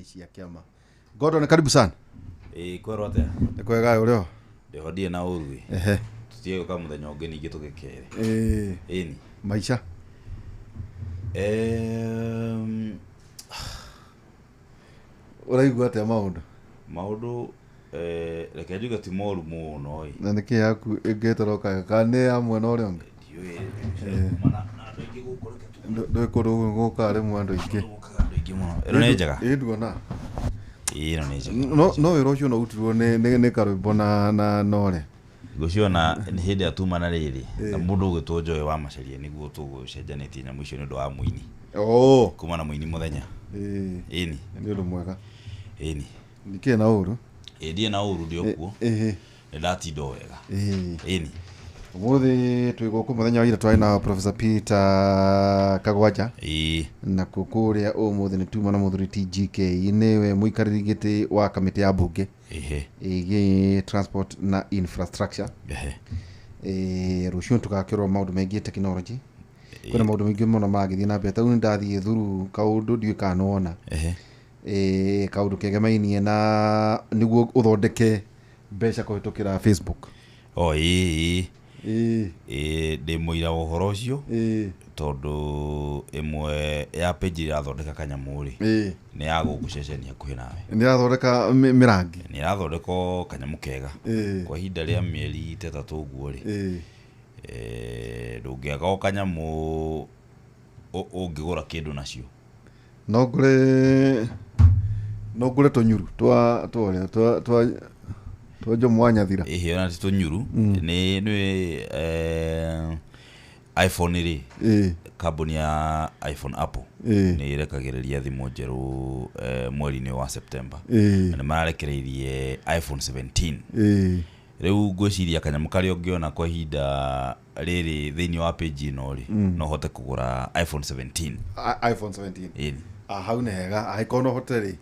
cia kiama. Gordon, karibu sana. Kwero atia? Kwega urio? Ndehodie na urui. Tutie ka muthenya ungi ningi tugikere. Eni. Maisha. Uraigua atia maundu? Maundu reke njuge ti moru muno ii. Na niki yaku ingetoroka kane amwe na uria ungi. Mana andu ingi gukoreka tu. Ndikuru guka rimwe andu ingi. Ero ne njega. Nduona. Ino ne njega. No wiro ucio no utirwo ni karwimbo na nore. Guciona ni hindi atuma na riri na mundu ugitwo Joy wa Macharia niguo tugucenjanetie nyamu icio ni ndu wa muini. Kuma na muini muthenya. Eni. Ni undu mwega. Eni. Niki na uru? Ndie na uru ndio kuo. Ndatindo wega. Eni. Umuthi twiguku muthenya wa ira twari na Professor Peter Kagwanja. Na kukuria umuthi ni tuma na muthuri TGK niwe muikariri giti wa kamiti ya bunge. Transport na infrastructure. Rucio tukakirwo maundu mengi technology. Kuna maundu mengi muno magithii na mbere. Tau ndathie thuru kaundu ndiu kanona. Kaundu kegemainie na niguo uthondeke mbeca kuhitukira Facebook. Ndi muira uhoro ucio tondu imwe ya page irathondeka kanyamuri ni ya guguceceni hakuhi nawe ni irathondeka mirangi ni irathondeka kanyamu kega kwa ihinda ria mieri 3 uguo ri ndungiaga kanyamu ungigura kindu nacio no ngure tunyuru twa Tojo Mwanyathira. Ona ti tunyuru ni iPhone ri kambuni ya iPhone Apple ni irekagiriria thimu njeru mweri-ini wa September na mararekereirie iPhone 17 riu ngwiciria kanyamu kari ungiona kwa ihinda riri thiini wa page ino ri no hote kugura iPhone 17 iPhone 17 hau ne hega aikono hoteri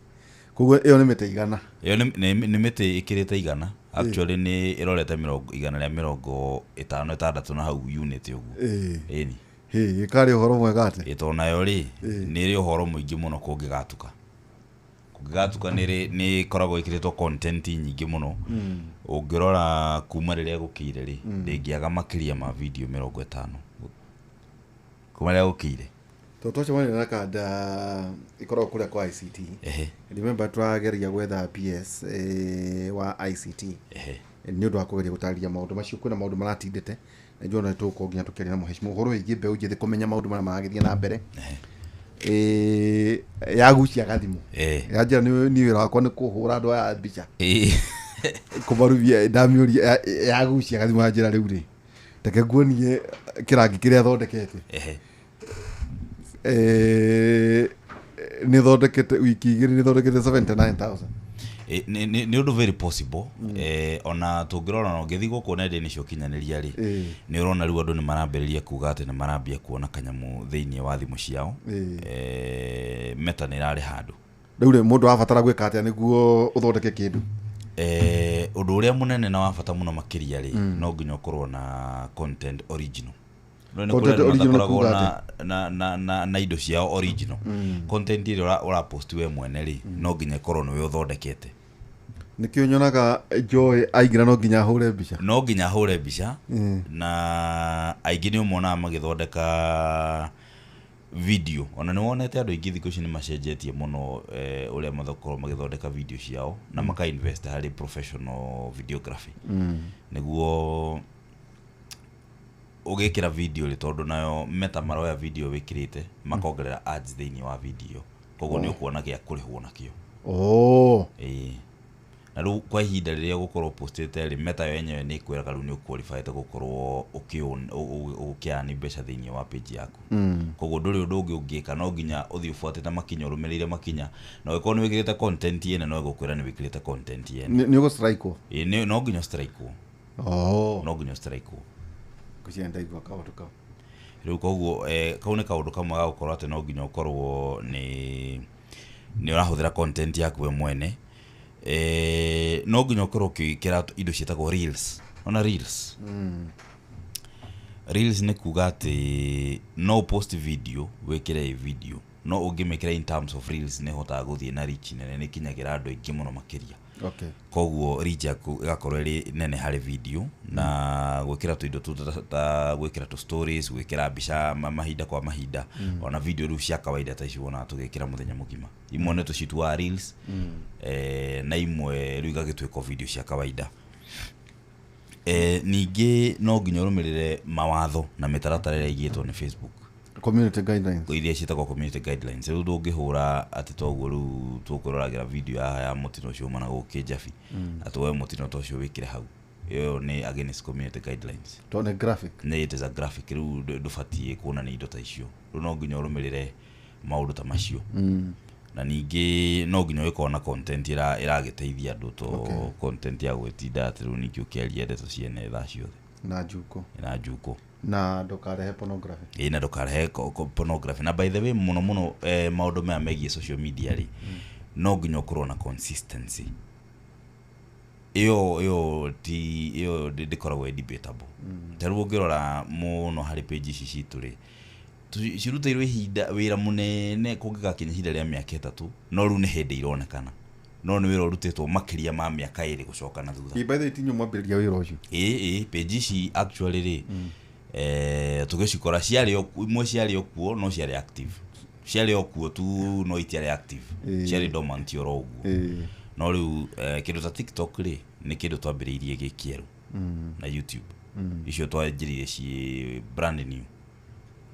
kugo iyo ni mite igana iyo ni mite ikirite igana actually ni irorete 156 na hau unit ugu ikari uhoro mwega ate itona yo ri ni ri uhoro muingi muno kungigatuka ni koragwo ikiritwo content nyingi muno ungirora kuma riria gukire ri ndingiaga makiria ma video 50 kuma riria gukire Toto mwana na kada ikora kule kwa ICT. Remember twageria gwetha PS wa ICT. Ni undu wa kugeria gutaria maundu macio kuna maundu maratindite. Na njona tuko nginya tukeria na muheshimiwa horo igi mbeu ngithi kumenya maundu mara magithia na mbere. Yagucia gathimu. Yaja ni wira wakwa ni kuhura andu aya mbica. Kubaruvia ndamiuria yagucia gathimu ajira riu ri. Teke guonie kirangi kiria thondekete. Ni thondekete wiki igiri ni thondekete 79000 ni undu very possible ona tungirora no ngithi guku nende ni cio kinyaniria ri ni urona riu andu ni marambiriria kuga ati ni marambia kuona kanyamu thiini wa thimu ciao meta ni rari handu riu mundu abatara gwika atia niguo uthondeke kindu undu uria munene na wabata muno makiria ri no nginya ukorwo na content original content original na indo ciao original content ile ura post we mwene ri no nginya korwo ni we uthondekete nikio nyonaga Joy aigira no nginya hure mbica na aingi ni umona magithondeka video ona ni wonete andu aingi thikũ ici ni macenjetie muno uria mathokorwo magithondeka video ciao na maka invest hari professional videography niguo ugekira video ri tondu nayo meta maroya video wikirite makongerera ads thiini wa video koguo ni ukuona gia kurihwo nakio na ru kwa ihinda riria gukorwo postete ri meta yo yenyewe ni kwiraga ru ni qualified gukorwo ukiani mbeca thiini wa page yaku koguo nduri undu ungi ungika no nginya uthi ufuatite makinya urumirire makinya na wiko ni wikirite content yene no gukwira ni wikirite content yene ni ugo strike no nginya strike no nginya strike kucienda igwa kaundu kau riu koguo kau ni kaundu kamwe ga gukorwo ati no nginya ukorwo ni urahuthira content yaku we mwene no nginya ukorwo ukikira indo cietagwo reels ona reels ni kuga ati no post video wekire video no ungimekira in terms of reels ne hota guthie na reach nene ni kinyagira andu aingi muno makiria koguo reach igakorwo ri nene hari video na gwikira tuindo ta gwikira tu stories gwikira mbica mahinda kwa mahinda ona video riu cia kawaida ta ici wona tugikira muthenya mugima imwe ne tucitua reels na imwe riu igagitwika video cia kawaida ningi no nginya urumirire mawatho na mitaratara ira igitwo ni Facebook community guidelines iria ciitagwo community guidelines riu ndungihura ati toguo riu tukuroragira video ya mutino cio mana gukinjabi ati we mutino to cio wikire hau iyo ni against community guidelines to ne graphic ne it is a graphic riu ndubatie kuona ni indo ta icio riu no nginya urumirire maundu ta macio na ningi no nginya wikona na content iragiteithia andu to content ya gwetinda ati riu ningi ukiaria ndeto ciene tha ciothe na njuko na ndukarehe pornography na ndukarehe pornography na by the way muno maundu maya megie social media ri no nginya ukorwo na consistency iyo ndikoragwo debatable taru ngirora muno hari page ici citu ri ciruteirwe ihinda wira munene kungigakinya ihinda ria miaka 3 no riu ni hindi ironekana no ni wira urutetwo makiria ma miaka 2 gucoka na thutha by the way tinyo mwambiriria wira ucio page ici actually ri tugicikora ciari imwe ciari okuo no ciari active ciari okuo tu no itiari active ciari dormant oroguo no riu kindu ta TikTok ri ni kindu twambiriirie gikieru na YouTube icio twanjirire ci brand new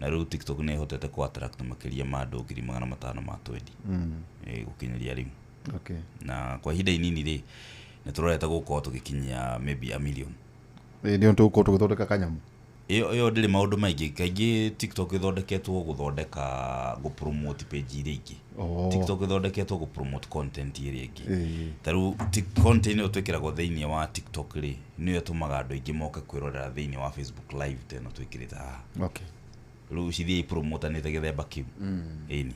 na riu TikTok ne hotete ku attract makiria ma andu 500 ma twendi gukinyiria riu na kwa hida inini ri ne turoreta gukorwo tugikinyia maybe 1 million ndio tuko tugothondeka kanyamu iyo ndiri maundu maingi kaingi TikTok ithondeketwo guthondeka go promote page iri ingi TikTok ithondeketwo go promote content iri ingi taru content ino twikiragwo thiini wa TikTok ri niyo tumaga andu ingi moka kwirorera thiini wa Facebook live tena twikirita riu cithie promote ni tegethemba kiu ini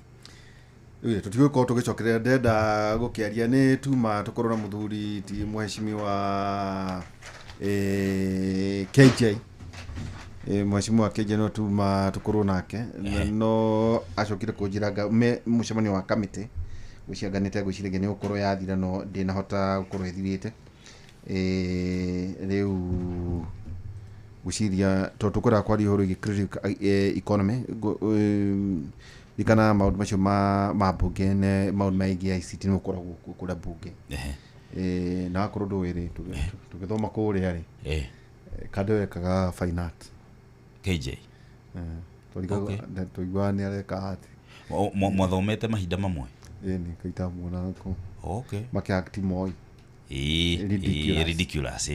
tutigwe tugicokerera ndenda gukiaria ni tuma tukorwo na muthuri ti mheshimiwa KJ mheshimiwa KJ no tuma tukorwo nake no acokire kunjiraga mucemanio wa committee gucianganite gucirege ni ukorwo yathira no ndina hota gukorwo ithirite riu guciria tukora kwa rihoro critical economy ikana maundu macio ma bunge ne maundu maingi ICT no koragwo kura bunge na akorwo ndwiri tugithoma kuria ri kado kaga fine art KJ tuigwa ni areka ati mwathomete mahinda mamwe ni kaita muona ko make act moi ridiculous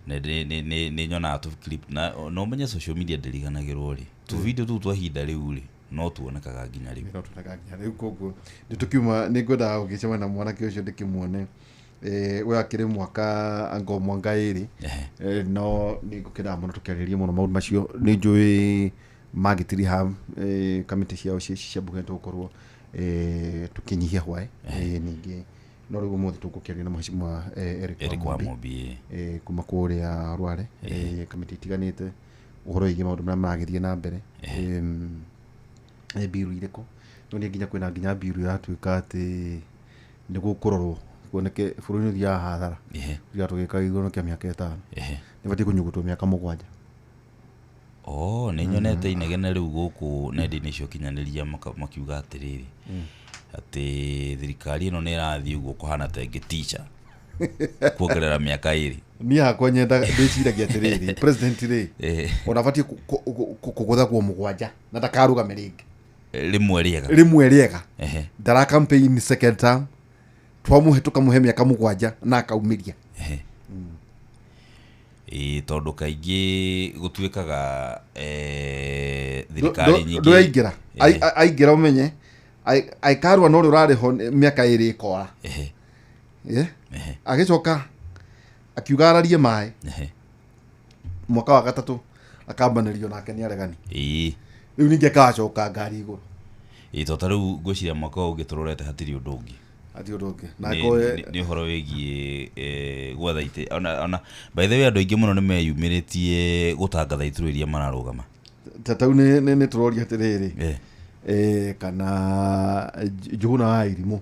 ne nyona tu clip na no menye social media ndiriganagirwo ri tu video tu twahinda riu ri no tuonekaga nginya riu koguo nditukiuma ningwenda ugicema na mwana kä ucio ndikimuone we akiri mwaka ango mwanga iri no ningukira muno tukariria muno maundu macio ni njui magitiri ha committee ciao cia bunge tukorwo tukinyihia hwae ningi no riu muthi tukukiaria na mheshimiwa Eric Wamombi kuma kuria Rware committee tiganite uhoro igi maundu magithie na mbere biru iriko no ni nginya kwina nginya biru yatuika ati ni gukurorwo kuoneke bururi ya hathara ya tugika igoro kia miaka 5 ni bati kunyugutwo miaka 7 ni nyonete inegene riu guku nenda-ini cio kinyaniria makiuga atiriri ati thirikari ino ni irathii uguo kuhana ta ingi teacher kuongerera miaka 2 ni hakwa nyenda ndiciragia atiriri president ri ona bati kugutha kwa 7 na ndakaruga meringi rimwe riega ndara campaign second term twamuhituka muhe miaka 7 na akaumiria tondu kaingi gutuikaga thirikari nyingi nduingira aingira umenye aikarwa no rurariho miaka 2 ikora agicoka akiugararie mai mwaka wa 3 akambanirio nake ni aregani riu ninge kacoka ngari iguru to riu ngwiciria mwaka ungi turorete hatiri undu ungi na ni horo wigie gwathaite ona by the way andu aingi muno ni meyumiritie gutangatha ituriria mararugama tatau ni turoria atiriri kana Njuguna wa Irimũ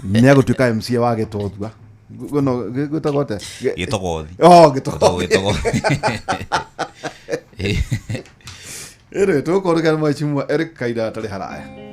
nĩ agũtuĩka MC wa Gĩtothua gwĩtagwo Gĩtogothi ĩrĩ tũkũrũgana machimwa Eric Kaida atarĩ haraya.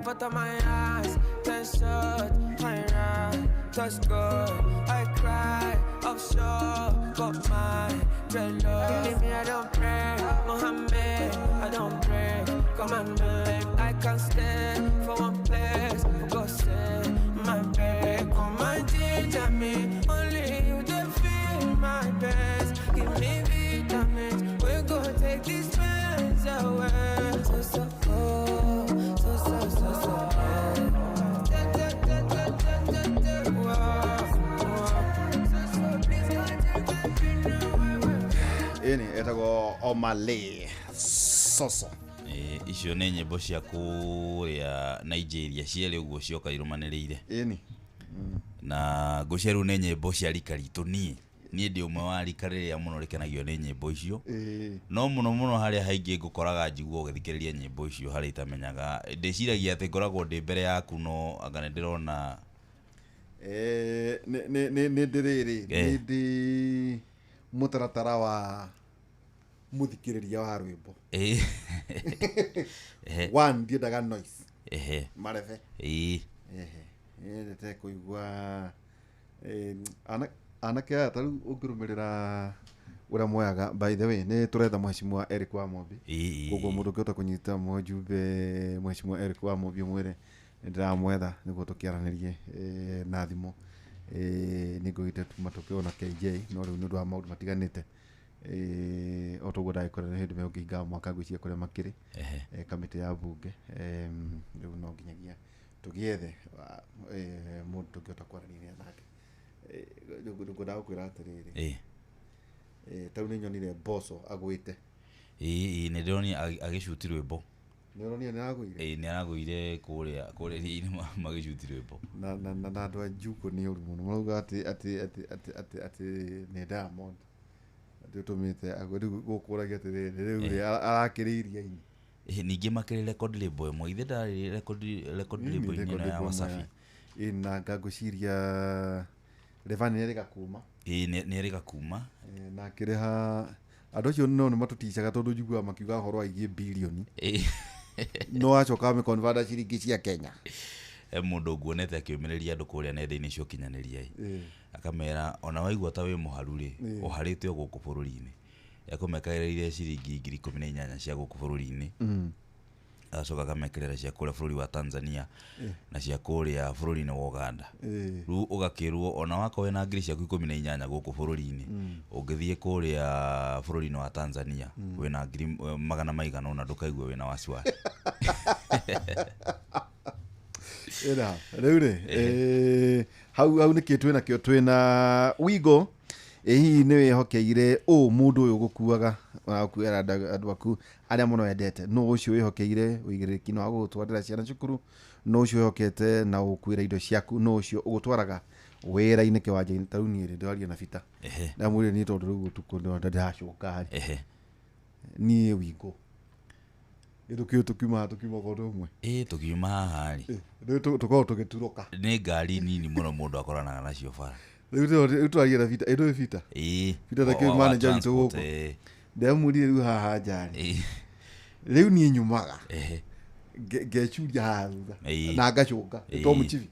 Put on my eyes, then shut my right, touch good. I cry, offshore, got my dreadlocks. Leave me, I don't pray, Mohammed, I don't pray. Come on, man, I can't stay for one place. For God's sake, my baby, come and ginger me. Only you can feel my best. Give me vitamins, we're gonna take these pains away. So cold, so. eni etago Omale Soso icio nä nyämbo cia kũrĩa Nigeria ciarĩ ũguo cioka irũmanĩrĩire eni na ngũcia rĩu nĩ nyĩmbo cia rika ritũ niĩ ndĩ ũmwe wa rika rĩrĩa mũno rĩkenagio nĩ nyĩmbo icio no mũno harĩa haingĩ ngũkoraga njigua ũgĩthikĩrĩria nyĩmbo icio harĩa itamenyaga ndĩciragia atĩ ngoragwo ndĩ mbere yaku no anga nĩ ndĩrona nĩ ndĩ mũtaratara wa muthikĩrĩria wa rwĩmbo one ndiendaga noise marebe ndete kũigua anake aya ta rĩu ũngĩrũmĩrĩra ũrĩa moyaga by the way nĩ tũretha mheshimiwa Eric Wamombi koguo mũndũ ũngĩhota kũnyita mojumbe mheshimiwa Eric Wamombi mwĩre ndĩramwetha nĩguo tũkĩaranĩrie na thimũ nĩngũgĩte matũkĩo na KJ no rĩu nĩ ũndũ wa maũndũ matiganĩte otoguo ndagĩkorera hĩndĩ ĩyo ngĩinga mwaka ngwĩciria kũrĩa makĩrĩ kamĩtĩ ya bunge rĩu no nginyagia tũgĩethe mũndũ tũngĩhota kwaranĩria nake ngũndaga kwĩra atĩrĩrĩ ta rĩu nĩ nyonire Mbosso agwĩte nĩ ndĩronire agĩcuti rwĩmbo nĩ aragũire kũrĩa ria-inĩ magĩcuti rwĩmbo na andũ a Njuko nĩ ũru mũno marauga atĩ nĩ Diamond tũtũmĩte gũkũragia atĩrĩrĩ rĩu arakĩrĩ iria-inĩ ningĩ makĩrĩ record label ĩmwe ithe ndarĩ record label ĩno ya Wasafi na ngagũciria Rayvanny nĩerĩga kuma nĩerĩga kuma na akĩrĩha andũ acio no nĩ matũticaga tondũ njiguaga makiuga horo aingĩ bilioni no acoka ameconverta ciringi cia Kenya mũndũ nguonete akĩũmĩrĩria andũ kũrĩa nenda-inĩ cio kinyanĩria akamera ona waigua ta wĩ mũharu rĩ ũharĩte o gũkũ bũrũri-inĩ ekũmekagĩrĩire ciringi 18,000 cia gũkũ bũrũri-inĩ acoka akamekĩrĩra cia kũrĩa bũrũri wa Tanzania na cia kũrĩa bũrũri-inĩ wa Uganda rĩu ũgakĩrwo ona wakorwo wĩna ngiri ciaku 18 gũkũ bũrũri-inĩ ũngĩthiĩ kũrĩa bũrũri-inĩ wa Tanzania wĩna ngiri magana maigana ona ndũkaigua wĩna wasiwasi rĩu rĩ hau nĩkĩ twĩnakĩo twĩna Wigo hihi nĩ wĩhokeire mũndũ ũyũ gũkuaga wakuĩra andũ aku arĩa mũno wendete no ũcio wĩhokeire ũigĩrĩrĩki wa gũgũtwarĩra ciana cukuru no ũcio wĩhokete na gũkuĩra indo ciaku no ũcio ũgũtwaraga wĩra-inĩ kĩwanja-inĩ ta rĩu niĩ ndĩraria na bita ndamwĩrire niĩ tondũ rĩu ũtukũ ndĩracoka niĩ Wigo tukiuma ũndũ ũmwe tukiuma haha rĩ tũkorwo tũgĩturũka nĩ ngari nini mũno mũndũ akoranaga nacio bara rĩu tũragia na bita ĩndũ bita bita ta kĩ manager witũ gũkũ ndamwĩrire rĩu haha njarĩ rĩu niĩ nyumaga ngecuria haha thutha na ngacũnga to mũchibi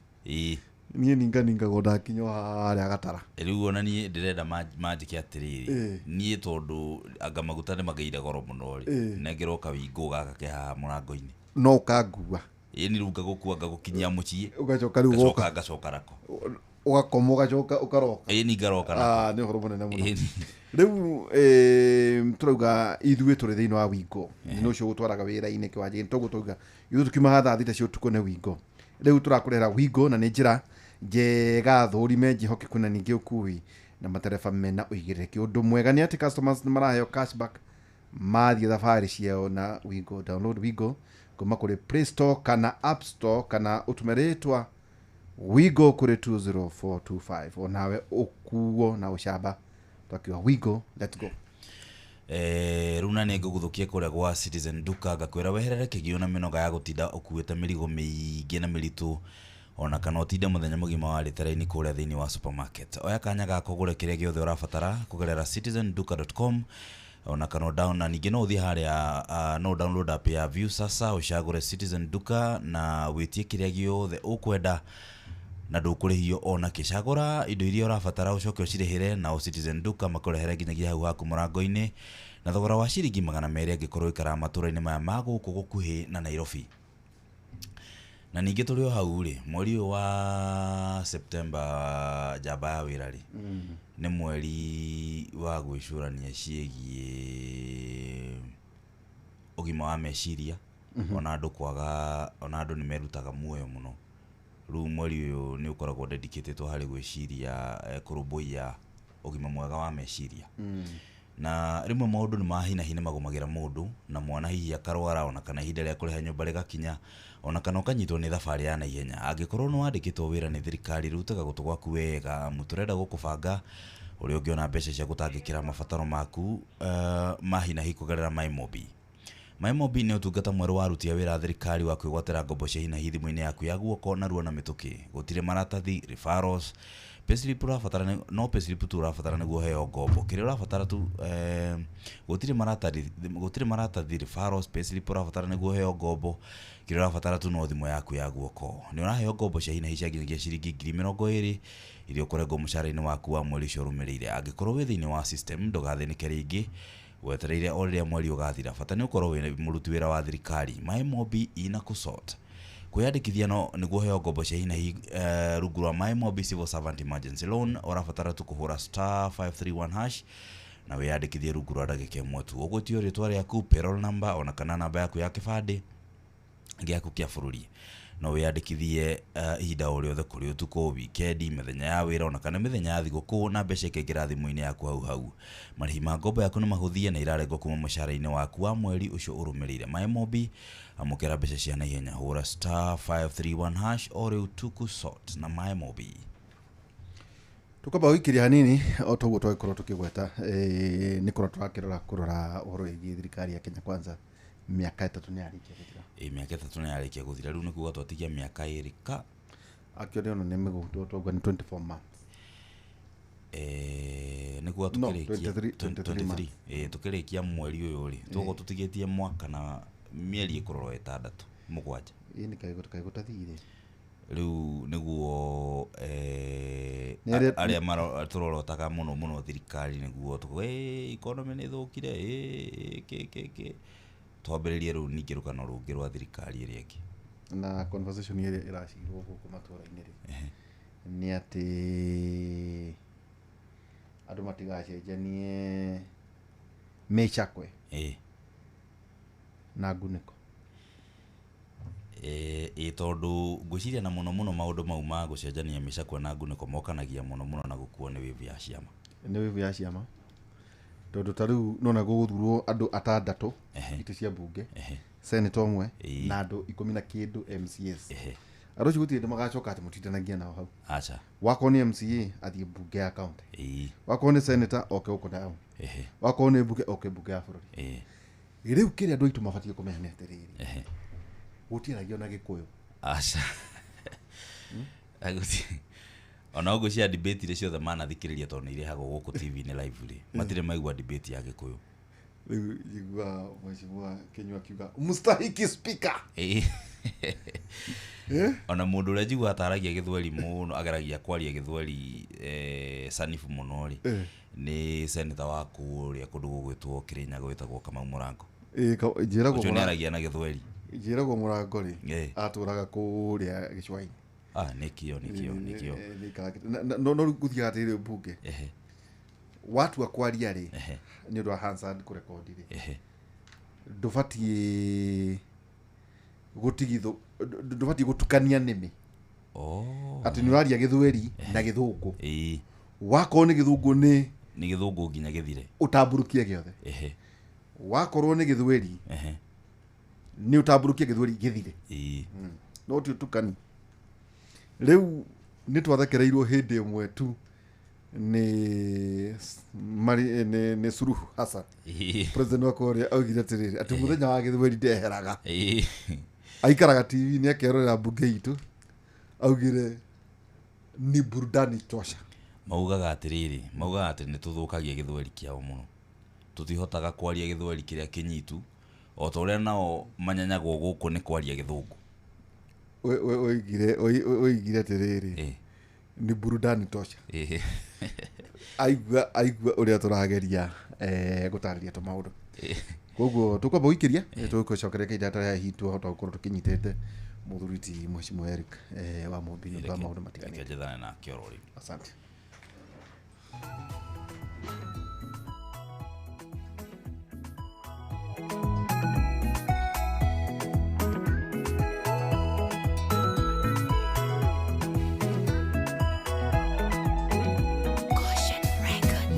niĩ ningagwo ndakinya harĩa gatara rĩu ona niĩ ndĩrenda manjĩke atĩrĩrĩ niĩ tondũ anga maguta nĩ magĩire goro mũno rĩ nengerwo kawingo gaka ke haha mũrango-inĩ no ũkangua ĩni rĩu ngagũkua ngagũkinyia mũciĩ ũgacoka rĩu ũgoka ngacoka nako ũgakoma ũgacoka ũkaroka ĩni ngaroka nako nĩ ũhoro mũnene mũno rĩu tũrauga ithuĩ tũrĩ thĩinĩ wa Wigo nĩ ũcio gũtwaraga wĩra-inĩ kĩwanja-inĩ toguo tũrauga ithuĩ tukiuma haha thaa thita cia ũtukũ nĩ Wigo rĩu tũrakũrehera Wigo na nĩ njĩra njega thũrime njihokeku na ningĩ ũkui na matereba mena ũigĩrĩrĩki ũndũ mwega nĩ atĩ customers nĩ maraheo cashback mathiĩ thabarĩ ciao na Wigo download Wigo kuma kũrĩ Play Store kana App Store kana ũtume rĩtwa Wigo kũrĩ 20425 onawe ũkuo na ũcamba twakiuga Wigo let's go rĩu na nĩ ngũgũthũkia kũrĩa gwa Citizen Duka ngakwĩra weherere kĩgio na mĩnoga ya gũtinda ũkuĩte mĩrigo mĩingĩ na mĩritũ ona kana ũtinde mũthenya mũgima wa rĩtera-inĩ kũrĩa thĩinĩ wa supermarket oya kanya gako ũgũre kĩrĩa gĩothe ũrabatara kũgerera citizenduka.com ona kana down na ningĩ no ũthiĩ harĩa no download app ya View sasa ũcagũre Citizen Duka na wĩtie kĩrĩa gĩothe ũkwenda na ndũkũrĩhio ona kĩcagũra indo iria ũrabatara ũcoke ũcirĩhĩre na Citizen Duka makũrehere nginyagia hau haku mũrango-inĩ na thogora wa ciringi 200 angĩkorwo ikara matũra-inĩ maya ma gũkũ gũkuhĩ na Nairobi na ningĩ tũrĩ o hau rĩ mweri wa September njamba ya wĩra rĩ nĩ mweri wa gwĩcũrania ciĩgiĩ ũgima wa meciria ona andũ kwaga ona andũ nĩ merutaga muoyo mũno rĩu mweri ũyũ nĩ ũkoragwo dedicated harĩ gwĩciria kũrũmbũiya ũgima mwega wa meciria na rimwe maundu ni mahina hine magomagira mundu na mwana hihi akarwara ona kana ihinda ria kuriha nyumba rigakinya ona kana ukanyitwo ni thabari ya naihenya angikorwo no wandikitwo wira ni thirikari rutaga gutu gwaku wega muturenda gukubanga uri ungiona mbeca cia gutangikira mabataro maku mahina hi kugerera MyMobi. MyMobi ni utungata mweru wa rutia wira thirikari wa kwigwatira ngombo cia hina hi thimu-ini yaku ya guoko na ruo na mituki gutire maratathi referrals payslip urafatara no payslip tu urafatara niguo heo ngombo kire urafatara tu gutire maratathi referrals payslip urafatara niguo heo ngombo kire urafatara tu no thimu yaku ya guoko ni uraheo ngombo cia hina hi cia nginyagia ciringi 20,000 irio kurengo mushara-ini waku wa mweri ucio rumirire angikorwo wi thiini wa system ndugathinike ringi wetereire o riria mweri ugathira bata ni ukorwo wi muruti wira wa thirikari MyMobi ina kusort kwiyandikithia no niguo heo ngombo cia hina hi rungu rwa MyMobi Civil Servant Emergency Loan urafatara tu kuhura *531# na wiyandikithie rungu rwa ndagika imwe tu ugutio ritwa riaku payroll number ona kana namba yaku ya kibande giaku kia bururi no wiyandikithie ihinda o riothe kuri utuko weekend mithenya ya wira ona kana mithenya ya thiguku na mbeca ikingira thimu-ini yaku hau marihi ma ngombo yaku ni mahuthie na irarengwo kuma mushara-ini waku wa mweri ucio urumirire MyMobi amukira mbeca cia naihenya hura *531# o riu tuku sort na MyMobi. Tukaba wikiria hanini o toguo twagikorwo tukigweta ni korwo turakirora uhoro wigi thirikari ya Kenya Kwanza miaka 3 ni yarikia guthira miaka 3 ni yarikia guthira riu nikuga twatigia miaka 2 ka akio no neme gutogwa ni 24 months nikuga tukirikia 23 tukirikia mweri uyu ri tugo tutigitie mwaka na mieri ikororo 6 7 ini kai gutathire riu niguo aria turorotaga muno thirikari niguo tuko economy ni thukire ke twambiririe riu ningi rukano rungi rwa thirikari iri ingi na conversation iri iracirwo guku matura-ini ri ni ati andu matigacenjanie mechakwe na nguniko tondu ngwiciria na muno maundu mau ma gucenjania micakwe na nguniko mokanagia muno na gukuo ni wivu ya ciama tondu tariu nona guguthurwo andu 6 iti cia bunge senator omwe na andu 10 na kindu MCAs aro ciguti ndi magacoka ati mutindanagia nao hau acha wako ni MCA athie bunge ya county wako ni senator oke uko down wako ni bunge oke bunge ya bururi riu kiri andu itu mabatie kumenya atiriri gutiragio na gikuyu acha aguti ona ugo cia debate ile ciothe manathikiriria tondu irehago guku TV-ini live ri matire maigua debate ya gikuyu riu yigua mheshimiwa Kinyua kiuga mustahiki speaker ona mundu uria njigua ataragia githweri muno ageragia kwaria githweri sanifu muno ri ni senator waku uria kundu gugwitwo Kirinyaga gwitagwo Kamau Murango njiragwo ucio ni aragia na githweri njiragwo Murango ri aturaga kuria Gicwaini nikio no guthia atire bunge watu akwaria ri ni ndo Hansard ku record ri ndubatie gutigitho ndubatie gutukania nimi ati ni waria githweri na githungu wako ni githungu ni githungu nginya githire utamburukie giothe wakorwo ni githweri ni utamburukie githweri githire no ti utukani riu ni twathakereirwo hindi imwe tu ni Suluhu Hassan president wa Korea augire atiriri ati muthenya wa githweri ndeheraga aikaraga TV ni akerorera bunge itu augire ni burudani tosha maugaga atiriri maugaga ati ni tuthukagia githweri kiao muno tutihotaga kwaria githweri kiria kinyitu o ta uria nao manyanyagwo guku ni kwaria githungu oigire atiriri ni burudani tosha aigua uria turageria gutariria to maundu koguo tukwamba guikiria tugucokereria idata ya hitu hota gukorwo tukinyitete muthuriti mheshimiwa Eric wa Mobi ni kwa maundu matiganite njethana na kiorori asante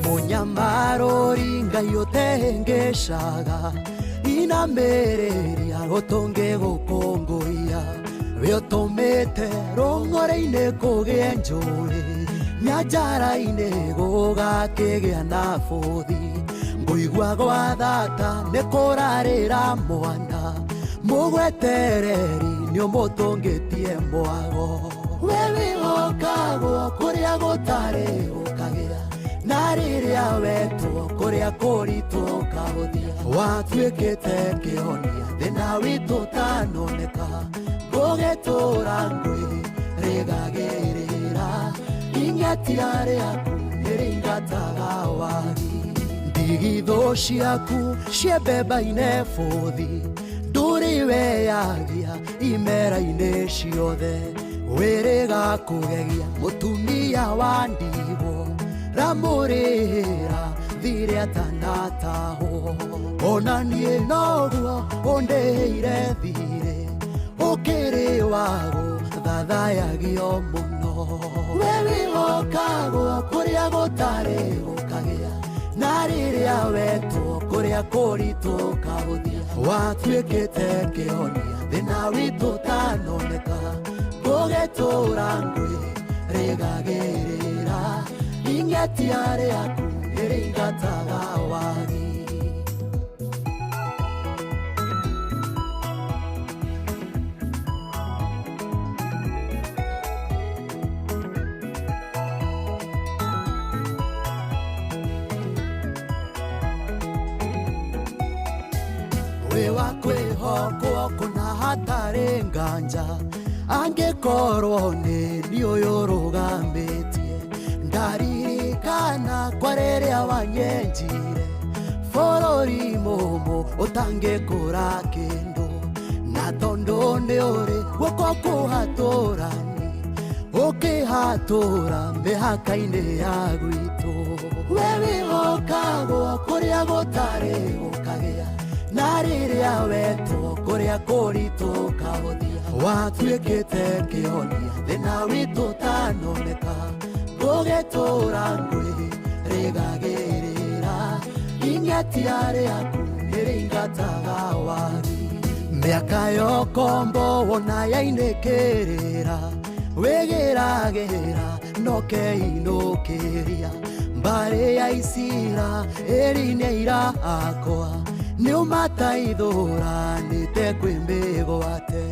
Munyamaro ringa Ngai utengeshaga inamereria gutunge gukunguia we utumite rungore-ini kugie njuri nyanjara-ini gugakigea na buthi nguigua gwa thata ni kurarira mwana mugwetereri ni umutungitie mwago we wihokagwo kuria gutari gukagira na riria wetwo kuria kuritu kahuthia watuikite kihonia thina witu tanoneka gugitura ngwi rigagirira ingetia riaku niringataga wagi ndigitho ciaku ciembemba-ine buthi nduri weyagia imera-ine ciothe wiriga kugegia mutumia wa ndigwo ramurihira thire atanataho ona nie noguo undiheire thire ukiri wago thathayagio muno we wihokagwo kuria gutari gukagia na riria wetwo kuria kuritu kahuthia watuikite kihonia thina witu tanoneka gugitura ngwi rigagirira ingetia riaku niringataga wagi we wakwihokwo kuna hatari nganja angikorwo ni uyu rugambitie ndaririkana kwa riria wanyenjire bururi mumu utangikura kindu na tondu ni uri guko kuhaturani ukihatura mihaka-ini ya gwitu we wihokagwo kuria gutari gukagia na riria wetwo kuria kuritu kahuthia watuikite kihonia thina witu tanoneka gugitura ngwi rigagirira ingetia riaku niringataga wagi miaka yokombo wona yainikirira wigiragira nokeinukiria mbari ya isira eri-ini irakwa niumataithuranite kwimigwate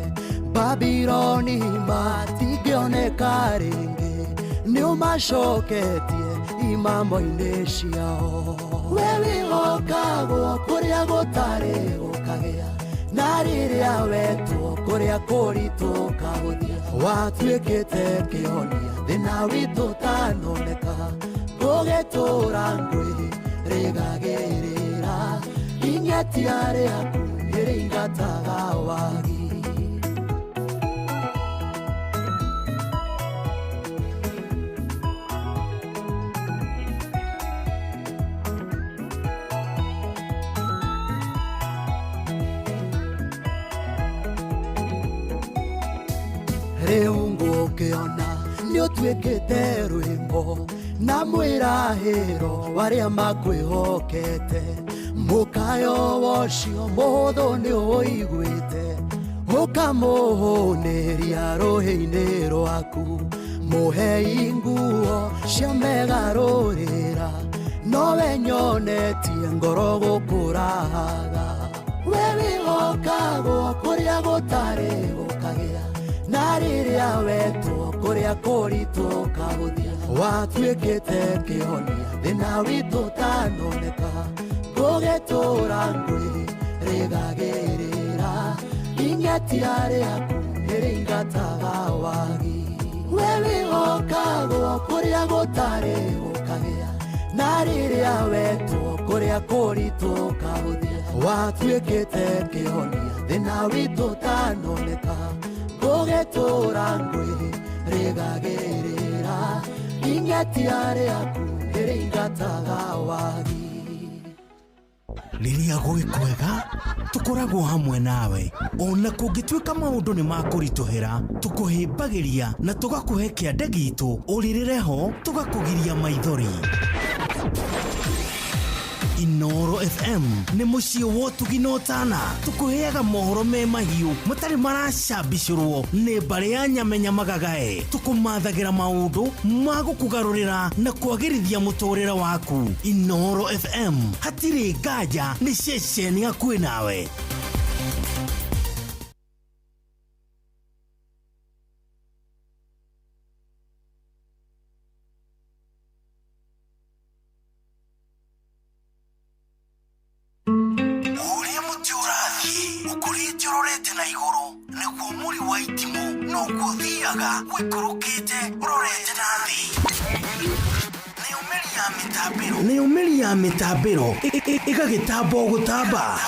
Babironi matingioneka ringi niumacoketie imamo-ini ciao we wihokagwo kuria gutari gukagia na riria wetwo kuria kuritu kahuthia watuikite kihonia thina witu tanoneka gugitura ngwi rigagirira ingetia riaku niringataga wagi riu ngukiona ni utuikite rwimbo na mwirahiro waria makwihokete mukayo wocio muthu ni uiguite ukamuhuniria ruhi-ini rwaku muhei nguo cia megarurira nowe nyonetie ngoro gukuraga we wihokagwo kuria gutari gukagia na riria wetwo kuria kuritu kahuthia watuikite kihonia thina witu tanoneka gugitura ngwi rigagirira ingetia riaku niringataga wagi we wihokagwo kuria gutari gukagia na riria wetwo kuria kuritu kahuthia watuikite kihonia thina witu tanoneka gugitura ngwi rigagirira ingetia riaku niringataga wagi riria gwi kwega tukoragwo hamwe nawe ona kungituika maundu ni makurituhira tukuhimbagiria na tugakuhe kiande gitu uririre ho tugakugiria maithori Inoro FM nĩ mũciĩ wa ũtugi na ũtana. Tũkũheaga mohoro me mahiũ matarĩ maracambicũrwo nĩ mbarĩ ya Nyamenya Magagae. Tũkũmathagĩra maũndũ ma gũkũgarũrĩra na kwagĩrithia mũtũrĩre waku. Inoro FM hatirĩ nganja nĩ ceceni hakuhĩ nawe. Nĩumĩri ya mĩtambĩro ĩgagĩtamba gũtamba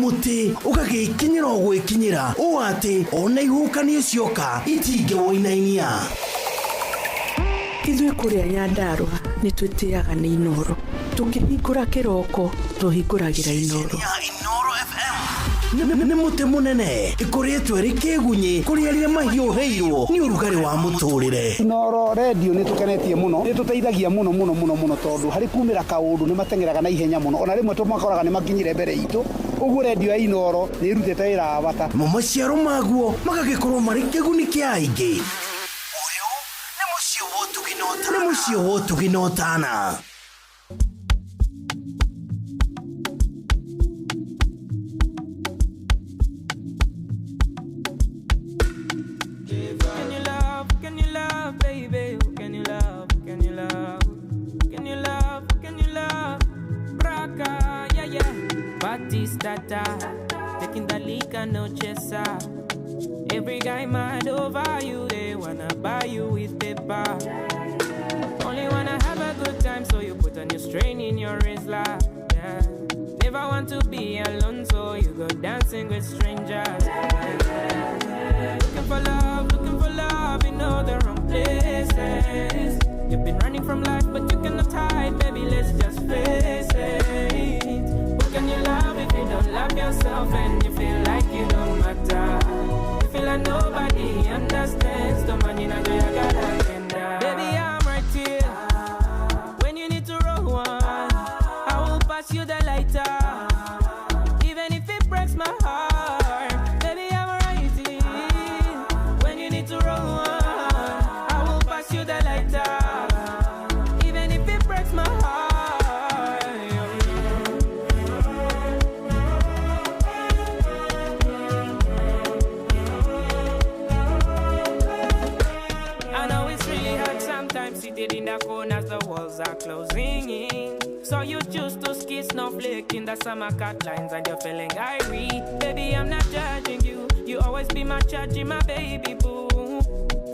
mũtĩ ũgagĩkinyĩra gwĩkinyĩra ũũ atĩ ona ihukanio cioka itingĩwoinainia. Ithuĩ kũrĩa Nyandarua nĩ twĩtĩaga nĩ Inoro. Tũkĩhingũra kĩroko tũhingũragĩra Inoro. Nĩ mũtĩ mũnene ĩkoretwo ĩrĩ kĩgunyi kũrĩ arĩa mahiũhĩirwo nĩ ũrugarĩ wa mũtũrĩre. Inoro radio nĩ tũkenetie mũno, nĩ tũteithagia mũno tondũ harĩ kumĩra kaũndũ nĩ matengeraga na ihenya mũno, ona rĩmwe tũmakoraga nĩ makinyire mbere itũ. Ũguo radio ya Inoro nĩ ĩrutĩte wĩra wa bata. Maciaro maguo magagĩkorwo marĩ kĩguni kĩa aingĩ. Ũyũ nĩ mũciĩ wa ũtugi na ũtana. Taking the liquor, no chaser. Every guy mad over you, they wanna buy you with paper. Only wanna have a good time, so you put on your strain in your Rizla. Yeah. Never want to be alone, so you go dancing with strangers. Looking for love in all the wrong places. You've been running from life, but you cannot hide, baby, let's just face it. Can you love if you don't love yourself and you feel like you don't matter? You feel like nobody understands the money that you got agenda. Baby, I'm right here when you need to roll one. I will pass you the lighter, even if it breaks my heart. Baby, I'm right here when you need to roll one. I will pass you the lighter, even if it breaks my heart. Seated in the corners, the walls are closing in. So you choose to ski snowflake in the summer cut lines and you're feeling irie. Baby, I'm not judging you. You always be my judge, my baby boo.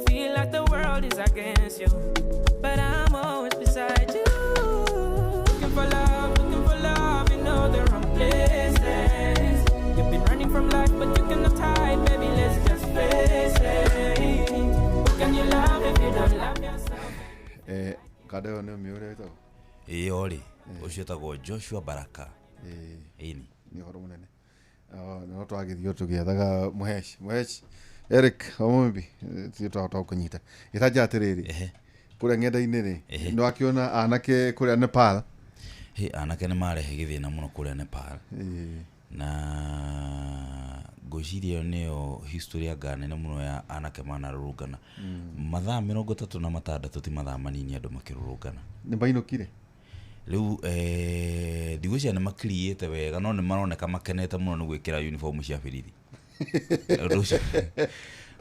Feel like the world is against you, but I'm always beside you. Looking for love in all the wrong places. You've been running from life, but you cannot hide, baby, let's just face it. Who can you love if you don't love yourself? Kadeo nĩ ũmĩũrĩte? Ĩĩ ũcio etagwo Joshua Baraka. Ĩni nĩ ũhoro mũnene. No twagĩthiĩ tũgĩethaga Muhesh Eric Omumbi tũtahota kũnyita. Ĩtaja atĩrĩrĩ kũrĩa ng'enda-inĩ rĩ no akĩona anake kũrĩa Nepal. Anake nĩ marehe gĩthĩna mũno kũrĩa Nepal. Na ngũciria nĩyo historia nene mũno ya anake manarũrũngana. Mathaa 36 ti mathaa manini andũ makĩrũrũngana. Nĩ bainũkire rĩu thigũ cia nĩ makiriĩte wega no nĩ maroneka makenete mũno nĩ gwĩkĩra uniform cia birithi.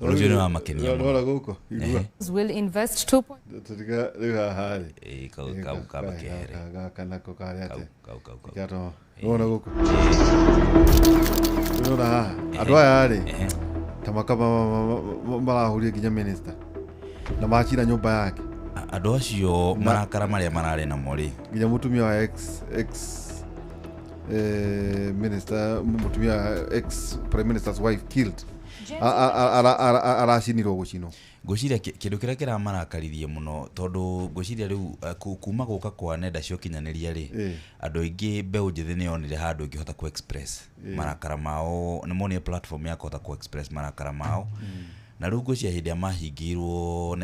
Ũrũcio nĩ wa makenia mũno. Will invest 2. Tutiga rĩu haha kaba kĩhere kana kũkarĩa atĩ kĩato wona gũkũ wona haha andũ aya rĩ ta makaba marahũria nginya minister na macira nyũmba yake. Andũ acio marakara marĩa mararĩ namo rĩ nginya mũtumia wa ex minister, mũtumia ex prime minister's wife killed. Aracinirwo gũcinwo. Ngũciria kĩndũ kĩrĩa kĩramarakaririe mũno tondũ ngũciria rĩu kuma gũka kwa nenda cia ũkinyanĩria rĩ andũ aingĩ mbeũ njĩthĩ nĩonire handũ ingĩhota ku express marakara mao nĩ monire platform ya kũhota ku express marakara mao na rĩu ngũcia hĩndĩ ya mahingĩirwo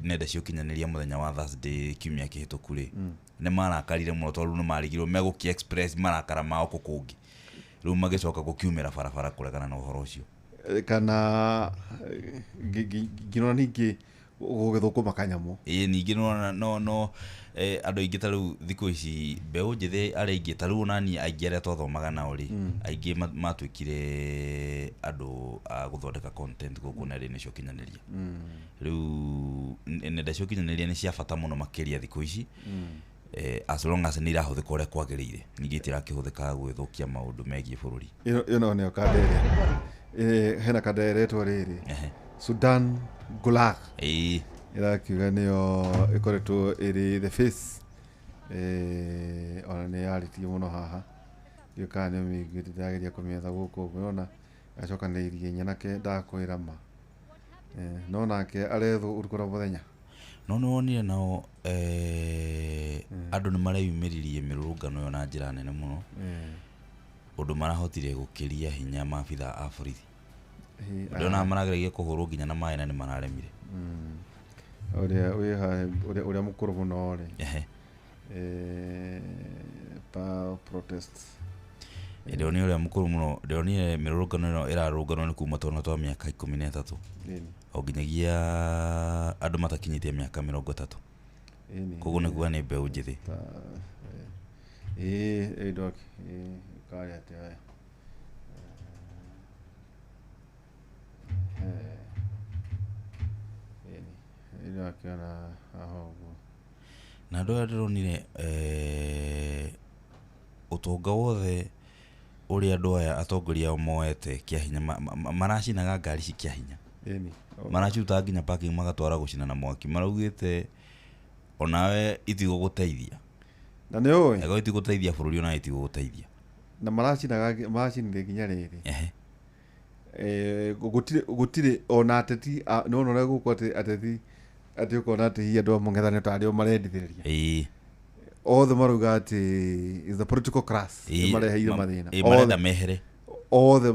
nenda cia ũkinyanĩria mũthenya wa Thursday kiumia kĩhĩtũku rĩ nĩ marakarire mũno tondũ nĩ marigirwo megũki express marakara mao kũkũngi rĩu magĩcoka gũkiumĩra barabara kũregana na ũhoro ũcio kana ngĩnona ningĩ gũgĩthũkũma kanyamũ ningĩ no andũ aingĩ ta rĩu thikũ ici mbeũ njĩthĩ arĩa aingĩ ta rĩu nani aingĩ arĩa twathomaga nao rĩ aingĩ matuĩkire andũ a gũthondeka content gũkũ nenda-inĩ cia ũkinyanĩria rĩu nenda cia ũkinyanĩria nĩ cia bata mũno makĩria thikũ ici as long as nĩ irahũthĩka ũrĩa kwagĩrĩire ningĩ itirakĩhũthĩka gwĩthũkia maũndũ megiĩ bũrũri ĩno nĩyo kanda ĩrĩa hena kanda ĩretwo rĩrĩ Sudan Gulag irakiuga nĩyo ĩkoretwo ĩrĩ the face ona nĩ yarĩtie mũno haha ndiũkaga nĩ mĩiguĩte ndĩrageria kũmĩetha gũkũ ũguo ona acokanĩirie nyanake ndakwĩra ma no nake arethwo ũrikũra mũthenya no nĩ wonire nao andũ nĩ mareyumĩririe mĩrũrũngano ĩyo na njĩra nene mũno ũndũ marahotire gũkĩria hinya maabitha a borithi ndona marageregia kũhũrwo nginya na maĩ na nĩ mararemire ũrĩa mũkũrũ mũno rĩ protest ndĩronire ũrĩa mũkũrũ mũno ndĩronire mĩrũrũngano ĩno ĩrarũrũnganwo nĩ kuma twana twa mĩaka 13 o nginyagia andũ matakinyĩtie mĩaka 30 koguo nĩ kuga nĩ mbeũ njĩthĩ kaya taya ina kana aho na andũ arĩa ndĩronire ũtonga wothe ũrĩa andũ aya atongoria ao moete kĩa hinya maracinaga ngari ci kĩa hinya maraciruta nginya parking magatwara gũcina na mwaki maraugĩte onawe itigũgũteithia na nĩ ũĩ ego itigũteithia bũrũri ona itigũgũteithia na maracinire nginya rĩrĩ gũtirĩ ona ateti no no gũkũ ateti ũkona atĩ hihi andũ a mũng'ethanĩro ta arĩa marendithĩrĩria othe marauga atĩ is the political class mareheire mathĩna marenda mehere othe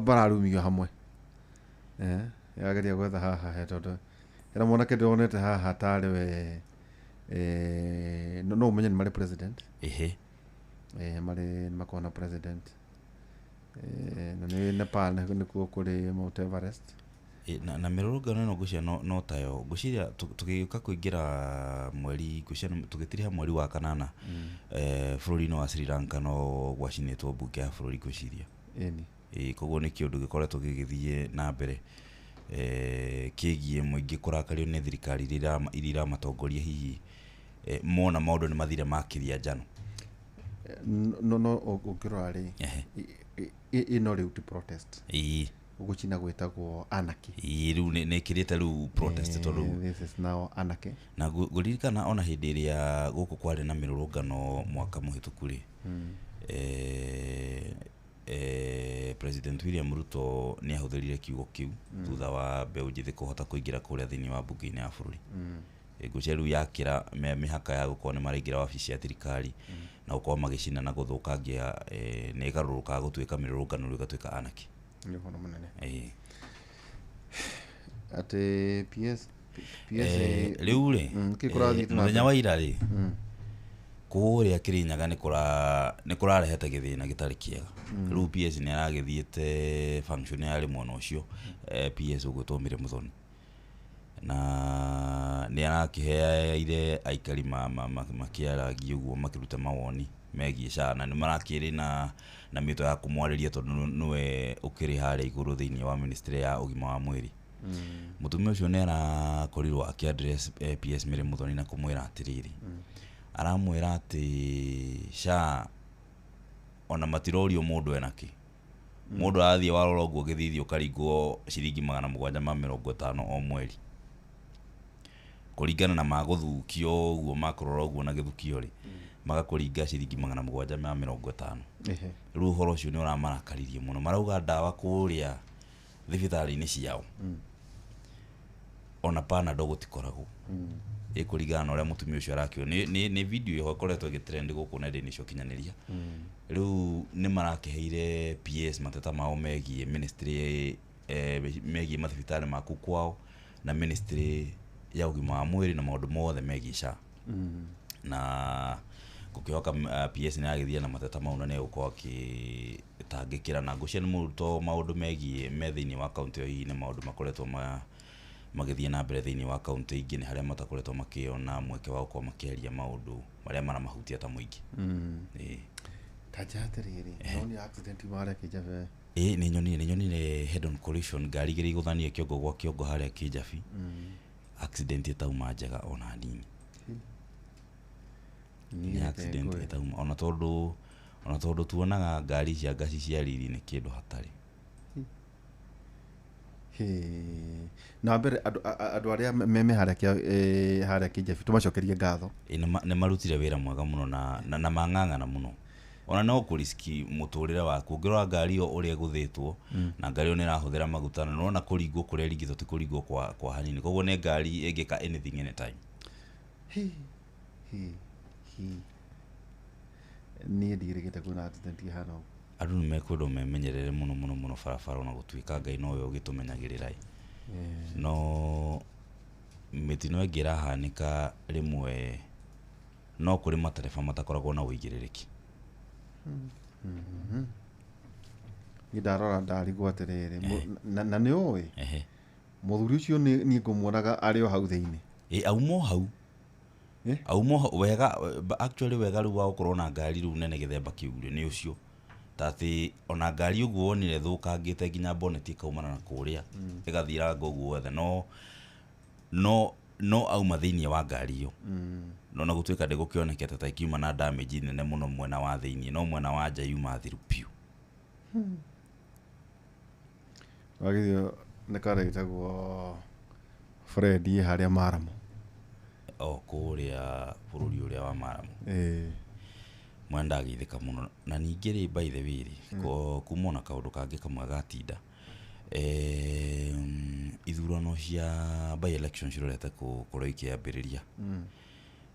mararumio hamwe yageria gwetha haha he tondũ hena mwanake ndĩronete haha tarĩ we no ũmenye nĩ marĩ president marĩ makona president na nĩ Nepal nĩkuo kũrĩ Mount Everest na mĩrũrũngano ĩno ngũcia no tayo ngũciria tũgĩũka kũingĩra mweri ngũcia tũgĩtiriha mweri wa kanana bũrũri-inĩ wa Sri Lanka no gwacinĩtwo mbunge ya bũrũri ngũciria koguo nĩ kĩũndũ gĩkoretwo gĩgĩthiĩ na mbere kĩgiĩ mũingĩ kũrakario nĩ thirikari iria iramatongoria hihi mona maũndũ nĩ mathire makĩria njano no ũngĩrora rĩ ĩno rĩu ti protest ũgũcina gwĩtagwo anarchy rĩu nĩ ĩkĩrĩte rĩu protest tondũ this is now anarchy na ngũririkana ona hĩndĩ ĩrĩa gũkũ kwarĩ na mĩrũrũngano mwaka mũhĩtũku rĩ President William Ruto nĩ ahũthĩrire kiugo kĩu thutha wa mbeũ njĩthĩ kũhota kũingĩra kũrĩa thĩinĩ wa mbunge-inĩ ya bũrũri ngũcia rĩu yakĩra mĩhaka ya gũkorwo nĩ maraingĩra wabici ya thirikari na gũkorwo magĩcina na gũthũkangia nĩ ĩgarũrũkaga gũtuĩka mĩrũrũngano rĩu ĩgatuĩka anarchy nĩ ũhoro mũnene atĩ PS rĩu rĩ mũthenya wa ira rĩ kũrĩa Kirinyaga nĩ kũrarehete gĩthĩna gĩtarĩ kĩega rĩu PS nĩ aragĩthiĩte function yarĩ mwena ũcio PS ũgwĩtwo Mire Muthoni na nĩ arakĩheire aikari makĩaragia ũguo makĩruta mawoni megiĩ SHA na nĩ marakĩrĩ na mĩto ya kũmwarĩria tondũ nĩwe ũkĩrĩ harĩa igũrũ thĩinĩ wa ministry ya ũgima wa mwĩrĩ mũtumia ũcio nĩ arakorirwo akĩaddress PS Mire Muthoni na kũmwĩra atĩrĩrĩ aramwĩra atĩ SHA ona matirorio mũndũ enakĩ mũndũ arathiĩ warora ũguo gĩthithi ũkaringwo ciringi 750 o mweri kũringana na magũthukio ũguo makũrora ũguo na gĩthukio rĩ magakũringa ciringi 750 rĩu ũhoro ũcio nĩ ũramarakaririe mũno marauga ndawa kũrĩa thibitarĩ-inĩ ciao ona Panadol gũtikoragwo kũringana na ũrĩa mũtumia ũcio arakĩo nĩ video ĩho ĩkoretwo ĩgĩtrend gũkũ nenda-inĩ cia ũkinyanĩria rĩu nĩ marakĩheire PS mateta mao megiĩ ministry megie mathibitari maku kwao na ministry ya ugima wa mwiri na maundu mothe megie SHA na gukioka PS ni agithia na mateta mau na ne uko akitangikira na ngucia ni muruto maundu megie methiini wa county yo hii ni maundu makoretwo magithia na mbere thiini wa county ingi ni haria matakoretwo makiona mweke wa uko makiaria maundu maria mara mahutia ta muingi tajatiriri noni accident mara kijabe ni nyoni head on collision gari giri guthania kiongo gwa kiongo haria kijabi accident itauma njega ona nini ni accident itauma ona tondu tuonaga ngari cia ngaci cia riri ni kindu hatari na mbere andu aria meme haria kijabi tumacokerie ngatho ni marutire wira mwega muno na mang'ang'ana muno ona no kuriski muturire waku ngirwa ngari yo uria guthitwo na ngari yo ni rahuthira maguta na nona kuringwo kuria ringitho ti kuringwo kwa hanini koguo ne ngari ingika anything anytime ni ndirigite kuna accident hano andu ni mekwendo memenyerere muno barabara na gutuika ngai no yo gitumenyagirira no mitino ingira hanika rimwe no kuri matereba matakoragwo na uigiririki ndarora ndarigwo atiriri na ni owe muthuri ucio ni ngumuonaga ario hau thiini aumo hau aumo wega actually wega ru wa ukorwo na ngari ru nene githemba kiurio ni ucio tati ona ngari uguo onire thukangite nginya bonnet ikaumana na kuria igathira ngoguo wethe no auma thiini wa ngari yo no na gutuika ndigukionekete ta ikiuma na damage nene muno mwena wa thiini no mwena wa nja yuma thiru piu wagithio nikareitagwo Fred haria Maramu kuria bururi uria wa Maramu mwenda agithika muno na ningiri by the way kumona kaundu kangi kamwe gatinda ithurano cia by election cirorete kuroikia ambiriria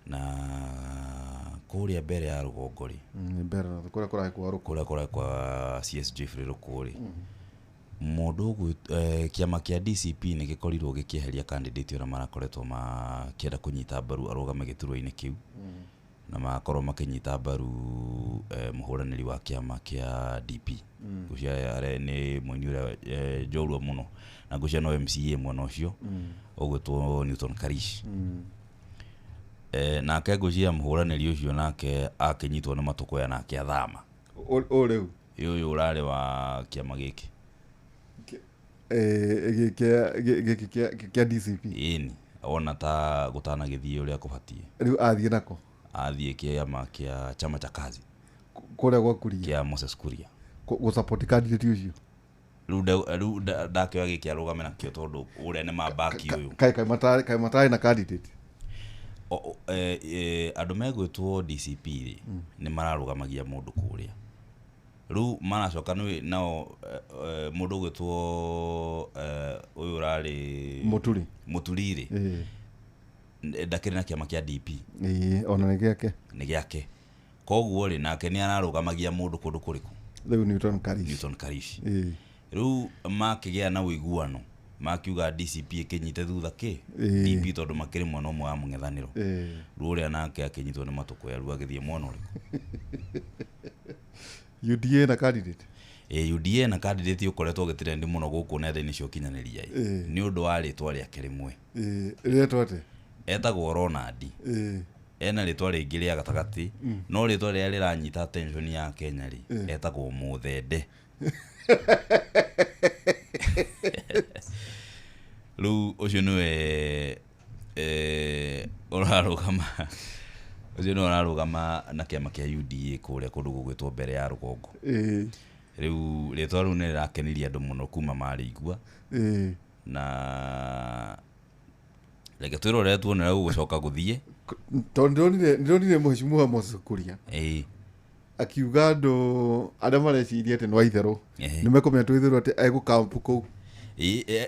na kuria mbere ya rugongori mbere kura kwa CSJ Free Rukuri mundu kiama kia DCP ni gikorirwo gikieheria candidate ora marakoretwo makienda kunyita mbaru arugame giturwa-ini kiu na makorwo makinyita mbaru muhuraniri wa kiama kia DP gucia are ni mwini uria jorua muno na gucia no MCA mwana ucio ogwetwo Newton Karish na kegucia muhuraniri ucio nake akinyitwo ni matuko ya nake athama o riu uyu urari wa kiama giki kia DCP ini ona ta gutana githii uria kubatie riu athie nako athie kiama kia chama cha kazi kuria gwa kuria kia Moses Kuria go support candidate ucio riu ndakyo agiki arugame na kio tondu uria ni mabaki uyu kai matari na candidate andu megwitwo DCP ni mararugamagia mundu kuria ru manacoka nao mundu gwitwo uyu urari muturi ndakiri na kiama kia DP ona ni giake koguo ri nake ni ararugamagia mundu kundu kuriku riu Newton Karish riu makigia na uiguano makiuga DCP ikinyite thutha DP tondu makiri mwana umwe wa mung'ethaniro riu ria nake akinyitwo ni matuko ya ru agithie mwana uriku UDA na candidate UDA na candidate ukoretwo gitirendi muno guku nenda-ini cio kinyaniria ni undu wa ritwa ria kirimwe ritwa ate etagwo Ronald ena ritwa ringi ria gatagati no ritwa ria riranyita attention ya Kenya ri etagwo Muthende lu ucio niwe urarugama ucio niwe urarugama na kiama kia UDA kuria kundu gugwitwo mbere ya rugongo riu ritwa ru ni rakeniria andu muno kuma marigua na reke twirore tuone gucoka guthie tondu ndonire mheshimiwa Moses Kuria akiuga andu aria mareciria ati no itheru nimekomenya twithiru ati egukampu kou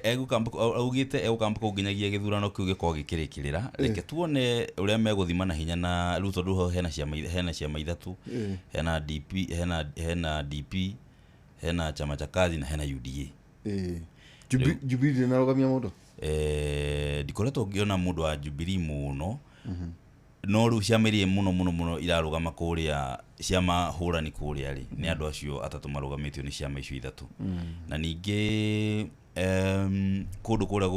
egukampu augite egukampu kou nginyagia githurano kiu giko gikirikirira reke tuone uria meguthima na hinya na riu tondu hena ciama ithatu hena DP hena chama cha kazi na hena UDA Jubilee narogamia mundu ndikoretwo ngiona mundu wa Jubilee muno no riu ciamirie muno irarugama kuria ciama hurani kuria ri ni andu acio atatu marugamitio ni ciama icio ithatu na ningi kundu kuria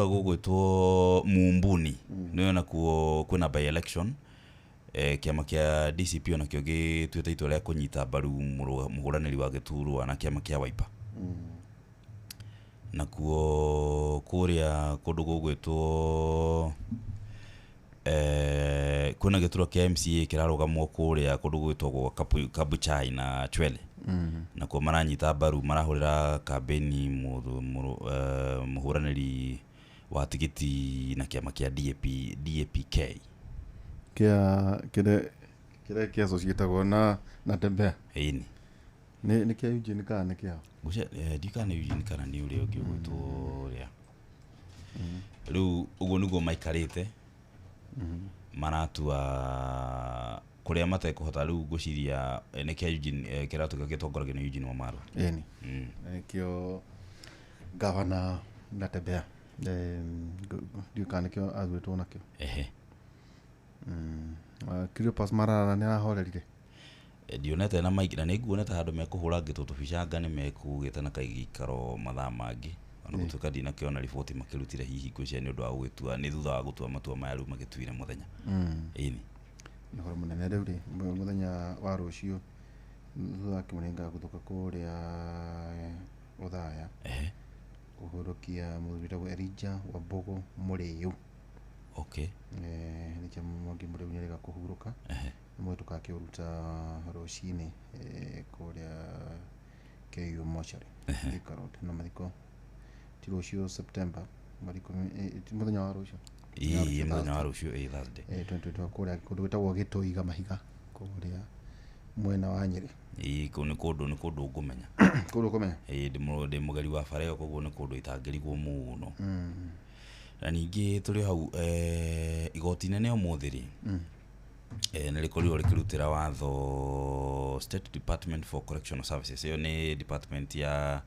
gugwitwo Mumbuni niona kuo kwina by election kiama kia DCP ona kio gitwete itua ria kunyita mbaru muhuraniri wa Gĩturwa na kiama kia Wiper na kuo kuria kundu gugwitwo kuna Gĩturwa kia MCA kirarugamwo kuria kundu gugwitwo Kabuchai na Chwele na kuo maranyita mbaru marahurira kampeni muhuraniri wa tigiti na kiama kia DAPK kire associatagwo na Tembea ini ni kia Eugene kana kia dikana Eugene kana ni uri ogigwitwo ria riu uguo niguo maikarite maratua kuria matekuhota riu guciria ni kia Eugene kiratuka gitongoragio ni Eugene Wamalwa ini kio governor na Tembea dikana kio azwetwo nakio Cleopas Marara ni ahorerire ndionete na maiki na niguonete handu mekuhura ngitutu bicanga ni mekugite na kaigikaro mathaa mangi ona gutuka dina kiona riboti makirutire hihi ngwicia ni undu wa gwitua ni thutha wa gutua matua maya riu magituire muthenya ini ni horo munene riu ri muthenya wa rucio thutha kimurenga gutuka kuria uthaya kuhurukia muthuri wa Elijah Wambugu Muriu okay ni chama mwangi Muriu ni rega kuhuruka mwe tukakiuruta rucini kuria KU mochari ikarot na mathiko ti rucio September mariko muthenya wa rucio muthenya wa rucio Thursday 2022 kuria kundu gwitagwo Gituiga Mahiga kuria mwena wa Nyeri ni kundu ngumenya kundu kumenya ndi mugari wa Fareo koguo ni kundu itangirigwo muno na ningi turi hau igoti nene umuthi ri nilikorirwo rikirutira watho State Department for Correctional Services iyo ni department ya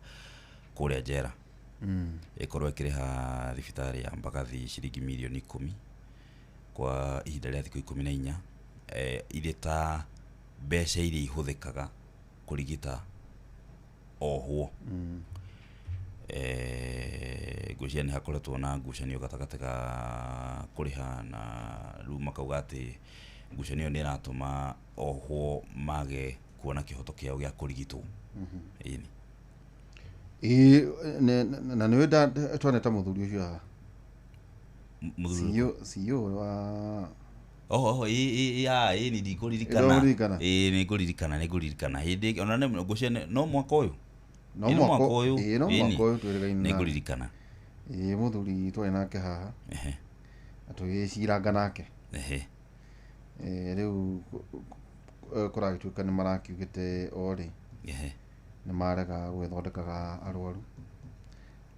kuria jera ikorwo ikiriha thibitari ya Mbagathi ciringi milioni 10 kwa ihinda ria thiku 14 ile ta mbeca iria ihuthikaga kurigita ohwo ngucia ni hakoretwo na ngucanio gatagati ga kuriha na riu makauga ati ngucanio ni iratuma ohwo mage kuona kihoto kiao gia kurigitwo ini na niwe twaneta muthuri ucio CEO wa ni ndikuririkana ni nguririkana hindi ona ngucia no mwaka uyu no mwaka uyu twirigaina ni nguririkana muthuri twari nake haha atugiciranga nake riu kuragituka ni marakiugite ori ni marega gwithondekaga arwaru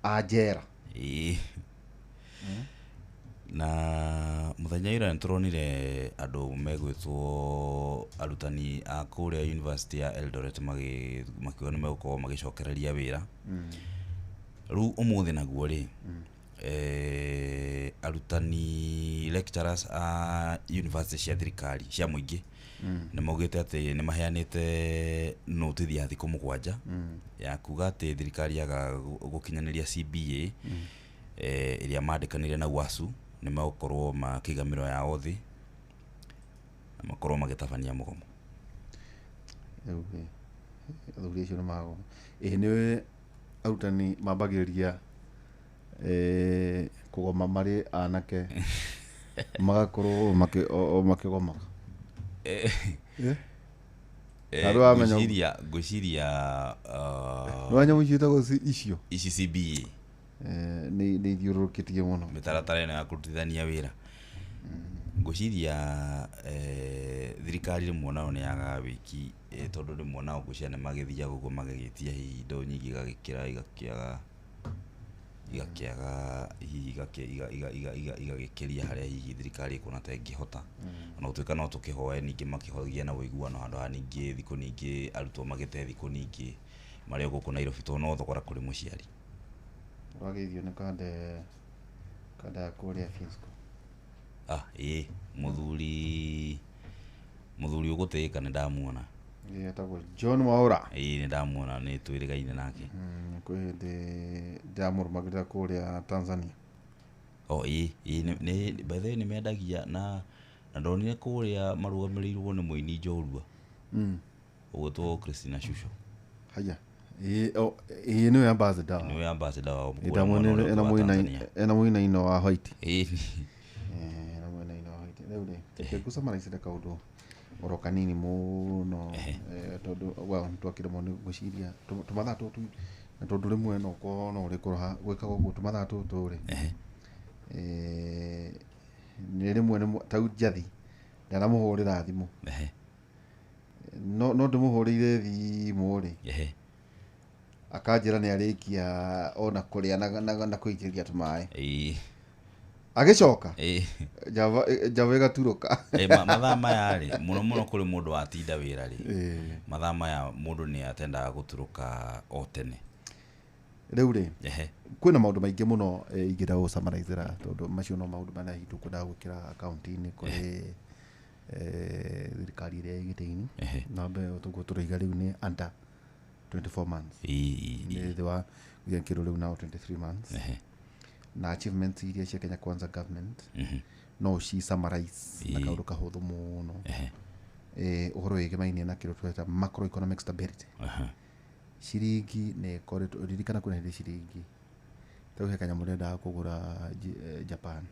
ajera na muthenya ira nturonire andu megwitwo arutani a kuria University ya Eldoret makiwa ni megukorwo magicokereria wira riu umuthi naguo ri arutani lecturers a university cia thirikari cia muingi ni maugite ati ni maheanite notice ya thiku 7 ya kuga ati thirikari yaga gukinyaniria CBA iria mandikanire na UASU ni magukorwo makigamiro ya othi na makorwo magitabania mugomo athuri acio ni mago niwe arutani mambagiriria kugoma mari anake magakorwo makigomaga ngwiciria nwanyamu ciitagwo icio CBA ni ithiururukitie muno mitaratara ino ya kurutithania wira ngwiciria thirikari rimwe nao ni yaga wiki tondu rimwe nao ngwiciria ni magithia guguo magigitia hihi indo nyingi igagikira igagikiria haria hihi thirikari ikuna ta ingihota ona gutuika no tukihoe ningi makihogia na uiguano handu ha ningi thiku ningi arutwo magite thiku ningi maria guku Nairobi to no thogora kuri muciari wagithio ni kada kuria Fisco muthuri ugutika ni ndamuona etagwo John Mwaura ni ndamuona ni twirigaine nake kwende ndamurumagirira kuria Tanzania ni by the way ni mendagia na ndonire kuria marugamiriirwo ni muini Njorua ugutwo Christina Shusho haya ni ambassador ena muina ino wa White ena muina ino wa White rĩu tekusamaraicire kaundu oro kanini muno tondu twakiremo ni guciria tumathaa tutu na tondu rimwe no kono uri kuroha gwikaga uguo tumathaa tutu ri ni rimwe ni tau njathi ndanamuhurira thimu no ndimuhurire thimu ri akanjira ni arikia ona kuria na kuikiria tumae agicoka java igaturuka mathaa maya ri muno kuri mundu atinda wira ri mathaa maya mundu ni atendaga guturuka o tene riu ri kwina maundu maingi muno ingira gusamaraizira tondu macio no maundu mana hitu kuda gwikira account-ini kuri thirikari iria igiteini nambe tuguo turiga riu ni under 24 months they were ginkiro riu now 23 months na achievements iria cia Kenya Kwanza government no she summarize na kaundu kahuthu muno uhoro wige mainie na kiro tweta macroeconomic stability shiringi ne koretwo ririkana kuna hindi shiringi tau Kenya murenda kugura Japan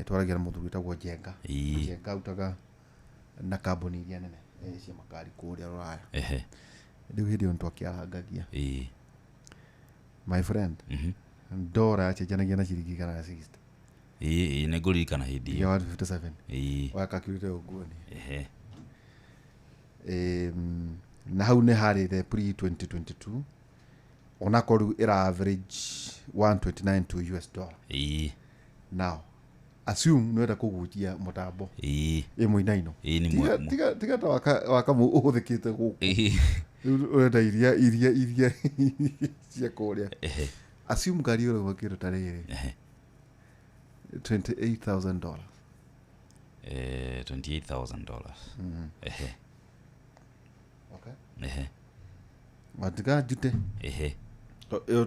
twaragira mundu witagwo Jenga utaga na kambuni iria nene cia makari kuria Ruraya riu hindi ontu akiarangagia my friend ndora achejanagia na shiringi kana 60 ne ngurikana hindi ya 57 wakakirite uguo ni na hau ne harire pre 2022 ona koru ira average 129 to US dollar now assume no era kugujia mutambo muinaino tiga ta wakamu uhuthikite guku urenda iria cia kuria assume gari ro wakiro tarere $28,000 $28,000 okay matiga jute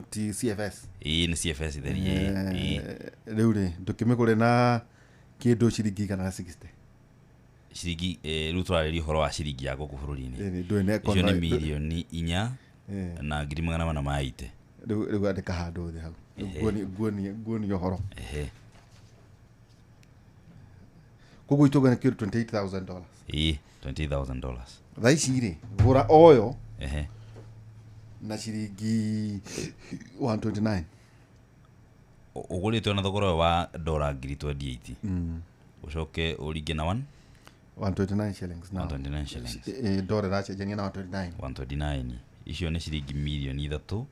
ti CFS ni CFS theri riu ri ndukimigure na kindu ciringi kana 60 ciringi riu turariri horo wa ciringi ya guku bururi-ini icio ni milioni 4 na 480 riu andika handu thi hau guoni horo kugu itogana kindu $28,000 $28,000 thaici ri gura oyo na ciringi 129 uguritwe na thogora wa $28 ucoke uringe na 129 shillings now 129 shillings dollar rachejania na 129 icio ni ciringi milioni 3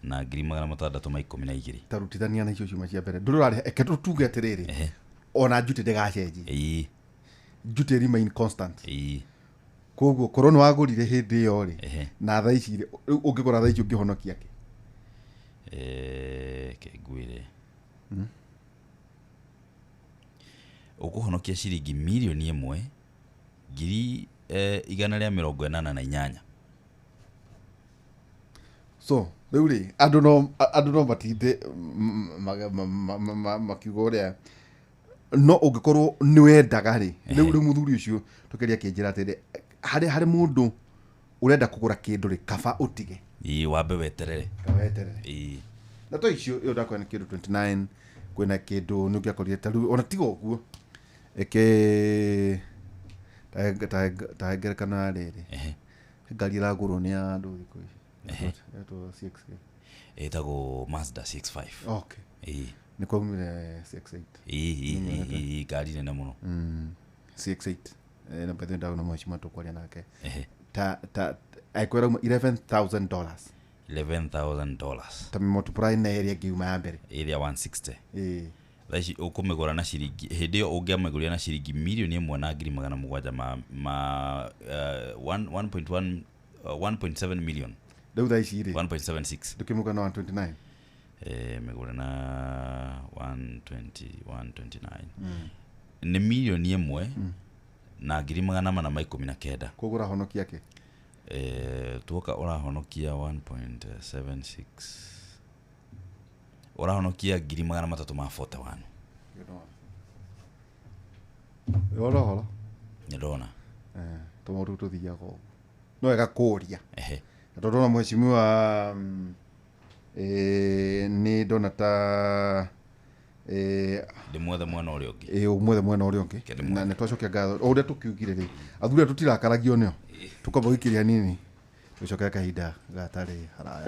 na 612 tarutithania na icio ciuma cia mbere ndurare eketu tuge atiriri ona jute ndegacenji jute remain constant koguo korona wagurire hindi iyo ri na thaici ri ungigura thaici ungihonokia ki ngwire ukuhonokia ciringi milioni 1 ngiri 188 so riu ri andu no matinde makiuga uria no ungikorwo ni wendaga ri riu muthuri ucio tukeria kinjira atiri hari mundu urenda kugura kindu ri kaba utige wambe weterere na to icio yo ndakwa ni kindu 29 kwina kindu ni ngiakorire taru ona tigo guo eke ta kana riri ngari ra guru ni andu thiko ici eto 6 etago Mazda 65 okay ni kwa mire 68 gari nene muno 68 na pete ndao na mheshimiwa tukwalia nake ta aikwera $11,000 $11,000 tami multiply na area giuma ya mbere area 160 thaici ukumigura na ciringi hindi yo ungiamiguria na ciringi milioni 1 na 700 ma 1.7 million Deu thaa ici 1.76 tukimuka na 129 megura na 129 ni milioni imwe na 419 kugura honokia yake tuoka urahonokia 1.76 urahonokia 341 holo ndona tomoru tuthiago no ega kuria tondå mheshimiwa ni ndona ta ndimwethe mwena å rä å ngä umwethe mwena å rä å ngä na nä twacokia ngatho o å rä a tå kiugire rä athuri a tå tirakaragio nä o tå kamba gå ikä ria nini tå cokera kahinda gatarä haraya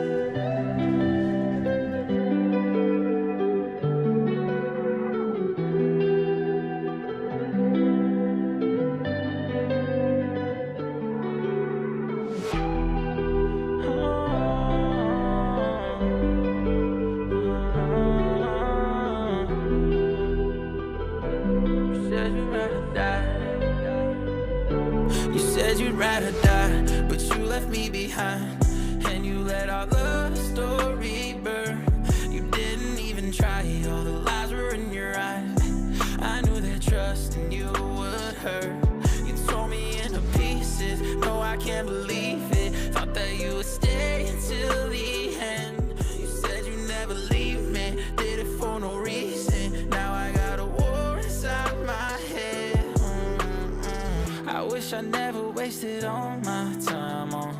I never wasted all my time on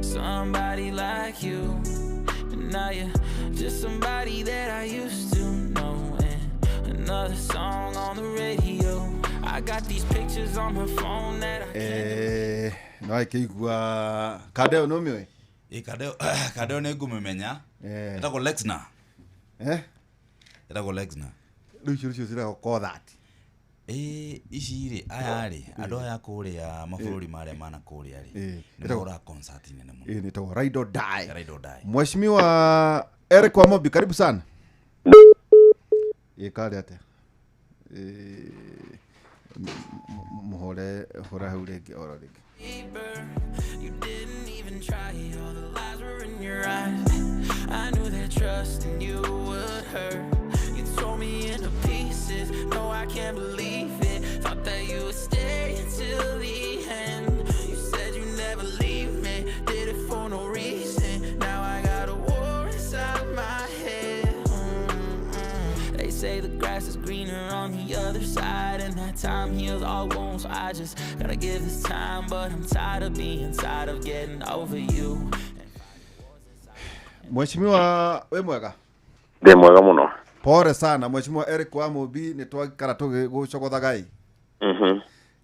somebody like you. And now you're just somebody that I used to know. And another song on the radio. I got these pictures on my phone that I no aikigua Kadeo no miwe Kadeo ne ngumemenya etagwo Lexna etagwo Lexna rucio zira ko that ici rĩ aya rĩ andũ aya kũrĩa mabũrũri marĩa mana kũrĩa rĩ nĩgora concert nene mũno nĩtagwo Ride or Die Mheshimiwa Eric Wamobi karibu sana kale ate muhore hora hau rĩngĩ oro rĩngĩ you didn't even try, all the lies were in your eyes. I knew that trusting you would hurt. You tore me into pieces, no I can't believe it. Thought that you would stay until the end. You said you never leave me, did it for no reason. Now I got a war inside my head. They say the grass is greener on the other side, and that time heals all wounds. So I just gotta give this time, but I'm tired of being tired of getting over you. Mheshimiwa we mwega Ndi mwega muno. Pore sana Mheshimiwa Eric Wamobi ni twakara tugucogotha gai.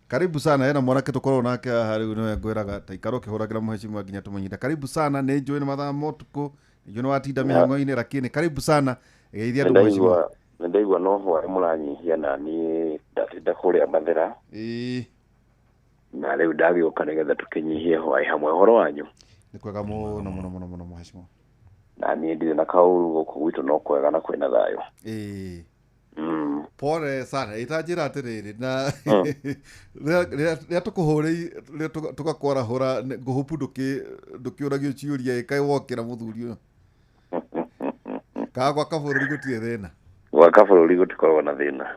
Karibu sana ena mwanake tukorwo nake hari no ngwiraga ta ikaro kihuragira Mheshimiwa nginya tumunyita. Karibu sana ni njui ni mathaa motuko njui ni watinda mihango-ini lakini karibu sana geithia ndu Mheshimiwa. Ndaigua no hwa muranyihia na ni ndatinda kuria mathera. Na riu ndagioka nigetha tukinyihie hwaĩ hamwe horo wanyu. Ni kwega muno Mheshimiwa. Na ni ndire na kauru guku gwitu no kwega na kwina thayo. Pore sana itajira atiriri na ria tukuhuri tukakora hora nguhupu ndukiuragio ciuria kai wokira muthuri uyu kagwa kaburi gutie thina gwa kaburi gutikorwo na thina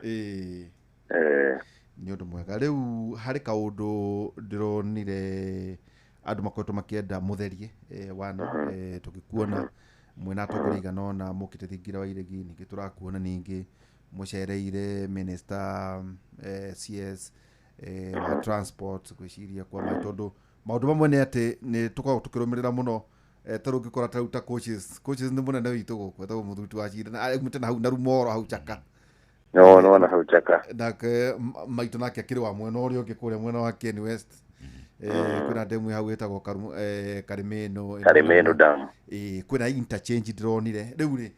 ni undu mwega riu hari kaundu ndironire andu makoretwo makienda mutherie wana tukikuona mwena atongoria nona mukite thingira wa iregi ningi turakuona ningi mucereire minister CS wa transport gwiciria kwa maitondo maundu mamwe ni ati ni tukorwo tukirumirira muno taru ngikora taruta coaches ni munene witu guku taru muthutu wa cira na mutena hau na rumoro hau chaka no na hau chaka nake maito nake akiri wa mwena urio ngikuria mwena wa Ken West kuna demu hau etagwo Karimeno dam kuna interchange ndronire riu ri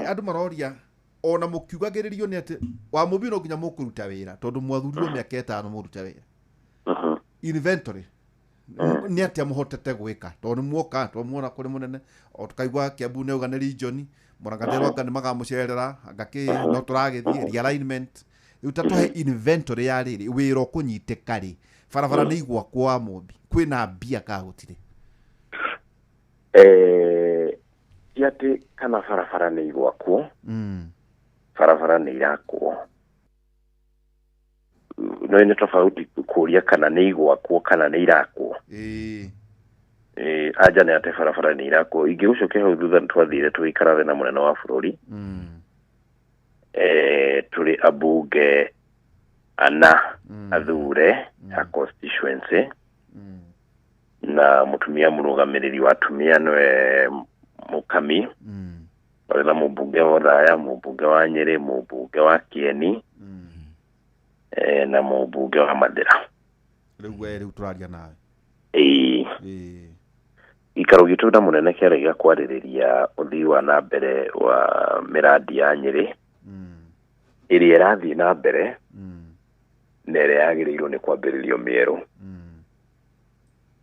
andu maroria ona mukiugagiririo ni ati wa mubiro nginya mukuruta wira tondu mwathurirwo miaka 5 muruta wira inventory ni ati amuhotete gwika tondu muoka twamuona kuri munene o tukaigwa Kiambu ne ugana region Murangatero anga magamucerera ngaki no turagithie realignment riu tatuhe inventory ya riri wira kunyitekari barabara ni igwa kwa Wamobi kwina mbia ka gutire Tiate kana farafara nĩ igwakwo farafara nĩ irakwo no nĩ tofauti kũria kana nĩ igwakwo kana nĩ irakwo anja nĩ ate farafara nĩ irakwo ingĩgucokia hau thutha twathire tũikaraga na mũnene wa bũrũri tũrĩ abunge ana athure a constituency na mutumia mũrũgamĩrĩri wa atumia nĩwe Mukami wale na mũmbunge wa Thaya, mũmbunge wa Nyeri, mũmbunge wa Kieni na mũmbunge wa Mathira. Rĩu tũraria nawe. Ikaro gitu na mũnene kĩarĩ gĩa kwarĩrĩria ũthii wa na mbere wa miradi ya Nyeri ĩrĩa ĩrathiĩ na mbere na ĩrĩa yagĩrĩirwo nĩ kwambĩrĩrio mĩerũ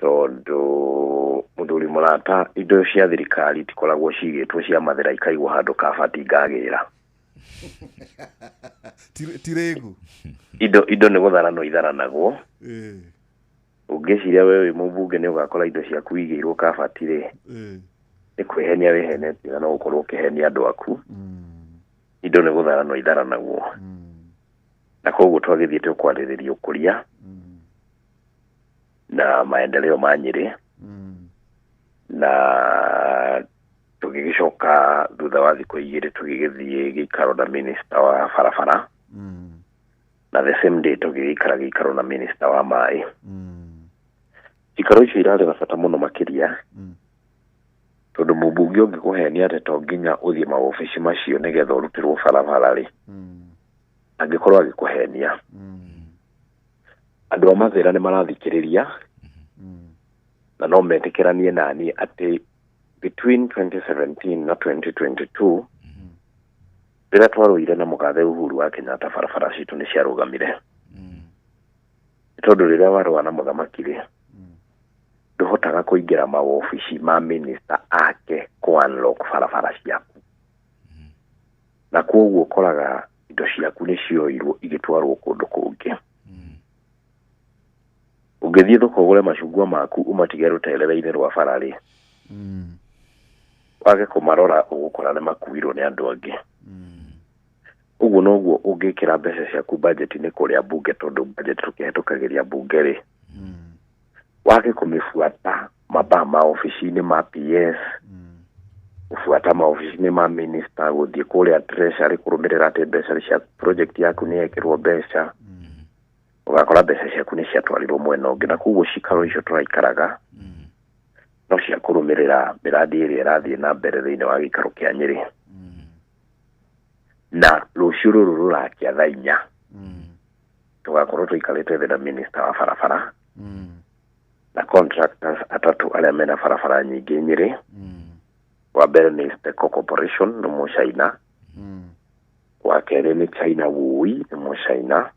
tondũ mũthuri mũrata indo cia thirikari tikoragwo cigĩtwo cia Mathira ikaigwo handũ kabati ngagĩra tiregu indo nĩ gũtharanwo itharanagwo ũngĩciria wewe mũmbunge nĩ ũgakora indo ciaku igĩirwo kabati rĩ nĩ kwĩhenia wĩhenetie na no ũkorwo ũkĩhenia andũ aku indo nĩ gũtharanwo itharanagwo na koguo twagĩthiĩte kwarĩrĩria ũkũria na maendeleo ma Nyeri na tũgĩcoka thutha wa thikũ igĩrĩ tũgĩgĩthiĩ gĩikaro na minister wa barabara na the same day tũgĩikara gĩikaro na minister wa maĩ ikaro icio irarĩ na bata mũno makĩria tondũ mũmbunge ũngĩkũhenia atĩ to nginya ũthiĩ maobici macio nĩgetha ũrutĩrwo barabara rĩ angĩkorwo agĩkũhenia andũ a Mathira nĩ marathikĩrĩria na no metĩkĩranie nani atĩ between 2017 na 2022 rĩrĩa twarũire na mũgathe Uhuru wa Kenyatta barabara citũ nĩ ciarũgamire tondũ rĩrĩa warũa na mũthamaki rĩ ndũhotaga kũingĩra maobici ma minister ake ku-unlock barabara ciaku na koguo ũkoraga indo ciaku nĩ cioirwo igĩtwarwo kũndũ kũngĩ ũngĩthiĩ thoko ũgũre macungwa maku umatige rũteere-inĩ rwa bara rĩ wage kũmarora ũgũkora nĩ makuirwo nĩ andũ angĩ ũguo noguo ũngĩkĩra mbeca ciaku budget-inĩ kũrĩa bunge tondũ budget tũkĩhetũkagĩria bunge rĩ wage kũmĩbuata maobici-inĩ ma PS ũbuata maobici-inĩ ma minister gũthiĩ kũrĩa treasury kũrũmĩrĩra atĩ mbeca cia project yaku nĩ yekĩrwo mbeca ugakora mbeca ciaku nĩ ciatwarirwo mwena ũngĩ na koguo cikaro icio tũraikaraga no cia kũrũmĩrĩra miradi ĩrĩa ĩrathiĩ na mbere thĩinĩ wa gĩikaro kĩa Nyeri na rũciũ rũrũ rũrakia thaa 4 tũgakorwo tũikarĩte thĩ na minister wa barabara na contractors atatu arĩa mena barabara nyingĩ Nyeri wa mbere nĩ Steco Corporation nĩ Mũchina wa kerĩ nĩ China Wui nĩ Mũchina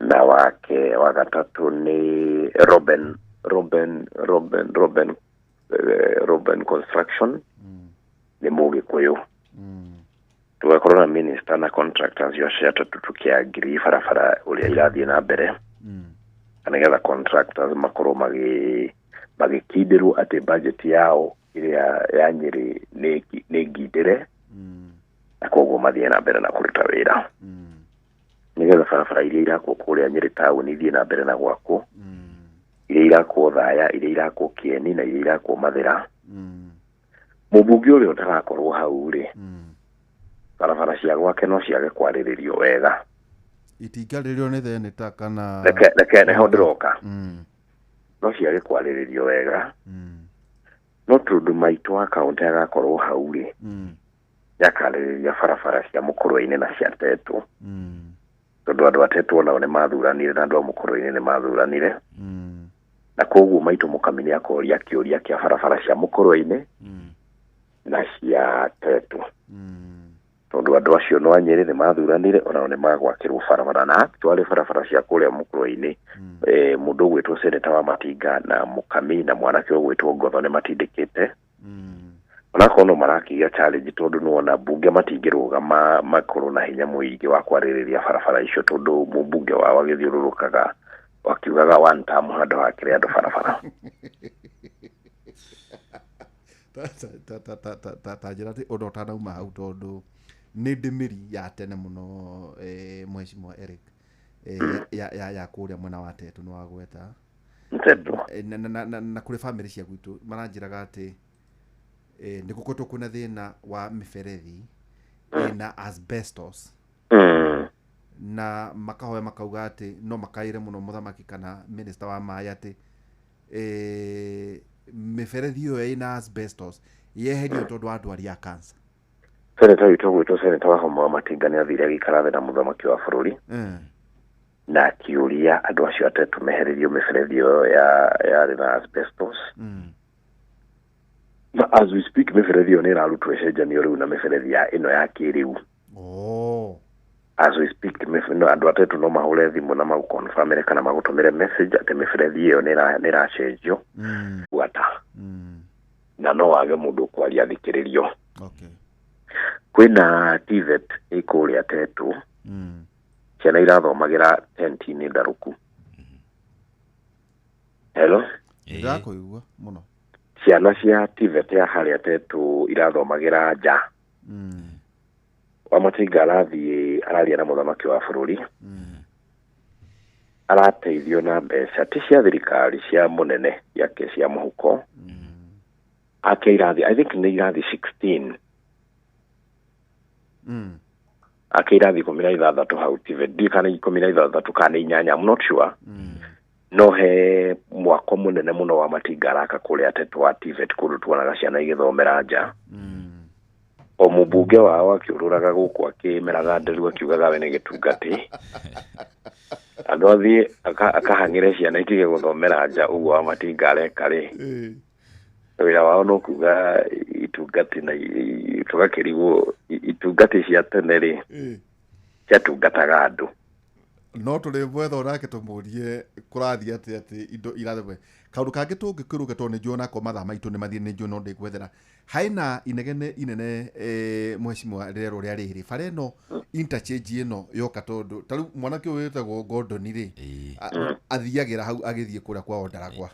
na wa gatatũ nĩ Robin Construction nĩ Mũgĩkũyũ tũgakorwo na minister na contractors yose atatu tũkĩangiri barabara ũrĩa irathiĩ na mbere nĩgetha contractors makorwo magĩkindĩrwo atĩ budget yao ĩrĩa ya Nyeri nĩ ngindĩre na koguo mathiĩ na mbere na kũruta wĩra nĩgetha barabara iria irakwo kũrĩa Nyeri taũni ithiĩ na mbere na gwakwo iria irakwo Thaya iria irakwo Kieni na iria irakwo Mathira mũmbunge ũrĩa ũtagakorwo hau rĩ barabara cia gwake no ciage kwarĩrĩrio wega itingarĩrio nĩ theneta kana reke nĩho ndĩroka no ciage kwarĩrĩrio wega no tondũ maitũ wa kaunti agakorwo hau rĩ yakarĩrĩria barabara cia Mũkũrwe-inĩ na cia Tetu tondũ andũ a Tetu nao nĩ mathuranire na andũ a Mũkũrwe-inĩ nĩ mathuranire na koguo maitũ Mũkami nĩ akoria kĩũria kĩa barabara cia Mũkũrwe-inĩ na cia Tetu tondũ andũ acio no a Nyeri nĩ mathuranire onao nĩ magwakĩrwo barabara na twale barabara cia kũrĩa Mũkũrwe-inĩ mũndũ ũgwĩtwo seneta wa Matinga na Mũkami na mwanake ũgwĩtwo Ngotho nĩ matindĩkĩte onakorwo no marakĩgia challenge tondũ nĩwona bunge matingĩrũgama makorwo na hinya mũingĩ wa kwarĩrĩria barabara icio tondũ mũmbunge wao agĩthiũrũrũkaga wakiugaga one term handũ hakĩrĩ andũ barabara ta njira ti undo tanauma hau tondu ni ndimiri ya tene muno mheshimiwa Eric ya kuria mwena wa Tetu ni wagweta na kuri family cia gwitu maranjiraga ati ndigukoto kuna thina wa miferethi na asbestos na makahoya makauga ati no makaire muno muthamaki kana minister wa mai ati miferethi iyo ina asbestos yeherio tondu andu aria cancer. Seneta witũ gwitũ seneta wa Homa Matinga nĩ athire agĩikara na mũthamaki wa bũrũri na akiuria andũ acio atetũ mehererio mĩberethi ĩyo yarĩ na asbestos. Na as we speak mĩberethi ĩyo nĩ ĩrarutwo ĩcenjanio rĩu na mĩberethi ĩno ya kĩrĩu. As we speak andũ atetũ no mahũre thimũ na magũconfirmire kana magũtũmĩre message atĩ mĩberethi ĩyo nĩ ĩracenjio gwata na no wage mũndũ kwaria thikĩrĩrio. Kwina TVET ĩkũrĩa Tetu ciana irathomagira tenti-inĩ ndaruku. Hello ndakũigua muno. Ciana cia TVET ya harĩa Tetu irathomagira nja. Wamatinga arathiĩ araria na mũthamaki wa bũrũri arateithio na mbeca ti cia thirikari cia mũnene yake cia mũhuko ake irathi I think nĩ irathi 16 ake irathi 16 hau TVET ndikana 16 kana 8 I'm not sure no he mwako munene muno wa Matinga araka kũrĩa Tetu wa TVET kũndũ tuonaga ciana igĩthomera nja. O mũmbunge wao akiũrũraga gũkũ akĩmeraga nderu akiugaga we nĩ gĩtungati andũ athiĩ akahang'ĩre ciana itige gũthomera nja ũguo wa Matinga areka rĩ wĩra wao no kuga itungati na tũgakĩrigwo itungati cia tene rĩ ciatungataga andũ no tũrĩ bwetho nake tũmũrie kũrathiĩ atĩ indo irathwe kaũndũ kangĩ tũngĩkĩrũke tondũ nĩ njũona ko mathaa maitũ nĩ mathiĩ nĩ njũona ndĩ gwethera haina inegene inene mheshimiwa rero rĩa rĩrĩ bara ĩno interchange ĩno yoka tondũ tarĩu mwanake ũyũ wĩtagwo Gordon rĩ athiagĩra hau agĩthiĩ kũrĩa kwao Ndaragwa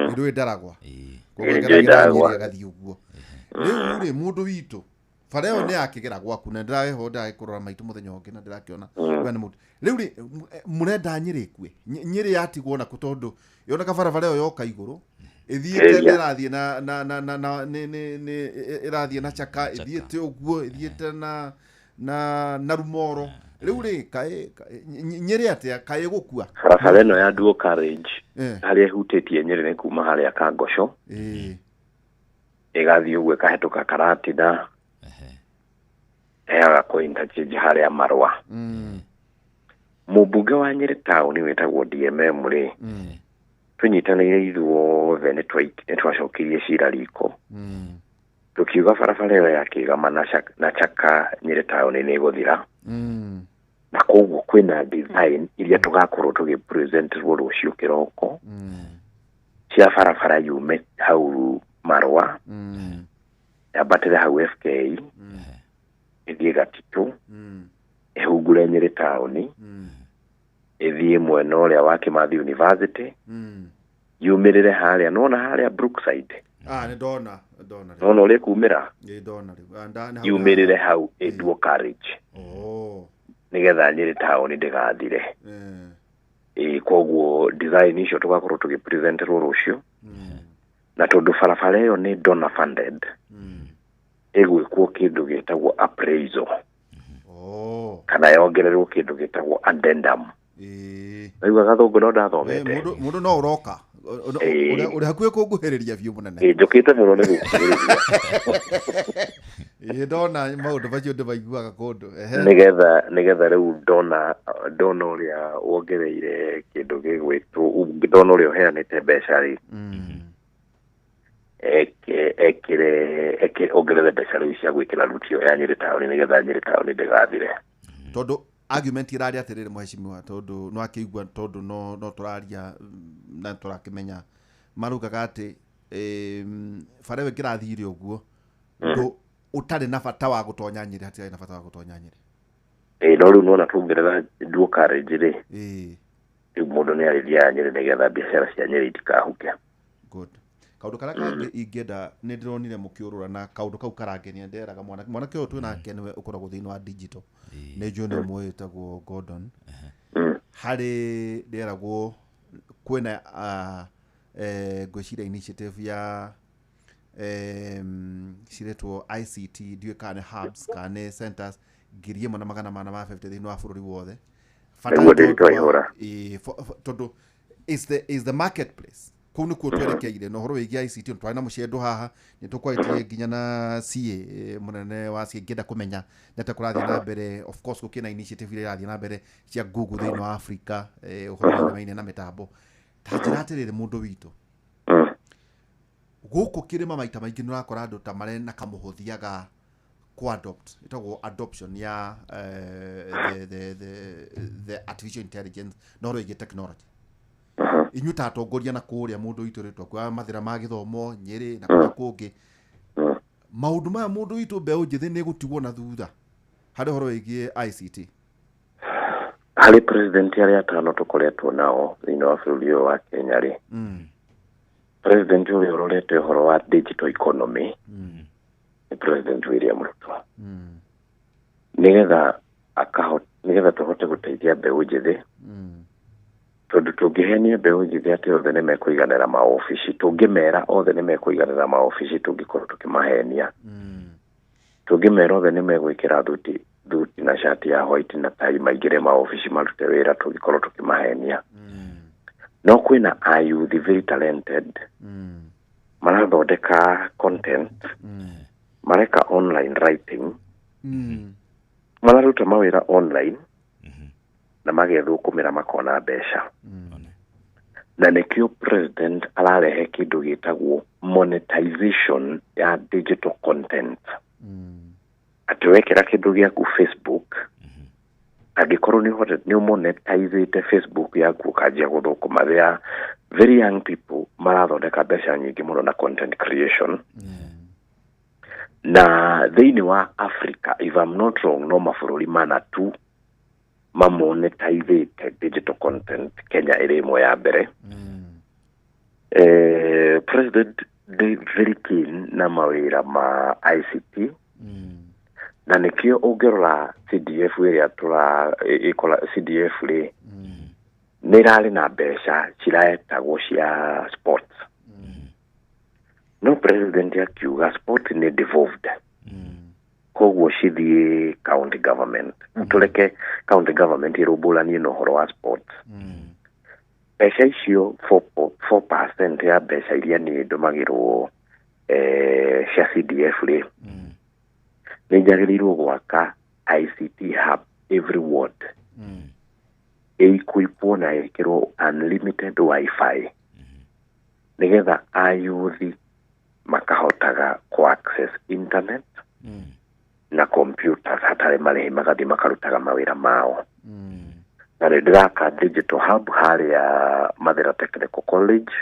ndũĩ Ndaragwa koguo ngeragĩra agathiĩ ũguo rĩu rĩ mũndũ witũ bara ĩyo nĩ yakĩgera gwaku na ndĩraheho ndagĩkũrora maitũ mũthenya ũngĩ na ndĩrakĩona we nĩ mũndũ rĩu rĩ mũrenda Nyĩrĩ ĩkue Nyĩrĩ yatigwo na tondũ yoneka barabara ĩyo yoka igũrũ ithiĩte ĩrathiĩ ĩrathiĩ na Chaka ithiĩte ũguo ithiĩte na Rumoro rĩu rĩ Nyĩrĩ atĩa kaĩ gũkua barabara ĩno ya dual carriage harĩa ĩhutĩtie Nyĩrĩ nĩ kuma harĩa Kangosho ĩgathiĩ ũguo ĩkahĩtũka Karatina kwa interchange harĩa Marwa. Mũmbunge wa Nyĩrĩ town wĩtagwo DMM rĩ tũnyitanĩire ithuothe nĩ twacokirie cira riko tukiuga barabara ĩyo ya Kĩgama na Chaka Nyĩrĩ town nĩ ĩgũthira na koguo kwĩna design iria tũgakorwo tũgĩpresentwo rũciũ kĩroko cia barabara yume hau Marwa yambatĩre hau FK ithiĩ Gatitũ ĩhungure Nyĩrĩ town ithiĩ mwena ũrĩa wa Kimathi University yumĩrĩre harĩa nona harĩa Brookside nĩ ndona nona ũrĩa kumĩra ndona rĩu yumĩrĩre hau dual carriage nĩgetha Nyĩrĩ town ndĩgathire koguo design icio tũgakorwo tũgĩpresenterwo rũciũ na tondũ barabara ĩyo nĩ donor funded ĩgwĩkwo kĩndũ gĩtagwo appraisal kana yongererwo kĩndũ gĩtagwo addendum Rĩu gathũngũ no ndathomete mũndũ no ũroka ũrĩ hakuhĩ kũnguhĩrĩria biũ mũnene njũkĩte mũno nĩ gũkuhĩrĩria ndona maũndũ macio ndĩmaiguaga kũndũ nĩgetha rĩu ndona ũrĩa wongereire kĩndũ gĩgwĩtwo ndona ũrĩa ũheanĩte mbeca rĩ ongerere mbeca rĩu cia gwĩkĩra ruti ĩyo ya Nyĩrĩ town nĩgetha Nyĩrĩ town ndĩgathire tondũ argument ĩrarĩ atĩrĩrĩ mheshimiwa tondũ no akĩigua tondũ no tũraria na tũrakĩmenya marugaga atĩ bara ĩyo ĩngĩrathire ũguo ũtarĩ na bata wa gũtonya Nyĩrĩ hatirĩ na bata wa gũtonya Nyĩrĩ no rĩu nona tuongerera dual carriage rĩ rĩu mũndũ nĩ arĩthiaga Nyĩrĩ nĩgetha biacara cia Nyĩrĩ itikahuke good kaundu kara kangi ingenda ni ndironire mukiurura na kaundu kau karangenia nderaga mwana kio tu nake niwe ukoragwo thiini wa digital ni jone mwetagwo Gordon hari nderagwo kwena gwiciria initiative ya ciretwo ICT ndiwe kana hubs kana centers ngirie mwana magana mana ma 50 thiini wa bururi wothe tondu is the marketplace kuu nikuo twerekeire no horo wigi ICT twari na muciendo haha ni tukwatie nginya na CA munene wa CA ngenda kumenya nete kurathie na mbere of course gukina initiative ile irathie na mbere cia Google thiini wa Africa uhoro wa na mitambo tajiratirire mundu witu guku kirima maita maingi nurakora andu ta mare na kamuhuthiaga adopt itagwo adoption ya the artificial intelligence no rwige technology inyu ta atongoria na kuria mundu witu ritwa kwa mathira ma githomo Nyeri na kwa kungi maundu maya mundu witu mbeu njithi ni gutigwo na thutha hari horo wigie ICT hari president yari atano tukoretwo nao thini wa bururi wa Kenya ri president uyu urorete horo wa digital economy President William Ruto nigetha tuhote guteithia mbeu njithi tondu tungihenia mbeu njithi ati othe ni mekuiganira maofici tungimera othe ni mekuiganira maofici tungikorwo tukimahenia tungimera othe ni megwikira thuti na shati ya white na tai maigire maofici marute wira tungikorwo tukimahenia no kwina youth very talented marathondeka content mareka online writing mararuta mawira online na magethukumira makona mbeca na nikio president ararehe kindu gitagwo monetization ya digital content atuwekera kindu giaku Facebook agikorwo ni monetize Facebook yaku kajia guthukuma there very young people marathondeka mbeca nyingi muno na content creation na thiini wa Africa if I'm not wrong no mabũrũri mana tu monetize digital content Kenya irimo ya mbere president they very keen na mawira ma ICT na nikio ongerora CDF iria ikola CDF ri nirali na mbeca ciraetagwo cia sports no president akiuga sport ni devolved kogwo cithie county government tuleke county government irubulanie no horo wa sport mbeca icio 4% ya mbeca iria ni ndumagirwo cia CDF ri ni njagĩrĩirwo gwaka ICT hub every ward equipwo na ekirwo unlimited wifi nigetha ayuthi makahotaga ku access internet na computers hatari marĩhi magathi makarutaga mawĩra mao na nĩndĩraka digital hub harĩa Mathira Technical College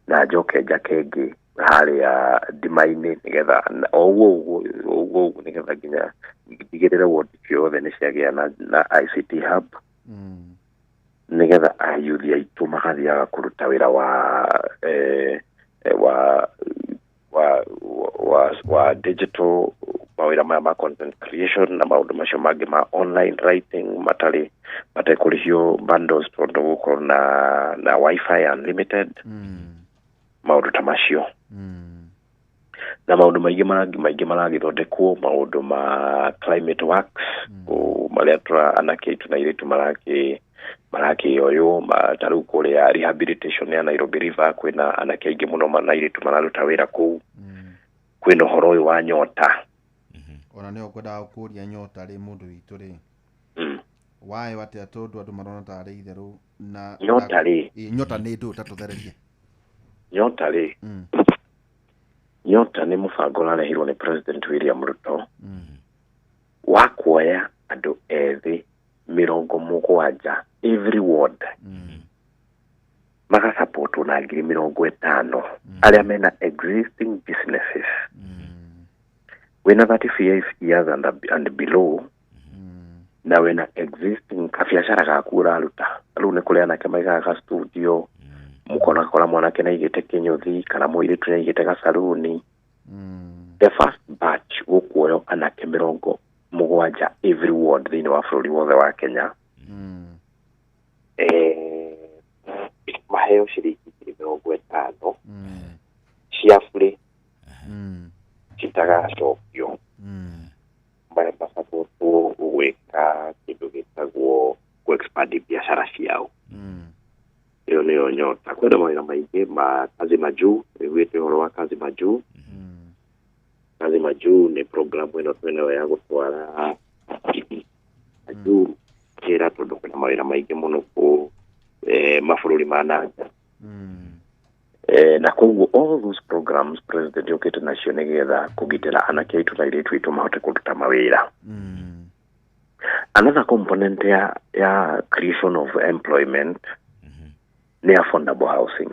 na njoke njakengĩ harĩa Ndima-inĩ nigetha oguo nigetha nginya ndigĩrĩre ward ciothe nĩ ciagĩa na ICT hub nigetha ayuthi aitũ magathiaga kũruta wĩra wa digital mawira ma content creation na maundu macio mangi ma online writing matekũrĩhio bundles tondu gukorwo na wifi unlimited maundu ta macio na maundu maingĩ maragithondekwo maundu ma climate works maria anake itu na iritu maraki oyo mataru kuria rehabilitation ya Nairobi River kwina anake aingi muno manairitu mararuta wira kuu kwina horo uyu wa nyota ona ne okwenda kuria nyota ri mundu witu ri why wate atondo andu marona tare itheru na nyota ri nyota ni ndu tatuthererie nyota ri nyota ni mubango urarehirwo ni President William Ruto wa kuoya andu ethi 70 every ward maka support na 50 aria mena existing businesses when 35 years and below na when existing kabiashara gaku uraruta riu ni kuria na kemaiga ka studio mukona kola mwanake na igite kinyothi kana mwiri tu na igite gasaluni. The first batch gukuoyo anake 70 every ward thini wa bũrũri wothe wa Kenya. Maheo ciringi 50 cia bure citagacokio marĩa mabatarwo gwĩka kĩndũ gĩtagwo expand biashara ciao. Iyo nĩyo nyota. Kwenda mawĩra maingĩ ma kazi majuu, wĩte ũhoro wa kazi majuu. Kazi majuu nĩ program ĩno twĩnayo ya gũtwara majuu njĩra tondũ kwĩna mawĩra maingĩ mũno kũ mabũrũri ma nanja. Na koguo all those programs president yokĩte nacio nĩgetha kũgitĩra anake aitũ na airĩtu aitũ mahote kũruta mawĩra. Another component ya creation of employment ni affordable housing.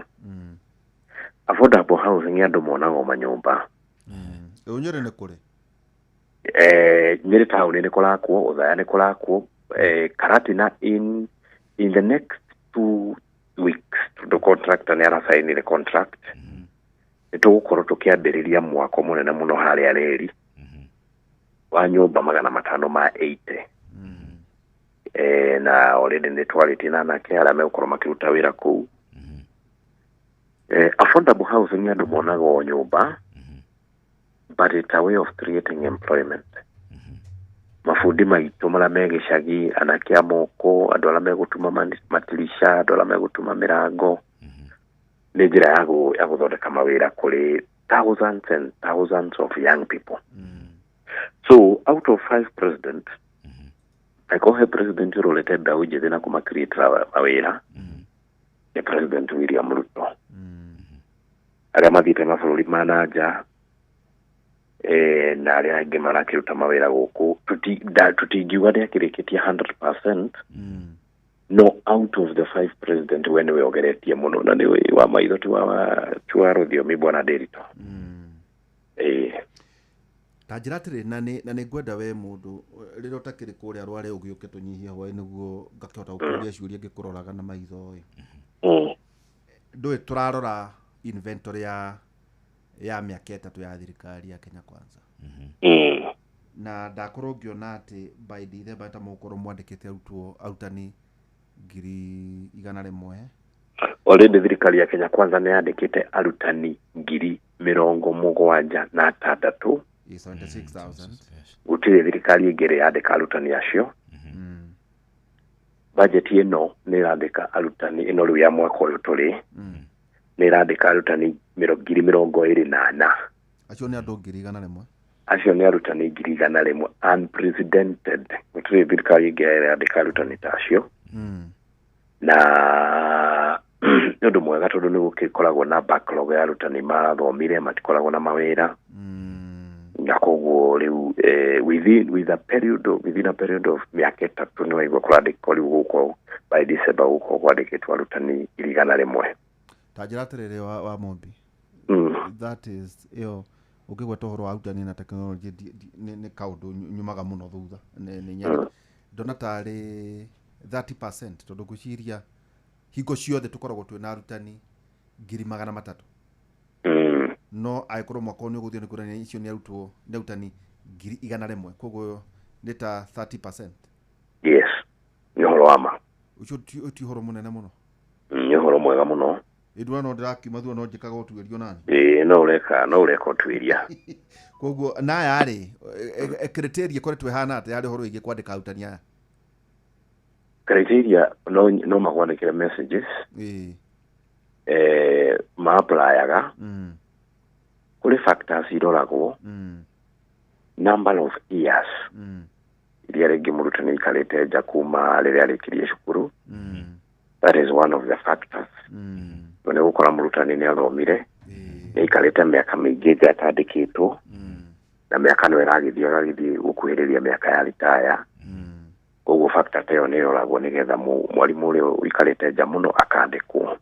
Affordable housing ya ndomonago manyumba. Unyere ne kure? Nyeri town ni kolakwo, Othaya ni kolakwo, Karatina in the next 2 weeks the contractor ni arasaini the contract. Nitugukorwo tukiambiriria mwako munene muno haria reri. Wa nyumba 580. Na already ni twaliti na anake aria megukorwo makiruta wira kuu. Affordable housing ya ndomonago nyumba. But it's a way of creating employment. Mafundi maitũ marĩa me gĩcagi, anake a moko, andũ arĩa megũtuma matirisha, andũ arĩa megũtuma mĩrango, nĩ njĩra ya gũthondeka mawĩra kũrĩ thousands and thousands of young people. So out of 5 presidents, he president ũrũlete mbeũ njĩthĩ na kũma-create mawĩra nĩ President William Ruto. Arĩa mathiĩte mabũrũri ma nanja na arĩa angĩ marakiruta mawĩra gũkũ tutingiuga nĩ akĩrĩkĩtie 100%. No, out of the 5 president we nĩwe ogeretie mũno na nĩwe wa maitho tiwa rũthiomi Bwana Nderitu. Ta njĩra atĩrĩ na nĩ ngwenda we mũndũ rĩrĩa ũtakĩrĩ kũrĩa rware ũgĩũke tũnyihie hwaĩ nĩguo ngakĩhota gũkũria ciũria ngĩkũroraga na maitho ndũĩ tũrarora inventory ya mĩaka 3 ya thirikari ya Kenya Kwanza. Na ndakorwo ngĩona atĩ by December ta mũkorwo mwandĩkĩte arutani 100,000. Already thirikari ya Kenya Kwanza nĩ yandĩkĩte arutani 76,000. 76,000. Gũtirĩ thirikari ĩngĩ yandĩka arutani acio. Budget ĩno nĩ ĩrandĩka arutani ĩno rĩu ya mwaka ũyũ tũrĩ. Nĩ ĩrandĩka arutani 24,000. Acio nĩ andũ 100,000. Acio nĩ arutani 100,000 unprecedented. Gũtirĩ thirikari ĩngĩ yandĩka arutani ta acio. Na nĩ ũndũ mwega tondũ nĩ gũkoragwo na backlog ya arutani marathomire matikoragwo na mawĩra. Na koguo rĩu within a period of mĩaka 3 nĩ waigua kũrandĩkwo rĩu gũkũ by December gũkũ kwandĩkĩtwo arutani 100,000. Ta njĩra atĩrĩrĩ wa Mombi. That is ũkĩgweta ũhoro wa arutani na tekinoronjĩ nĩ kaũndũ nyumaga mũno thutha. Ndona tarĩ 30% tondũ ngwĩciria hingo ciothe tũkoragwo twĩna arutani 300,000. No agĩkorwo mwaka nĩ ũgũthiĩ nĩ kũrania icio nĩ arutani 100,000 koguo nĩ ta 30%. Yes, nĩ ũhoro wa ma. Ucio ti ũhoro mũnene mũno. Nĩ ũhoro mwega mũno. Ndua no ndĩrakiuma thua no njĩkaga ũtuĩrio nani. No ũreka ũtuĩria. Koguo naya rĩ criteria koretwo hana atĩ yarĩ ũhoro ĩgĩ kwandĩka arutani aya. Criteria no magwandĩkĩre messages. Ma-applyaga. Kũrĩ factors iroragwo. Number of years. Iria rĩngĩ mũrutani aikarĩte nja kuma rĩrĩa arĩkirie cukuru. That is one of the factors. Nĩ gũkora mũrutani nĩ athomire. Nĩ aikarĩte mĩaka mĩingĩ nja atandĩkĩtwo. Na mĩaka no ĩragĩthiĩ gũkuhĩrĩria mĩaka ya retire. Koguo factor ta ĩyo nĩ ĩroragwo nĩgetha mwarimũ ũrĩa ũikarĩte nja mũno akandĩkwo.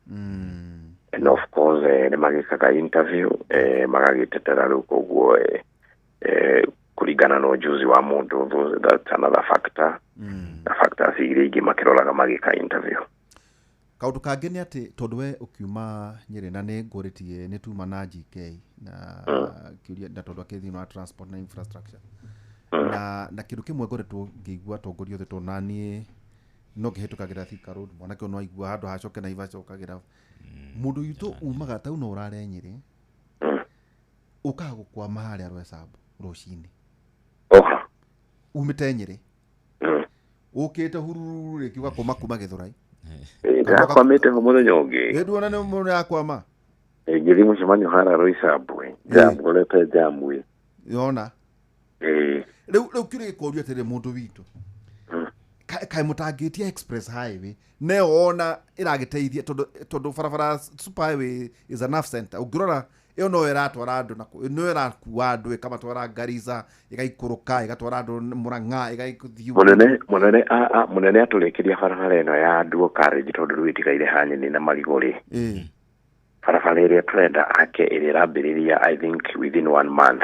And of course nĩ magĩkaga interview magagĩtetera rĩu koguo kũringana na ujuzi wa mũndũ. That's another factor. Na factors iria ingĩ makĩroraga magĩka interview. kaundu kangĩ nĩ atĩ tondũ we ũkiuma Nyeri na nĩ ngũrĩtie nĩ tuma na GK na kĩũria na tondũ akĩthĩ na transport na infrastructure na kĩndũ kĩmwe ngoretwo ngĩigua atongoria othe tondũ naniĩ no ngĩhĩtũkagĩra Thika Road mwanake no aigua handũ hacoke na Naivasha ũkagĩra mũndũ witũ umaga tau no ũrare Nyeri ũkaga gũkwama harĩa Rwesambu rũcinĩ umĩte Nyeri ũkĩte hururu rĩngĩ ũgakoma kuma Gĩthũrai ndakwamĩte ho mũthenya ũngĩ nduona nĩ mũndũ yakwama ngĩthiĩ mũcemanio harĩa Rwesambu jamu ũrete jamu yona rĩu kĩrĩ gĩkorio atĩrĩ mũndũ witũ kaĩ mũtangĩtia express highway neo ona ĩragĩteithia tondũ barabara super highway is a nerve center ũngĩrora ĩyo no ĩratwara andũ na no ĩrakua andũ ĩkamatwara Garissa ĩgaikũrũka ĩgatwara andũ Murang'a ĩgaithiĩ munene atũrĩkĩria barabara ĩno ya Dual Carriage tondũ rĩu ĩtigaire Hanyeni na Marigũrĩ barabara ĩrĩa tũrenda ake ĩrĩa ĩrambĩrĩria I think within 1 month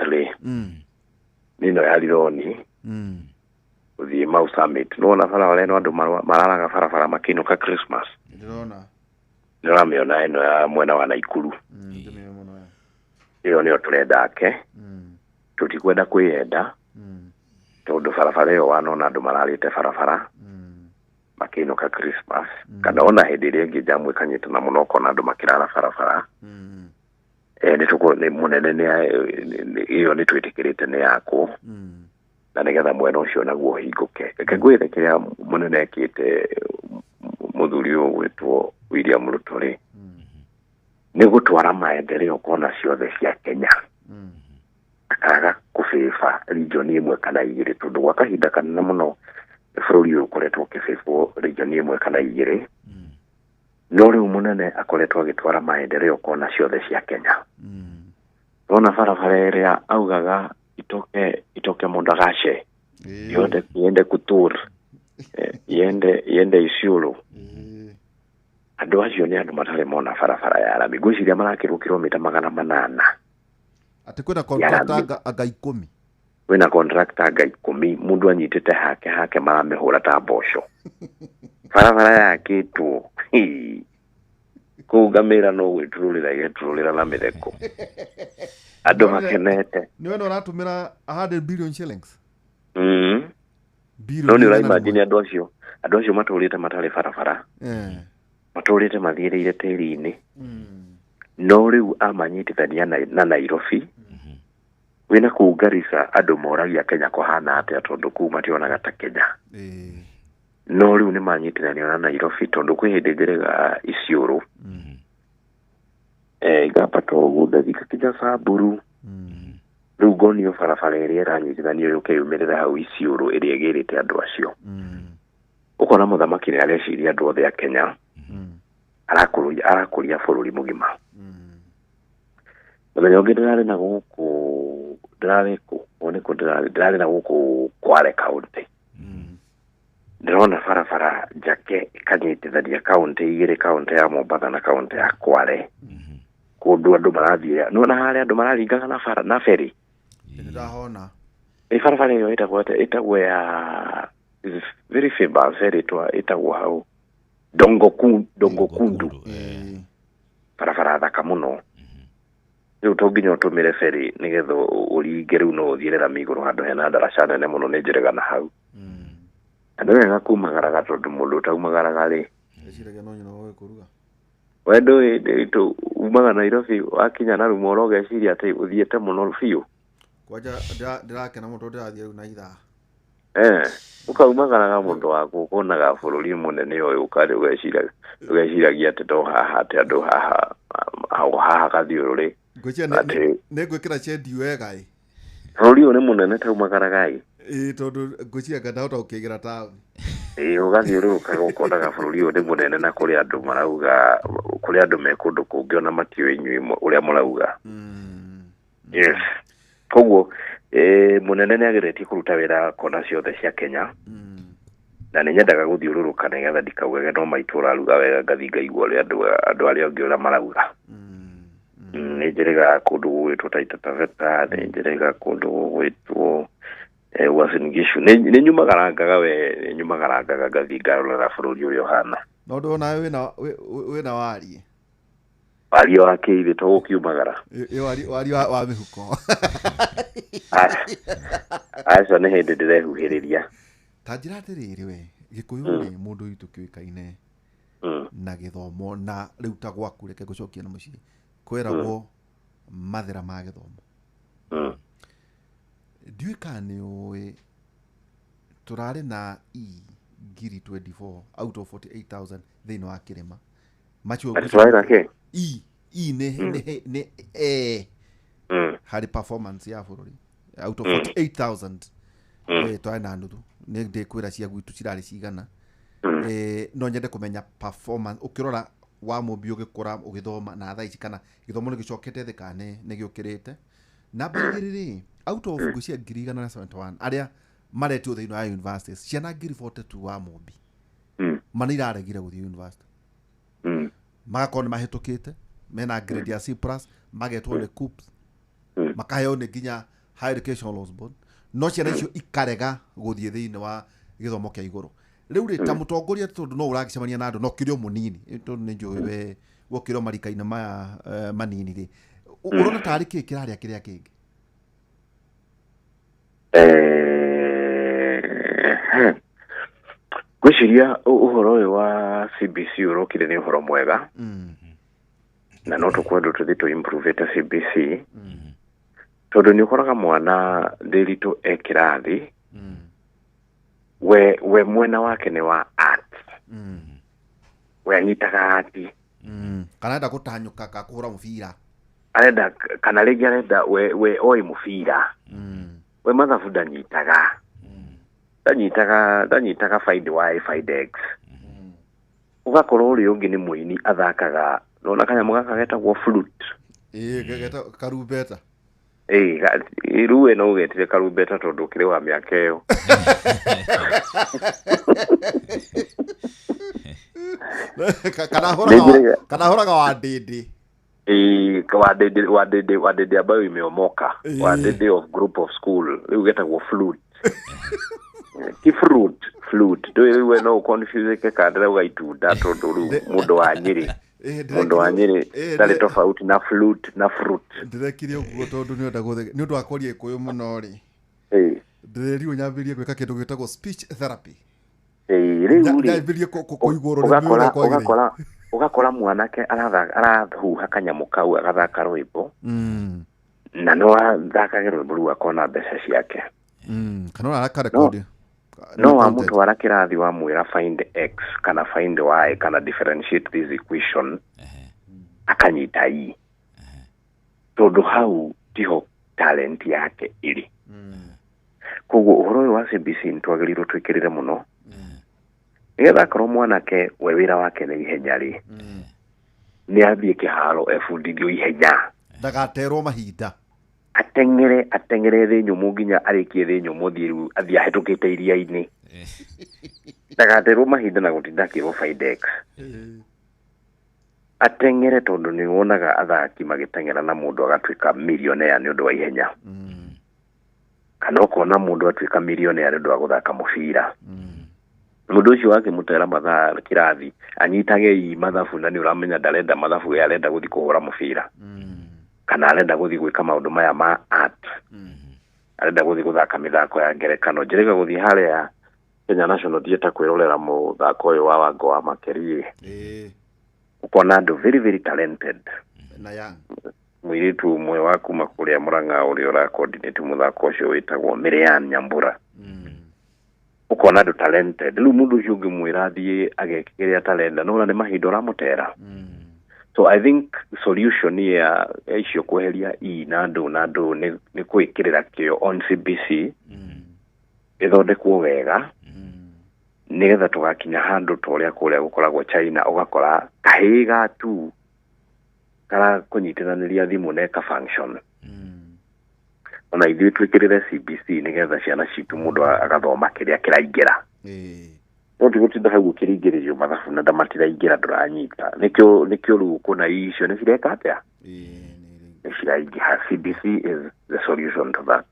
nino ya Lironi uthi Mau Summit no na barabara ĩno andũ mararaga barabara makĩinũka Christmas ndĩrona mĩona ĩno ya mwena wa Naikuru iyo nĩyo tũrenda ake tũtikwenda kwĩyenda tondũ barabara ĩyo wanona andũ mararĩte barabara makĩinũka Christmas kana ona hĩndĩ ĩrĩa ĩngĩ jamu ĩkanyitana mũno ũkona andũ makĩrara barabara nĩ mũnene iyo nĩ twĩtĩkĩrĩte nĩ yakwo na nĩgetha mwena ũcio naguo hingũke reke ngwĩre kĩrĩa mũnene ekĩte mũthuri ũyũ gwĩtwo William Ruto nĩ gũtwara maendeleo kona ciothe cia Kenya akaga kũbĩba region ĩmwe kana igĩrĩ tondũ gwa kahinda kanene mũno bũrũri ũyũ ũkoretwo ũkĩbĩbwo region ĩmwe kana igĩrĩ no rĩu mũnene akoretwo agĩtwara maendeleo kona ciothe cia Kenya rona barabara ĩrĩa augaga itoke Modagashe yende Kutur yende Isiolo andũ acio nĩ andũ matarĩ mona barabara ya rami ngwĩciria marakĩrwo kilomita 800 atĩ kwĩna contractor anga 10 kwĩna contractor anga 10 mũndũ anyitĩte hake maramĩhũra ta mboco barabara yakĩtwo kũngamĩra no gwĩturũrĩra igeturũrĩra na mĩtheko andũ makenete nĩ wena ũratũmĩra 100 billion shillings no nĩ ũraimagine andũ acio matũrĩte matarĩ barabara matũrĩte mathiĩrĩire tĩri-inĩ no rĩu amanyitithania na Nairobi wĩna kũu Garissa andũ moragia Kenya kũhana atĩa tondũ kũu mationaga ta Kenya no rĩu nĩ manyitithania na Nairobi tondũ kwĩ hĩndĩ njĩrĩga Isiolo igapata ũguo thika Kenya Samburu rĩu ngonio barabara ĩrĩa ĩranyitithanio yũkĩyumĩrĩra hau Isiolo ĩrĩa ĩgĩrĩte andũ acio ũkona mũthamaki nĩ areciria andũ othe a Kenya arakũria bũrũri mũgima mũthenya ũngĩ ndĩrarĩ na gũkũ Kwale County ndĩrona barabara njake ĩkanyitithania kaunti igĩrĩ kaunti ya Mombasa na kaunti ya Kwale kũndũ andũ marathiĩ nona harĩa andũ mararingaga na ferry ndĩrahona barabara ĩyo ĩtagwo ya very famous ferry ĩtagwo hau Dongo Kundu barabara thaka mũno rĩu to nginya ũtũmĩre ferry nĩgetha ũringe rĩu no ũthiĩre Ramigũrũ handũ hena ndaraca nene mũno nĩ njĩrĩga na hau andũ wega kumagaraga tondũ mũndũ utaumagaraga rĩ wendo ĩtũ umaga Nairobi wakinya na Rumoro ũgeciria atĩ ũthiĩte mũno biũ kwanja ndĩrakena mũno ndĩrathiĩ rĩu na ithaa ukaumagaraga mũndũ waku ũkonaga bũrũri mũnene ũyũ ũkarĩ ũgeciragia atĩ to haha atĩ andũ haha gathiũrũrĩ nĩ ngwĩkĩra chendi wega bũrũri ũyũ nĩ mũnene taumagaraga tondũ ngwĩciria ngandahota gũkĩigĩra taũni ũgathiũrũrũkaga ũkonaga bũrũri ũyũ nĩ mũnene na kũrĩ andũ marauga kũrĩ andũ me kũndũ kũngĩ ona matiũĩ inyuĩ ũrĩa mũrauga yes koguo mũnene nĩ ageretie kũruta wĩra kona ciothe cia Kenya na nĩ nyendaga gũthiũrũrũka nĩgetha ndikaugage no maitũra aruga wega ngathi ngaigua ũrĩa andũ arĩa angĩ ũrĩa marauga nĩ njĩrĩga kũndũ gwĩtwo Taita Taveta nĩ njĩrĩga kũndũ gwĩtwo Uasin Gishu nĩ nyumagarangaga ngathi ngarora bũrũri ũrĩa ũhana no ndona wena wari wario wake ile to kiumagara wari wa mihuko aca nä hä ndä ndä rehuhä rä ria ta njä rä rä we gä kå yå nä må ndå witå kä å ikaine na gä thomo na rä u ta gwaku reke gå cokia na må ciä kwäragwo mathera ma gä thomo ndiå ka nä å tå rarä na ngiri 24 out of 48,000 thä inä wa kä rä ma harä performance ya bå rå ri out of 48,000 twarä na nuthu nä ndä kwä ra cia gwitå cirarä cigana no nyende kå menya performance å kä rora wa må mbi å gä kå å gä thoma na thaa ici kana gä thomo nä gä cokete thä kane nä gä å kä rä te namba igä rä rä out of ngå cia ngiri 171 arä a maretio thä inä wa universities ciana ngiri 42 wa må mbi manä iraregire gå thiä university magakorwo nä mahätå kä te mena grade ya C+ magetwo nä CUPS makaheo nä nginya high education laws board no ciana icio ikarega gå thiä thä inä wa gä thomo kä a igå rå rä u rä ta må tongoria tondå no å ragäcemania na andå no kä rä o må nini tondå nä njå we gå kä rä o marika-inä maya manini rä å rona tarä kä kä rarä a kä rä a kä ngä gwiciria uhoro uyu wa CBC urokire ni uhoro mwega na no tukwenda tuthi tu improve ta CBC tondu ni ukoraga mwana ndiritu ekirathi we mwena wake ni wa art we anyitaga ati kana enda gutanyuka ka kuhura mubira arenda kana rĩngĩ arenda we oi mubira we mathabu ndanyitaga find y find x ugakorwo uri ungi ni muini athakaga nona kanyamũ gaka getagwo flute geta karumbeta ruwe no ugetire karumbeta tondu ukiri wa miaka iyo kana horaga wa ndindi wa ndindi ambayo imeomoka wa ndindi of group of school riu getagwo flute ki flute we no confuse ke kadra ugaitunda tondu ru mundu wa Nyeri ndari tofauti na flute na fruit ndirekire uguo tondu ni undu wa kwaria ikuyu muno ri ndiririo nyambirie gwika kindu gitagwo speech therapy riu nyambirie kuiguru ugakora mwanake arathuha kanyamu kau agathaka rwimbo na no athakaga rwimbo rwa kona mbeca ciake kana araka record no wa mutu ara kirathi wa mwira find x kana find y kana differentiate this equation akanyita i tondu hau tiho talent yake iri koguo uhoro wa CBC ntwagirirwo twikirire muno nigetha korwo mwanake we wira wake ni ihenya ri ni athie kiharo ebundithio ihenya ndagaterwo mahinda atengere thĩ nyũmũ nginya arĩkie thĩ nyũmũ thiĩ athia hetũkĩte iria-inĩ ndagaterwo mahinda na gũtinda akĩrwo Fidex atengere tondũ nĩ wonaga athaki magĩtengera na mũndũ agatuĩka millionaire nĩ ũndũ wa ihenya kana ũkona mũndũ atuĩka millionaire nĩ ũndũ wa gũthaka mũbira mũndũ ũcio wakĩmũtera mathaa kĩrathi anyitage mathabu na nĩ ũramenya ndarenda mathabu we arenda gũthiĩ kũhũra mũbira kana arenda guthi gwika maundu maya ma art arenda guthi guthaka mithako ya ngerekano njirega guthi haria Kenya National Theatre kwirorera muthako uyu wa Wango wa Makeri ukona andu very very talented na young mwiritu umwe wa kuma kuria Murang'a uri ora coordinate muthako ucio witagwo Miriam Nyambura ukona andu talented riu mundu ucio ngimwira thie agekiria talenta no na mahinda ramutera so I think solution ya icio kweheria na andu ni kwikirira kio on CBC ithondekwo wega nigetha tugakinya handu toria kuria gukoragwo China ugakora kahiga tu kara kunyitithaniria thimu neka function ona ithuĩ twikirire CBC nigetha ciana citu mundu agathoma kiria kiraingira no tigutinda hau kiringiririo mathabu na ndamatiraingira nduranyita nikio riu kuna icio ni cireka atia ni ciraingiha CBC is the solution to that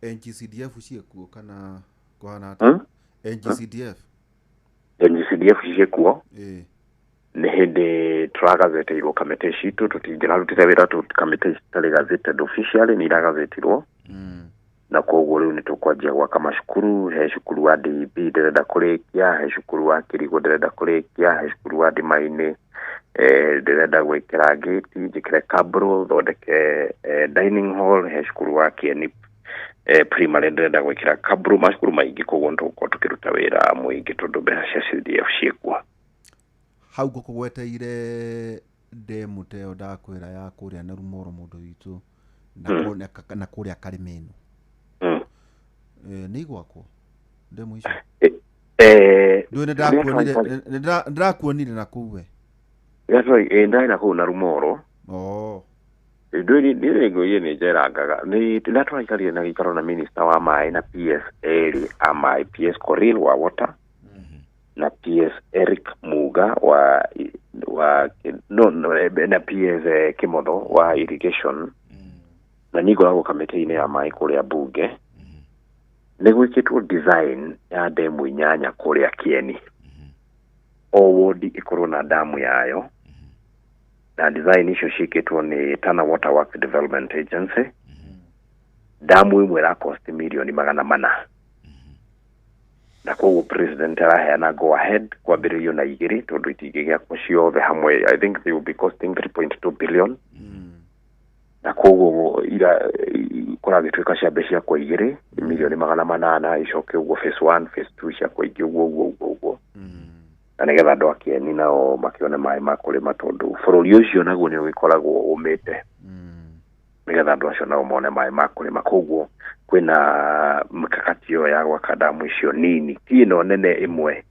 NGCDF ciekuo kana kuhana ata NGCDF NGCDF ciekuo nä hä ndä tũragathĩtĩirwo kamĩtĩ citũ tũtingĩrarutire wĩra kamĩtĩ citarĩ gazetted officially nĩ iragathĩtirwo na koguo rĩu nĩ tũkwanjia gwaka macukuru. He cukuru wa DB ndĩrenda kũrĩkia, he cukuru wa Kĩrigũ ndĩrenda kũrĩkia, he cukuru wa Ndima-inĩ ndĩrenda gwĩkĩra gate, njĩkĩre kabro, thondeke dining hall, he cukuru wa Kĩeni primary ndĩrenda gwĩkĩra kabro, macukuru maingĩ koguo nĩ tũgũkorwo tũkĩruta wĩra mũingĩ tondũ mbeca cia CDF ciekuo. Hau ngũkũgweteire ndemu teo ndakwĩra ya kũrĩa na Rumoro mũndũ witũ na kũrĩa Karĩmĩnũ nĩ igwakwo ndemu icio ndĩrakuonire na kũu ndari na kũu na Rumoro ndĩrĩngũire nĩ njerangaga nĩ tũraikarire na gĩikaro na minister wa maĩ na PS Eri a maĩ, PS Korir wa water na PS Eric Muga na PS Kimotho wa irrigation na nĩngoragwo kamĩtĩ-inĩ ya maĩ kũrĩa bunge. Nĩ gwĩkĩtwo design ya ndemu 8 kũrĩa Kĩeni, o ward ĩkorwo na damu yayo, na design icio ciĩkĩtwo nĩ Tana Water Works Development Agency. Damu ĩmwe ĩra cost milioni 400 na koguo president araheana go ahead kwambĩrĩrio na 2 tondũ itingĩgĩakwo ciothe hamwe. I think they will be costing 3.2 billion na koguo kũragĩtuĩka ciambe ciakwo 2 milioni 800 icoke ũguo phase 1 phase 2 ciakwo ingĩ ũguo na nĩgetha andũ a Kĩeni nao makĩone maĩ ma kũrĩma tondũ bũrũri ũcio naguo nĩ ũgĩkoragwo ũmĩte nĩgetha andũ acio nao mone maĩ ma kũrĩma. Koguo kwĩna mikakati ĩyo ya gwaka damu icio nini, ti ĩno nene ĩmwe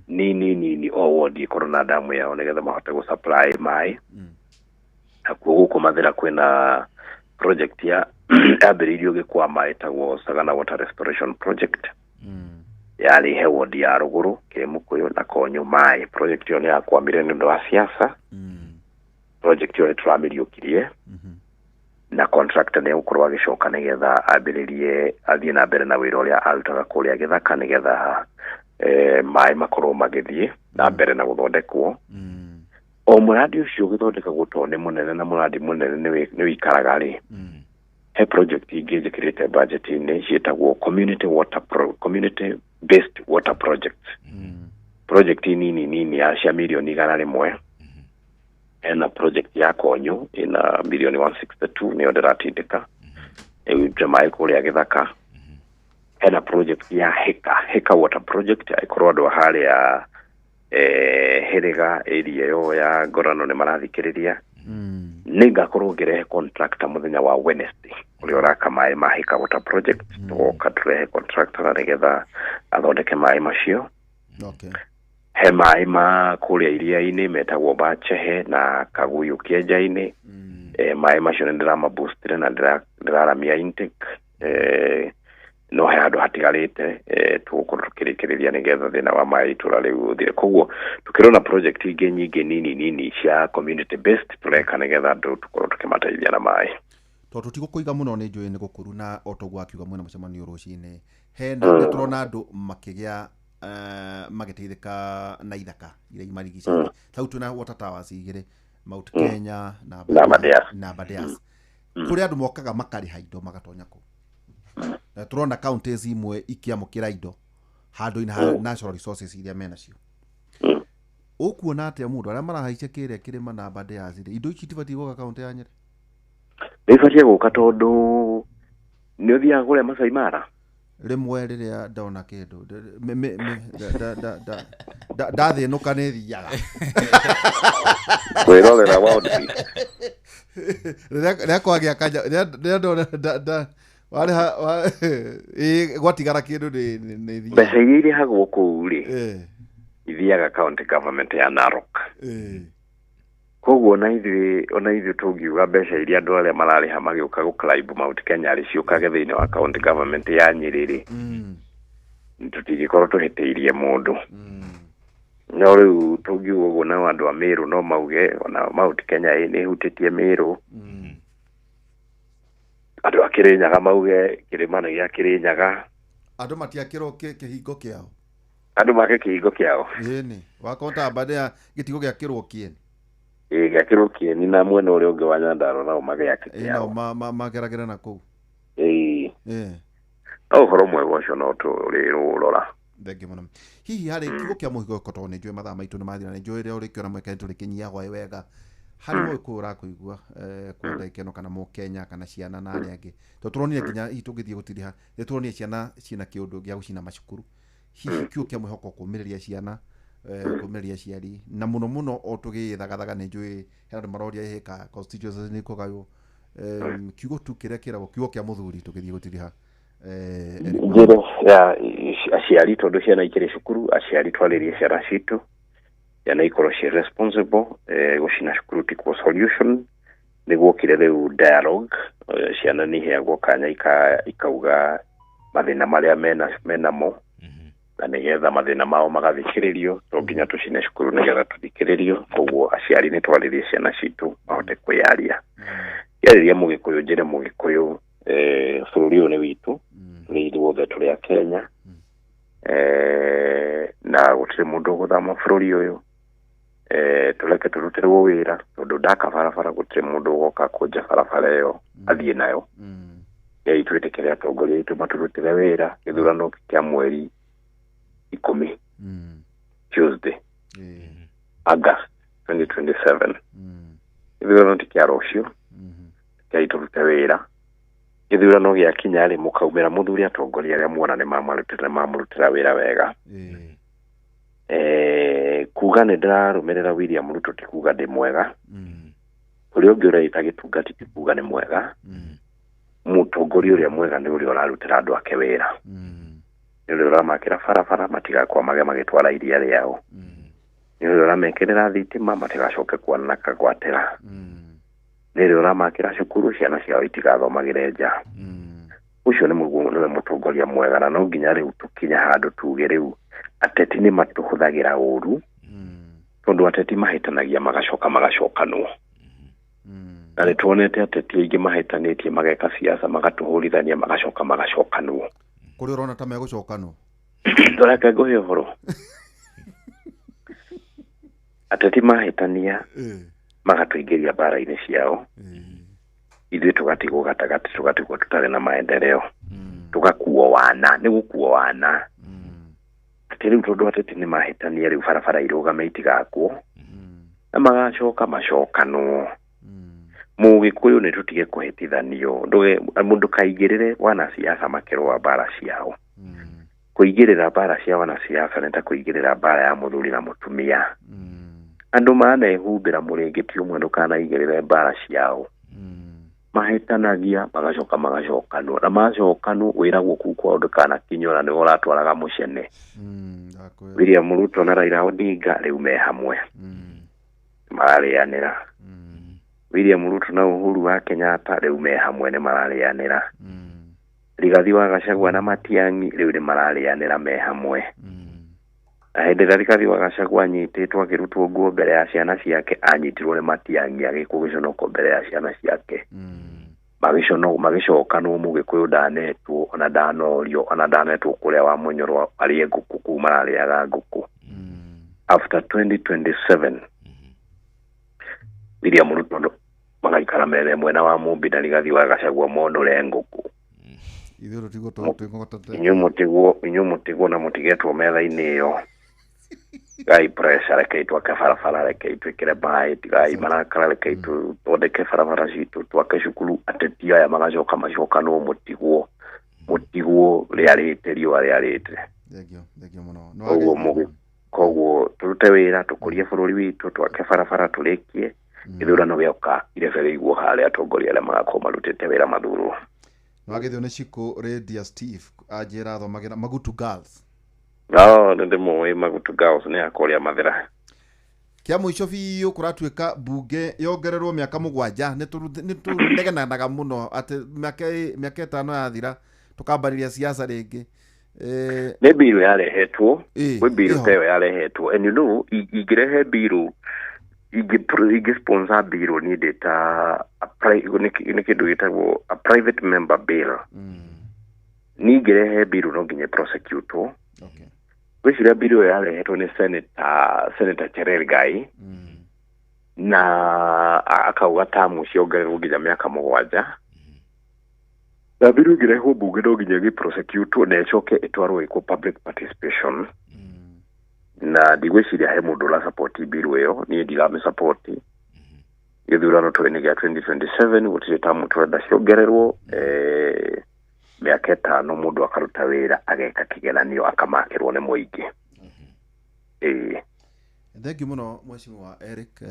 nini o ward ĩkorwo na damu yao nĩgetha mahote gũsupply maĩ. Na koguo gũkũ Mathĩra kwĩna project yambĩrĩirio Gĩkwama ĩtagwo Sagana Water Restoration Project yarĩ he ward ya Rũgũrũ, Kĩmũkũyũ na Konyũ maĩ. Project ĩyo nĩ yakwamire nĩ ũndũ wa siasa. Project ĩyo nĩtũramĩriũkirie na contractor nĩ gũkorwo agĩcoka nĩgetha ambĩrĩrie athiĩ na mbere na wĩra ũrĩa arutaga kũrĩa Gĩthaka nĩgetha maĩ makorwo magĩthiĩ na mbere na gũthondekwo. O mũrandi ũcio ũgĩthondekagwo tondũ nĩ mũnene na mũrandi mũnene nĩ wĩikaraga rĩ, he project ingĩ njĩkĩrĩte budget-inĩ ciĩtagwo community based water projects. Project nini ya cia milioni 100 ena project ya Konyũ ina milioni 162 nĩyo ndĩratindĩka ĩrute maĩ kũrĩa Gĩthaka. Ena project ya Heka water project ĩkorwo andũ harĩa Hĩrĩga area yo ya Ngorano nĩ marathikĩrĩria. Nĩngakorwo ngĩrehe contractor mũthenya wa Wednesday ũrĩa ũraka maĩ ma Heka water project, tũgoka tũrehe contractor na nĩgetha athondeke maĩ macio. He maĩ ma kũrĩa iria-inĩ metagwo Bachehe na Kaguyu Kĩenja-inĩ. Maĩ macio nĩ ndĩramaboostire na ndĩraramia intake. No he handũ hatigarĩte tũgũkorwo tũkĩrĩkĩrĩria nĩgetha thĩna wa maĩ itũra rĩu ũthire. Koguo tũkĩrona project ingĩ nyingĩ nini cia community based tũreka nĩgetha andũ tũkorwo tũkĩmateithia na maĩ. Tondũ tutigũkũiga mũno nĩ njũĩ nĩ gũkũru na otoguo akiuga mwena mũcemanio rũcinĩ hena nĩ tũrona andũ makĩgĩa magĩteithĩka na ithaka iria imarigicĩirie. Hau twĩna water towers 2 Mount Kenya na Abadeas kũrĩa andũ mokaga makarĩha indo magatonya kũ. Na tũrona counties imwe ikiamũkĩra indo handũ-inĩ ha natural resources iria menacio. Ũkuona atĩa mũndũ arĩa marahaicia kĩrĩa kĩrĩma na Abadeas indo ici tibatiĩ gũka kaunti ya Nyeri? Nĩibatiĩ gũka tondũ nĩ ũthiaga kũrĩa Masai Mara rĩmwe rĩrĩa ndona kĩndũ ndathĩnũka nĩ thiaga kwĩrorera wildlife rĩrĩa kwagĩa kanja rĩrĩa ndona gwatigara kĩndũ nĩ thiaga. Mbeca iria irĩhagwo kũu rĩ ithiaga county government ya Narok. Koguo ona ithuĩ tũngiuga mbeca iria andũ arĩa mararĩha magĩũka gũclimb Mount Kenya rĩ ciũkage thĩinĩ wa county government ya Nyeri rĩ tũtingĩkorwo tũhĩtĩirie mũndũ. No rĩu tũngiuga ũguo na andũ a Meru no mauge ona Mount Kenya nĩ ĩhutĩtie Meru. Andũ a Kĩrĩnyaga mauge kĩrĩma nĩ gĩa Kĩrĩnyaga. Andũ matiakĩrwo kĩhingo kĩao. andu make kihingo kiao ni wakonta baada ya gitigo gya kirwo kieni gya kirwo kieni na mwena uri ungi wa Nyandarua nao magayake kiao mageragera na kuu uhoro mwega ucio no turirurora thenge muno hihi hari kigo kia muhigo koto ni njue mathaa maitu ni mathira ni njue ria uri kiona mweka turi kinyia gwa wega hari mo ikura kuigua kwenda ikeno kana mo Kenya kana ciana na ari angi to turonire kinya hihi tungithie gutiriha ni turonire ciana cina kiundu gia gucina macukuru hihi kigo kia muhoko kumiriria ciana kumiriria ciari na muno muno o tugithagaga ni njue hena maroria heka constituency ni kugayo kigo tu kiria kiragwo kigo kia muthuri tugithie gutiriha njiro ya aciari tondu ciana ikiri cukuru aciari twaririe ciana citu yana ikorwo ci responsible gucina cukuru tikuo solution niguo kire riu dialogue ciana ni heagwo kanya ikauga mathina maria menamo na nigetha mathina mao magathikiririo to nginya tucine cukuru nigetha tuthikiririo koguo aciari ni twaririe ciana citu mahote kwiyaria yariria mugikuyu njire mugikuyu bururi uyu ni witu ni ithuothe turi a Kenya na gutire mundu guthama bururi uyu tuleke turutirwo wira tondu ndaka barabara gutire mundu ugoka kunja barabara iyo athie nayo itwitikiria atongoria itu maturutire wira githurano kia mweri 10 Tuesday August 2027 githurano tikia rucio kia iturute wira githurano gia kinya ri mukaumira muthuri atongoria aria muona ni mamurutira wira wega kuga ni ndirarumirira William Ruto ti kuga ndi mwega uri ungi ureita gitungati ti kuga ni mwega mutongoria uria mwega ni uria urarutira andu ake wira ni uria uramakira barabara matigakwa magitwara iria riao ni uria uramekirira thitima matigacoke kuona na kagwatira ni uria uramakira cukuru ciana ciao itigathomagire nja ucio ni mutongoria mwega na no nginya riu tukinya handu tuge riu ateti ni matuhuthagira uru tondu ateti mahitanagia magacokanwo na ni tuonete ateti aingi mahitanitie mageka siasa magatuhurithania magacokanwo kuri urona ta megucokanwo ndoreka nguhe uhoro ateti mahitania magatuingiria bara-ini ciao ithuĩ tugatigwo gatagati tugatigwo tutari na maendeleo tugakuo wana ni gukuo wana atiriu tondu ateti ni mahitania riu barabara irugame itigakwo na magacoka macokanwo mugikuyu ni tutige kuhitithanio nduge mundu kaigirire wana siasa makirwa bara ciao kuigirira bara cia wana siasa nita kuigirira bara ya muthuri na mutumia andu manehumbira muringiti umwe ndukanaigirire bara ciao mahitanagia magacokanwo na macokanwo wiragwo kuu kwa ndukana kinyora ni uratwaraga mucene William Ruto na Raila Odinga riu me hamwe mararianira William Ruto na Uhuru wa Kenyatta riu me hamwe ni mararianira Rigathi wa Gachagua na Matiang'i riu ni mararianira me hamwe ahende Rigathi wa Gachagua anyititwo akirutwo nguo mbere ya ciana ciake anyitirwo ni Matiang'i agikugiconoko mbere ya ciana ciake magicokanwo mugikuyu ndanetwo ona ndanorio ona ndanetwo kuria wa munyorwa arie nguku kuma ariaga nguku after 2027 William Ruto magaikara mere mwena wa Mumbi na Rigathi wa Gachagua mondore nguku ithuĩ tigo inyumutigwo na mutigetwo metha-ini iyo gai pressure reke twake barabara reke twikire bai gai marakara reke twondeke barabara citu twake cukuru ateti aya magacoka macokanwo mutigwo riarite riwa riarite thegio muno koguo turute wira tukurie bururi witu twake barabara turikie ithurano gioka irebere iguo haria atongoria aria magakorwo marutite wira mathuru Wagithio ni Chico Radio Steve ajira thomagira Magutu Girls. Nende moe Magutu Girls ni akoria mathira. Kia muico biu kuratuika bunge yongererwo miaka 7 ni tunegenanaga muno ati miaka 5 yathira tukambariria siasa ringi. Ne biru yarehetwo, we biru tayo yarehetwo and you know igirehe biru igi sponsor bill ni data ni kidu gitagwo a private member bill ni girehe bill no nginye prosecutor gwiciria bill yarehetwo ni Senator Cherargei na akauga tamu ciongererwo nginya miaka 7 na bill ngirehwo bunge no nginya gi prosecute na icoke itwarwo iko public participation na ndigwiciria he mundu la support bill iyo ni ndigame support githurano twene gya 2027 gutire tamu twenda ciongererwo miaka 5 mundu akaruta wira ageka kigeranio akamakirwo ni muingi. Thank you muno mheshimiwa Eric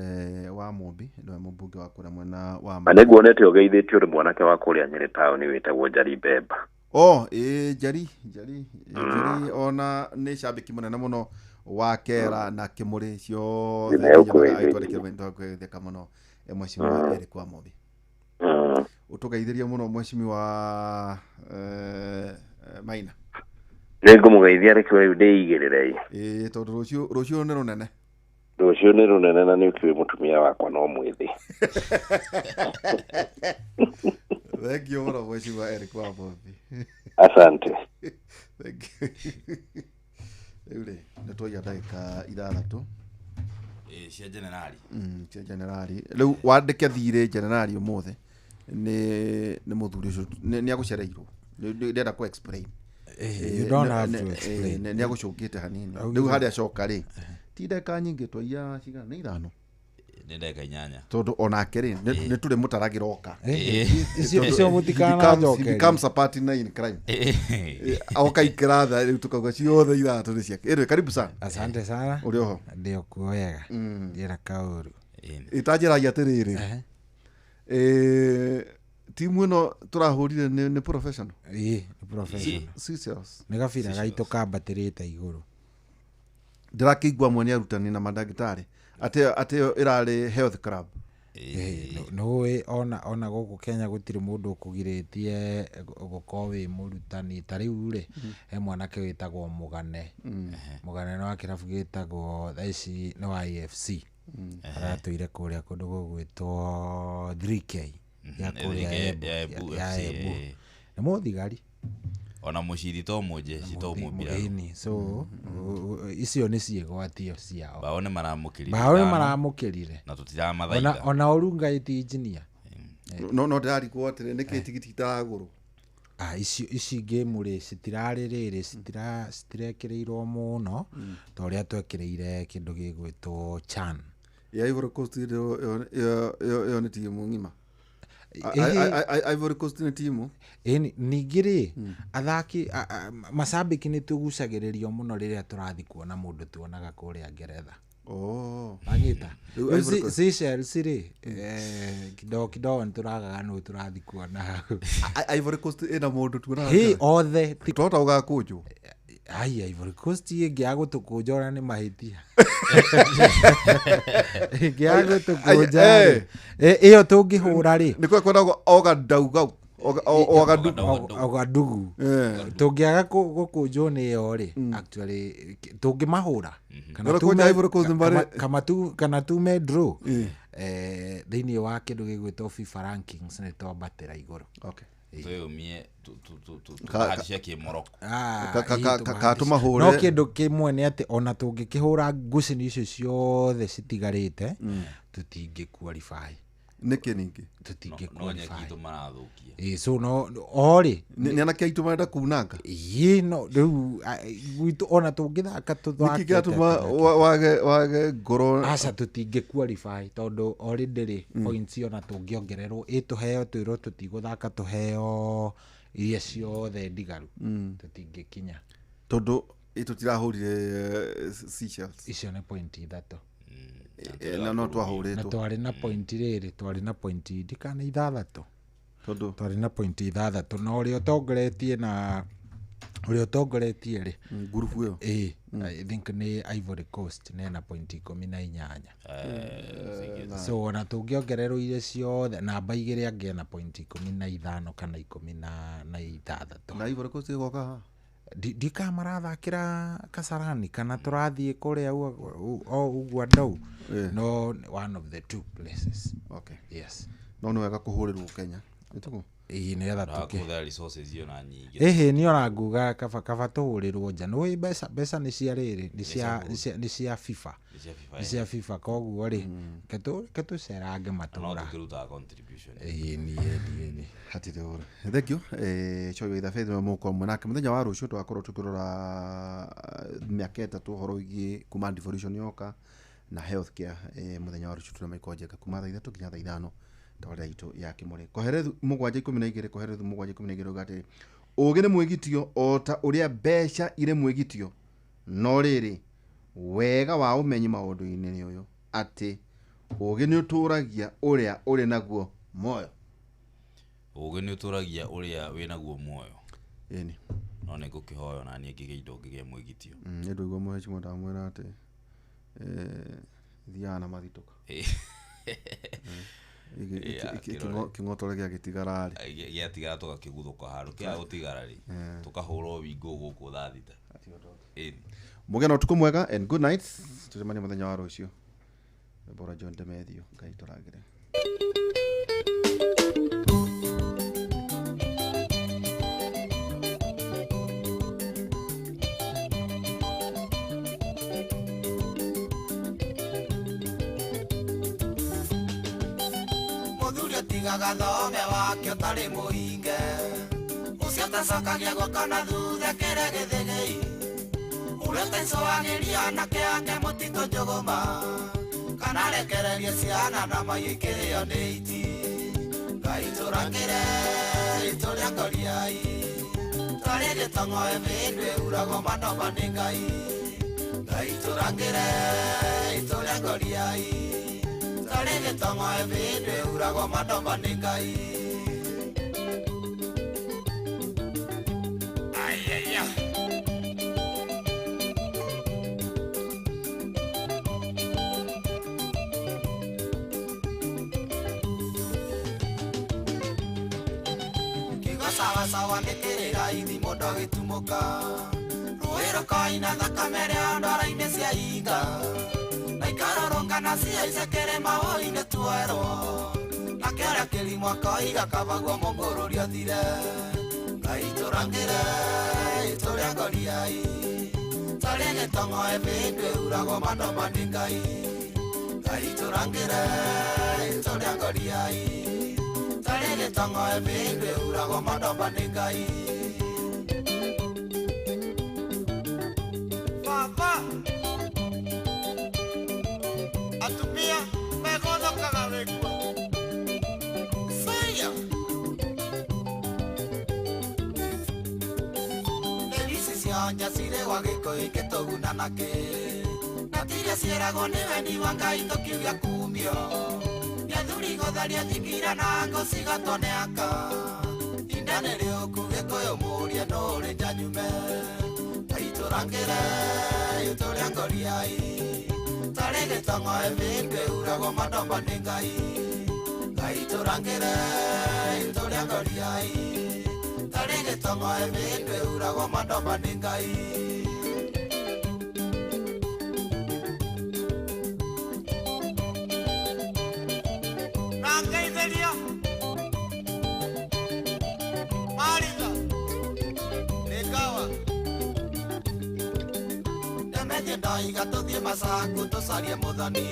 wa Mombi ndo mbunge wa kura mwena wa Anegwonete ogeithitio ri mwanake wa kuria Nyeri town witagwo Njari Bemba. Njari ona ni shabiki munene muno wa Kera na Kimuri cio aitwarekia muno mheshimiwa Eric wa Mombi. Utugeithirie muno mheshimiwa Maina. Ningumugeithia reke we ndeigirire tondu rucio ni runene na ni ukiwe mutumia wakwa no mwithi. Thank you muno mheshimiwa Eric wa Mombi. Asante. Thank you. Ule natoya dakika 6 cia generali cia generali riu wandike thire generali umuthe ni muthuri ucio ni agucereirwo ndenda ku explain you don't have to explain ni agucungite hanini riu hari acoka ri ti ndeka nyingi twaia cigana ni 5 ni ndeka 8 tondu onake ri ni turi mutaragira oka icio mutikana njoke becomes a partner in crime oka ikratha riu tukauga ciothe 3 ni ciake karibu sana. Asante sana uri ho ndio kuoyega ndira kauru itajira ya tiriri timu ino turahurire ni professional professional serious ni gabira gaito kambatirite iguru ndirakigwa mwene arutani na madagitari ate irari health club no ona guku Kenya gutiri mundu ukugiritie gukowi murutani tariu ri he mwanake witagwo Mugane no akirabu gitagwo thaici no IFC aratuire kuria kundu gugwitwo 3K ya kuria ya Ebu ni muthigari ona muciri to muje cito mubira so icio ni ciegwatio ciao baone maramukirire na tutiramathaitha ona urunga iti engineer no ndari kwotire niki tigiti taraguru ici game ri citirariri citirekireirwo muno to uria twekireire kindu gigwitwo CHAN ya Ivory Coast yo ni timu ngima Ivory Coast ni timu ningiri athaki mashabiki ni tugucagiririo muno riria turathi kuona mundu tuonaga kuria Ngeretha anyita Seychelles ri kidogo nturaga no turathi kuona Ivory Coast ina mundu tuonaga othe tota ugakunju Ivory Coast ingiago tukunjora ni mahitia ingiago tukunjora iyo tungihura ri niko kwendagwo ogadauga ogadugu tungiaga gukunjwo ni yo ri actually tungimahura kana tume draw thiini wa kindu gigwitwo FIFA rankings ni twambatira iguru tuyumie harisha ki Morocco tumahore no kindu kimwe ni ati ona tungikihura ngucini icio ciothe citigarite tutingi qualify niki ningi tutingi qualify so no ori ni ana kiaitu marenda kunanga no riu gwitu ona tungithaka tuthake nikigatu wage ngoro asa tutingi qualify tondu already ri points ona tungiongererwo ituheo twiro tutiguthaka tuheo iria ciothe ndigaru tutingi kinya tondu itutirahurire Seychelles icio ni point 3 no twahuritwo na twari na point riri twari na point ndikana 6 tondu twari na point 6 no uri otongoretie na uri otongoretie ri group yo I think ni Ivory Coast na point 18 so na tungiongererwo ile ciothe namba igiri angia na point 15 kana 16 na Ivory Coast igoka dika marathakira Kasarani kana turathie kuria ugwa ndau no one of the two places okay yes no ni wega kuhurirwo Kenya nituko nä getha Tũkĩhũthĩra resources iyo na nyingĩ. nä ona nguga kaba tũhũrĩrwo nja nĩ mbeca nĩ cia rĩrĩ nĩ cia FIFA nĩ cia FIFA koguo rĩ ke tũcerange matũra niĩ hatirĩ ũru. Thank you Choyo itha Faith mũko mwanake mũthenya wa rũciũ twakorwo tũkĩrora mĩaka ĩtatũ ũhoro wĩgiĩ kuma devolution yoka na healthcare mũthenya wa rũciũ tũrĩa maikojeka kuma thaa 3 nginya thaa 5 tawara itu ya Kimũrĩ. Koherethu 7:12 koherethu 7:12 ugate ũgĩ nĩ mwĩgitio o ta ũrĩa mbeca irĩ mwĩgitio no rĩrĩ wega wa ũmenyi maũndũ-inĩ nĩ ũyũ atĩ ũgĩ nĩ ũtũragia ũrĩa ũrĩ naguo muoyo. Ũgĩ nĩ ũtũragia ũrĩa wĩ naguo muoyo. Ĩni no nĩ ngũkĩhoya na niĩ ngĩgĩa indo ngĩgĩa mwĩgitio. Nĩ ndũ igua mũheci ndamwĩra atĩ thiana mathitũka kĩng'otore gĩa gĩtigara rĩ gĩatigara tũgakĩguthũka harũ kĩa gũtigara rĩ tũkahũrwo wingũ gũkũ thaa thita. Mũgĩa na ũtukũ mwega and good night. Tũcemanie mũthenya wa rũciũ. Bora John Demethio Ngai tũragĩre. Gathome wakio tari muhinge ucio tacokagia gukana thutha kĩrĩa gĩthĩgĩ ũrĩa taicũagĩria anake ake mũtitũ njũgũma kana rekererie ciana na mahiũ ikĩrĩo nĩ iti. Ngai tũrangĩre ritũ rĩa ngoriai tarĩ gĩtong'oe mĩndũ ĩuragwo manoma nĩ Ngai. Ngai tũrangĩre ritũ rĩa ngoriai tarĩ gĩtong'oe mĩndũ ĩuragwo manoma nĩ Ngai. Kiugo sawasawa nĩ kĩrĩ raithi mũndũ agĩtumũka rũĩ rũkoina thakame rĩa ndwara-inĩ cia inga na ikarorongana ciaice kĩrĩma woine tuerwo na kĩrĩa kĩrimũ koiga kabagwo mũngũrũrio thire. Ngai tũrangĩre ritũ rĩa ngoriai tarĩ gĩtong'oe mĩndũ ĩuragwo manoma nĩ Ngai. Ngai tũrangĩre ritũ rĩa ngoriai tarĩ gĩtong'oe mĩndũ ĩuragwo manoma nĩ Ngai. Baba atumia megũthũkaga wĩguo saya nĩgici cionja cirĩ gwa gĩkũyũ ingĩtũguna nakĩ na tiria ciĩragwo nĩ wendi wa Ngai tũkiuga kumio nĩ athuri gũtharia thingira na ngũ cigatwo nĩ aka inda nĩ rĩũku gĩkũyũ mũũrie no ũrĩ njanyume. Ngai tũrangĩre ritũ rĩa ngoriai tarĩ gĩtong'oe mĩndũ ĩuragwo manoma nĩ Ngai. Ngai tũrangĩre ritũ rĩa ngoriai tarĩ gĩtong'oe mĩndũ ĩuragwo manoma nĩ Ngai. Na ngeithĩria Maritha nĩ ngawa Demethio ndoiga tũthiĩ macaku tũcarie mũthoni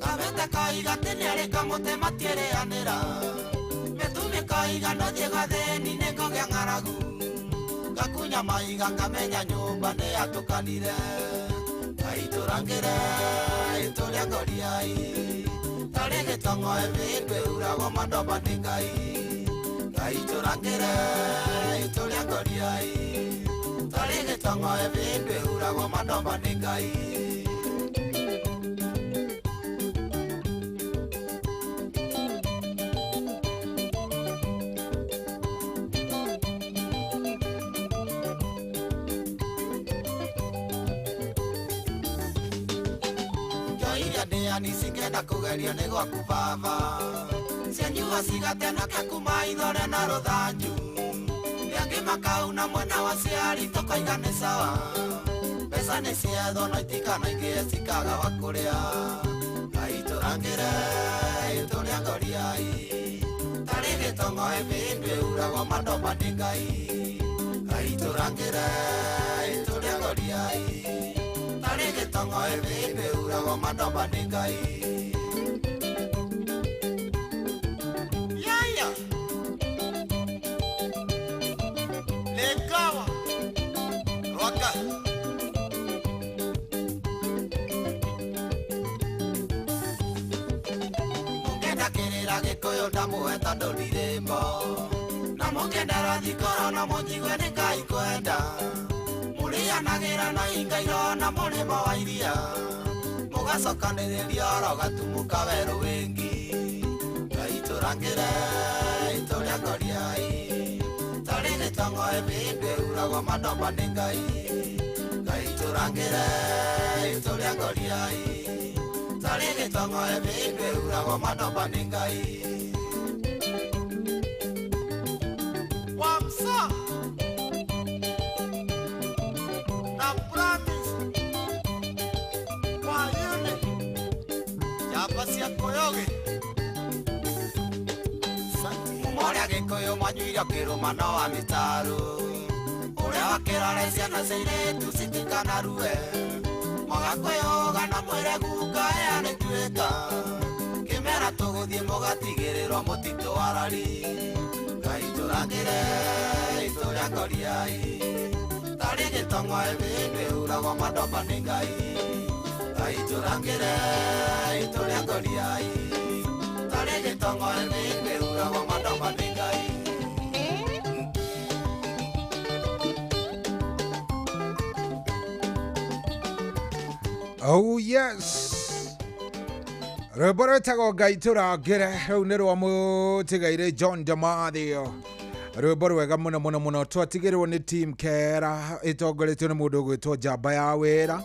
Kabete koiga atĩ nĩarĩ kamũtĩ matiĩrĩanĩra Mĩtumi koiga no thiĩ gathĩni nĩ ngũgĩa ng'aragu Ngakunya maiga ngamenya nyũmba nĩ yatũkanire. Ngai tũrangĩre ritũ rĩa ngoriai tarĩ gĩtong'oe mĩndũ ĩuragwo manoma nĩ Ngai. Ngai tũrangĩre ritũ rĩa ngoriai tarĩ gĩtong'oe mĩndũ ĩuragwo manoma nĩ Ngai. Nĩ cingĩenda kũgerio nĩ gwaku baba cianyua cigatenokia kuma ithore na rũthanju rĩangĩ makauna mwena wa ciari tũkoiga nĩ sawa mbeca nĩ cietho no itikanaingĩhe cikaga wa kũrĩa. Ngai tũrangĩre ritũ rĩa ngoriai tarĩ gĩtong'oe mĩndũ uragwo matomba nĩ Ngai. Ngai tũrangĩre tũrĩa ngoriai, tarĩ gĩtongo ĩbĩbĩ uragwo matomba nĩ Ngai. Yaya Lekawa Rwaka Mungenda kĩrĩra Gĩkũyũ ndamũhe tondũ ndirĩmbo, na mũngĩendera thikoro na mũnjigwe nĩ Ngai kwenda. Mũrĩanagĩra na ingairo na mũrĩmo wa iria, mũgacokanĩrĩria oro gatumuka werũ wĩngi. Ngai tũrangĩre tũrĩa ngoriai, tarĩ gĩtongo ĩbĩbĩ uragwo matomba nĩ Ngai. Ngai tũrangĩre tũrĩa ngoriai, tarĩ gĩtongo ĩbĩbĩ uragwo matomba nĩ Ngai. Wamsa na Bratis kwa yune Jamba cia Koyoge Mumorĩa Gĩkũyũ mwanyuire kĩrũmano wa mĩtaro, ũrĩa wakĩrore ciana cia airĩtu citikanarue, mũgakũyũga na mwĩre guka ĩya nĩtuĩka, kĩmera tũgũthiĩ mũgatigĩrĩrwo mũtitũ wa rari. Ngai tũrangĩre tũrĩa ngoriai, tarĩ gĩtongo ĩbĩbĩ uragwo matomba nĩ Ngai. Ngai tũrangĩre tũrĩa ngoriai, tarĩ gĩtongo ĩbĩbĩ uragwo matomba nĩ Ngai. Oh yes, rwĩmbo rwĩtagwo Ngai tũrangĩre, rũu nĩ rwa mũtigaire John Damathio, rwĩmbo rwega mũno mũno mũno. Twatigĩrĩrwo nĩ team Kera ĩtongoretio nĩ mũndũ ũgwĩtwo Njamba ya Wĩra,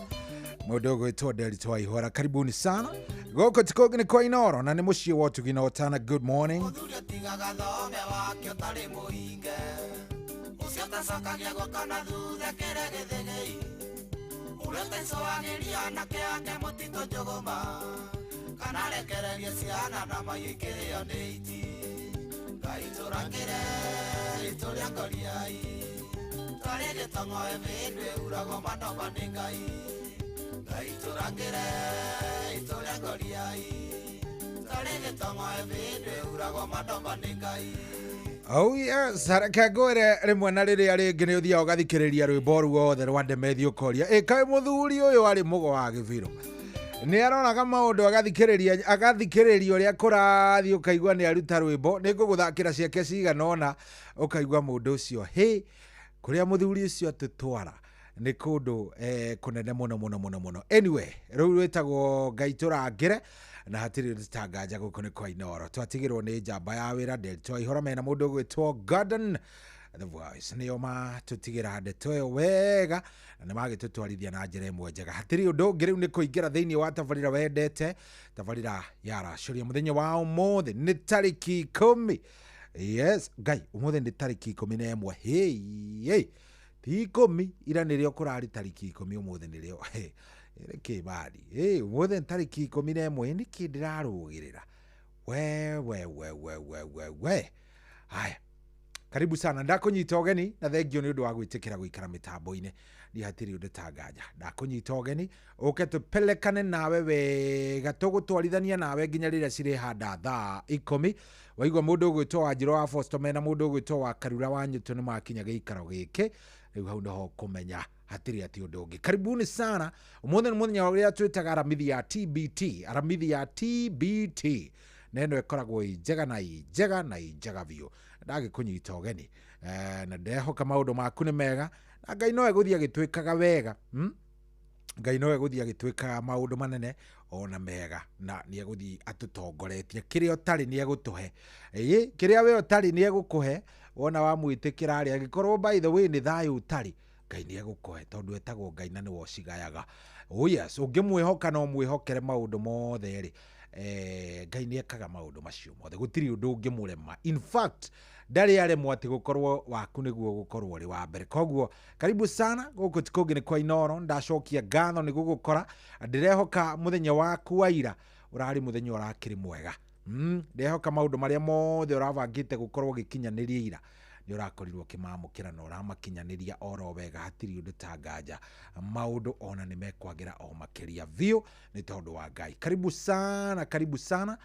mũndũ ũgwĩtwo Derito Waihũra. Karibuni sana gũkũ tikũngĩ nĩ kwa Inooro na nĩ mũciĩ wa ũtugi na ũtana. Good morning. Mũthuri tigaga thome wakĩo tarĩ mũhinge, ũcio tacokagia gũka na thutha kĩrĩa gĩthĩgĩi, ũrĩa taicũagĩria anake ake mũtitũ Njũgũma, kana rekererie ciana na mahiũ ikĩrĩo nĩ iti. Ngai tũrangĩre tũrĩa ngoriai, tarĩ gĩtongo ĩbĩbĩ uragwo matomba nĩ Ngai. Ngai tũrangĩre tũrĩa ngoriai, tarĩ gĩtongo ĩbĩbĩ uragwo matomba nĩ Ngai. Oh yes, haraka ngwĩre rĩmwe na rĩrĩa rĩngĩ nĩ ũthiaga ũgathikĩrĩria rwĩmbo ruothe rwa Ndemethi ũkoria kaĩ mũthuri ũyũ arĩ mũgo wa gĩbiro, nĩ aronaga maũndũ agathikĩrĩria ũrĩa kũrathiĩ, ũkaigua nĩ aruta rwĩmbo. Nĩ ngũgũthakĩra ciake cigana ũna ũkaigua mũndũ ũcio kũrĩa mũthuri ũcio atũtwara nĩ kũndũ kũnene mũno mũno mũno mũno. Anyway, rũu rwĩtagwo Ngai tũrangĩre na hatirĩ rũtanganja gũkũ nĩ kwa Inooro. Twatigĩrwo nĩ Njamba ya Wĩra, Derito Waihũra mena mũndũ ũgwĩtwo Gordon The Voice, nĩo matũtigĩra ndeto ĩyo wega na nĩ magĩtũtwarithia na njĩra ĩmwe njega. Hatirĩ ũndũ ũngĩ, rĩu nĩ kũingĩra thĩinĩ wa tabarĩra wendete, tabarĩra ya racũria. Mũthenya wa ũmũthĩ nĩ tarĩki 10. Yes, Ngai, ũmũthĩ nĩ tarĩki 11. Hey, ti 10 ira nĩrĩo kũrarĩ tarĩki 10, ũmũthĩ nĩrĩo reke badi. Ũmũthĩ nĩ tarĩki 11, nĩkĩ ndĩrarũgĩrĩra we. Haya, karibu sana, ndakũnyita ũgeni na thengio nĩ ũndũ wa gwĩtĩkĩra gũikara mĩtambo-inĩ. Ni hatirĩ ũndũ tanganja, ndakũnyita ũgeni ũke tũpelekane nawe wega, tũgũtwarithania nawe nginya rĩrĩa cirĩhanda thaa 10. Waigua mũndũ ũgwĩtwo wa Njĩra wa Fosto mena mũndũ ũgwĩtwo wa Karura wa Nyũtũ nĩ makinya gĩikaro gĩkĩ, rĩu hau nĩho kũmenya hatirĩ ati ũndũ ũngĩ. Karibuni sana. Ũmũthĩ nĩ mũthenya ũrĩa twĩtaga aramithi ya TBT, aramithi ya TBT. Neno ĩkoragwo njega na njega biũ. Ndagĩkũnyita ũgeni na ndehoka maũndũ maku nĩ mega, na Ngai no egũthiĩ agĩtwĩkaga wega. Ngai no egũthiĩ agĩtwĩkaga maũndũ manene ona mega, na nĩ egũthiĩ atũtongoretie. Kĩrĩa ũtarĩ nĩ egũtũhe, kĩrĩa we ũtarĩ nĩ egũkũhe wona wamwĩtĩkĩra arĩ. Angĩkorwo by the way nĩ thayũ ũtarĩ, Ngai nĩ egũkũhe tondũ etagwo Ngai na nĩwe ũcigayaga. Oh yes, ũngĩmwĩhoka no mwĩhokere maũndũ mothe rĩ, Ngai nĩ ekaga maũndũ macio mothe, gũtirĩ ũndũ ũngĩmũrema. In fact, ndarĩ aremwo atĩ gũkorwo waku nĩguo gũkorwo ũrĩ wa mbere. Koguo karibu sana gũkũ tikũngĩ nĩ kwa Inooro. Ndacokia ngatho nĩ gũgũkora, ndĩrehoka mũthenya waku wa ira ũrarĩ mũthenya ũrakĩrĩ mwega. Ndehoka maũndũ marĩa mothe ũrabangĩte gũkorwo gĩkinyanĩria ira nĩ ũrakorirwo kĩmamũkĩra na ũramakinyanĩria oro wega hatirĩ ũndũ tangaja maũndũ ona nĩ mekwagĩra o makĩria biũ nĩ tondũ wa Ngai. Karibu sana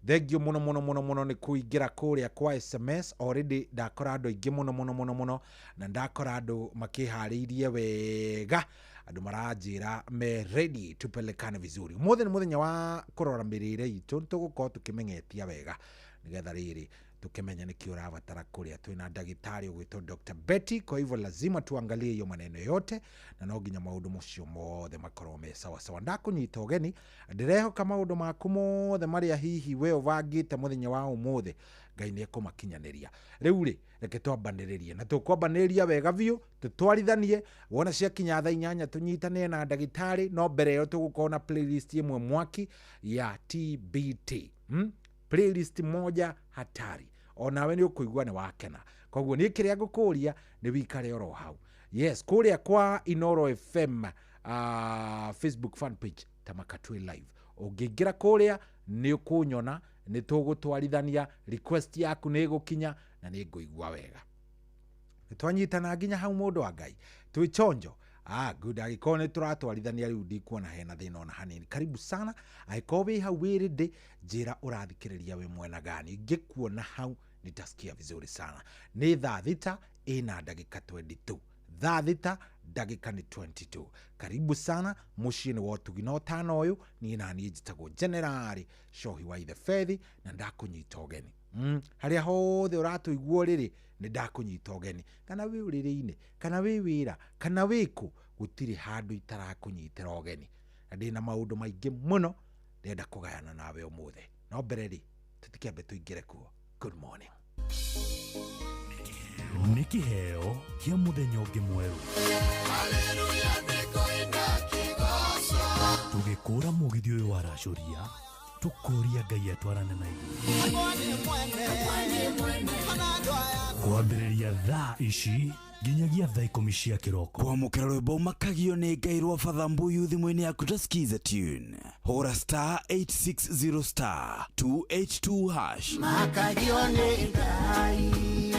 thengio mũno nĩ kũingĩra kũrĩa kwa SMS. Already ndakora andũ aingĩ mũno na ndakora andũ makĩharĩirie wega, andũ maranjĩra me ready tupelekane vizuri. Mũthenya nĩ mũthenya wa kũrora mĩrĩre itũ, tũgũkorwo tũkĩmenyetia wega nĩgetha rĩrĩ tukimenya niki urabatara kuria. Twina ndagitari ugwitwo Dr. Betty, kwa hivyo lazima tuangalie hiyo maneno yote na no nginya maundu mucio mothe makorwo me sawa sawa. Ndakunyita ugeni ndirehoka maundu maku mothe maria hihi we uvangite muthenya wa umuthe Ngai ni ekumakinyaniria. Riu ri reke twambaniririe na tukwambaniriria wega biu tutwarithanie wona cia kinya thaa 8 tunyitane na ndagitari. No mbere yo tugukorwo na playlist imwe mwaki ya TBT. Playlist moja hatari. Onawe ni ukuigua ni wakena. Koguo ni kiria ngukuria ni wikare oro hau. Yes, kuria kwa Inoro FM Facebook fan page Tamakatui Live. Ungingira kuria ni ukunyona, ni tugutwarithania, request yaku ni gukinya na ni nguigua wega. Twanyitana nginya hau mundu wa Ngai. Twi chonjo. Good. Agikone turatwarithania riu ndikuona hena thina ona hanini. Karibu sana. Aikobe hau wirinde njira urathikiriria we mwena gani. Ngikuona hau nitasikia vizuri sana. Ni thaa thita ina dakika 22. Thaa thita dakika ni 22. Karibu sana. Mushi ni watu ginotano oyu. Ni nani jitago generali Shohi wa ithe Fethi na ndakunyita ugeni. Haria hothe uratu iguo riri ni ndakunyita ugeni. Kana wi uriri-ini, kana wi wira, kana wiku gutiri handu itarakunyitira ugeni. Na ndina maundu maingi muno ndenda kugayana nawe umuthe. No mbere ri tutikiambe tuingire kuo. Good morning. Niki heo kia muthenya ungi mweru. Hallelujah, niko ina kigoso. Tugikura mugithi uyu wa racuria tukuria Ngai atwarane na kwambĩrĩria thaa ici nginyagia thaa 10 cia kĩroko. Kwamũkĩra rwĩmbo makagio nĩ Ngai rwa Father Mbuyu thimũ-inĩ yaku ta skiza tune. Hora *860 *282#. Makagio nĩ Ngai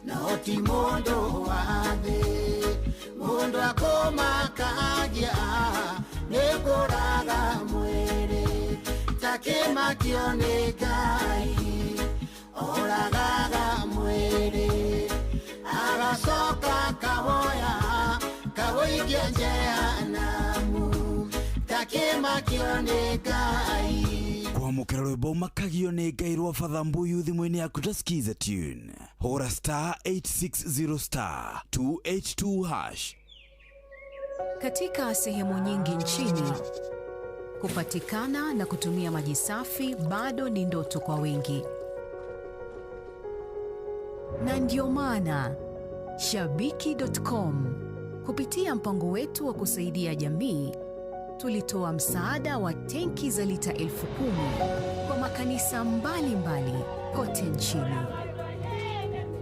na oti mũndũ wa thĩ, mũndũ akũmakagia nĩ kũraga mwĩrĩ. Takimakio nĩ Ngai oragaga mwĩrĩ, agacoka kawoigia jehanamu. Takimakio nĩ Ngai. Kwamũkĩra rwĩmbo makagio nĩ Ngai rwa Father Mbuyu thimũ-inĩ yaku ta skiza tune. Hora *860 *282#. Katika sehemu nyingi nchini kupatikana na kutumia maji safi bado ni ndoto kwa wengi. Na ndio maana Shabiki.com kupitia mpango wetu wa kusaidia jamii tulitoa msaada wa tenki za lita 10,000 kwa makanisa mbalimbali kote nchini.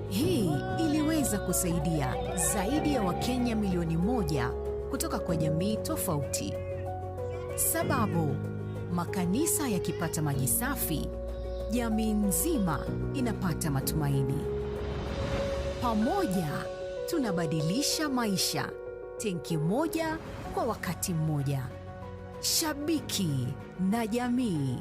Hii iliweza kusaidia zaidi ya Wakenya milioni 1 kutoka kwa jamii tofauti. Sababu makanisa yakipata maji safi, jamii nzima inapata matumaini. Pamoja tunabadilisha maisha, tenki moja kwa wakati mmoja. Shabiki na jamii.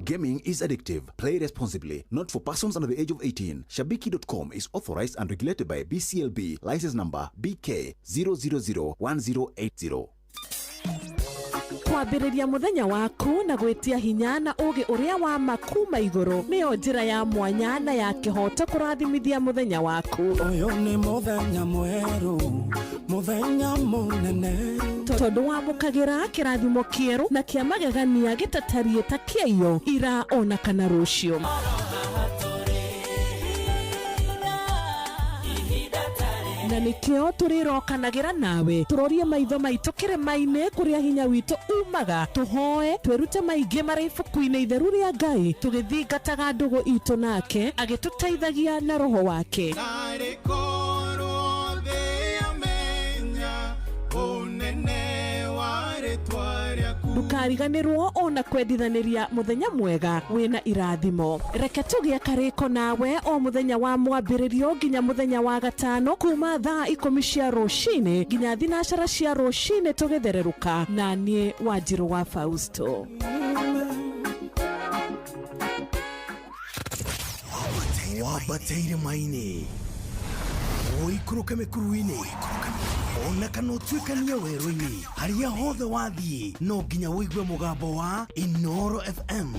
Gaming is addictive. Play responsibly. Not for persons under the age of 18. Shabiki.com is authorized and regulated by BCLB. License number BK 0001080. Kwambĩrĩria muthenya waku na gwitia hinya na ugi uria wa makuma iguru niyo njira ya mwanya na ya kihoto kurathimithia muthenya waku. Uyu ni muthenya mweru, muthenya munene, tondu wamukagira kirathimo kieru na kia magegania gitatarie ta kĩayo ira ona kana rucio. Na nikio turirokanagĩra nawe turorie maitho maitũ kĩrĩma-inĩ kũrĩa hinya witũ umaga, tuhoe twĩrute maingĩ marĩ ibuku-inĩ itheru rĩa Ngai tũgĩthingataga ndũgũ itũ nake agĩtũteithagia na roho wake. ndũkariganĩrwo ona kwendithaniria muthenya mwega wina irathimo. Reke tũgĩe karĩko nawe o muthenya wa mwambĩrĩrio nginya muthenya wa gatano kuma thaa 10 cia rũcinĩ nginya thinacara cia rũcinĩ tũgĩthererũka na niĩ Wanjirũ wa Fausto. Wabateire maini oikũrũke mĩkuru-inĩ ona kana ũtuĩkanie werũ-inĩ harĩa hothe wathiĩ no nginya wĩigue mũgambo wa Inoro FM.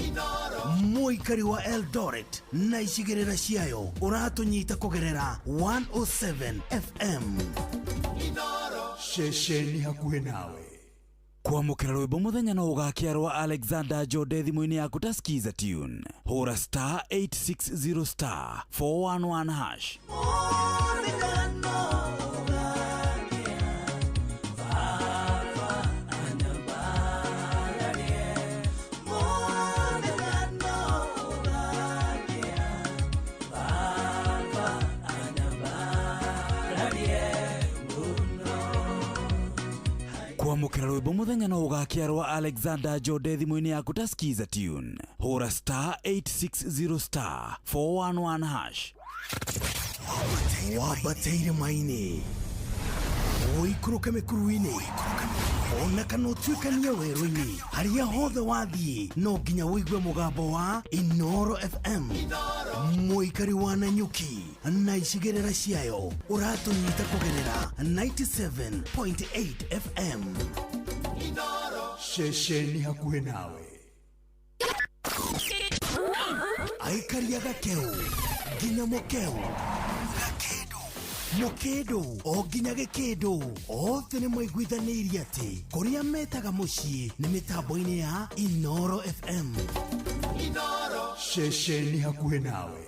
Mũikari wa Eldoret na icigĩrĩra ciayo ũratũnyita kũgerera 107 FM. Ceceni hakuhĩ nawe. Kwamũkĩra rwĩmbo mũthenya no ũgakĩarwo Alexander Jode thimũ-inĩ yaku ta skiza tune. Hũra star 860 star 411 hash. Kwamũkĩra rwĩmbo mũthenya no ũgakĩarwo Alexander Jode thimũ-inĩ yaku ta skiza tune. Hũra star 860 star 411 hash. Wabateire maini oikũrũke mĩkuru-inĩ ona kana ũtuĩkanie werũ-inĩ harĩa hothe wathiĩ no nginya wĩigue mũgambo wa Inoro FM. Mũikari wa Nanyuki na icigĩrĩra ciayo ũratũnyita kũgerera 97.8 FM. Ceceni hakuhĩ nawe. Aikaria Gakeu nginya Mũkeu, Mũkĩndũ o nginya Gĩkĩndũ, othe nĩ mwaiguithanĩirie atĩ kũrĩa metaga mũciĩ nĩ mĩtambo-inĩ ya Inoro FM. Ceceni hakuhĩ nawe.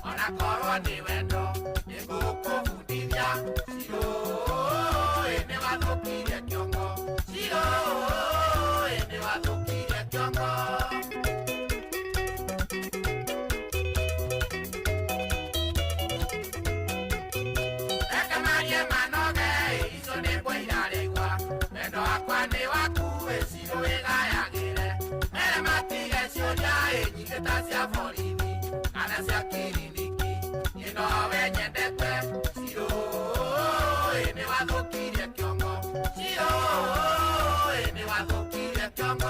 Ona korwo ni wendo nĩngũkũbundithia cia borithi kana cia kiriniki ino wenyendete cio ni wathukirie kiongo cio ni wathukirie kiongo.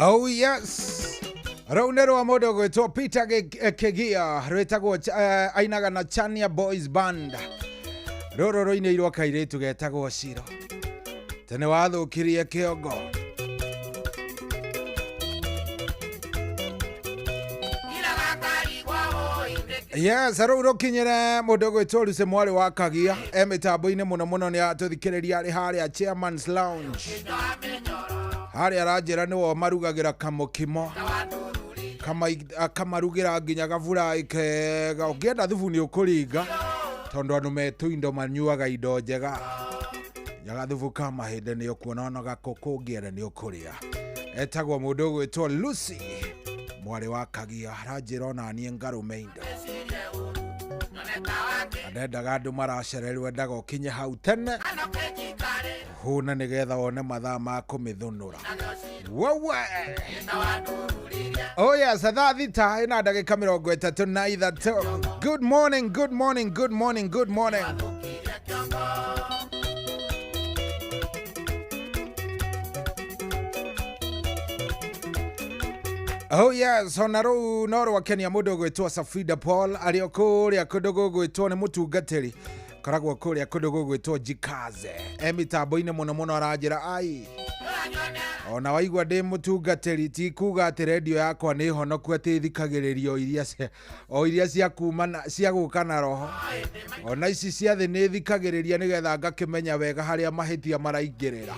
Oh yes. Raunero wa modo gwetwo Peter Kegia rwetagwo ainaga na Chania Boys Band. Roro roine irwa kairetu getagwo Shiro. Tene wathukirie kiongo. Yes, aruro kinyere modo gwetwo Luce mwari wa Kagia. Mitambo-ini muno muno ni atuthikiriria ari haria Chairman's Lounge. Hari arajira ni wo marugagira kamukimo kamarugira nginya gavura ikega ukienda thubu ni ukuringa tondu anu metu indo manyuaga indo njega nyaga thubu kama hinde ni ukuona ona gakoko ngienda ni ukuria etagwo mundu gwitwo Lucy mwari wa Kagia arajira ona nie ngarume indo adendaga andu maracererwo endaga ukinye hau tene huna nigetha wone mathaa ma kumithunura wawe. Oh yes, thaa thita ina ndagika 33. Good morning, good morning, good morning, good morning. Oh yes, onaru noro wa Kenya mudo gwetwa Safida Paul aliokuria kudogo gwetwa ni mutungatiri karagwo kuria kudogo gwetwa Jikaze mitambo-ini muno muno arajira ai ona waigua ndi mutungatiri ti kuga ati radio yakwa ni honoku ati thikagiririo iria cia kuma cia guka na roho ona ici cia thi ni thikagiriria nigetha ngakimenya wega haria mahitia maraingirira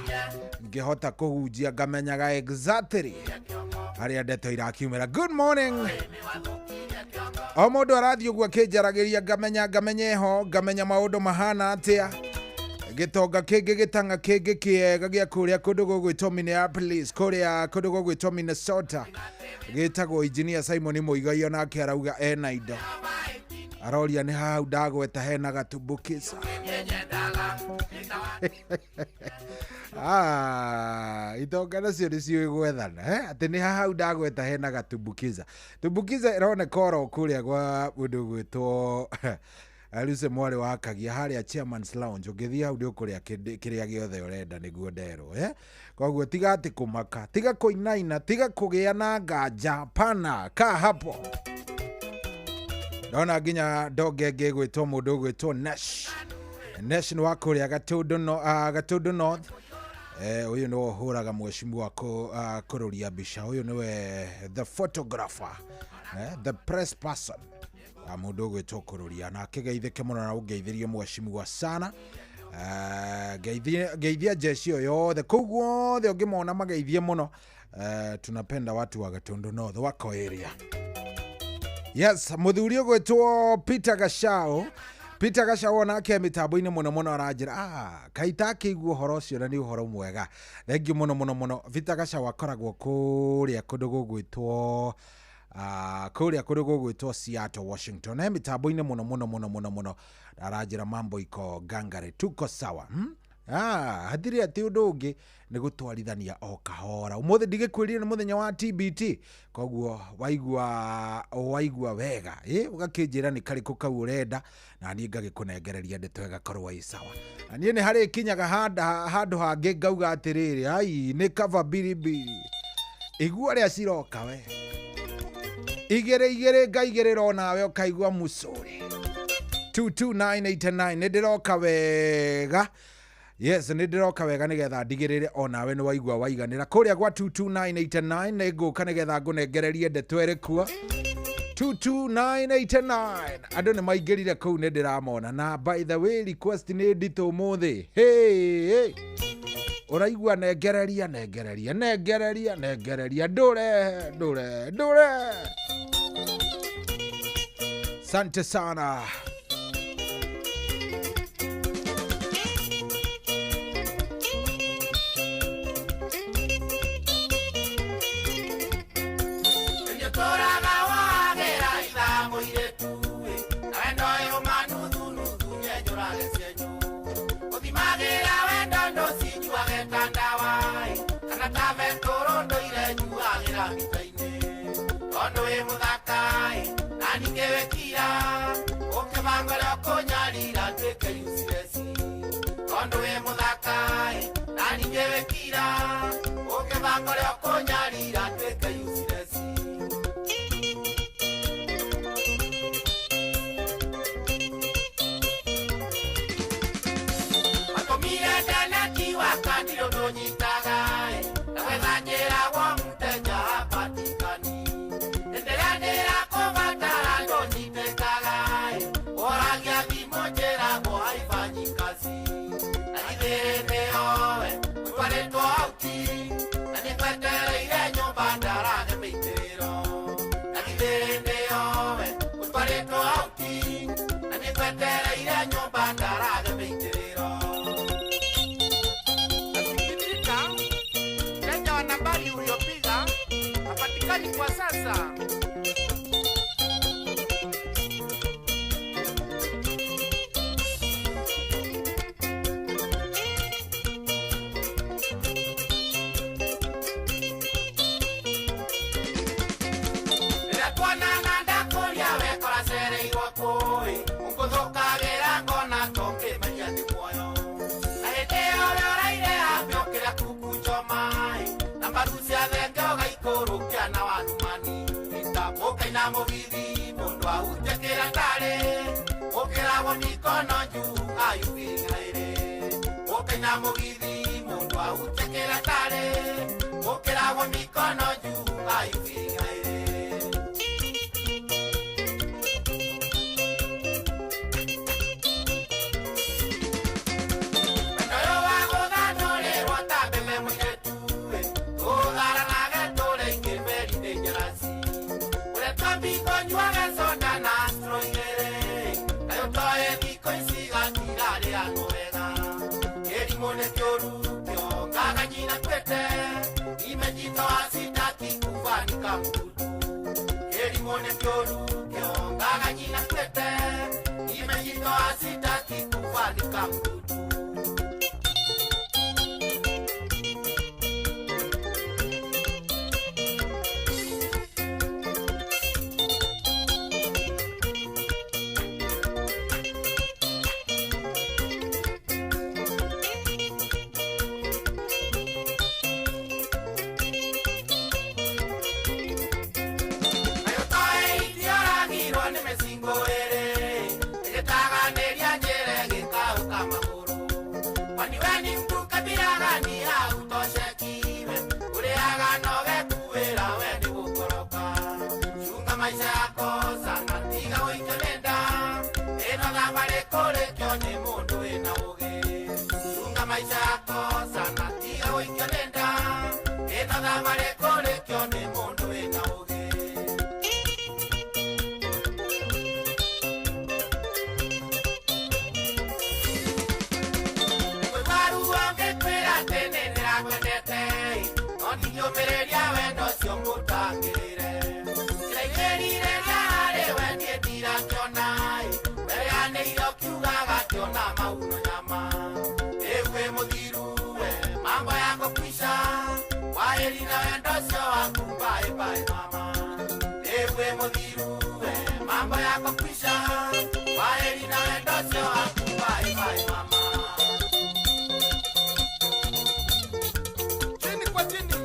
ngihota kuhunjia ngamenyaga exactly haria ndeto irakiumira. Good morning. O mundu arathii uguo kinjaragiria ngamenya ho ngamenya maundu mahana atia gitonga kingi gitanga kingi kiega gia kuria kundu gugwitwo Minneapolis kuria kundu gugwitwo Minnesota gitagwo Engineer Simon Muigai onake arauga ena indo aroria ni hau ndagweta hena gatumbukisa itonga nacio nĩ ciũĩ gwethana atĩ nĩ hau ndagweta hena gatumbukiza tumbukiza ĩroneka oro kũrĩa gwa mũndũ gwĩtwo Luce mwari wa Kagia harĩa Chairman's Lounge ũngĩthiĩ hau nĩ ũkũrĩa kĩrĩa gĩothe ũrenda nĩguo nderwo koguo tiga atĩ kũmaka tiga kũinaina tiga kũgĩa na nganja pana ka hapo ndona nginya ndongenge gwĩtwo mũndũ gwĩtwo Nesh nĩ wa kũrĩa Gatundu North. Uyu no huraga mheshimiwa wako kururia bisha. Uyu niwe the photographer, the press person. Mundu gwitwo kururia na kigeithike muno na ugeithirie mheshimiwa sana. Geithia jeshi yothe kuguo the ungimona mageithie muno. Tunapenda watu wa Gatundu North wako area. Yes, muthuri gwitwo Peter Gashao nake mitambo-ini muno arajira kaitaki iguo horo cio na ni uhoro mwega. Thengi muno Peter Gashao akoragwo kuria kundu gugwitwo kuria kuri gugwitwo Seattle, Washington. Mitambo-ini muno aranjira mambo iko gangare, tuko sawa. Hathiri ati undu ungi ni gutwarithania o kahora. Umuthi ndigikwirire ni muthenya wa TBT, koguo waigua wega ugakinjira ni kariku kau urenda na ni ngagikunengereria ndeto igakorwo i sawa. Na ni hari kinyaga handu hangi ngauga atiriri, ai ni cover biribiri igua ria ciroka we igere ngaigirira nawe ukaigua mucuri 22989 ni ndiroka wega. Yes, nidiroka wega nigetha ndigirire onawe ni waigua waiganira kuria gwa 22989 niguka nigetha ngunengererie ndeto erikuo 22989 andu ni maingirire kuu nidiramona. Na by the way request ni ndito muthi. Hey uraigua nengereria ndure. Sante sana. Kwa sasa mogithi mundu autekera ngare ukiragwo mikono juu ayukingaire ukina mogithi mundu autekera ngare ukiragwo mikono juu ayukingaire Ndoyo wago ganole rotabe memuye tuwe ugara nage tole ingeveri dangerous Biko nyuaga sonda na astroingere Ayo toe biko isiga tirare anovega Eri mone kyoru kyo Gaga njina kwete Imejito asitaki kufanika mtutu Eri mone kyoru kyo Gaga njina kwete Imejito asitaki kufanika mtutu Yo me Waeri na wendo sio waku bye bye mama. Ewe mudhiru mambo yako kwisha. Waeri na wendo sio waku bye bye mama. Chini kwa chini.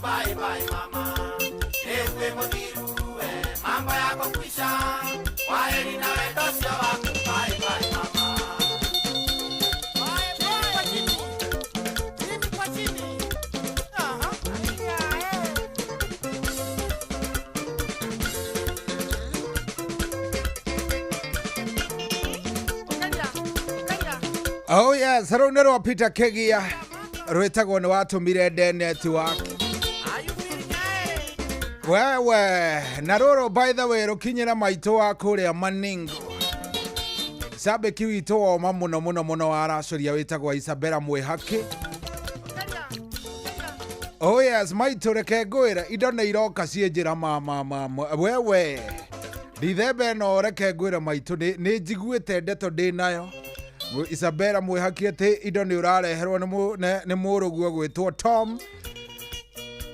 Bye bye mama. Ewe mudhiru mambo yako kwisha. Waeri na wendo sio waku bye bye mama. Chini kwa chini. Aha. Oh yes, rũnĩ rwa Peter Kegia rwĩtagwo nĩ watũmire The Network. Wewe na rũrũ by the way rũkinyĩra maitũ wa kũrĩa Maningo. Sabeki witũ woma mũno mũno mũno aracoria wĩtagwo Isabella Mwĩhaki. Oh yes, maitũ reke ngwĩre indo nĩ iroka ciĩ njĩra mama. Wewe ndithembe no reke ngwĩre maitũ nĩ njiguĩte ndeto ndĩ nayo. Isabella Mwĩhaki atĩ indo nĩ ũrareherwo nĩ mũrũguo gwĩtwo Tom.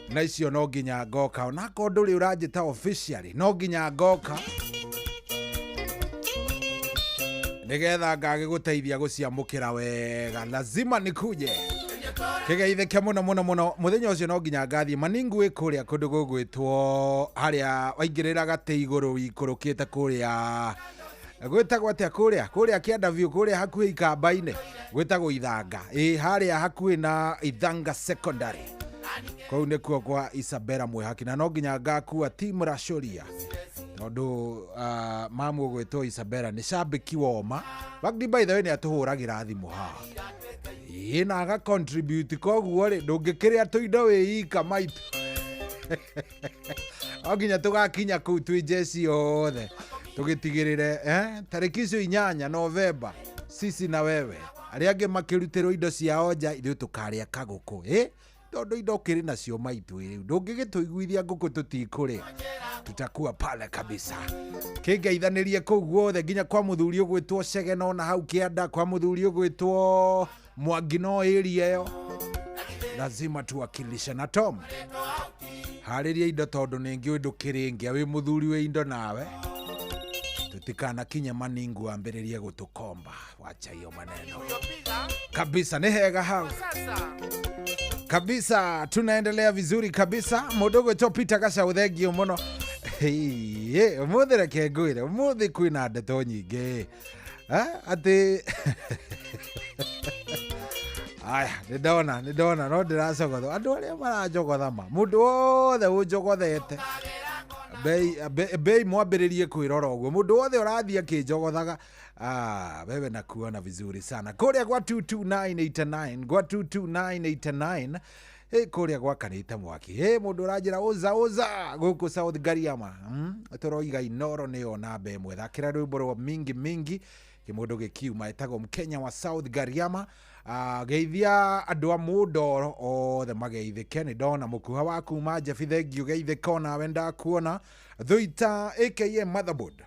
Na icio no nginya ngoka ona ko ndũrĩ ũranjĩta officially no nginya ngoka nĩgetha ngagĩgũteithia gũciamũkĩra wega lazima nikuje kĩgeithĩke mũno mũthenya ũcio no nginya ngathiĩ Maningu kũrĩa kũndũ gũgwĩtwo harĩa waingĩrĩra gatĩ igũrũ wikũrũkĩte kũrĩa gwĩtagwo atĩa kũrĩa kĩanda view kũrĩa hakuhĩ ikamba-inĩ gwĩtagwo Ithanga harĩa hakuhĩ na Ithanga secondary. Kwa nĩkuo kwa Isabella Mwĩhaki na no nginya ngakua team Racoria tondũ mamu gwĩtwo Isabella nĩ cambĩki woma. Bagdi by the way nĩ atũhũragĩra thimũ haha na aga contribute koguo rĩ ndũngĩkĩrĩa tũindo wĩika maitũ. O nginya tũgakinya kũu twĩ jeci othe tũgĩtigĩrĩre tarĩki icio 8 Novemba sisi na wewe arĩa angĩ makĩrutĩrwo indo ciao nja ithuĩ tũkarĩa kagũkũ tondũ indo kĩrĩ nacio maitũ ndũngĩgĩtũiguithia ngũkũ tũtikũrĩa tutakuwa pale kabisa. Kĩngeithanĩrie kũu guothe nginya kwa mũthuri ũgwĩtwo Cegeno na hau kĩanda kwa mũthuri ũgwĩtwo Mwangi no area ĩyo lazima tuwakilishe na Tom harĩria indo tondũ nĩ ngĩũĩ ndũkĩrĩngĩa wĩ mũthuri wĩ indo nawe tutikana kinya Maningu ambĩrĩrie gũtũkomba wacha hiyo maneno kabisa. Ni hega hau kabisa, tunaendelea vizuri kabisa. Mũndũ gwĩtwo Peter Gacaũ thengio mũno. Ũmũthĩ reke ngwĩre ũmũthĩ kwĩna ndeto nyingĩ atĩ aya nĩ ndona no ndĩracogotha andũ arĩa marajogotha mũndũ wothe ũnjogothete bei mwambĩrĩrie kwĩrora ũguo mũndũ wothe ũrathiĩ akĩnjogothaga wewe nakuona vizuri sana kũrĩa gwa 22989 kũrĩa gwakanĩte mwaki mũndũ ũranjĩra ũza gũkũ South Gariama tũroiga Inoro nĩyo namba ĩmwe thakĩra rwĩmbo rwa mingi kĩmũndũ gĩkiuma etagwo Mkenya wa South Gariama. Geithia andũ a Mũndoro othe mageithĩke nĩ ndona mũkuha waku ma Jeff thengio geithĩka onawe ndakuona Thuita aka Motherboard.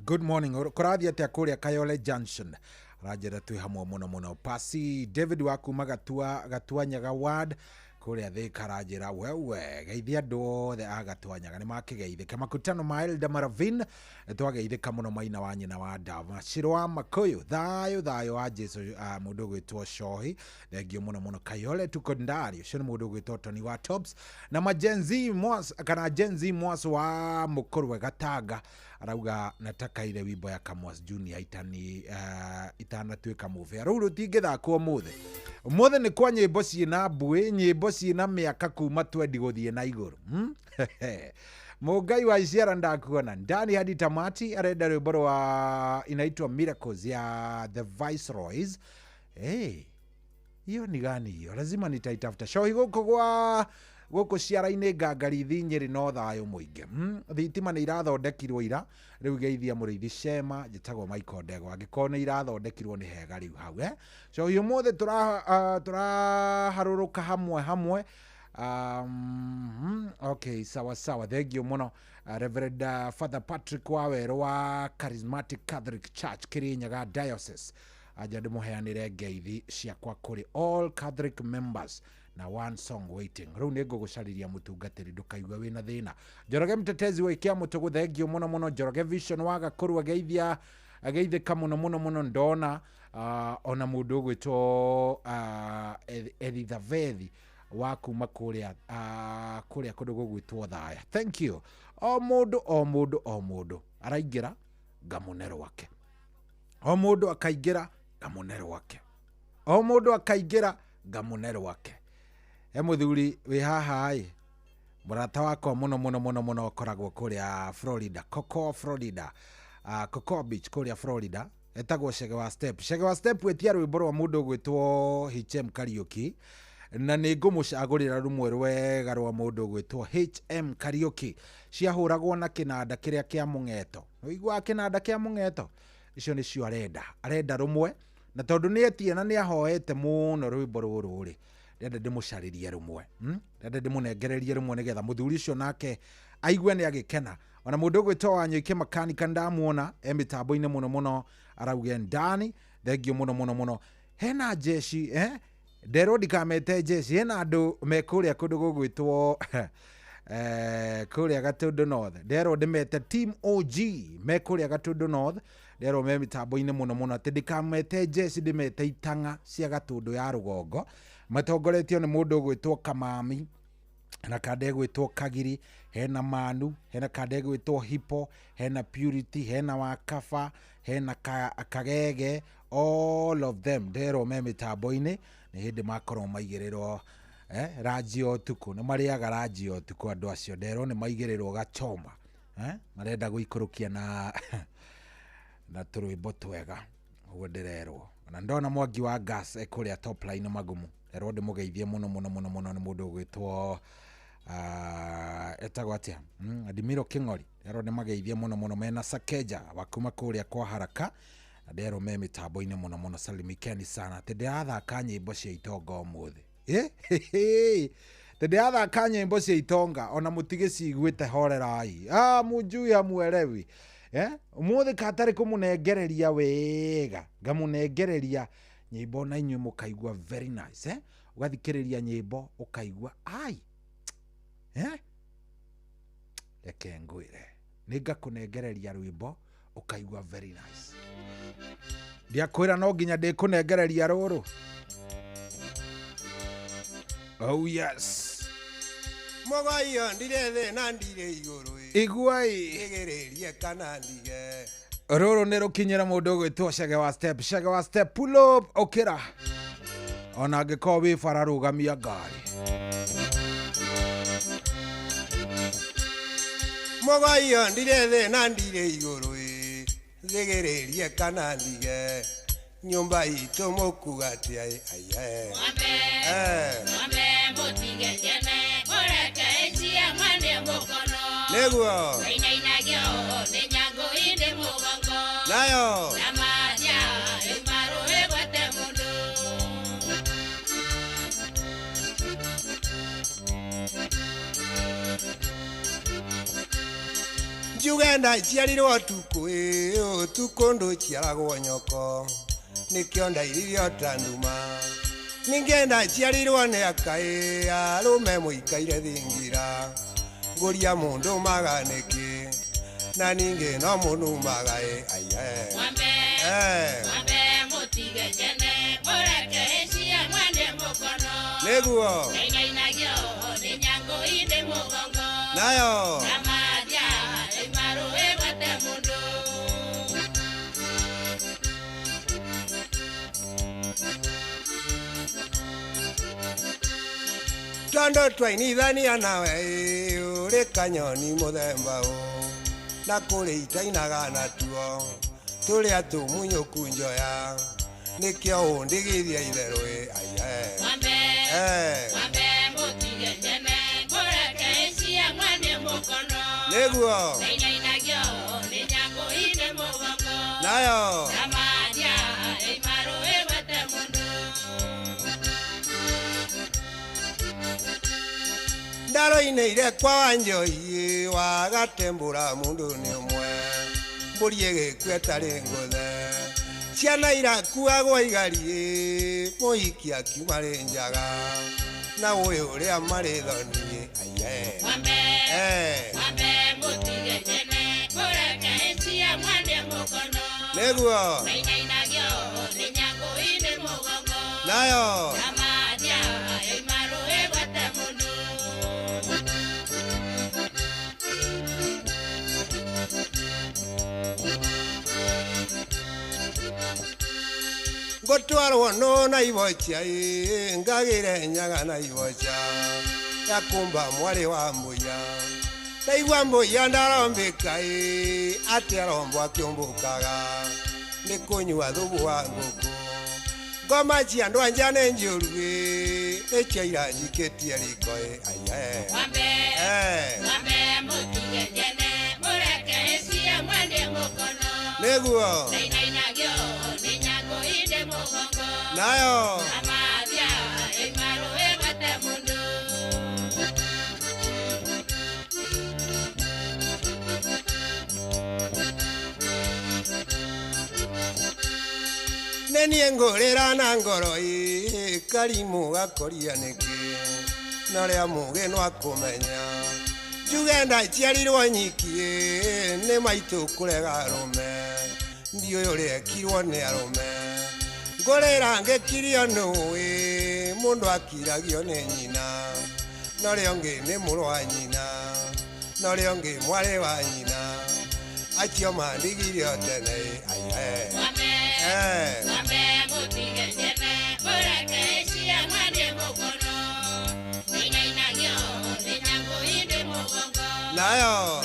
Good morning kũrathiĩ atĩa kũrĩa Kayole Junction ranjĩra twĩ hamwe mũno Pasi David waku magatua Nyaga ward kuria thikarajira wewe geithia andu othe agatwanyaga ni makigeithika makutano ma Elda Maravin twageithika muno maina wa nyina wa Dava Shirwa Makoyo thayo wa Jesu mundu gwitwo Shohi thengio muno Kayole tukondari ucio ni mundu gwitwo Tony wa Tops na majenzi mwas kana jenzi mwas wa Mukorwe Gatanga arauga nataka ile wimbo ya Kamwas Junior itanatuika muve riu rutingithakwo muthe ni kwa nyimbo ciina mbui nyimbo ciina miaka kuma 20 guthie na iguru Mugai wa Isiara ndakuona ndani hadi tamati arenda rwimbo rwa inaitwa Miracles ya The Viceroys. Hiyo ni gani hiyo? Lazima nitaitafuta. Shohi guku ciara-ini ngangarithi Nyeri no thayo muingi. Thitima ni irathondekirwo ira riu geithia muriithi Shema jitagwo Michael Ndego angiko ni irathondekirwo ni hega riu hau Shohi umuthe turaharuruka hamwe okay sawa thank you muno Reverend Father Patrick Wawero wa Charismatic Catholic Church Kirinyaga Diocese aja ndimuheanire ngeithi ciakwa kuri all Catholic members na one song waiting riu ni ngugucariria mutungatiri ndukaigwa wina thina Njoroge mtetezi wikia mutugu thank you muno Njoroge Vision waga kurwa geithika muno ndona ona mundu gwitwo Elizabeth wa kuma kuria kundu gugwitwo Thaya. Thank you. O mundu araingira ngamunero wake. O mundu akaingira ngamunero wake. O mundu akaingira ngamunero wake. Muthuri wi haha murata wako muno koragwo kuria Florida, Cocoa Beach kuria Florida. Etagwo Shege wa Step wetia rwimbo rwa mundu gwitwo HM Karaoke na ni ngumucagurira rumwe rwega rwa mundu gwitwo HM Karaoke ciahuragwo na kinanda kiria kia Mungeto. Uigwa kinanda kia Mungeto icio ni cio arenda rumwe na tondu ni etie na ni ahoete muno rwimbo ruru ri ndenda ndimucaririe rumwe ndenda ndimunengererie rumwe nigetha muthuri ucio nake aigwe ni agikena ona mundu gwitwo Wanyuike makanika ndamuona mitambo-ini muno arauge ndani thengio muno hena jeshi Ndero ndikamete jeshi hena andu mekuria kundu gugwitwo kuria Gatundu North ndero ndimete team OG mekuria Gatundu North ndero me mitambo-ini muno ati ndikamete jeshi ndimete itanga cia Gatundu ya rugongo matongoretio ni mundu gwitwo Kamami hena kande gwitwo Kagiri hena Manu hena kande gwitwo Hipo hena Purity hena Wakafa hena Kagege all of them ndero me mitambo-ini ni hindi makorwo maigirirwo radio tuku ni mariaga radio tuku andu acio ndero ni maigirirwo gachoma marenda guikurukia na turwimbo twega uguo ndirerwo na ndona Mwangi wa gas kuria top line magumu ndero ndimugeithie muno ni mundu gwitwo etagwo atia Adimiro King'ori ndero ndimageithie muno mena Sakeja wakuma kuria kwa haraka ndero me mitambo-ini muno salimikeni sana tindiathaka nyimbo cia itonga umuthi tindiathaka nyimbo cia itonga ona mutigiciguite horerai munjui amwerewi umuthi katari kumunengereria wega ngamunengereria nyimbo na inyuĩ mukaigua very nice ugathikiriria nyimbo ukaigua reke ngwire ningakunengereria rwimbo ukaigua very nice ndiakwira no nginya ndikunengereria ruru oh yes Mogaio ndireze na ndire iguru iguai igererie kana ndige ruru ni rukinyira mundu gwitwo Shege wa Step pull up okira ona ngiko wi bara rugamia ngari Mogaio ndireze na ndire iguru igererie kana ndige nyumba itu mukugatia Mwambe mutige jene oreke ichie mwande mukono Neguo Inainagio nenyango inde mugongo Nayo Namadia imaru egwete mundu Jugenda ciarirwo tuku tuku ndu ciaragwo nyoko nikio ndairirio tanduma ningenda ciarirwo nĩ akaĩ arũme mũikaire thingira ngũria mũndũ maganĩki na ningĩ no mũnumaga aiye nĩguo nayo tondo twainithania nawe ũrĩ kanyoni mũthemba ũ na kũrĩ itainaga natuo tũrĩa tũmunyũku njoya nĩkĩo ũndigithia itherũ nĩguo nayo ndaro-inĩ irekwa wa njoi wagatembũra mũndũ nĩ ũmwe mbũri ĩgĩkua ĩtarĩ ngũthe ciana irakuagwo igari mũhiki akiuma rĩ njaga na ũyũ ũrĩa marĩ thoni nĩguo nayo ngotwarwo no na ibocha ngagire nyaga na ibocha yakumba mwari wa mbuya ndaigua mbuya ndarombĩka atĩ arombo akĩũmbũkaga nĩ kũnyua thubu wa ngũkũ ngoma cia andũ anja nĩ njũru nĩ ciaira njikĩtie riko nĩguo nayo nenie ngũrĩra na ngoro karimũ gakoria nĩkĩ norĩa mũgĩ no akũmenya njuge ndaciarirwo nyiki nĩ maitũ kũrega arũme ndiũĩ ũrĩa ekirwo nĩ arũme ngũrĩra ngĩkirio nũĩ mũndũ akiragio nĩ nyina norĩa ũngĩ nĩ mũrũ wa nyina norĩa ũngĩ mwarĩ wa nyina acio mandigirio tene nayo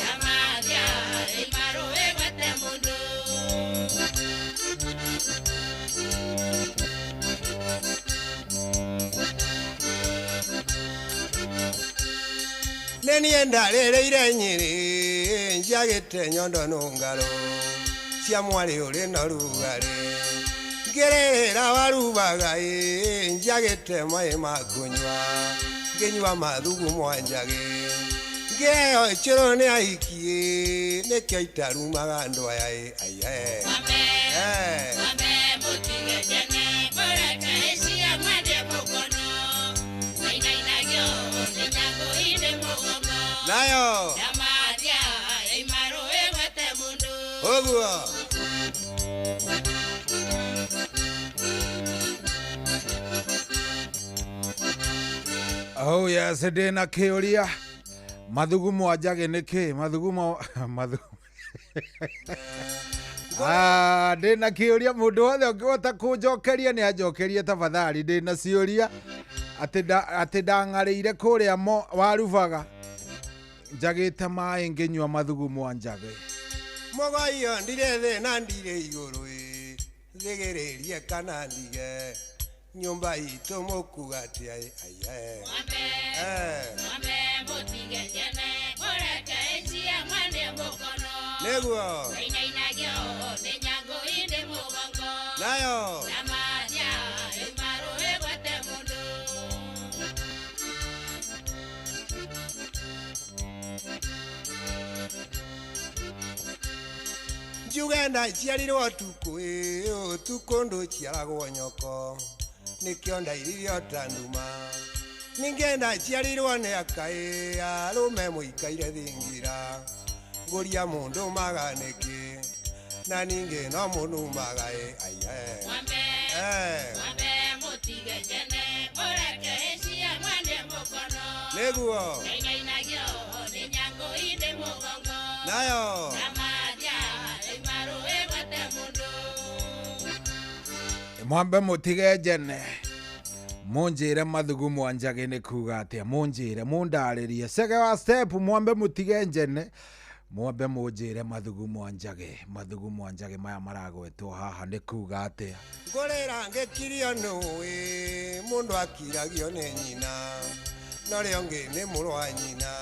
nenie ndarĩrĩire Nyĩrĩ njagĩte nyondo nũngarũ cia mwarĩ ũrĩ na rugarĩ ngĩrĩrĩra warubaga njagĩte maĩ ma kũnyua ngĩnyua mathugumo njagĩ ngĩheo ĩcũrũ nĩ ahiki nĩkĩo itarumaga andũ aya nayo ũguo oh yes ndĩna kĩũria mathugumo njagĩ nĩkĩ mathugumo ndĩna kĩũria mũndũ wothe ũngĩhota kũnjokeria nĩ anjokerie tafadhali ndĩna ciũria atĩ ndang'arĩire kũrĩa warubaga njagĩte maĩ ngĩnyua mathugumo njagĩ mũgoio ndirĩ thĩ na ndirĩ igũrũ thigĩrĩrie kana ndige nyũmba itũ mũkuga atĩ nĩguo nayo njuge ndaciarirwo tukũ ũtukũ ndũciaragwo nyoko nikio ndairirio tanduma ningenda ciarirwo nĩ akaĩ arũme mũikaire thingira ngũria mũndũ maganĩki na ningĩ no mũnumaga nĩguo nayo mwambe mutige njene munjire mathugumo anjage ni kuga atia munjire mundaririe sege wa step mwambe mutige njene mwambe munjire mathugumo anjage maya maragwetwo haha ni kuga atia ngorera ngekirio nũĩ mũndũ akiragio nĩ nyina norĩa ũngĩ nĩ mũrũ wa nyina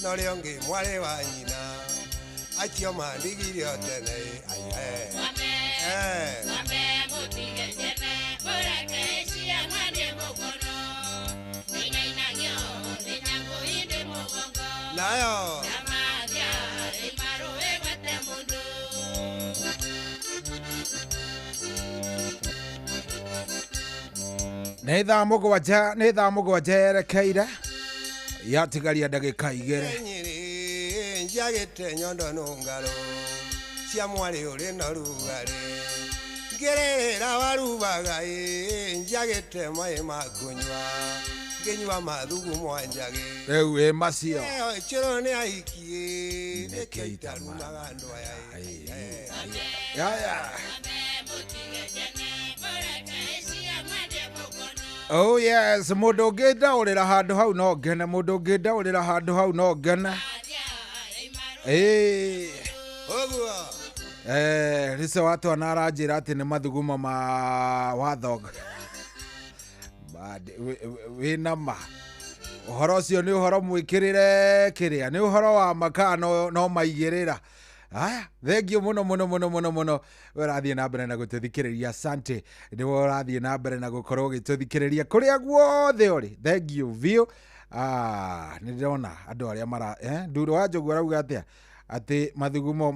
norĩa ũngĩ mwarĩ wa nyina acio mandigirio tene nayo nĩ thaa mũgwanja yerekeire yatigaria ndagĩka igĩrĩ njagĩte nyondo nũngaro cia mwarĩ ũrĩ na rugarĩ ngĩrĩrĩra warubaga njagĩte maĩ ma kũnyua ngĩnyua mathugumo anjage rĩu ĩ macio cũrũ nĩ aikie nĩkĩo itarumaga andũ aya oh yes mundu ngidaurira handu hau no ngene mundu ngidaurira handu hau no ngene oguo riso watu anaranjira ati ni mathugumo ma wathog wina ma uhoro ucio ni uhoro mwikirire kiria ni uhoro wa makano no maigirira aya thengio muno urathie na mbere na gututhikiriria asante ni urathie na mbere na gukorwo gituthikiriria kuria guothe uri thengio view ni ndona andu aria mara nduru wa njogu arauga atia ati mathugumo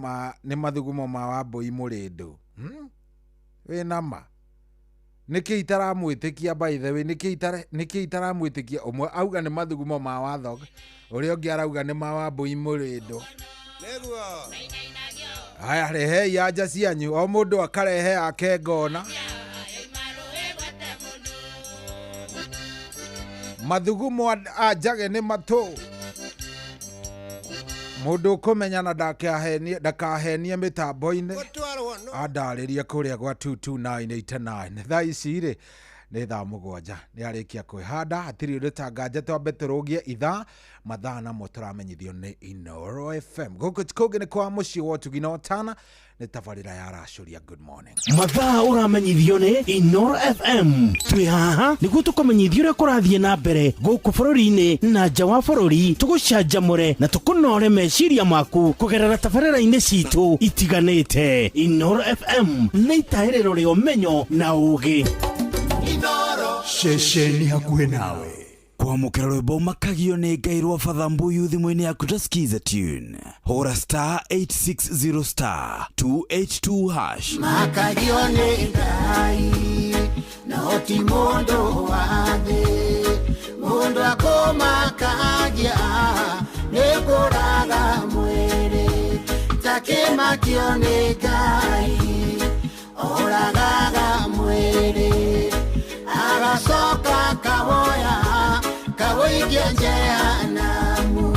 ma Wambui Mũrĩndũ wina ma niki itaramwitikia by the way niki itaramwitikia umwe auga ni mathugumo ma wathog uria ungi arauga ni ma Wambui Mũrĩndũ nĩguo aya rehe yanja cianyu o mundu akarehe ake ngona mathugumo anjage ni matu mundu kumenyana ndakahenie mitambo-ini andaririe kuria gwa 22989 thaa ici ri ni thaa mũgwanja ni arikia kwihanda atiri ndutanganja twambe turugie ithaa mathaa namo turamenyithio ni Inooro FM guku ni kwa muci wa Tuginotana ni tabarira ya racuria good morning mathaa uramenyithio ni Inooro FM twi haha niguo tukumenyithio uria kurathie na mbere guku bururi-ini na nja wa bururi tugucanjamure na tukunore meciria maku kugerera tabarira-ini citu itiganite Inooro FM ni itahiriro ria umenyo na ugi ceceni hakuhĩ nawe kwamũkĩra rwĩmbo makagio nĩ Ngai rwa Father Mbuyu thimũ-inĩ yaku ta skiza tune hũra star 860 star 282 hash makagio nĩ Ngai no ti mũndũ wa thĩ mũndũ akũmakagia nĩ kũraga mwĩrĩ takĩmakio nĩ Ngai oragaga mwĩrĩ agacoka kawoya kawoigia jehanamu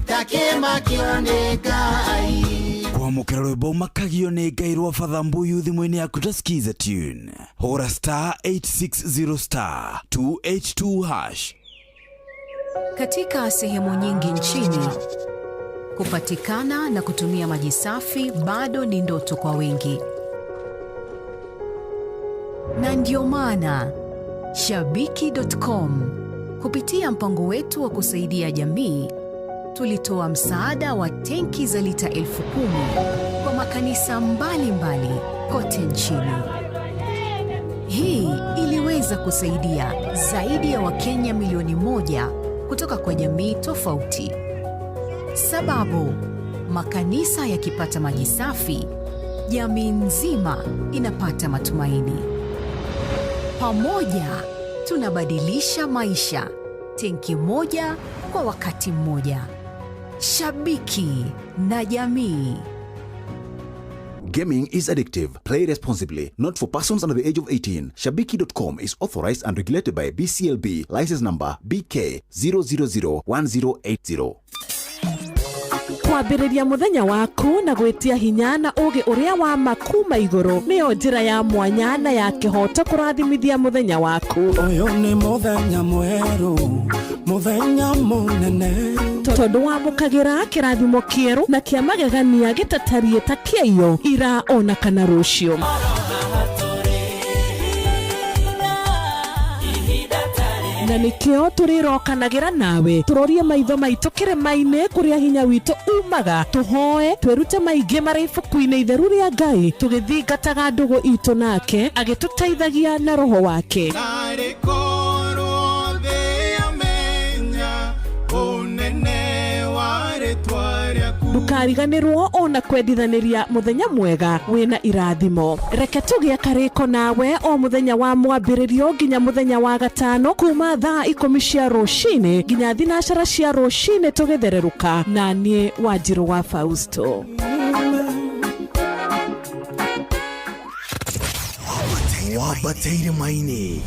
takĩmakio nĩ Ngai kwamũkĩra rwĩmbo makagio nĩ Ngai rwa Father Mbuyu thimũ-inĩ yaku ta skiza tune hũra star 860 star 282 hash. Katika sehemu nyingi nchini kupatikana na kutumia maji safi bado ni ndoto kwa wengi, na ndio maana Shabiki.com kupitia mpango wetu wa kusaidia jamii tulitoa msaada wa tenki za lita 10,000 kwa makanisa mbalimbali kote nchini. Hii iliweza kusaidia zaidi ya Wakenya milioni 1 kutoka kwa jamii tofauti. Sababu makanisa yakipata maji safi, jamii nzima inapata matumaini. Pamoja tunabadilisha maisha. Tenki moja kwa wakati mmoja. Shabiki na jamii. Gaming is addictive. Play responsibly. Not for persons under the age of 18. Shabiki.com is authorized and regulated by BCLB. License number BK 0001080. Kwambĩrĩria mũthenya waku na gwĩtia hinya na ũgĩ ũrĩa wa makuma igũrũ nĩyo njĩra ya mwanya na ya kĩhoto kũrathimithia mũthenya waku. Ũyũ nĩ mũthenya mwerũ, mũthenya mũnene. Tondũ wamũkagĩra kĩrathimo kĩerũ na kĩa magegania gĩtatarie ta kĩayo ira ona kana rũciũ. Na nĩkĩo tũrĩrokanagĩra nawe tũrorie maitho maitũ kĩrĩma-inĩ kũrĩa hinya witũ umaga tũhoe twĩrute maingĩ marĩ ibuku-inĩ itheru rĩa Ngai tũgĩthingataga ndũgũ itũ nake agĩtũteithagia na roho wake. Ndukariganĩrwo ona kwendithanĩria mũthenya mwega wĩna irathimo. Reke tũgĩe karĩko nawe o mũthenya wa mwambĩrĩrio nginya mũthenya wa gatano kuma thaa 10 cia rũcinĩ nginya thinacara cia rũcinĩ tũgĩthererũka na niĩ Wanjirũ wa Fausto. Wabateire maini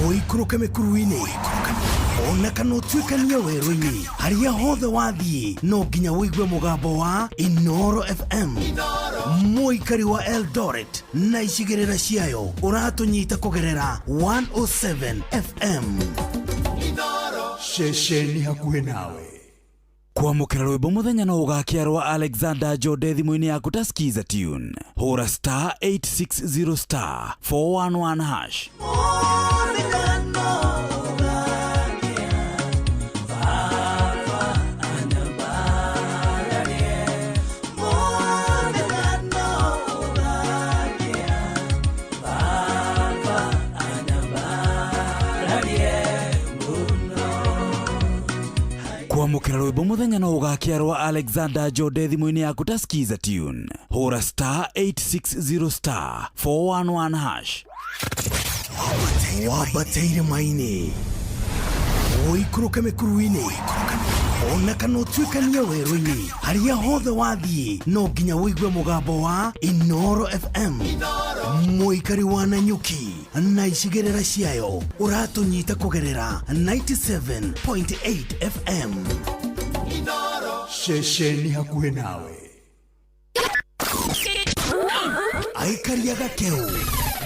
oikũrũke mĩkuru-inĩ ona kana ũtuĩkanie werũ-inĩ harĩa hothe wathiĩ no nginya wĩigue mũgambo wa Inoro FM. Mũikari wa Eldoret na icigĩrĩra ciayo ũratũnyita kũgerera 107 FM. Ceceni hakuhĩ nawe. Kwamũkĩra rwĩmbo mũthenya no ũgakĩarwo Alexander Jode thimũ-inĩ yaku ta skiza tune. Hũra *860 *411#. Kwamũkĩra rwĩmbo mũthenya no ũgakĩarwo Alexander Jode thimũ-inĩ yaku ta skiza tune. Hũra *860 *411#. Wabateire maini oikũrũke mĩkuru-inĩ ona kana ũtuĩkanie werũ-inĩ harĩa hothe wathiĩ no nginya wĩigue mũgambo wa Inoro FM. Mũikari wa Nanyuki na icigĩrĩra ciayo ũratũnyita kũgerera 97.8 FM. Ceceni hakuhĩ nawe. Aikaria gakeu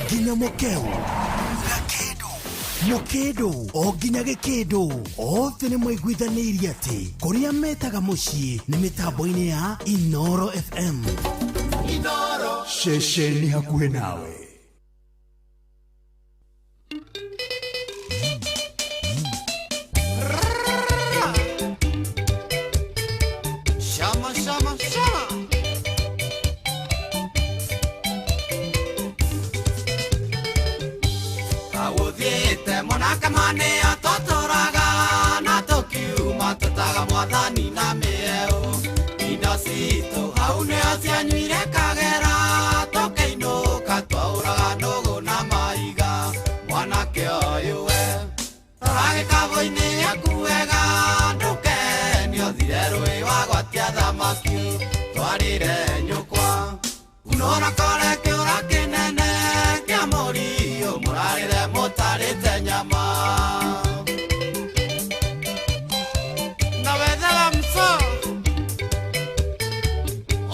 nginya mũkeu Mũkĩndũ o nginya gĩkĩndũ othe nĩ mwaiguithanĩirie atĩ kũrĩa metaga mũciĩ nĩ mĩtambo-inĩ ya Inoro FM. Ceceni hakuhĩ nawe. Shama, shama, shama. Awuthiĩte mũnakamani atũtũraga na tũkiuma tũtaga mwathani na mĩeũ. Indo citũ hau nĩo cianyuire kagera tũkĩinũka twaũraga ndũgũ na maiga. Mwanake ũyũ we tũragĩkabũ-inĩ gĩaku wega ndũkenio thire rũĩ wagwatia thamaki twarĩre nyũkwa. Unona kore kĩũra kĩnene kĩa mũriũ mũrarĩre mũtarĩte nyama. Na wethaga mso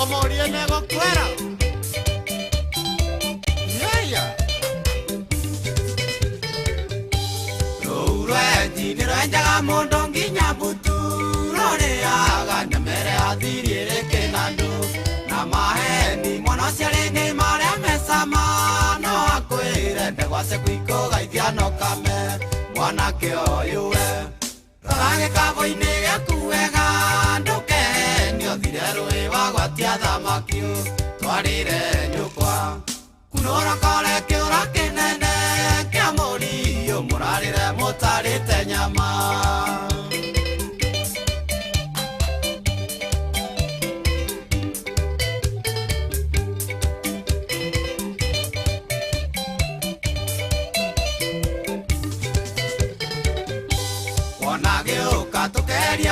ũmũrie nĩ gũkwĩra. Yaya rũu rwendi nĩ rwenjaga mũndũ nginya mbutu rũrĩaga nyamere athirie kĩnandũ na maheni mwana ciarĩ nĩ marĩa mecama no akwĩre ndegwace kwikũgaithia no kame. Mwanake ũyũ we rora gĩkabũ-inĩ gĩaku wega ndũkenio thire rũĩ wagwatia thamaki twarĩre nyũkwa. Kunũra kore kĩũra kĩnene kĩa mũriũ mũrarĩre mũtarĩte nyama.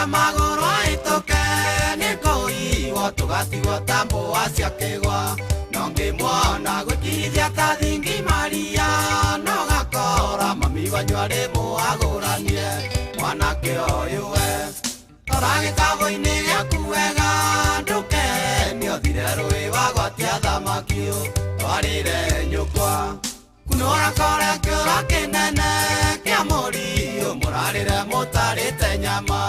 Tũkĩambia magũrũ aitũke nĩ kũiywo tũgatigwo ta mbũa cia kĩgwa no ngĩmwona gwĩkirithia ta thingi maria no gakora mami wanyu arĩ mũagũranie mwanake ũyũ we tora gĩkabũ-inĩ gĩaku wega ndũkenio thire rũĩ wagwatia thamaki twarĩre nyũkwa kunũra kore kĩũra kĩnene kĩa mũriũ mũrarĩre mũtarĩte nyama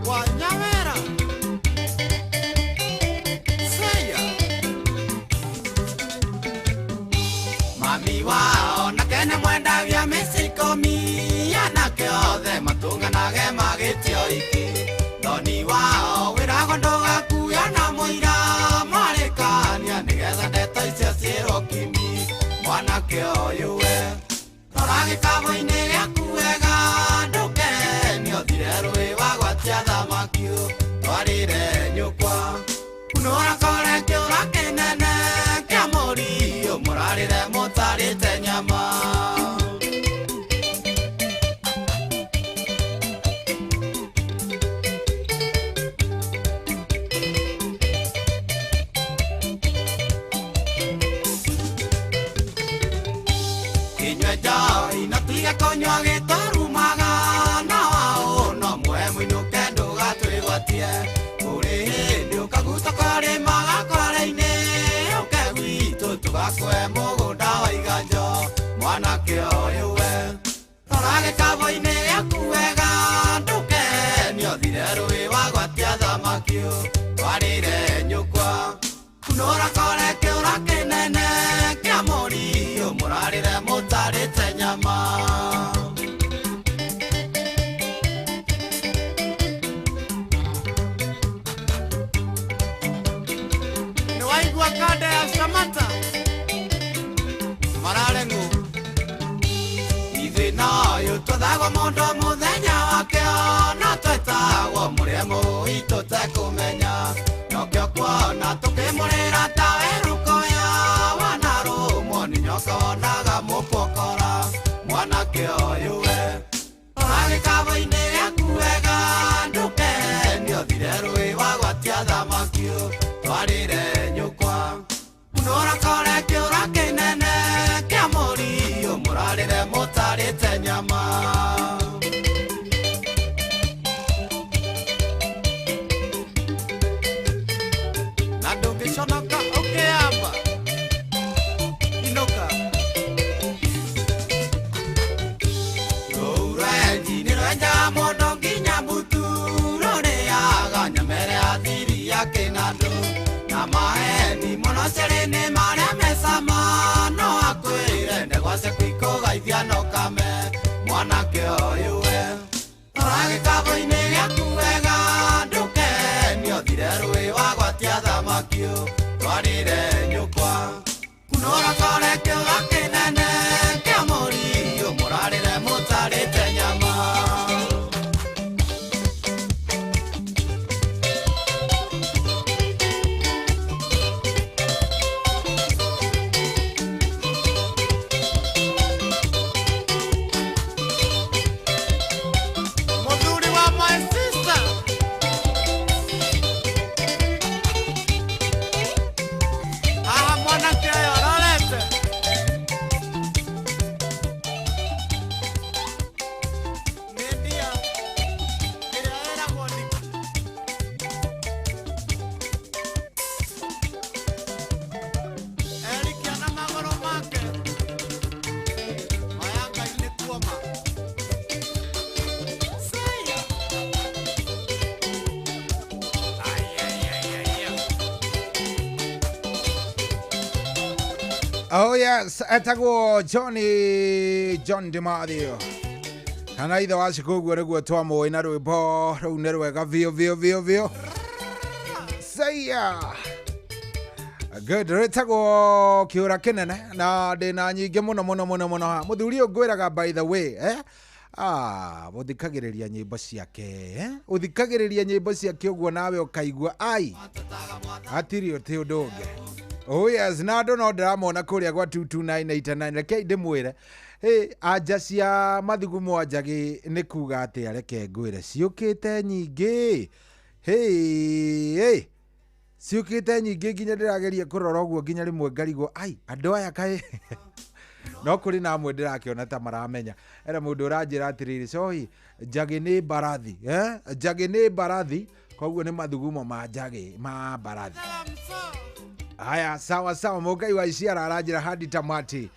Wanyawera Seya Mami wao na kene mwenda vya misikomi anake othe matunganage magĩtio iki Thoni wao wĩrago ndũgakuya na mũira marĩkania nĩgetha ndeto icio ciĩrwo kimi mwanake ũyũ we rora gĩkabũ-inĩ gĩaku wega ndũkenio thire rũĩ wagwatia thamaki twarĩre nyũkwa kunũra kore kĩũra kĩnene kĩa mũriũ mũrarĩre mũtarĩte nyama Konywa gĩtarumaga na wao no mwe mũinũke ndũgatwĩgwatie kũrĩ hĩndĩ ũkaguta karĩmaga kore-inĩ ũke gwitũ tũgakwe mũgũnda wa iganjo mwanake ũyũ we rora gĩkabũ-inĩ gĩaku wega ndũkenio thire rũĩ wagwatia thamaki twarĩre nyũkwa kunũra kore kĩũra kĩnene kĩa mũriũ mũrarĩre mũtarĩte nyama nĩwaigua kanda ya Samata mararengu ithĩna ũyũ tũthagwo mũndũ mũthenya wakĩo na twĩtagwo mũrĩmo witũ tekũmenya nokĩo kuona tũkĩmũrĩra ta werũkoya wanarũmwo nĩ nyoka wonaga mũpokora mwanake ũyũ we rora gĩkabũ-inĩ gĩaku wega ndũkenio thire rũĩ wagwatia thamaki twarĩre nyũkwa kunũra kore kĩũra kĩnene kĩa mũriũ mũrarĩre mũtarĩte nyama na ndũngĩconoka ũkĩamba inoka rũrenji nĩ rwenjaga mũndũ nginya mbutu rũrĩaga nyamere ya thiri ya kĩnandũ na maheni mũno cerĩ nĩ marĩa mecama no akwĩre ndegwa ciaku ikũgeithia no kame mwanake ũyũ we rora gĩkabũ-inĩ gĩaku wega ndũkenio thire rũĩ wagwatia thamaki twarĩre nyũkwa kunũra kore kĩũra kĩnene kĩa mũriũ mũrarĩre mũtarĩte nyama mũthuri wa my sister aha mwanake ũyũ arorete nĩ ndia ĩrĩa ĩragwo ndiki erikia na magũrũ make maya Ngai nĩ kuoma Seya Oh yes, etagwo John DeMario. Kana ithe wa cikuguo nĩguo twamũĩ na rwĩmbo rũu nĩ rwega biũ. Seya. Good, rwĩtagwo kĩũra kĩnene na ndĩna nyingĩ mũno mũthuri ũyũ ngwĩraga by the way ũthikagĩrĩria nyĩmbo ciake ũthikagĩrĩria nyĩmbo ciake ũguo nawe ũkaigua ai hatirĩ ũndũ ũngĩ Oh yes, na ndo no ndiramona kuria gwa 22989 reke ndimwire anja cia mathugumo njagi ni kuga ati areke ngwire ciukite nyingi ciukite nyingi nginya ndirageria kurora uguo nginya rimwe ngarigwo ai andu aya kai no kuri na amwe ndirakiona ta maramenya era mundu uranjira atiriri cohi njagi ni barathi njagi ni barathi koguo ni mathugumo ma njagi ma barathi. Haya, sawa Mogai wa Isiara arajira hadi tamati.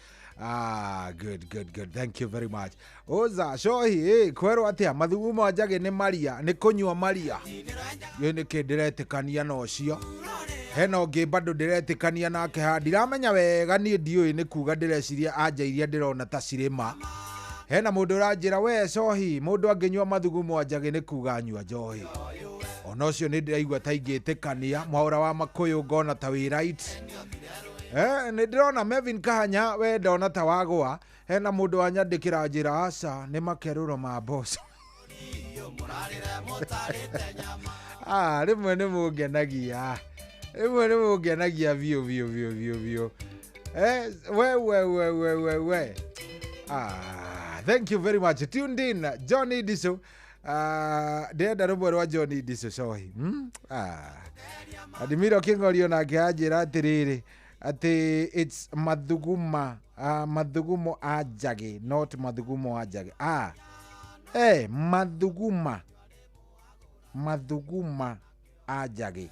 Good. Thank you very much. Oza, shohi, kwero atia, mathugumo njagi ni maria, ni kunywa maria. Yene ke ndiretikania no cio. Heno ngi bado ndiretikania nake ha. Ndiramenya wega ni ndiui ni kuga ndireciria anja iria ndirona ta cirima. Hena mundu uranjira we shohi, mundu anginywa mathugumo njagi ni kuga nyua njohi. Ono cio nä ndäraigua ta ingätäkania mwaura wa makuyu ngona ta wä right. Nä ndärona Mevin Kahanya we ndona ta wagwa. Hena må ndå wanyandä kä ra njä ra aca nä makerå ro ma mboco. Rĩmwe nĩ mũngenagia biũ. We. Thank you very much. Tuned in Johnny Diso. Ndenda rũmwe rwa Johnny Diso cohi. Adimiro Kingorio nake anjĩra atĩrĩrĩ atĩ it's mathugumo a njagi, not mathugumo a njagi. Mathuguma a njagi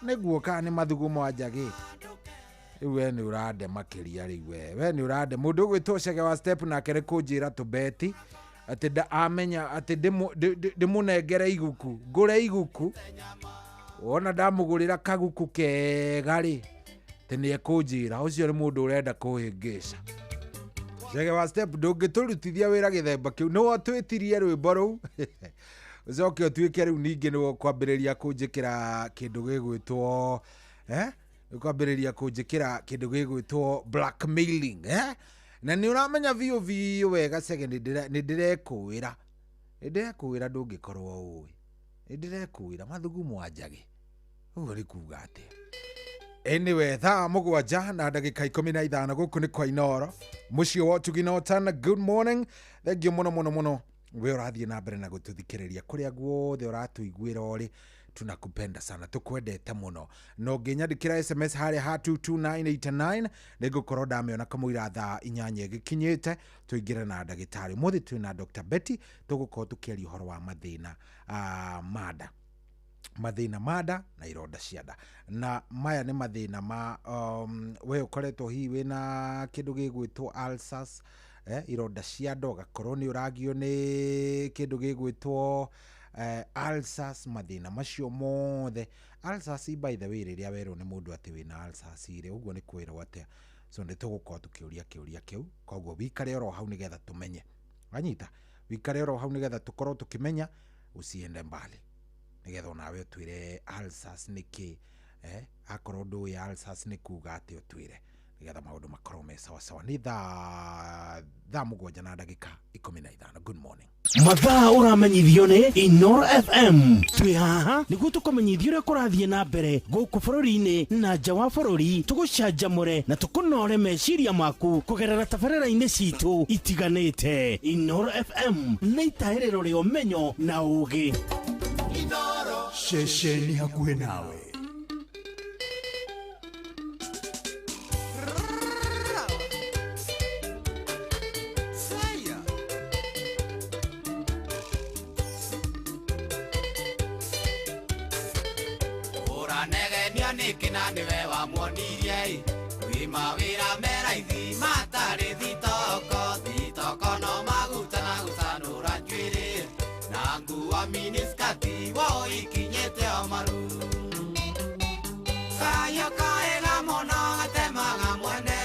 nĩguo ka nĩ mathugumo a njagi. We nĩ ũrande makĩria rĩu we nĩ ũrande mũndũ ũgwĩtwo Chege wa Step nake nĩ kũnjĩra tũbeti atĩ amenya atĩ ndĩmũnengere iguku ngũre iguku wona ndamũgũrĩra kaguku kega rĩ atĩ nĩ ekũnjĩra ũcio nĩ mũndũ ũrenda kũhĩngĩca. Chege wa Step ndũngĩtũrutithia wĩra gĩthemba kĩu nĩwe twĩtirie rwĩmbo rũu ũcoke ũtuĩke rĩu ningĩ nĩwe kwambĩrĩria kũnjĩkĩra kĩndũ gĩgwĩtwo kwambĩrĩria kũnjĩkĩra kĩndũ gĩgwĩtwo blackmailing na nĩ ũramenya biũ wega Chege nĩ ndĩrekwĩra ndũngĩkorwo ũĩ nĩ ndĩrekwĩra mathugumo a njagi ũguo nĩ kuga atĩa. Anyway, thaa 7:15 gũkũ nĩ kwa Inoro mũciĩ wa Tuginotana. Good morning, thengiũ mũno we ũrathiĩ na mbere na gũtũthikĩrĩria kũrĩa guothe ũratũiguĩra ũrĩ. Tunakupenda sana, tukwendete muno. No nginyandikira SMS harĩa ha 22989 nĩngũkorwo ndamĩona kamũira thaa 8 gĩkinyĩte tũingĩre na ndagĩtarĩ. Mũthĩ twĩna Dr. Betty tũgũkorwo tũkĩaria ũhoro wa mathĩna mada na ironda cia nda. Na maya nĩ mathĩna ma we ũkoretwo hihi wĩna kĩndũ gĩgwĩtwo ulcers, ironda cia nda ũgakorwo nĩ ũragio nĩ kĩndũ gĩgwĩtwo ulcers, mathina macio mothe. Ulcers by the way rĩrĩa werwo nĩ mũndũ atĩ wĩna ulcers rĩ ũguo nĩ kwĩrwo atĩa. So nĩ tũgũkorwo tũkĩũria kĩu koguo wikare oro hau nĩgetha tũmenye. Wanyita wikare oro hau nĩgetha tũkorwo tũkĩmenya usiende mbali nĩgetha onawe ũtwĩre ulcers nĩkĩ. Akorwo ndũĩ ulcers nĩ kuga atĩ ũtwĩre nĩgetha maũndũ makorwo me sawa. Nĩ thaa 7:15. Good morning. Mathaa ũramenyithio nĩ Inoro FM. Twĩ haha nĩguo tũkũmenyithio ũrĩa kũrathiĩ na mbere gũkũ bũrũri-inĩ na nja wa bũrũri, tũgũcanjamũre na tũkũnore meciria maku kũgerera tabarĩra-inĩ citũ itiganĩte. Inoro FM nĩ itaĩrĩro rĩa ũmenyo na ũũgĩ. Inoro ceceni hakuhĩ nawe. Kina niwe wa mwonirie wima wira meraithi matari thitoko no maguta nura njuĩrĩ na nguo miniskati wo ikinyĩte o maru kayo kaega mũno gatemaga mwene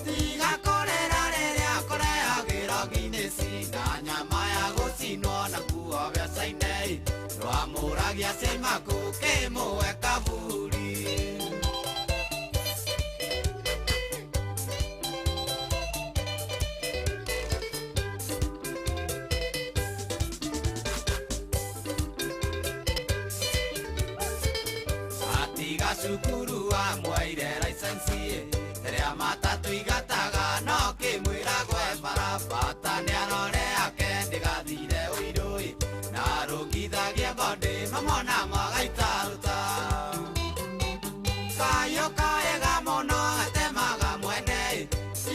tiga kũrĩra rĩrĩa kũrehagĩrwo Guinness na nyama ya gũcinwo na nguo mbeca-inĩ rwamũragia cimaku kĩmũwe kaburi. cukuru wa mwaire license ria matatu igataga no kimwira gwe barabata ni arore ake ndigathire uirui na rugithagie body mamona magaitaruta kayo kaega mono atemaga mwene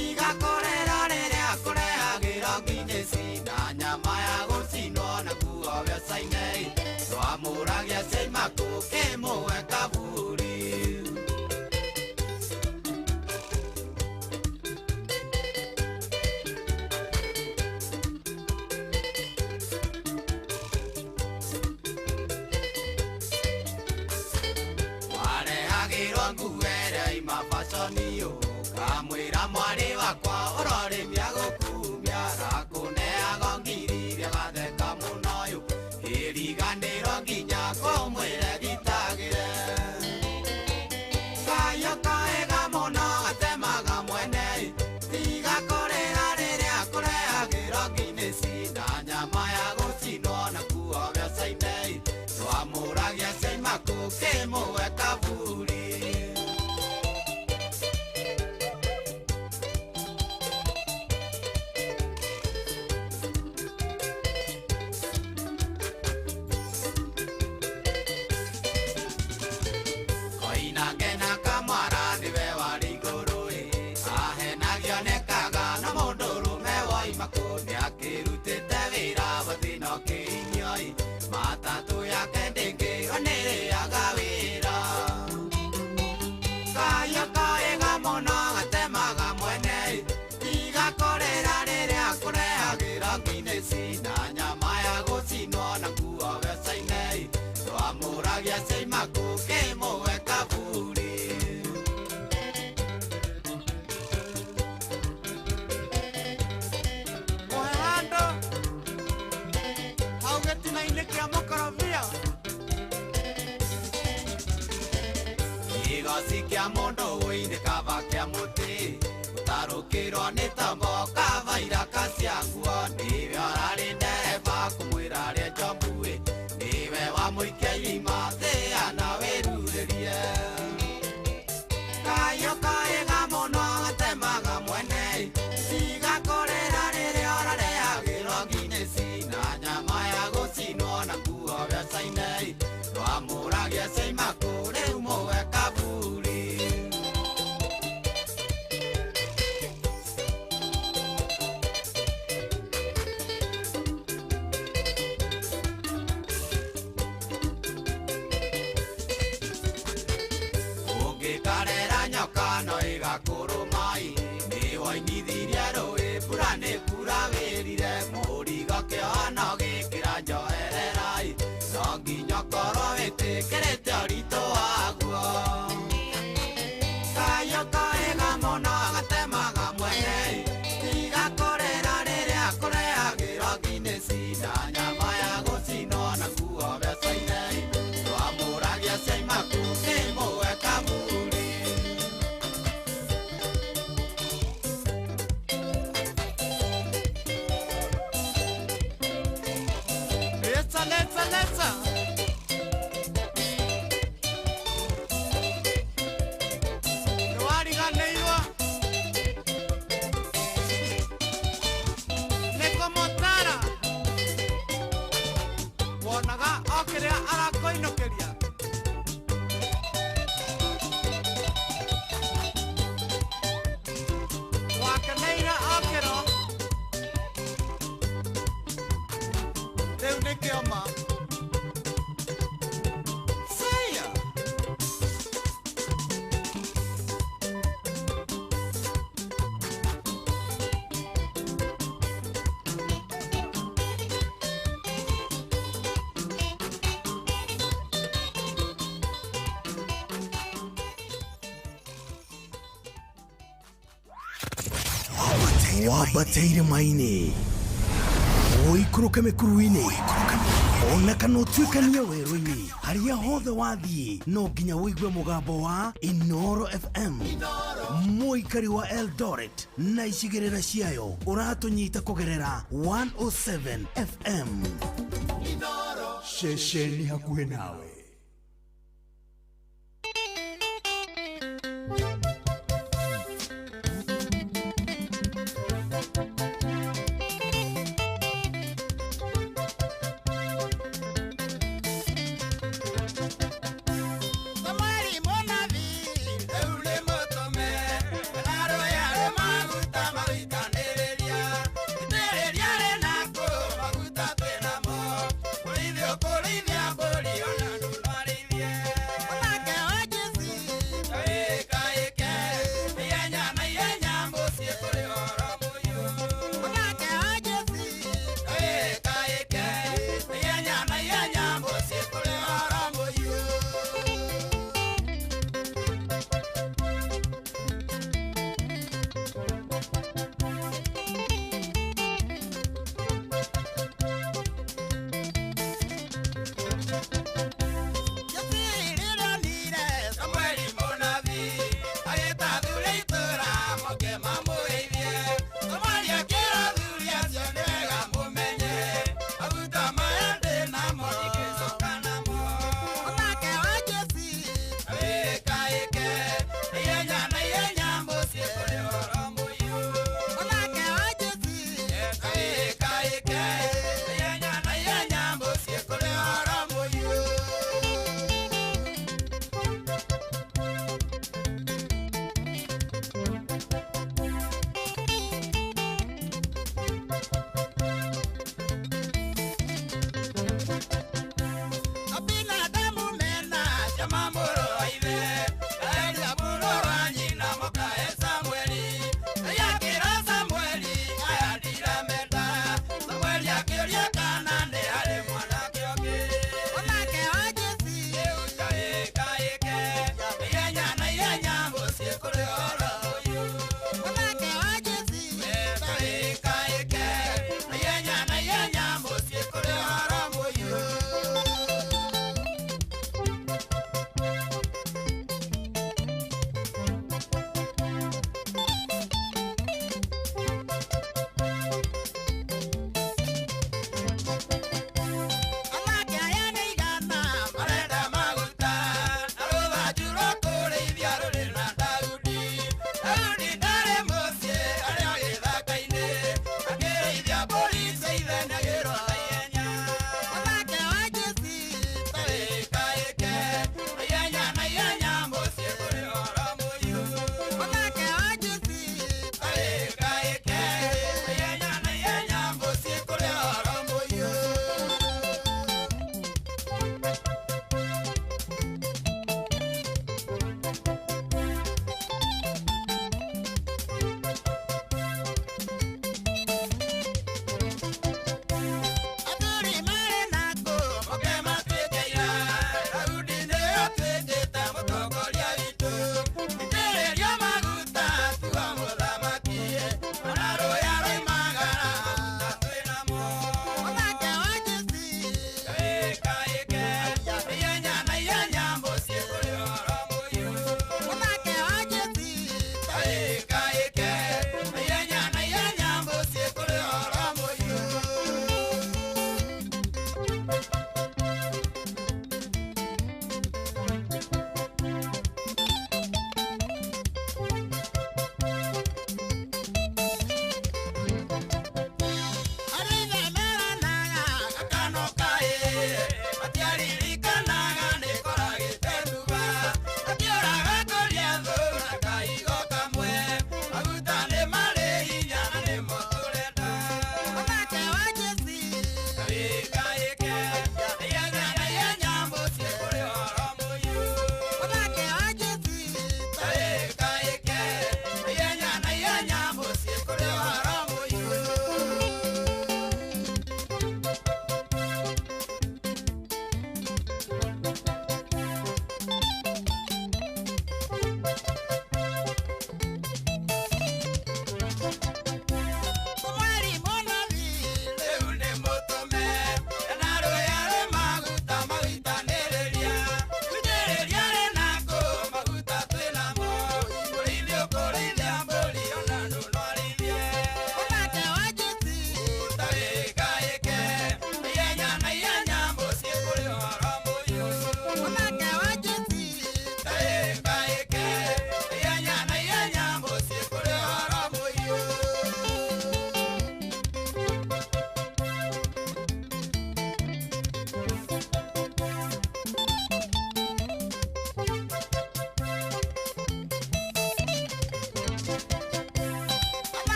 igakorera riria kurehagira nginyeci na nyama ya gucinwo na kuovya caine twamuragia ceimaku kimwe kaburi warehagirwo nguere imabaconiyo kamwira mwari wakwa urorimia gukumia rakuneago ngiriria gatheka munoyo iriganirwo nginya kumwire gitagire kayo kaega muno atemaga mwene igakorera riria kurehagirwo ngineci na nyama ya gucinwo na kuovya caine twamuragia ceimaku kimwe kaburi koinangena kamara niwe wari ngurui ahenagio nekaga na mundurume woimaku niakirutite wira bathino kiinyoi matatu yake ndingiro niriaga wira kayo kaega muno gatemaga mwene igakorera riria kurehagira ngineci na nyama ya gucinwo na kuovya caine twamuragia ceimaku kimwe kaburi mwendo hau gitinainĩ kĩa mũkorobia kigoci kĩa mũndũ wĩinĩ kaba kĩa mũtĩ gũtarũkĩrwo nĩ tombo kabaira kaciaguo nĩwe ũrarĩ ndereba kũmwĩra rĩa njombuĩ nĩwe wamũikia irima thĩana wĩrurĩrie kayo kaega mũno gatemaga mwene igakorera rĩrĩa ũrarehagĩrwo ngineci na nyama ya gucinwo na kuovya caine twamũragia ceimaku rĩu mũwe kaburi ũngĩkarera nyoka no ĩgakũrũmai nĩwoinyithirie rũĩ mbura nĩ kura wĩrire mũrigo kĩono gĩkĩra njohererai no nginya korwo wĩtĩkĩrĩte ũritũ waguo kayo kaega mũno gatemaga mwene igakorera rĩrĩa kũrehagĩrwo ngineci na nyama ya gucinwo na kuovya caine twamũragia ceimaku kimwe kaburi let's nĩwariganĩirwo nĩ kũmũtara wonaga o kĩrĩa arakũinũkĩria wakeneire o kĩro rĩu nĩ kĩoma wambateire maini uikũrũke mĩkuru-inĩ ona kana ũtuĩkanie werũ-inĩ harĩa hothe wathiĩ no nginya wĩigue mũgambo wa Inoro FM mũikari wa Eldoret na icigĩrĩra ciayo ũratũnyita kũgerera 107 FM ceceni hakuhĩ nawe. Hey,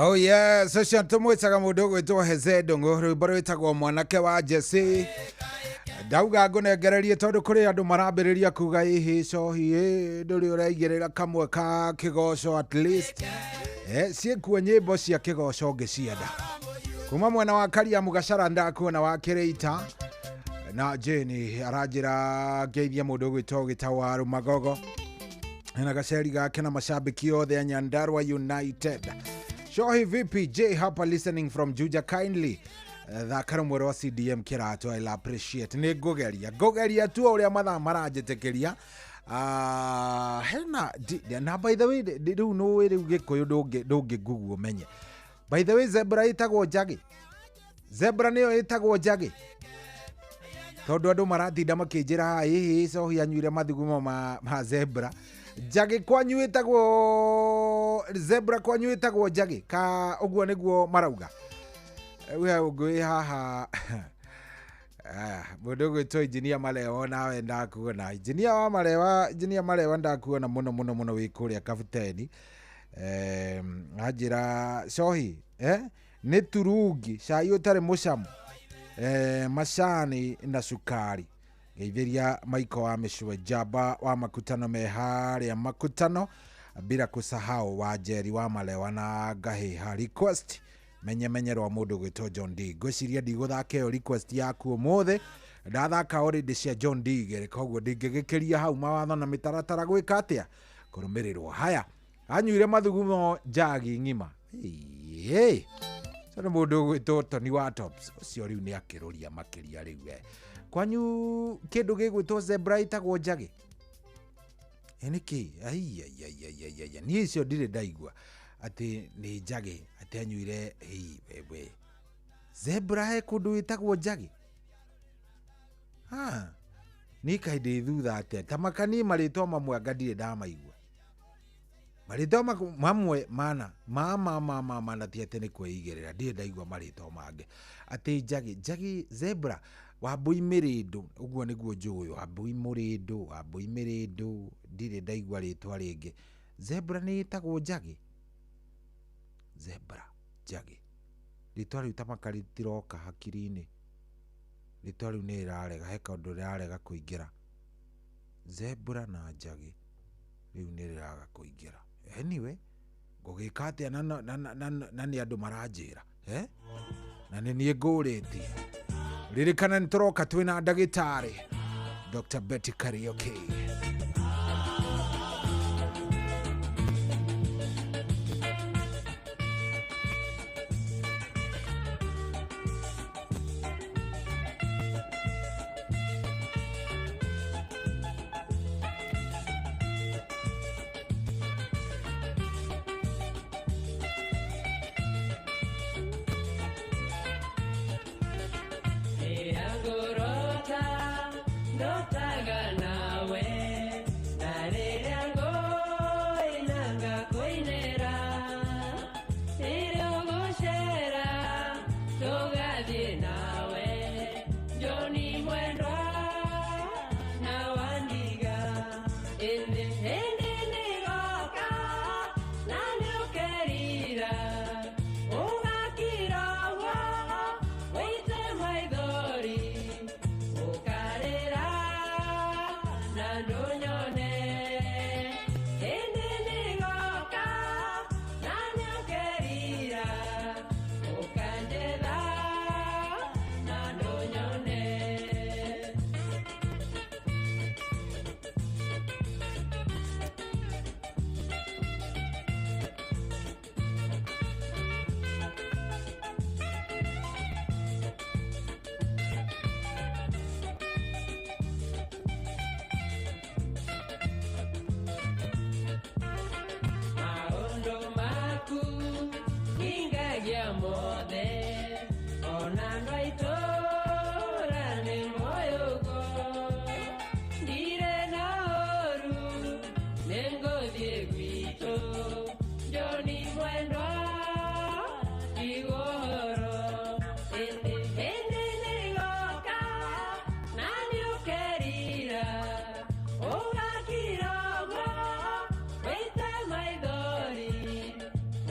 Oh yeah, session tumwitaga mundu gwitwo Hezedo ngoro witagwo mwanake wa Jesse. Ndauga ngunegererie tondu kuri andu marambiriria kuga ihi cohi nduri uraigirira kamwe ka kigoco at least. Ciekuo nyimbo cia kigoco ngicienda. Kuma mwena wa Kariamu Gacara ndakuona wa Kireita. Na Jeni arajira geithia mundu gwitwo gitawa Rumagogo. Na gaceri gake na mashabiki othe a Nyandarua United. Shohi VP J hapa listening from Juja kindly. Thakara mwero wa CDM Kirato, I'll appreciate. Ni gogeria tu uria mathaa marajetekeria. Hena na by the way riu no we riu gikuyu ndungi gugu menye. By the way Zebra itagwo Jagi. Zebra niyo itagwo Jagi. Tondu andu maratinda makinjira hihi Shohi anyuire mathugumo ma Zebra. Jagi kwanyu itagwo Zebra kwanyu itagwo Jagi ka uguo niguo marauga. We ugui haha mundu gwitwo Engineer Malewa nawe ndakuona Engineer Malewa ndakuona muno wi kuria kapiteni ajira Shohi ni turungi cai utari mucamu macani na sukari geithiria Maiko wa Micwe Jamba wa makutano meharia makutano bila kusahau wa Jerry wa Malewa na Gahiha request menyenyerwa mundu gwitwo John D gwiciria ndiguthake yo request yaku mothe ndathaka already cia John D gere koguo ndingigikiria hau mawatho na mitaratara gwika atia kurumirirwo haya anyuire mathugumo Jagi ngima Sana mundu gwitwo Tony wa Tops ucio riu ni akiruria makiria riu kwanyu kindu gigwitwo Zebra itagwo Jagi eniki ni icio ndire ndaigua ati ni Jagi ati anyuire wewe Zebra kundu itagwo Jagi ni kaide thutha ati tamakani maritwa mamwe ngadire ndamaigua maritwa mamwe mana tiete ni kwigirira ndire ndaigua maritwa mange ati Jagi Zebra Wambui Mirindo uguo niguo njuyo Wambui Mirindo ndire ndaigua ritwa ringi Zebra ni itagwo Jagi Zebra Jagi ritwa riu tamakariroka hakiri-ini ritwa riu ni irarega heka undu irarega kuingira Zebra na Jagi riu ni riraga kuingira anyway ngugika atia na ni andu maranjira na ni nguritie ririkana nitoroka twina ndagitari Dr. Betty Karaoke.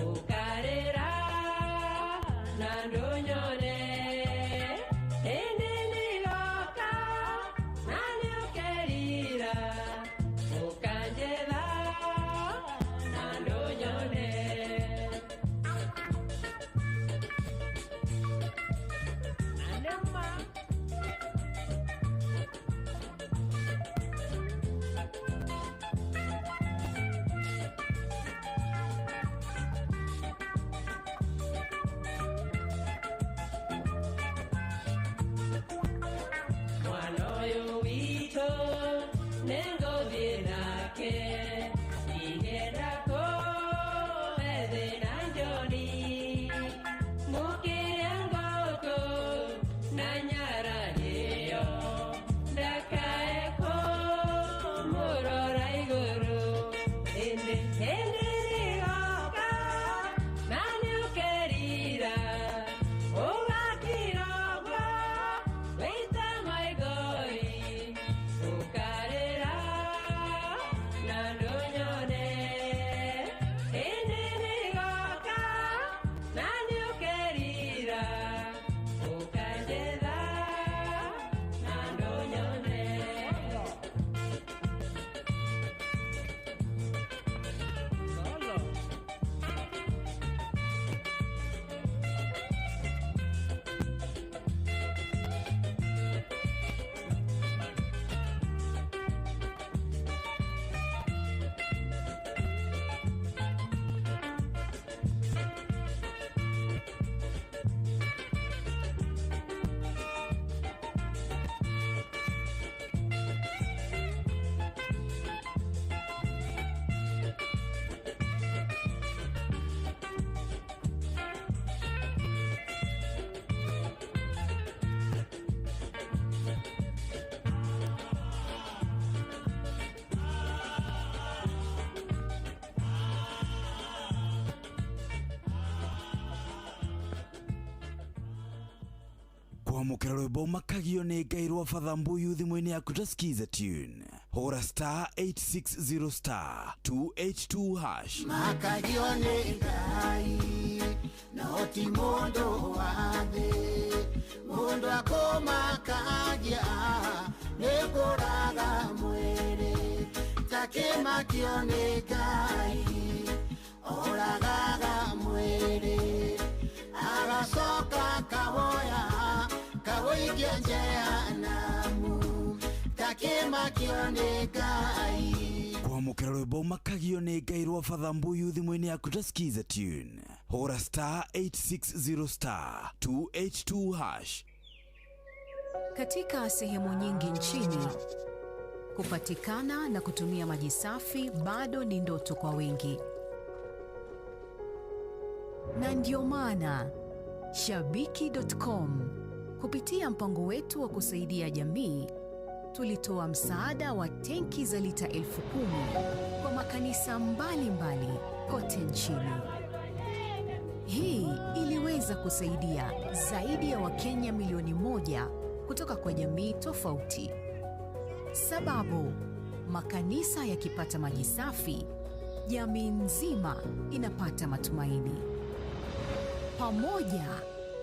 Ukarera kwamukira rwimbo makagio ni ngai rwa Fathambuyu thimũ-inĩ yaku ta skiza tune hũra star 860 star 282 hash. Makagio ni ngai no ti mũndũ wa thĩ, mũndũ akũmakagia nĩ kũraga mwĩrĩ, takĩmakio nĩ ngai oragaga mwĩrĩ, agacoka kawoya kawoikia jehanamu, takĩmakio nĩ ngai. kwamukira rwimbo makagio ni ngai rwa Fathambuyu thimũ-inĩ yaku ta skiza tune hũra star 860 star 282 hash. Katika sehemu nyingi nchini, kupatikana na kutumia maji safi bado ni ndoto kwa wengi. Na ndio maana Shabiki.com kupitia mpango wetu wa kusaidia jamii tulitoa msaada wa tenki za lita 10,000 kwa makanisa mbalimbali kote nchini. Hii iliweza kusaidia zaidi ya Wakenya milioni 1 kutoka kwa jamii tofauti. Sababu makanisa yakipata maji safi, jamii nzima inapata matumaini. Pamoja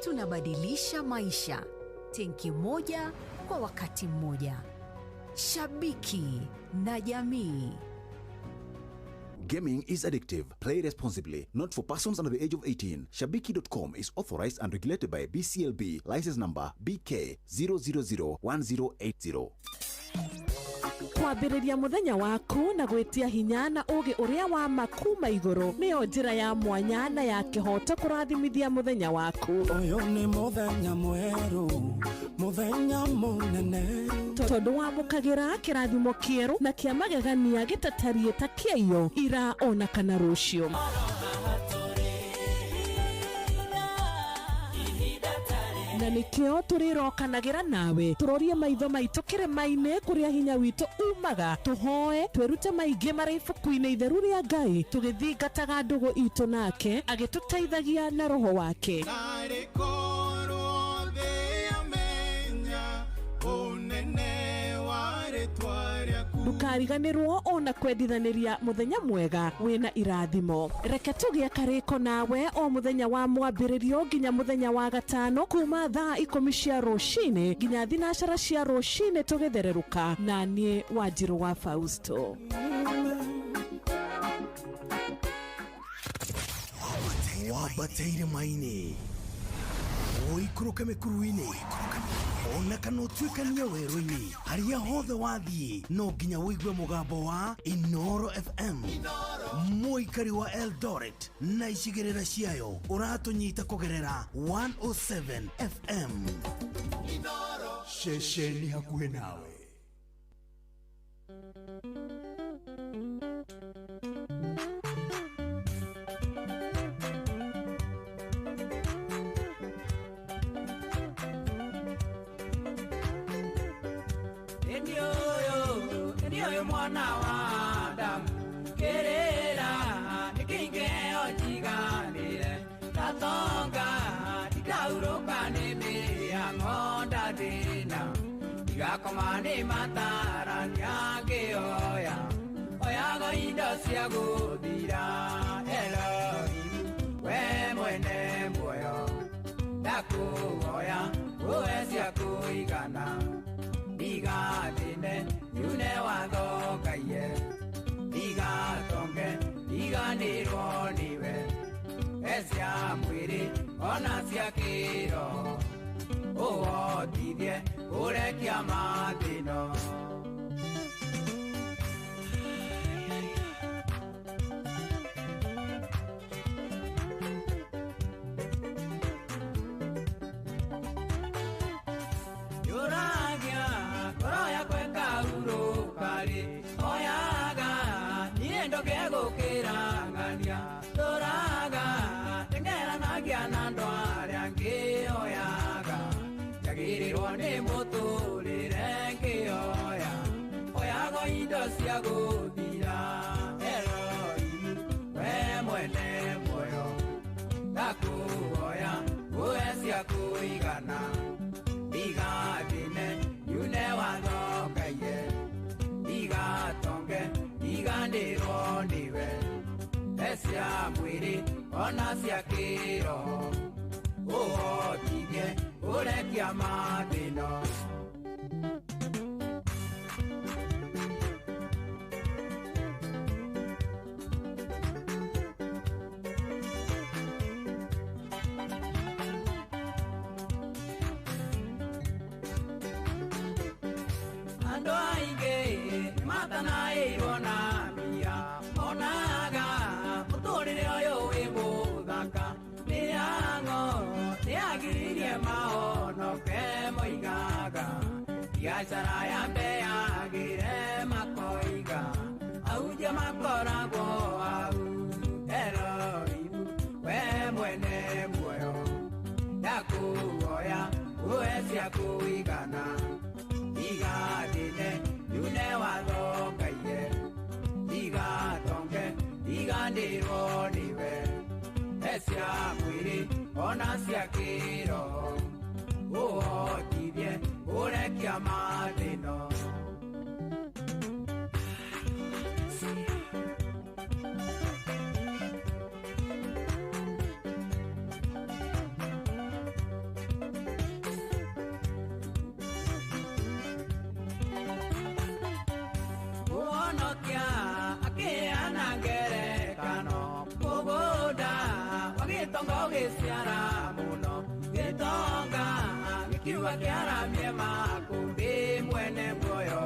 tunabadilisha maisha, tenki moja kwa wakati mmoja. Shabiki na jamii. Gaming is addictive. Play responsibly. Not for persons under the age of 18. Shabiki.com is authorized and regulated by BCLB. License number BK 0001080. kwambĩrĩria mũthenya waku na gwĩtia hinya na ũgĩ ũrĩa wa makuma igũrũ nĩyo njĩra ya mwanya na ya kĩhoto kũrathimithia mũthenya waku. Ũyũ nĩ mũthenya mwerũ, mũthenya mũnene, tondũ wamũkagĩra kĩrathimo kĩerũ na kĩa magegania gĩtatariĩ ta kĩayo ira ona kana rũciũ. Na nikio turirokanagĩra nawe turorie maitho maitũ kĩrĩma-inĩ kũrĩa hinya witũ umaga, tuhoe twĩrute maingĩ marĩ ibuku-inĩ itheru rĩa Ngai, tũgĩthingataga ndũgũ itũ nake agĩtũteithagia na roho wake. Ndukariganĩrwo ona kwendithanĩria mũthenya mwega wĩna irathimo. Reke tũgĩe karĩko nawe o mũthenya wa mwambĩrĩrio nginya mũthenya wa gatano kuma thaa 10 cia rũcinĩ nginya thinacara cia rũcinĩ tũgĩthererũka na niĩ Wanjirũ wa Fausto. Wabateire maini oikũrũke mĩkuru-inĩ ona kana ũtuĩkanie werũ-inĩ harĩa hothe wathiĩ no nginya wĩigue mũgambo wa Inoro FM. Mũikari wa Eldoret na icigĩrĩra ciayo ũratũnyita kũgerera 107 FM. Ceceni hakuhĩ nawe. Mwana wa Adamu kerera nikingeo jiganire tatonga tikauroka nime ya ngonda dina igakomane matara nyageoya oyago indo cia guthira Elohim we mwene muoyo ndakuoya uwe cia kuigana digatine yune wathokaie digatonge diganirwo niwe ecia mwĩrĩ ona cia kĩroho ũhotithie ũrekia mathĩno. Kirangania toraga tengera nagia nando aryange oyaga jagirirwo ni muturire ngioya oyago indo cia guthira Elohim we mwene muoyo ndakuoya uwe cia kuigana igatine yune wathokaie igatonge igandĩrwo nĩwe cia mwĩrĩ ona cia kĩroho ũhotithie ũrekia mathĩno. Andũ aingĩ matanaĩirwo na mbia monaga mũtũrĩre ũyũ wĩ mũthaka nĩang'o nĩagiririe mahonoke moigaga biacara ya mbeyagĩre makoiga ahunjia makoragwo hau Elohimu we mwene muoyo ndakuhoya uhe cia kũigana igatine yune wathokaie igatonge igandĩrwo nĩwe cia mwĩrĩ ona cia kĩroho ũhotithie ũrekia mathĩno. Uonokia akĩheana ngerekano mũgũnda wa gĩtonga ũgĩciara mũno gĩtonga gĩkiuga kĩaramie makũmbĩ mwene muoyo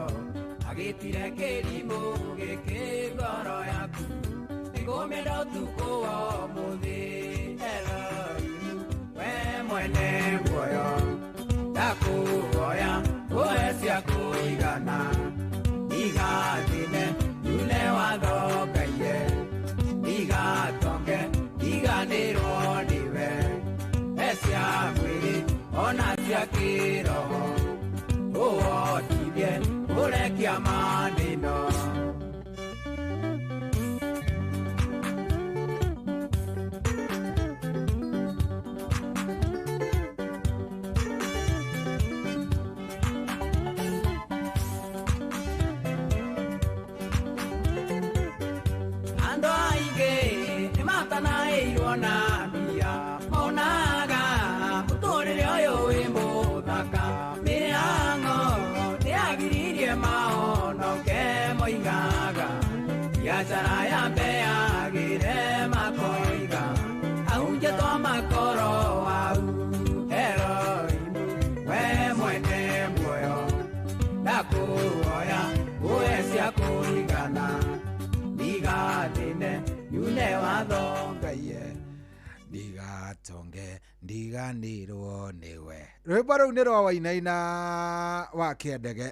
agĩtire kĩrimũ gĩkĩ ngoro yaku nĩgũmĩenda ũtukũ wa ũmũthĩ Elohimu we mwene muoyo ndakũhoya ũhe cia kũigana igatine yune wathokaie igatonge igandĩrwo nĩwe cia mwĩrĩ ona cia kĩroho ũhotithie ũrekia mathĩno. Andũ aingĩ nĩmatanaĩirwo na mbia monaga mũtũrĩre ũyũ wĩ mũthaka mĩhang'o nĩagiririe mahonoke moigaga biacara ya mbeyagĩre makoiga ahunjia twamakoro hau Elohimu we mwene muoyo ndakũhoya uhe cia kũigana igatine yune wathokaie ndigatonge ndiganĩrwo nĩwe. Rwĩmbo rũu nĩ rwa Wainaina wa Kĩendege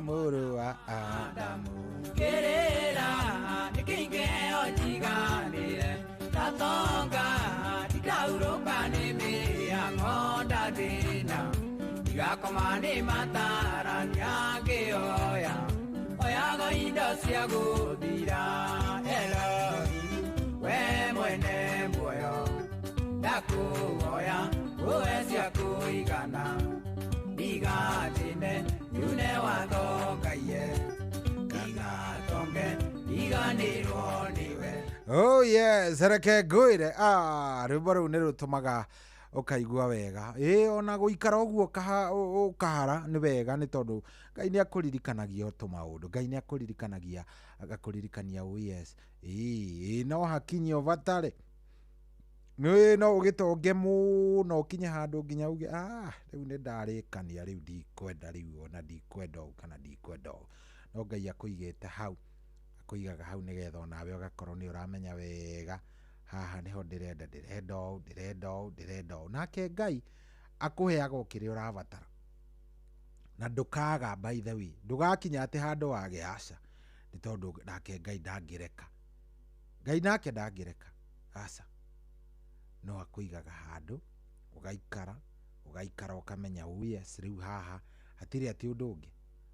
mũrũ wa Adamu kĩrĩra nĩkĩingĩheo njiganĩre ndatonga ndikaurũka nĩ mĩhang'o ndathĩna ndigakoma nĩ matarania ngĩoya oyaga indo cia gũthira Elohimu we mwene muoyo ndakũhoya uhe cia kũigana igatine yune wathokaie igatonge iganĩrwo nĩwe. Oh yes, reke ngwĩre rwĩmbo rũu nĩ rũtũmaga ũkaigua wega ona gũikara ũguo ũkahara nĩ wega nĩ tondũ Ngai nĩ akũririkanagia tũmaũndũ, Ngai nĩ akũririkanagia agakũririkania yes no hakinye ũbatarĩ no ũgĩtonge mũno ũkinye handũ nginya uge rĩu nĩ ndarĩkania rĩu ndikwenda rĩu ona ndikwenda ũũ kana ndikwenda ũũ no Ngai akũigĩte hau akũigaga hau nĩgetha onawe ũgakorwo nĩ ũramenya wega haha nĩho ndĩrenda ũũ nake Ngai akũheaga kĩrĩa ũrabatara na ndũkaga by the way ndũgakinya atĩ handũ wage aca nĩ tondũ nake Ngai ndangĩreka Ngai nake ndangĩreka aca no akũigaga handũ ũgaikara ũkamenya yes rĩu haha hatirĩ atĩ ũndũ ũngĩ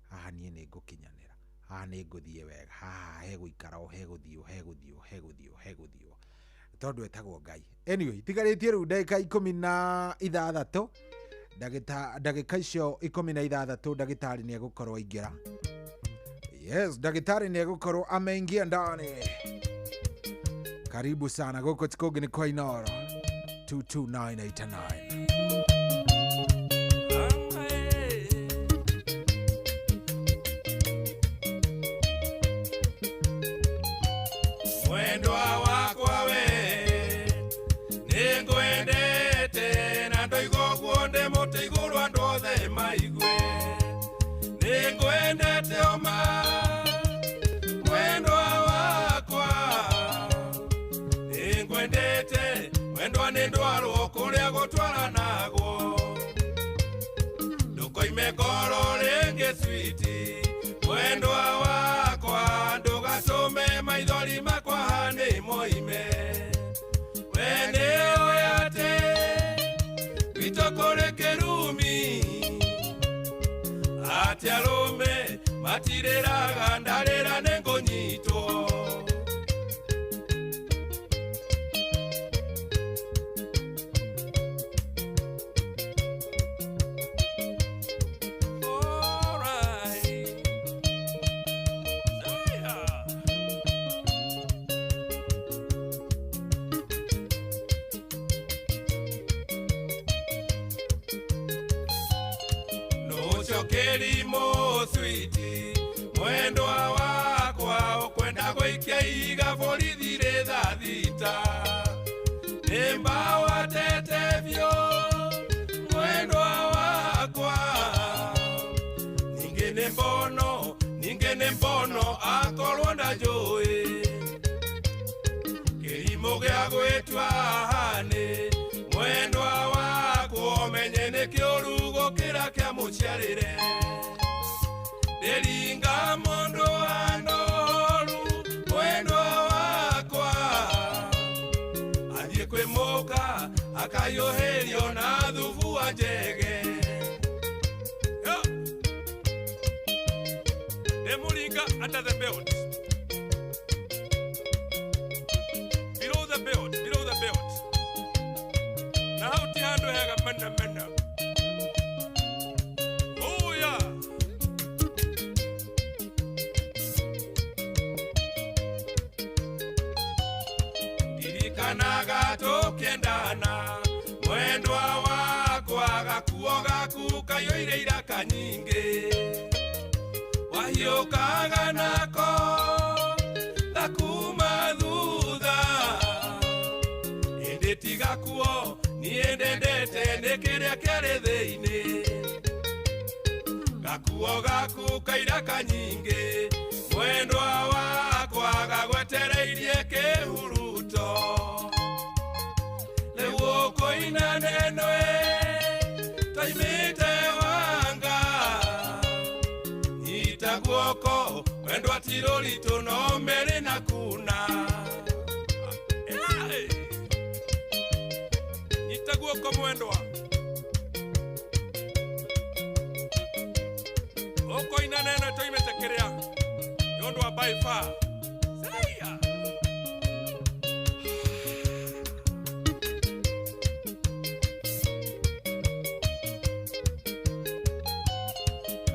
haha niĩ nĩ ngũkinyanĩra haha nĩ ngũthiĩ wega haha hegũikara o hegũthiĩ tondu etagwo Ngai. Anyway, tigaritie riu ndagika 16 ndagika icio 16 ndagitari ni egukorwo aingira. Yes, ndagitari ni egukorwo ameingia ndani. Karibu sana guko tikogi ni kwa Inoro 22989. Mwendwa wakwa we ningwendete na ndoigo guonde muti iguru andu othe maigwe ningwendete oma mwendwa wakwa ningwendete mwendwa ni ndwarwo kuria gutwaranagwo ndukoime ngoro ringi switi mwendwa wakwa ndugatume maithori makwa hani moime wene oyate vitokore kerumi ati arume matiriraga ndarira nengonyitwo Kelimo switi mwendwa wakwa ukwenda gwikia iga borithire thita nimba watetevyo mwendwa wakwa ningene mbono akorwo ndajui kirimo gia gwitwa hane mwendwa wakwa menye ni kiurugo kira kia muciarire Deringa mondo andoru mwendwa wakwa athie kwimuka akayoherio na thubu wa njege Demuringa under the belt below the belt na hauti hando hega mena oh yeah Dirikanaga tukiendana mwendwa wakwa gakuo gaku kayoire iraka nyingi wahiukaga nako gakuma thutha indi tigakuo nie ndendete ni kiria kiari thiini gakuo gaku kairaka nyingi mwendwa wakwa gagwetereirie kihuruto lewo koina nenwe taimite wanga nyita guoko mwendwa tirorito no meri na kuna nyita guoko mwendwa oko ina nenwe taimite kiria yondwa by far Saya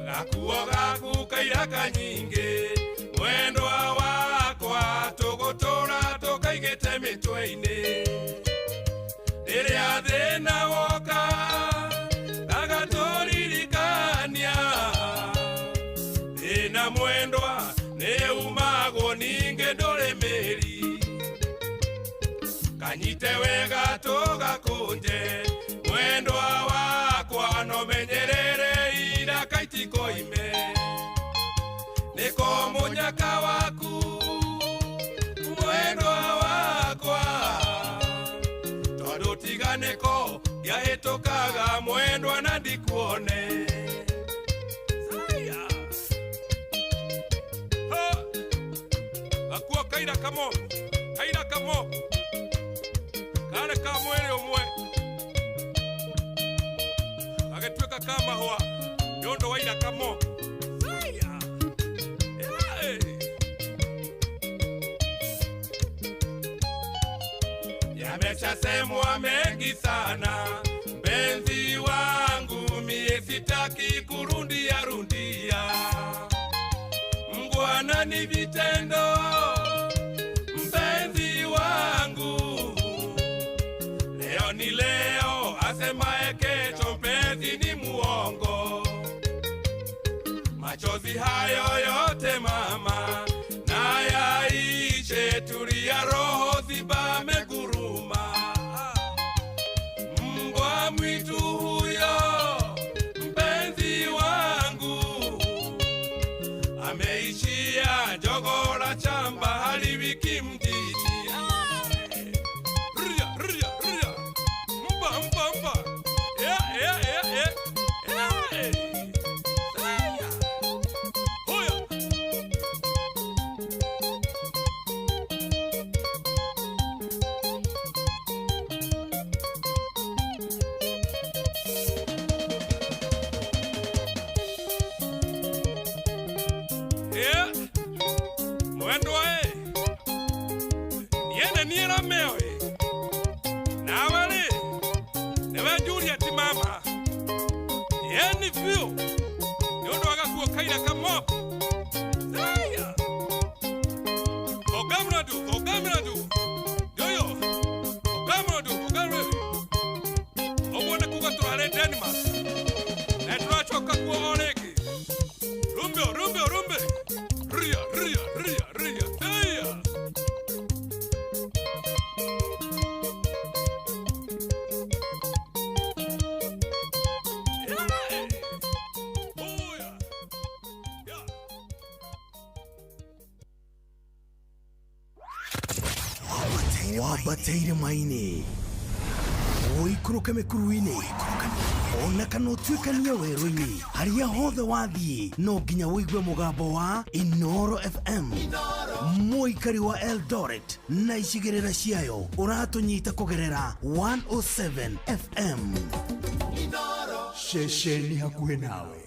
Gakuo gaku kairaka nyingi mwendwa wakwa tugutura tukaigite mitwe-ini riria thina woka agaturirikania thina mwendwa ni umagwo ningi nduri miri kanyite wega tugakunje mwendwa wakwa no menyerere ira kaitiko ime niko munyaka waku mwendwa wakwa tondu tiganiko giahitukaga mwendwa na ndikuone Gakuo kaira kamo kare ka mwere umwe agetweka kama hoa yondo waira kamo saya Yameshasemwa mengi sana, mpenzi wangu, mie sitaki kurundia rundia. Mbwana ni vitendo, mpenzi wangu. Leo ni leo, asemaye kesho mpenzi ni muongo. Machozi hayo yote mama, na yaishe, tulia roho zibame guruma. Mbwa mwitu huyo mpenzi wangu, ameishia jogoo la shamba haliwiki mjini. Ria, ria, ria. Mba, mba, mba. Wabateire maini oikuruke mikuruini ona kana utuikania werũ-inĩ harĩa hothe wathiĩ no nginya wĩigue mũgambo wa Inoro FM. Mũikari wa Eldoret na icigĩrĩra ciayo ũratũnyita kũgerera 107 FM. Ceceni hakuhĩ nawe.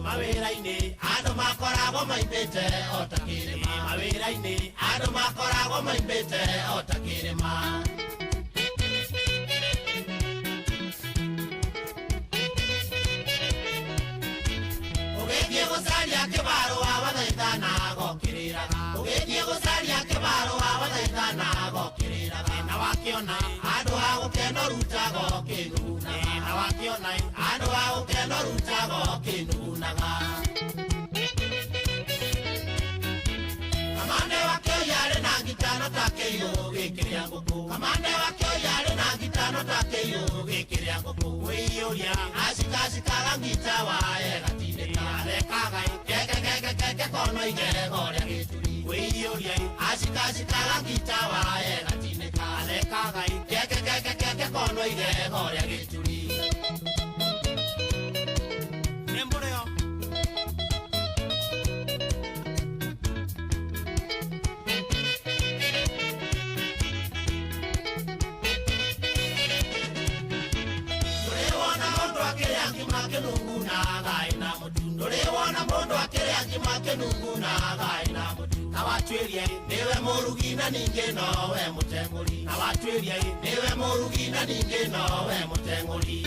Mawĩra-inĩ andũ makoragwo maimbĩte o ta kĩrĩma. Mawĩra-inĩ andũ makoragwo maimbĩte o ta kĩrĩma. Ũgĩthiĩ gũcaria kĩbarũa wathaithana gokĩrĩraga. Ũgĩthiĩ gũcaria kĩbarũa wathaithana gokĩrĩraga. Na wakĩona andũ a gũkeno rutaga kĩnugunaga. Na wakĩona andũ a gũkeno rutaga kĩnugunaga. Kamande wakĩo yarĩ na ngitano ta kĩiyũ gĩkĩrĩa ngũkũ. Kamande wakĩo yarĩ na ngitano ta kĩiyũ gĩkĩrĩa ngũkũ. Wĩiyũria acikacikaga ngita waye gatindĩka. Arekaga keke kono igego rĩa gĩturi. Wĩiyũria acikacikaga ngita waye gatindĩka. Arekaga keke kono igego rĩa gĩturi. Nĩ mũrĩo Nawatweria niwe murugi na ninge nowe mutenguri. Nawatweria niwe murugi na ninge nowe mutenguri.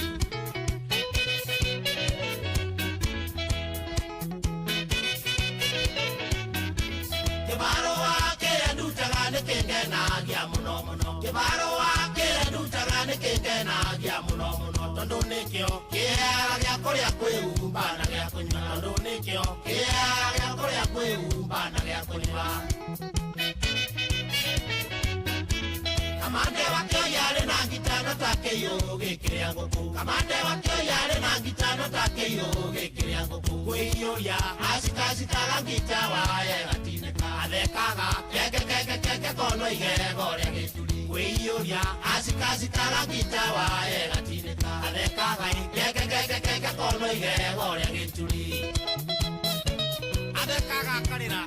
Kibarũa kĩrĩa ndutaga nĩkĩngenagia mũno mũno. Kibarũa kĩrĩa ndutaga nĩkĩngenagia mũno mũno. Tondũ nĩkĩo kĩheaga gĩa kũrĩa kwĩhumba na gĩa kũnyua. Tondũ nĩkĩo kĩheaga gĩa kũrĩa kwĩhumba na gĩa kũnyua. Kamande wakĩo yarĩ na ngitano ta kĩiyũ gĩkĩrĩa ngũkũ. Kamande wakĩo yarĩ na ngitano ta kĩiyũ gĩkĩrĩa ngũkũ. Kwĩiyũria acikacikaga ngita waye gatinĩka. Athekaga keke kono igego rĩa gĩturi. Kwĩiyũria acikacikaga ngita waye gatinĩka. Athekaga keke kono igego rĩa gĩturi. gathekaga karĩra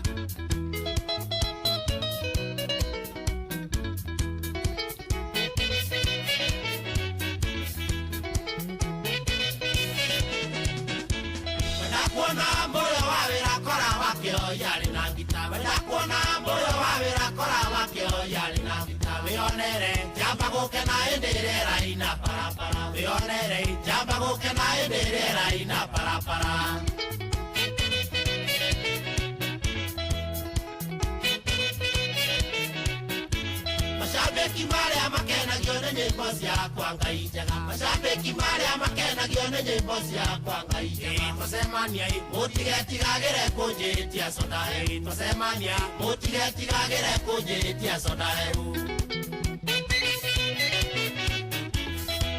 kuona moyo wa wĩra kora wakĩo yarĩ na ngita wenda kuona moyo wa wĩra kora wakĩo yarĩ na ngita wĩonere njamba gũkena hĩndĩ ĩrĩa ĩraina barabara wĩonere njamba gũkena hĩndĩ ĩrĩa ĩraina barabara Mashabiki marĩa makenagio nĩ nyĩmbo ciakwa Ngai njega Mashabiki marĩa makenagio nĩ nyĩmbo ciakwa Ngai njega Tũcemania mũtigetigagĩre kũnjĩtia soda hehu Tũcemania mũtigetigagĩre kũnjĩtia soda hehu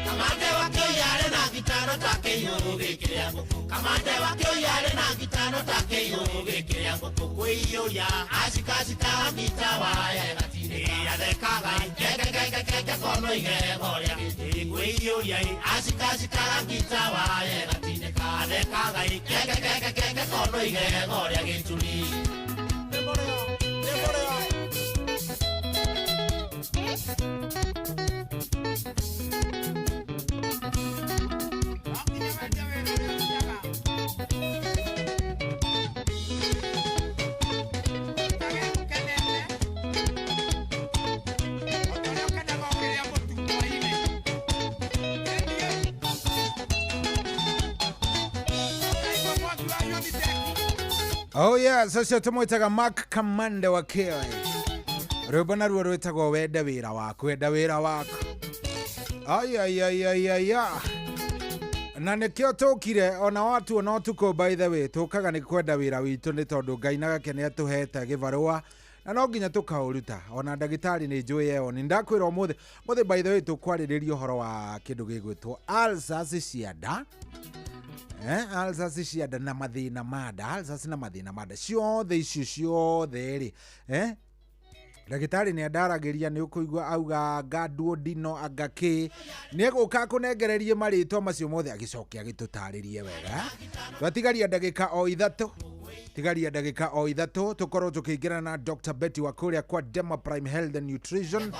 Kamande wakĩo yarĩ na gitano take igũrũ gĩkĩrĩa ngũkũ Kamande wakĩo yarĩ na gitano take igũrũ gĩkĩrĩa ngũkũ kwĩiyũria acikacika ngita waye gatine athekaga keke kono igego rĩa gĩtĩ kwĩiyũria acikacika ngita waye gatine athekaga keke kono igego rĩa gĩturi Oh yeah, so tumwitaga Mark Kamande wa Keo. Rubana ruo rwitagwo wenda wira waku. Ay. Na nikio tukire ona watu no tuko by the way tukaga ni kwenda wira witu ni tondu Ngai na gake ni atuhete gibarua na no nginya tukauruta ona ndagitari ni njui yeo ni ndakwira muthe by the way tukwariria uhoro wa kindu gigwitwo Alsace cianda Alsace cianda na mathina mada Alsace na mathina mada ciothe icio ciothe ri ndagitari ni andaragiria ni ukuigwa auga Gadu Dino Agaki ni eguka kunengererie maritwa macio mothe agicokia agitutaririe wega twatigaria ndagika o ithatu tukorwo tukiingirana na Dr. Betty wa kuria kwa Dema Prime Health and Nutrition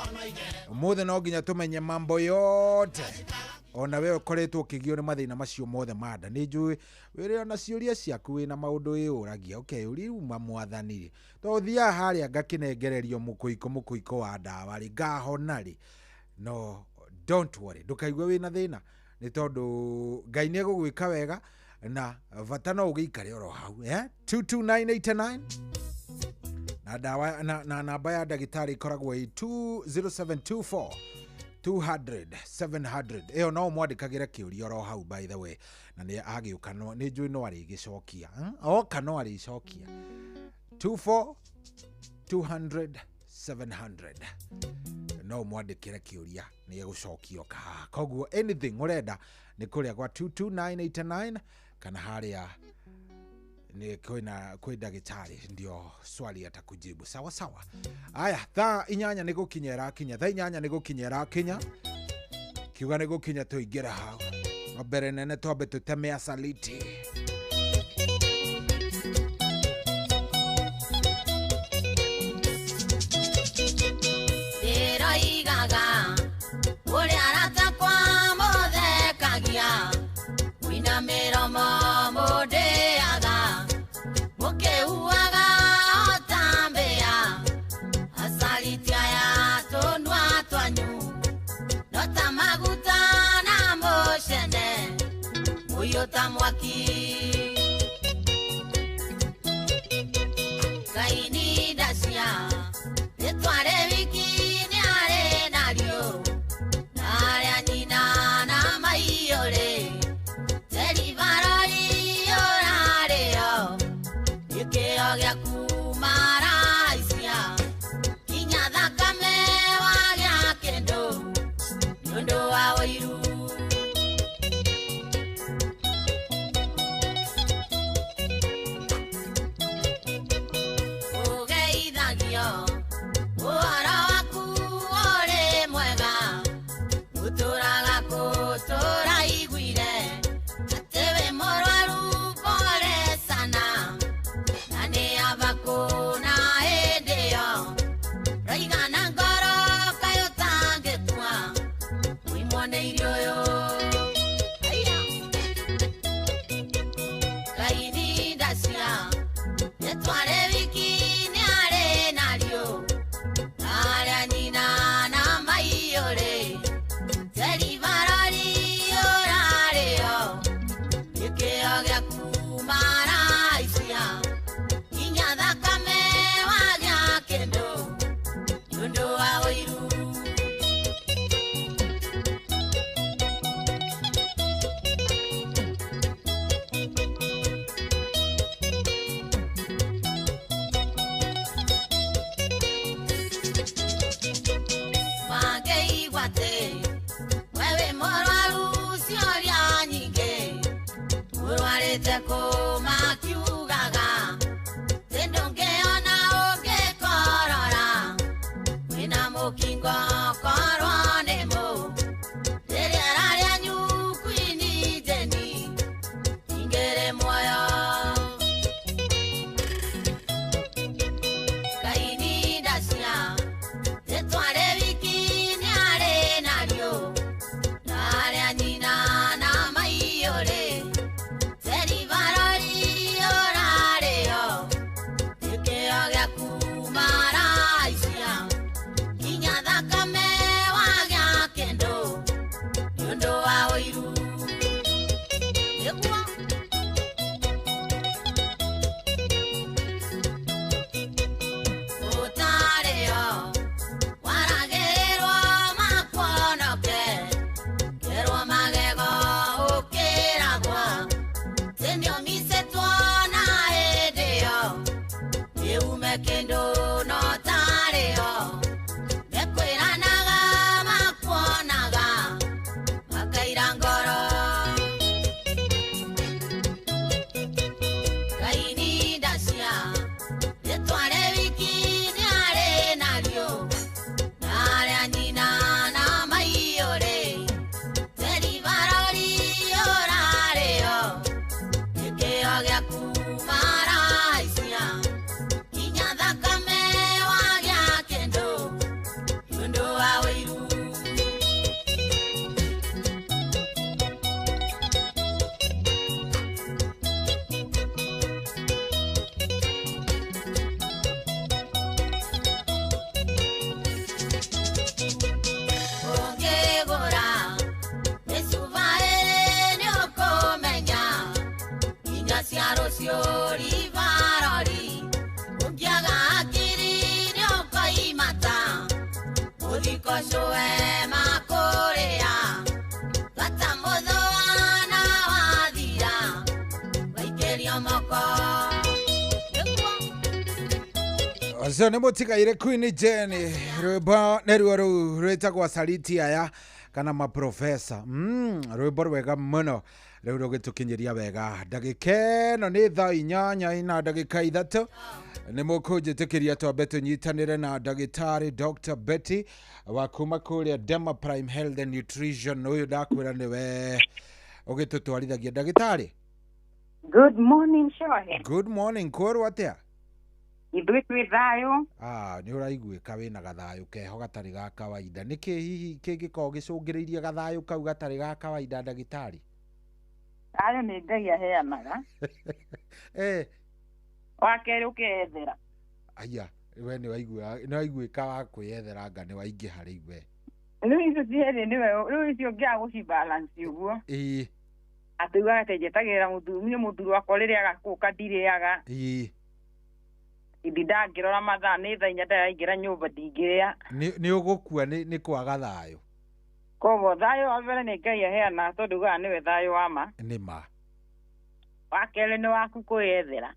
mothe no nginya tumenye mambo yote ona wewe koretwo kigio ni mathina macio mothe mada ni njui wire ona ciuria ciaku wina maundu iuragia okay uriuma mwathani to thia haria ngakinengererio mukuiko wa ndawa ri ngahona ri no don't worry ndukaigwe wina thina ni tondu Ngai ni egugwika wega na vata no ugiikare oro hau 22989 na dawa na namba ya ndagitari ikoragwo 0724 200 700 eyo no mwandikagira kiuria oro hau by the way na ni agiuka no ni njui no ari gicokia oka no ari gicokia 24 200 700 no mwandikira kiuria ni egucokio ka koguo anything urenda ni kuria kwa 22989 kana haria ni kwĩ ndagĩtarĩ ndio swali atakujibu sawa. Aya thaa inyanya nĩ gũkinyera kinya kiuga nĩ gũkinya tũingĩra hau mbere nene twambe tũteme asaliti igaga ũrĩa aratakwa mũthekagia wina mĩromo mũndĩaga mũkĩhuaga otambĩa asaliti aya tũnua twanyu no ta maguta na mũcene mũiyũ ta mwaki kaini ndacia nĩtware wiki nĩarĩ nario narĩa nyina na maiyũrĩ terivarori ũrarĩo gĩkĩo gĩaku maraicia kinya thakame wagĩa kĩndũ nĩũndũ wa ũiru Acio nä må tigaire Queen Jane rwimbo nä ruo rå rwätagwo Saliti aya kana maprofesa rwimbo rwega muno rä u rå gä tå kinyä wega ndagä ĩno nä thaa 8 na ndagĩka 3 nä må kå njä tä kä ria twambe tå nyitanä re na ndagĩtarĩ Dr. Betty wa kuma kå rä a Dema Prime Health and Nutrition å yå ndakwä ra nä we å gä tå twarithagia ndagĩtarĩ. Good morning, Shohe. Good morning, kårwo atä a Ithuĩ twĩ thayũ. nĩ ũraiguĩka wĩna gathayũ keho gatarĩ ga kawaida nĩkĩ hihi kĩngĩkorwo gĩcũngĩrĩirie gathayũ kau gatarĩ ga kawaida ndagĩtarĩ? Thayũ nĩ Ngai aheanaga. Wa kerĩ ũkeyethera. Aya we nĩ waiguĩka wa kwĩyethera anga nĩ waingĩha rĩu we. Rĩu icio cierĩ rĩu icio ũngĩaga gũcibalance ũguo. Atĩ ugaga atĩ njetagĩrĩra mũthuri wakwa rĩrĩa agakũka ndirĩaga. Ithi ndangĩrora mathaa nĩ thaa 4 ndaraingĩra nyũmba ndingĩrĩa. Nĩ ũgũkua nĩ kwaga thayũ. Koguo thayũ wa mbere nĩ Ngai aheanaga tondũ ugaga nĩwe thayũ wa ma. Nĩ ma. Wa kerĩ nĩ waku kwĩyethera.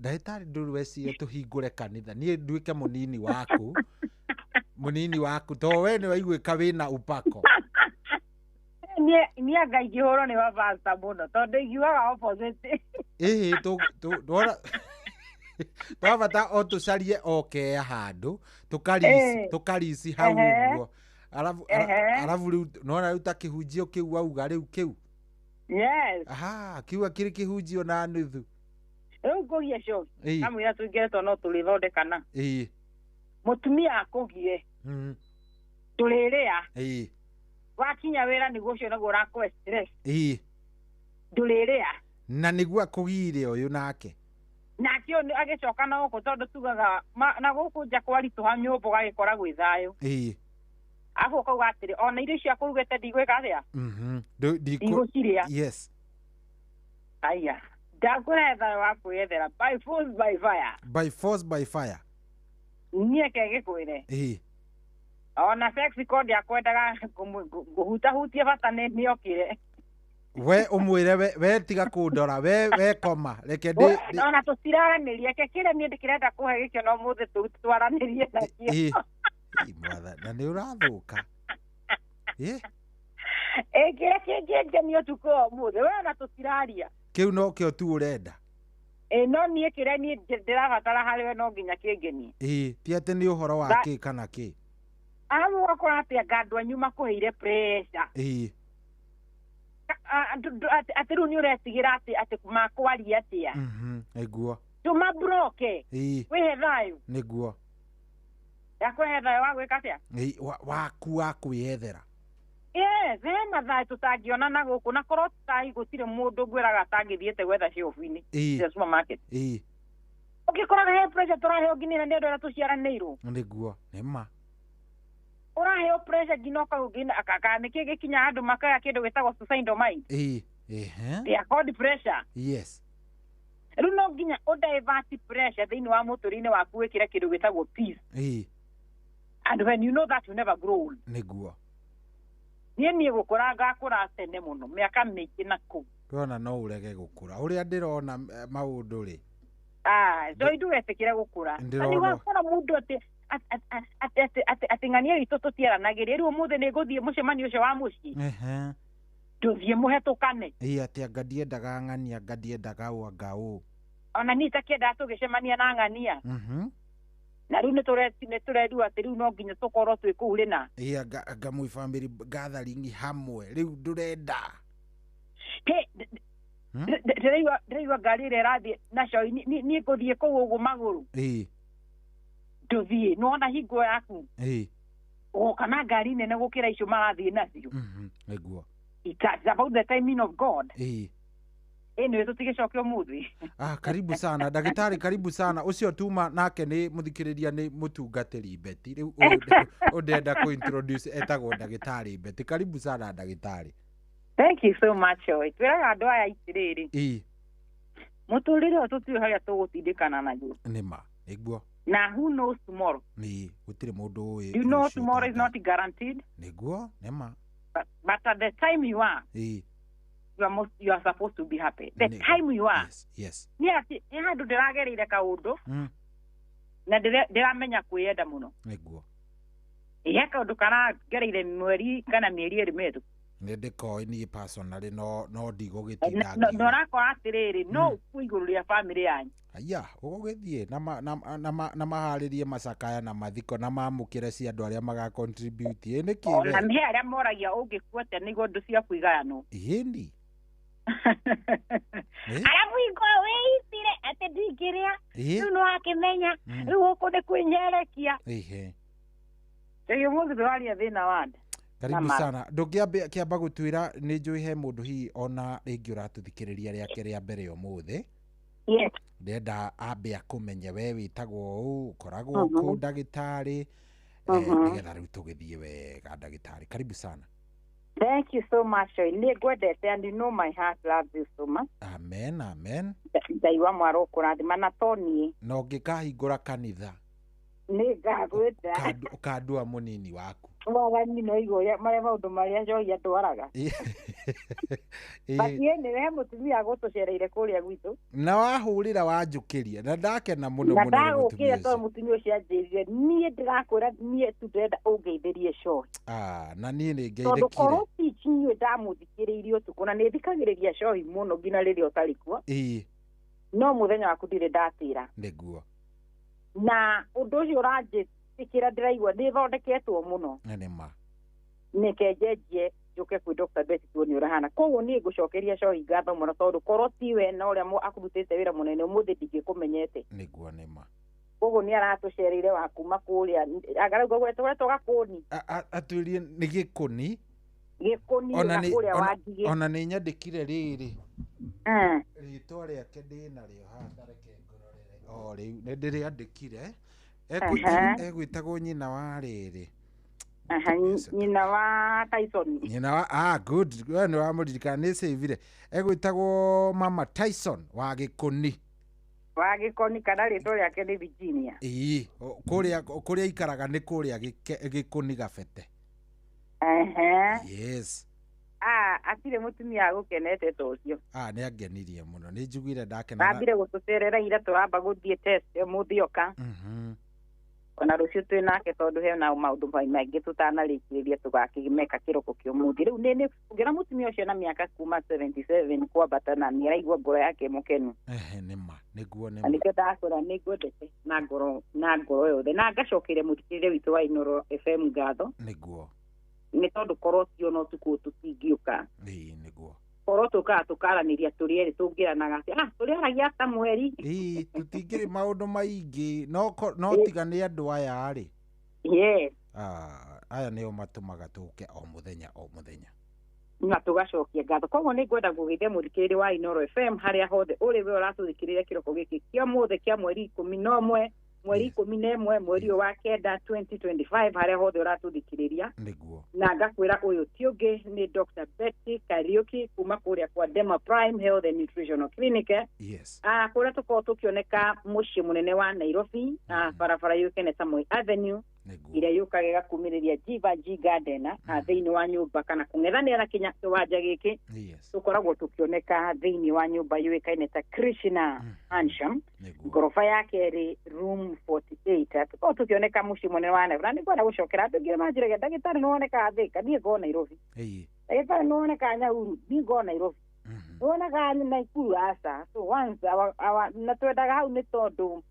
Ndagĩtarĩ ndũrwecirie tũhingũre kanitha niĩ nduĩke mũnini waku to we nĩ waiguĩka wĩna upako. Niĩ anga ingĩhũrwo nĩ wabasta mũno tondũ ingiugaga opposite. Twabata o tũcarie okea handũ tũkarici hau ũguo arabu rĩu nona rĩu ta kĩhunjio kĩu wauga rĩu kĩu kiuga kĩrĩ kĩhunjio na nuthu rĩu ngũgie co kamwĩra tũingĩretwo no tũrĩthondekana mũtumia akũgie tũrĩrĩa wakinya wĩra nĩguo ũcio naguo ũrakũhe stress ndũrĩrĩa na nĩguo akũgire ũyũ nake nakĩo agĩcoka na gũkũ tondũ tugaga na gũkũ nja kwaritũha nyũmba ũgagĩkora gwĩ thayũ afu ũkauga atĩrĩ ona irio icio akũrugĩte ndigwĩka atĩa ndigũcirĩa aya ndakũrehe thayũ wa kwĩyethera by force by fire niĩ kegĩkwĩre ona sex code yakwendaga ngũhutahutie bata nĩokire we umwire we tiga kundora we koma reke ona tũtiraranĩria kĩrĩa niĩ ndĩkĩrenda kũhe gĩkĩo no mũthĩ twaranĩrie nakĩo mwatha na nĩ ũrathũka kĩrĩa kĩngĩngenia ũtukũ ũmũthĩ we ona tũtiraria kĩu no kĩo tu ũrenda no niĩ kĩrĩa niĩ ndĩrabatara harĩ we no nginya kĩngenie ti atĩ nĩ ũhoro wa kĩ kana kĩ arabu ũgakora atĩ anga andũ anyu makũheire pressure atĩ rĩu nĩ ũretigĩra atĩ makwaria atĩa nĩguo tũmabroke wĩhe thayũ nĩguo yakũhe thayũ wa gwĩka atĩa waku wa kwĩyethera hena thayũ tũtangĩona na gũkũ na korwo tũtahi gũtirĩ mũndũ ngwĩraga atangĩthiĩte gwetha ciobu-inĩ supermarket ũngĩkoraga he pressure tũraheo nginya nĩ andũ arĩa tũciaranĩirwo nĩguo nĩma ũraheo pressure nginya ũkaugina nĩkĩ gĩkinya andũ makaya kĩndũ gĩtagwo suicidal mind they are called pressure rĩu no nginya ũdivert pressure thĩinĩ wa mũtũrĩ-inĩ waku wĩkĩre kĩndũ gĩtagwo peace and when you know that you never grow old nĩguo niĩ gũkũra ngakũra tene mũno mĩaka mĩingĩ na kũu ndĩrona no ũrege gũkũra ũrĩa ndĩrona maũndũ rĩ so ndũgetĩkĩre gũkũra nĩ wakora mũndũ atĩ ng'ania witũ tũtiaranagĩria rĩu ũmũthĩ nĩ ngũthiĩ mũcemanio ũcio wa mũciĩ ndũthiĩ mũhetũkane atĩ anga ndiendaga ng'ania anga ndiendaga ũ anga ũ ona niĩ itakĩendaga tũgĩcemania na ng'ania na rĩu nĩ tũrendua atĩ rĩu no nginya tũkorwo twĩ kũu rĩna anga mwĩ family gathering hamwe rĩu ndũrenda ndĩraigua ngari ĩrĩa ĩrathiĩ na co niĩ ngũthiĩ kũu ũguo magũrũ ndũthiĩ nĩwona hingo yaku ũgoka na ngari nene gũkĩra icio marathiĩ nacio nĩguo it's about the timing of God nĩwe tũtigĩcoke ũmũthĩ karibu sana ndagĩtarĩ karibu sana ũcio tuma nake nĩ mũthikĩrĩria nĩ mũtungatĩri Beti rĩu ũndenda kũ-introduce etagwo ndagĩtarĩ Beti karibu sana ndagĩtarĩ. Thank you so much twĩraga andũ aya itĩrĩrĩ mũtũrĩre ũyũ tũtiũĩ harĩa tũgũtindĩkana naguo nĩma nĩguo na who knows tomorrow gũtirĩ mũndũ ũĩ you know tomorrow is not guaranteed nĩguo nĩma but at the time you are you are supposed to be happy the time you are yes nĩ handũ ndĩragereire kaũndũ na ndiramenya kwiyenda muno niguo iheka undu kana gereire mweri kana mieri iri metu ndikoi ni personally no ndigũgĩtinda no rakora atiriri no kuiguru ria family yanyu aya ũgũgĩthiĩ na maharĩrie macakaya na mathiko na mamũkĩre cia andũ arĩa maga contribute nĩkĩ na me arĩa moragia ũngĩkuate nĩguo ndũ cia kuigano ĩhĩndi arabu iko wĩitire atĩ ndingĩrĩa rĩu no akĩmenya rĩu ũkũ nĩ kwĩnyerekia Tegi mũndũ ndwaria thĩna wanda karibu sana ndũngĩamba gũtwĩra nĩ njũĩ he mũndũ hihi ona rĩngĩ ũratũthikĩrĩria rĩake rĩa mbere ũmũthĩ yes ndenda ambe akũmenye we wĩtagwo ũũ ũkoragwo kũ ndagĩtarĩ nĩgetha rĩu tũgĩthiĩ wega ndagĩtarĩ karibu sana. Thank you so much. Nĩngwendete and you know my heart loves you so much. Amen, amen. Ngai wa mwaro kũrathima na toniĩ na ũngĩkahingũra kanitha nĩngagwĩta ũkandua mũnini waku wagani no igoya marĩa maũndũ marĩa njoia ndwaraga batie nĩwe mũtumia gũtũcereire kũrĩa gwitũ na wahũrĩra wanjũkĩria na ndakena mũno mũno na ndagũkĩra tondũ mũtumia ũcio anjĩrire niĩ ndĩrakwĩra niĩ tu ndĩrenda ũngeithĩrie cohi na niĩ nĩngeithĩkire tondũ korwo tici niĩ ndamũthikĩrĩirie ũtukũ na nĩthikagĩrĩria cohi mũno nginya rĩrĩa ũtarĩ kuo no mũthenya waku ndirĩ ndatĩra nĩguo na ũndũ ũcio ũranjĩtĩkĩra ndĩraigua nĩthondeketwo mũno nĩma nĩkenjenjie njuke kwĩ Dr. Betty tuone ũrahana koguo niĩ ngũcokeria cohi ngatho mũno tondũ korwo tiwe na ũrĩa akũrutĩte wĩra mũnene ũmũthĩ ndingĩkũmenyete nĩguo nĩma koguo nĩ aratũcereire wa kuma kũrĩa agarauga gwetwo gakũni atwĩrie nĩ gĩkũni na kũrĩa wa ndigĩ ona nĩ nyandĩkire rĩrĩ rĩtwa rĩake ndĩnarĩo haha reke ngororere rĩu nĩ ndĩrĩandĩkire egwĩtagwo nyina wa rĩrĩ nyina wa Tyson nyina wa good we nĩ wamũririkana nĩ savire egwĩtagwo mama Tyson wa gĩkũni kana rĩtwa rĩake nĩ Virginia kũrĩa ikaraga nĩ kũrĩa gĩkũni gabete yes atirĩ mũtumia agũkenete ta ũcio nĩ angenirie mũno nĩ njiguire ndakena ambire gũtũcerera ira tũramba gũthiĩ test ũmũthĩ oka ona rũciũ twĩ nake tondũ hena maũndũ maingĩ tũtanarĩkĩrĩria tũgakĩmeka kĩroko kĩa ũmũthĩ rĩu nĩ ũngĩra mũtumia ũcio na mĩaka kuma 77 kwambata na nĩaraigua ngoro yake mũkenu nĩma nĩguo nĩkĩo ndakwĩra nĩngwendete na ngoro yothe na ngacokeria mũthikĩrĩria witũ wa Inooro FM ngatho nĩguo nĩ tondũ korwo tio no tukũ tũtingĩũka nĩguo korwo tũkaga tũkaranĩria tũrĩ erĩ tũngĩranaga atĩ tũrĩaragia ta mweri tũtingĩrĩ maũndũ maingĩ no tiga nĩ andũ aya rĩ yes aya nĩo matũmaga tũke o mũthenya na tũgacokia ngatho koguo nĩ ngwenda gũgĩithia mũthikĩrĩria wa Inooro FM harĩa hothe ũrĩ we ũratũthikĩrĩria kĩroko gĩkĩ kĩa mũthĩ kĩa mweri 11 mweri 11 mweri wa kenda 2025 harĩa hothe ũratũthikĩrĩria nĩguo na ngakwĩra ũyũ ti ũngĩ nĩ Dr. Betty Kariuki kuma kũrĩa kwa Dema Prime Health and Nutritional Clinic kũrĩa tũkorwo tũkĩoneka mũciĩ mũnene wa Nairobi barabara yũĩkaine ta Moi Avenue ĩrĩa yũkaga ĩgakumĩrĩria G Garden thĩinĩ wa nyũmba kana kũng'ethanĩra na kĩwanja gĩkĩ tũkoragwo tũkĩoneka thĩinĩ wa nyũmba yũĩkaine ta Krishna Mansion ngoroba yake ĩrĩ room 48 tũkorwo tũkĩoneka mũciĩ mũnene wa Nairobi na nĩngwenda gũcokera andũ aingĩ manjĩraga ndagĩtarĩ nĩwoneka Thĩka niĩ ngorwo Nairobi ndagĩtarĩ nĩwoneka Nyahururu niĩ ngorwo Nairobi nĩwoneka Naikuru aca so once na twendaga hau nĩ tondũ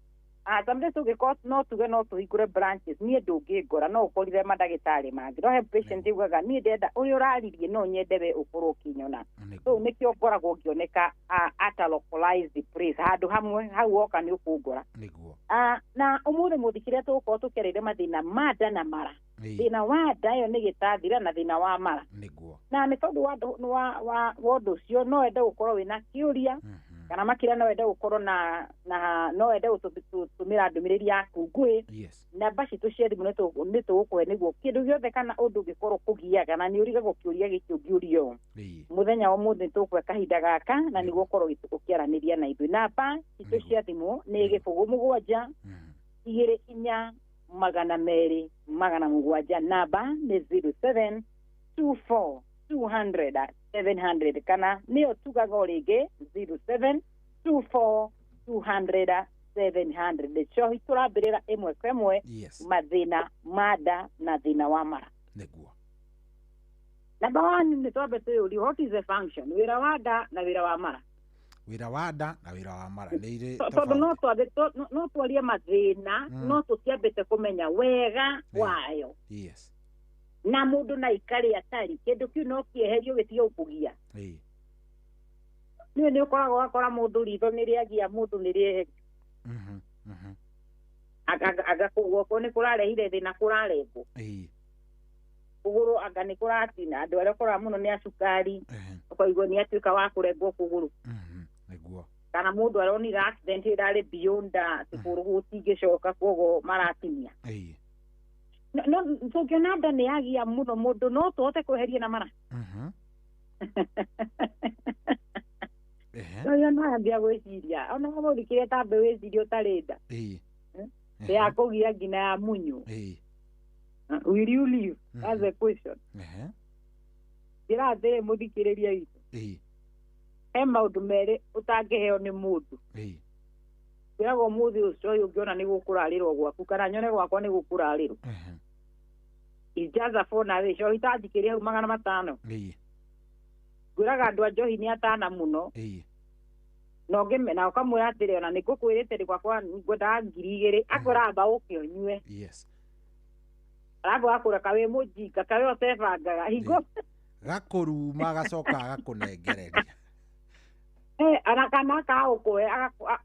Tamde tũngĩkorwo no tuge no tũhingũre branches niĩ ndũngĩngora no ũkorire mandagĩtarĩ mangĩ no he patient ugaga niĩ ndenda ũrĩa ũraririe no nyende we ũkorwo ũkĩnyona so nĩkĩo ngoragwo ngĩoneka at a localized place handũ hamwe hau woka nĩ ũkũngora na ũmũthĩ mũthikĩrĩria tũgũkorwo tũkĩarĩria mathĩna ma nda na mara thĩna wa nda ĩyo nĩ gĩtathira na thĩna wa mara na nĩ tondũ wa ũndũ ũcio no wende gũkorwo wĩna kĩũria kana makĩria no wende gũkorwo na no wende gũtũmĩra ndũmĩrĩri yaku nguhĩ namba citũ cia thimũ nĩ tũgũkũhe nĩguo kĩndũ gĩothe kana ũndũ ũngĩkorwo kũgiaga na nĩ ũrigagwo kĩũria gĩkĩ ũngĩũrio mũthenya wa ũmũthĩ nĩtũgũkũhe kahinda gaka na nĩguo ũkorwo ũkĩaranĩria na ithuĩ namba citũ cia thimũ nĩ 07 24 200 700 namba nĩ 07 24 200 kana nĩyo tugaga o rĩngĩ 07 24 200 700 cohi turambirira imwe kwa imwe mathina mada na thina wa mara niguo. Number 1 ni twambe tuyuri what is the function wira wa nda na wira wa mara. Wira wa nda na wira wa mara ni ire tondu no twarie mathina no tutiambite kumenya wega wayo. Yes. Na mundu na ikari atari kindu kiu no kieherio gitige ukugia. Ni ukoragwo akora mundu ritho ni riagia mundu ni riehe. Agakugwo ko ni kurarehire thina kurarengwo. Kuguru anga ni kuratina andu aria kora muno ni acukari ukaigwa ni atuika wa kurengwo kuguru. Niguo. Kana mundu aronira accident irari beyond sikuru gutingicoka kogo maratinia. No tukiona nda ni agia muno mundu no tuhote kweheria na mara. Oyo no ambia gwiciria ona muri kire tambe wiciria utarenda. Ya kugia ngina ya munyu. Will you leave? That's the question. Ira thire muthikiriria itu. Maundu meri utangiheo ni mundu. Kirago muthi ucio uyu ngiona ni gukurarirwo gwaku kana nyone gwakwa ni gukurarirwo. Ijaza phone awe cio itandikiria 500. Guraga andu njohi ni atana muno. No ngime na ukamwira atire ona nikukwirite ri gwakwa ngwenda 2,000 akoramba ukionywe. Yes. Arabu akura kawe mujika kawe otebangaga higo gakuruma gacoka gakunengereria. Arakana ka ukoe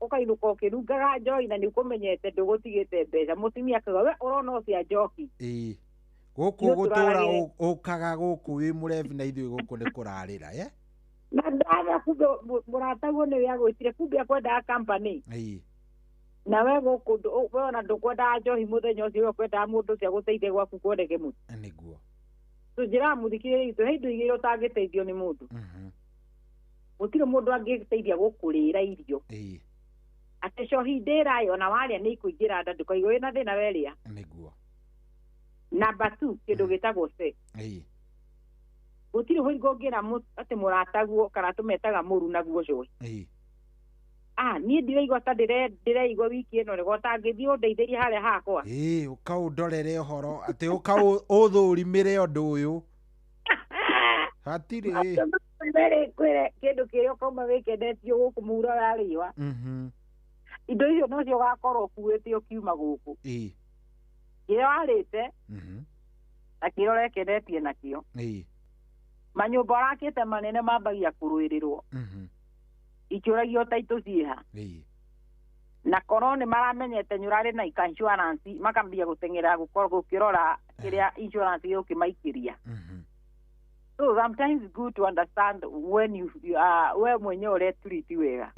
ukainuka ukirungaga njohi na nikumenyete ndugutigite mbeca mutumia akaga we urona ucia njohi. Guku gutura ukaga guku wi murevi na ithui guku ni kurarira na ndara kumbe murataguo ni ya gwitire kumbe akwenda company. Na we guku we ona ndukwenda njohi muthenya ucio ukwenda mundu cia guteithia gwaku kwendege mutu. Niguo. Tujira muthikire itu hindu igire utangiteithio ni mundu. Gutire mundu angiteithia gukurira irio. Ate cohi ndirayo na waria ni ikuingira nda ndukaigwa wina thina weria. Niguo. Number 2 kindu gitagwo sex. Gutire hingo ngira ati murataguo kana tumetaga muru naguo cohi. Ni ndiraigwa ta ndiraigwa wiki ino rego tangithio ndeithĩrie haria hakwa. Ukaundorere horo ati uthũrimire undu uyu. Hatire. Mbere kwere kindu kirio koma wikendetio guku muura wa riwa. Indo icio no cio gakorwo kuite ukiuma guku. Kire warite. Na kiro rekendetie nakio. Manyumba rakite manene mambagia kuruirirwo. Ikiuragio taito ciha. Na korone maramenyete nyurari na insurance makambia gutengera gukorwo gukirora kiria insurance yokimaikiria. So sometimes it's good to understand when we mwenye ore treat wega.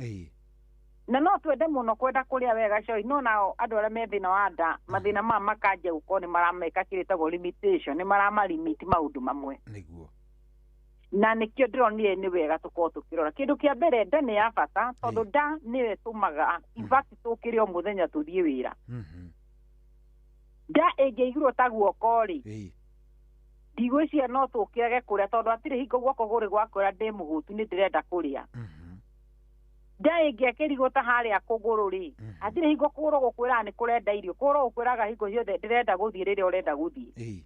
Na no twende muno kwenda kuria wega coyi no nao andu aria me thina wa nda mathina ma makanje gukorwo ni marameka kiritagwo limitation ni maramalimit maundu mamwe. Niguo. Na nikio ndironire ni wega tukorwo tukirora kindu kia mbere nda ni ya bata tondu nda niwe tumaga in fact tukire o muthenya tuthie wira. Nda ingiigirwo taguo kori. Ndigwiciria no tukirage kuria tondu atire hingo gwako guri gwakora ndi muhutu ni ndirenda kuria. Nda ingiakirigwo ta haria kuguru ri atire hingo kuguru gukwira ni kurenda irio kuguru gukwiraga hingo ciothe ndirenda guthie riria urenda guthie.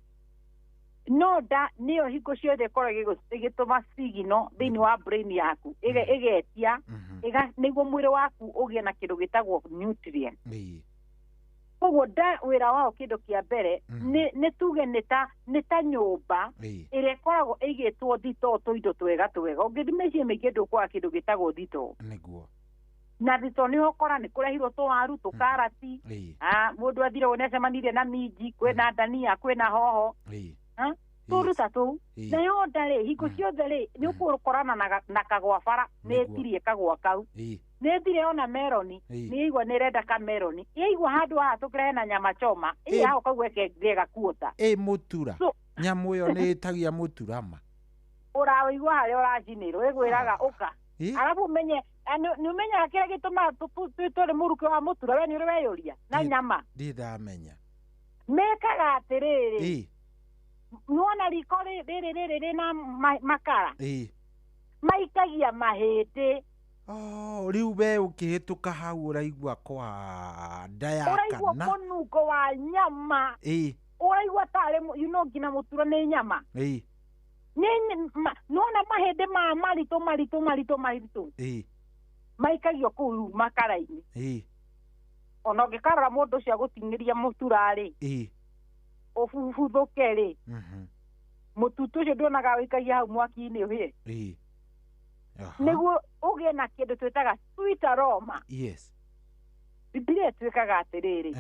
No nda niyo hingo ciothe koragwo igituma signal thini wa brain yaku igetia niguo mwiri waku ugie na kindu gitagwo nutrient. Koguo nda wira wao kindu kia mbere ni tuge ni ta nyumba iria ikoragwo igitwo thito tuindo twega ungithimecie mingi ndukwa kindu gitagwo thito. Niguo. Na thito ni ukora ni kurehirwo twaru tukarati mundu athire unecemanirie na minji kwina ndania kwina hoho. Turuta tu na yo ndare hingo ciothe ri ni ukukorana na kagwa bara netirie kagwa kau nethire ona meroni ni igwa ni renda ka meroni igwa handu ha tukirehe na nyama choma hao kagweke ngega kuota mutura nyamu yo ni tagia muturama uraigwa hari urajinirwo igwiraga uka arabu menye ni umenya kire gituma turi muruke wa mutura we ni uri weyoria na nyama ndithamenya mekaga atiriri nuona riko riri na makara maikagia mahindi riu we ukihituka hau uraigua kwa ndaya uraigua konungo wa nyama uraigua tare ngina mutura ni nyama nona mahende ma marito maikagio kuu makara-ini ona ũngĩkarora mũndũ ũcio agũting'ĩria mũtura-rĩ ũbubuthuke-rĩ mũtutu ũcio nduonaga wĩikagia hau mwaki-inĩ ũhĩe nĩguo ũgĩe na kĩndũ twĩtaga sweet aroma Biblia ĩtwĩkaga atĩrĩrĩ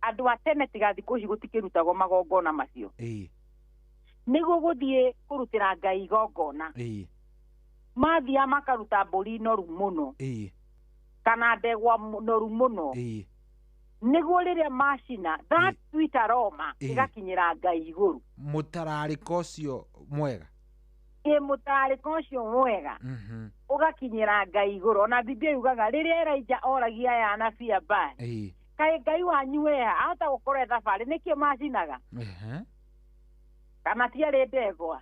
andũ a tene tiga thikũ ici gũtikĩrutagwo magongona macio nĩguo gũthiĩ kũrutĩra Ngai igongona mathiaga makaruta mbũri noru mũno kana ndegwa noru mũno nĩguo rĩrĩa macina that sweet aroma ĩgakinyĩra Ngai igũrũ mũtararĩko ũcio mwega mũtararĩko ũcio mwega ũgakinyĩra Ngai igũrũ ona Biblia yugaga rĩrĩa Elijah oragia aya anabii a Baali kaĩ Ngai wanyu ahota gũkorwo thabarĩ nĩkĩo macinaga kana tiarĩ ndegwa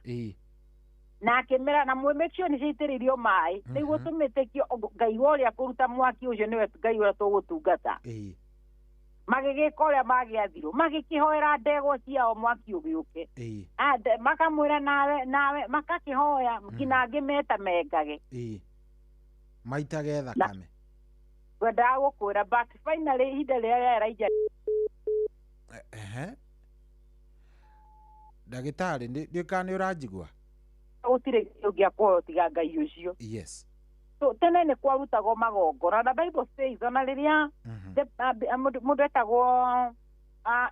na akĩmera na mwĩmĩkio nĩ ciitĩrĩrio maĩ nĩguo tũmĩtĩkio Ngai ũrĩa kũruta mwaki ũcio nĩwe Ngai ũrĩa tũgũtungata magĩgĩka ũrĩa magĩathirwo magĩkĩhoera ndegwa ciao mwaki ũgĩũke makamwĩra nawe makakĩhoya nginya angĩ meta mengage maitage thakame ngwendaga gũkwĩra but finally ihinda rĩrĩa Elijah ndagĩtarĩ ndĩka nĩ ũranjigua gũtirĩ ũngĩakorwo tiga Ngai ũcio so tene nĩ kwarutagwo magongona na Bible says ona rĩrĩa mũndũ etagwo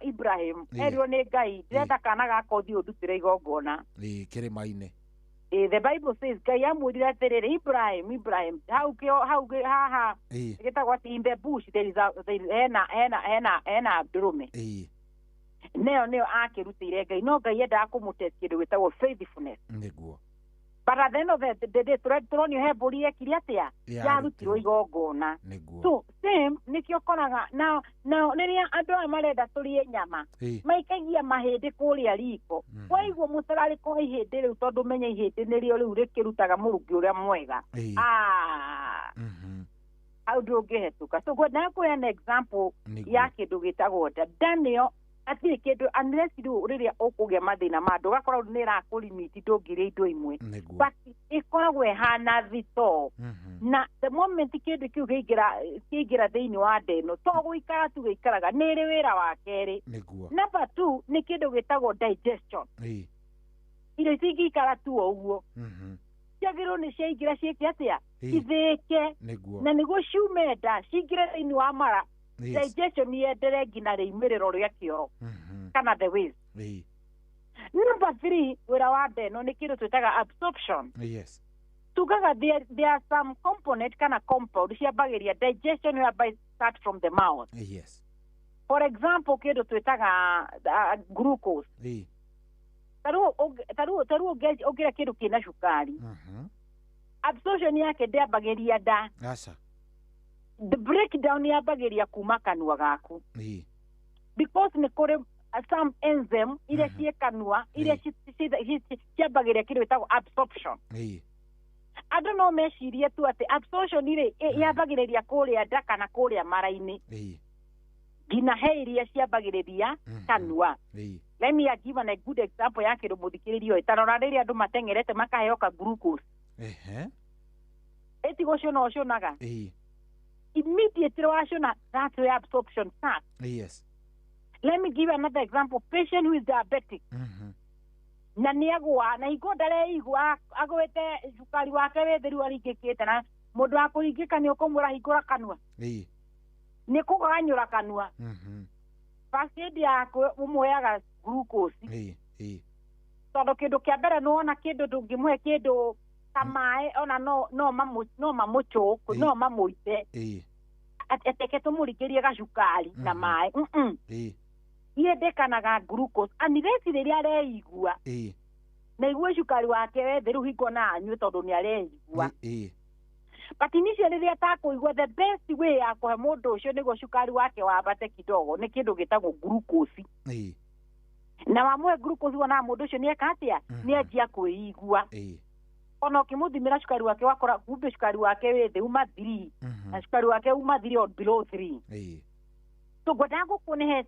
Ibrahim erirwo nĩ Ngai ndĩrenda kana gaka ũthiĩ ũndutĩre igongona kĩrĩma-inĩ the Bible says Ngai amwĩrire atĩrĩrĩ Ibrahim hau haha gĩtagwo atĩ in the bush hena ndũrũme nĩyo akĩrutĩire Ngai no Ngai endaga kũmũtest kĩndũ gĩtagwo faithfulness nĩguo but at the end of the day tũronio he mbũri yekire atĩa yarutirwo igongona so same nĩkĩo ũkoraga na rĩrĩa andũ aya marenda tũrĩe nyama maikagia mahĩndĩ kũrĩa riko waigua mũtararĩko wa ihĩndĩ rĩu tondũ menya ihĩndĩ nĩrĩo rĩu rĩkĩrutaga mũrungi ũrĩa mwega hau ndũngĩhetũka so ngwendaga kũheana example ya kĩndũ gĩtagwo Daniel atirĩ kĩndũ unless rĩrĩa ũkũgĩa mathĩna ma andũ ũgakora nĩ ĩrakũrimiti ndũngĩrĩa indo imwe but ĩkoragwo ĩhana thitoo na the moment kĩndũ kĩu kĩingĩra thĩinĩ wa nda ĩno to gũikara tu gĩikaraga nĩ ĩrĩ wĩra wa kerĩ number 2 nĩ kĩndũ gĩtagwo digestion irio cingĩikara tu o ũguo ciagĩrĩrwo nĩ ciaingĩra ciĩke atĩa ithĩke na nĩguo ciume nda ciingĩre thĩinĩ wa mara digestion yendere nginya rĩimĩrĩro rĩa kĩoro kana the ways number 3 wĩra wa nda ĩno nĩ kĩndũ twĩtaga absorption tugaga there are some component kana compound ciambagĩria digestion whereby start from the mouth for example kĩndũ twĩtaga glucose tarũ ũngĩra kĩndũ kĩna cukari absorption yake ndĩambagĩria nda the breakdown yambagĩria kuma kanua gaku because nĩ kũrĩ some enzyme iria ciĩ kanua iria ciambagĩria kĩndũ gĩtagwo absorption andũ no mecirie tu atĩ absorption rĩ yambagĩrĩria kũrĩa nda kana kũrĩa mara-inĩ nginya he iria ciambagĩrĩria kanua let me give an a good example ya kĩndũ mũthikĩrĩrio ĩtarora rĩrĩa andũ mateng'erete makaheoka glucose ĩtigũcũna ũcũnaga immediately washona that's where absorption starts let me give you another example patient who is diabetic na nĩagũa na hingo ndareigua agwĩte cukari wake wĩthĩru aringĩkĩte na mũndũ wa kũringĩka nĩ ũkũmwĩra hingũra kanua nĩ kũganyũra kanua first aid yaku ũmwoyaga glucose tondũ kĩndũ kĩa mbere nĩwona kĩndũ ndũngĩmũhe kĩndũ ta maĩ ona no mamũchoke no mamũite ateke tũmũrikĩrie gacukari na maĩ yendekanaga glucose unless rĩrĩa areigua na igue cukari wake wethe rĩu hingo na anyue tondũ nĩ areigua but initially rĩrĩa atakũigua the best way ya kũhe mũndũ ũcio nĩguo cukari wake wambate kidogo nĩ kĩndũ gĩtagwo glucose na wamũhe glucose wonaga mũndũ ũcio nĩ eka atĩa nĩ anjia kwĩigua ona ukimuthimira cukari wake wakora kumbe cukari wake wĩ thĩ uma 3 na cukari wake uma 3 or below 3 so ngwenda gũkũnehe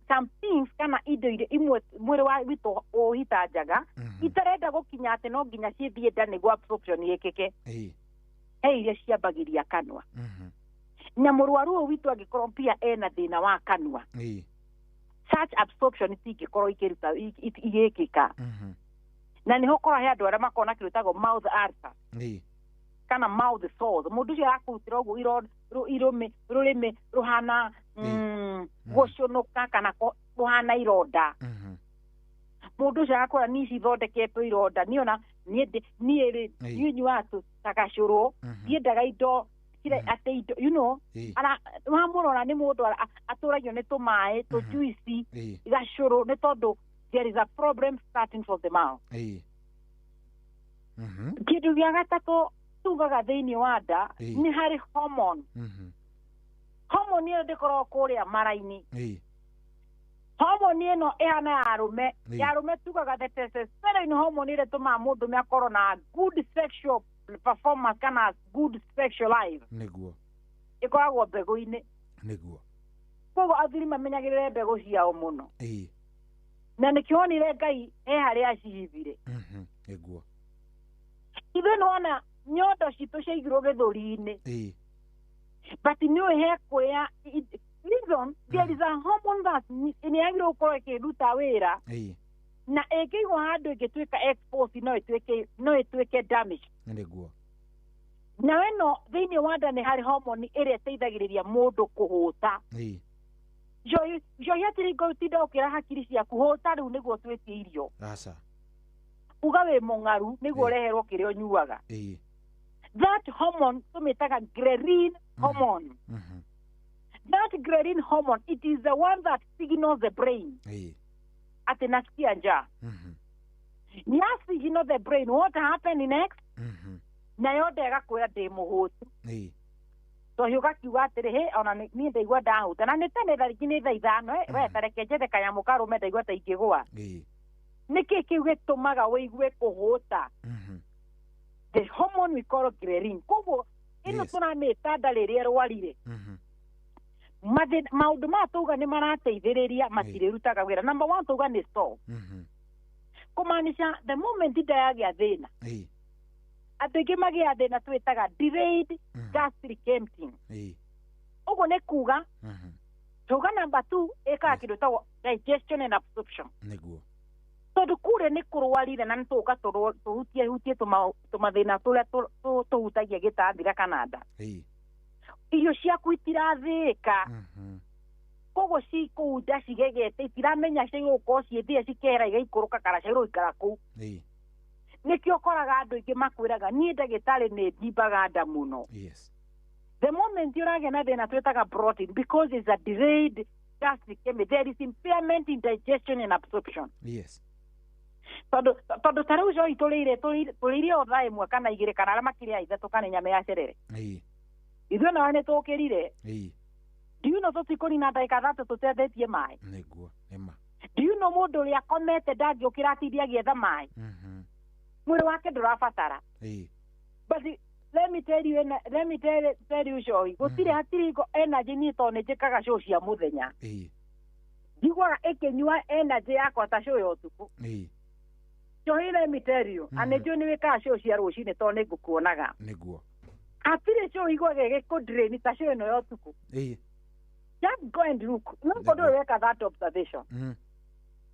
some things kana indo iria imwe mwĩrĩ wa witũ ũhitanjaga itarenda gũkinya atĩ no nginya cithiĩ nda nĩguo absorption yĩkĩke he iria ciambagĩria kanua na mũrwaru ũyũ witũ angĩkorwo pia ena thĩna wa kanua such absorption cingĩkorwo ikĩruta igĩkĩka na nĩho korwo he andũ arĩa makona kĩrĩtagwo mouth ulcer kana mouth sores mũndũ ũcio arakũrutĩra ũguo rũrĩmĩ rũhana gũcũnũka kana rũhana ironda mũndũ ũcio agakora nici ithondeketwo ironda niona niĩ nyuaga tũgacũrũ ndiendaga indo atĩ indo you know wamũrora nĩ mũndũ atũragio nĩ tũmaĩ tũjuici gacũrũ nĩ tondũ there is a problem starting from the mouth kĩndũ gĩa gatatũ tugaga thĩinĩ wa nda nĩ harĩ hormone hormone ĩyo ndĩkoragwo kũrĩa mara-inĩ hormone ĩno ĩhana ya arũme tugaga the testosterone hormone ĩrĩa ĩtũmaga mũndũ akorwo na good sexual performance kana good sexual life nĩguo ĩkoragwo mbegũ-inĩ nĩguo koguo athuri mamenyagĩrĩre mbegũ ciao mũno na nĩkĩo wonire Ngai harĩa acihithire nĩguo ithuĩ nĩwona nyondo citũ ciaigirwo gĩthũri-inĩ but nĩũĩ he kwĩa reason there is a hormone that nĩyagĩrĩirwo gũkorwo ĩkĩruta wĩra na ĩngĩigwo handũ ĩngĩtuĩka expose no ĩtuĩke damage nĩguo na weno thĩinĩ wa nda nĩ harĩ hormone ĩrĩa ĩteithagĩrĩria mũndũ kũhũta njohi atĩrĩ ngũtinda ũkĩra hakiri ciaku hũta rĩu nĩguo twĩtie irio uga wĩ mũng'aru nĩguo ũreherwo kĩrĩa ũnyuaga that hormone tũmĩtaga ghrelin hormone that ghrelin hormone it is the one that signals the brain atĩ nasikia njaa ya signal the brain what happened next nayo nda ĩgakwĩra ndĩ mũhũtu tũhiũ gakiuga atĩrĩ hĩ ona niĩ ndaigua ndahũta na nĩ tene thariki nĩ thaa ithano we tareke njethe kanyamũ karũme ndaigua ta ingĩgũa nĩkĩ kĩu gĩtũmaga wĩigue kũhũta the hormone we call ghrelin koguo ĩno tũramĩta nda rĩrĩa ĩrwarire maũndũ maya tũuga nĩ marateithĩrĩria matirĩrutaga wĩra number 1 tũuga nĩ store kũmaanisha the moment nda yagĩa thĩna andũ aingĩ magĩa thĩna twĩtaga delayed gastric emptying ũguo nĩ kuga tũuga number 2 ĩkaga kĩndũ tagwo digestion and absorption nĩguo tondũ kũrĩa nĩ kũrwarire na nĩ tũka tũhutie tũmathĩna tũrĩa tũhutagia gĩtambĩra kana nda irio ciaku itirathĩka koguo cikũu nda cigegete itiramenya ciagĩrĩirwo gũkorwo ciĩthĩa cikehera igaikũrũka kana ciagĩrĩirwo gũikara kũu nĩkĩo ũkoraga andũ aingĩ makwĩraga niĩ ndagĩtarĩ nĩ ndimbaga nda mũno the moment ũragĩa na thĩna twĩtaga bloating because it's a delayed gastric emptying there is impairment in digestion and absorption tondũ ta rĩu coĩ tũrĩire o thaa ĩmwe kana igĩrĩ kana arĩa makĩrĩa ithatũ kana nyama ya cerere ithuĩ nawe nĩ tũkĩrire ndiuno tũtikũnina ndagĩka 3 tũtethetie maĩ ndiuno mũndũ ũrĩa akomete ndangĩũkĩra atindi agĩetha maĩ mwĩrĩ wake ndũrabatara but let me tell you coĩ gũtirĩ hatirĩ energy niĩ tondũ nĩ njĩkaga show cia mũthenya njiguaga ĩkĩnyua energy yakwa ta show ya ũtukũ coĩ let me tell you na nĩ njũĩ nĩ wĩkaga show cia rũcinĩ tondũ nĩ ngũkuonaga hatirĩ show iguaga ĩgĩkũdrain ta show ĩno ya ũtukũ just go and look no mũndũ ũrĩ weka that observation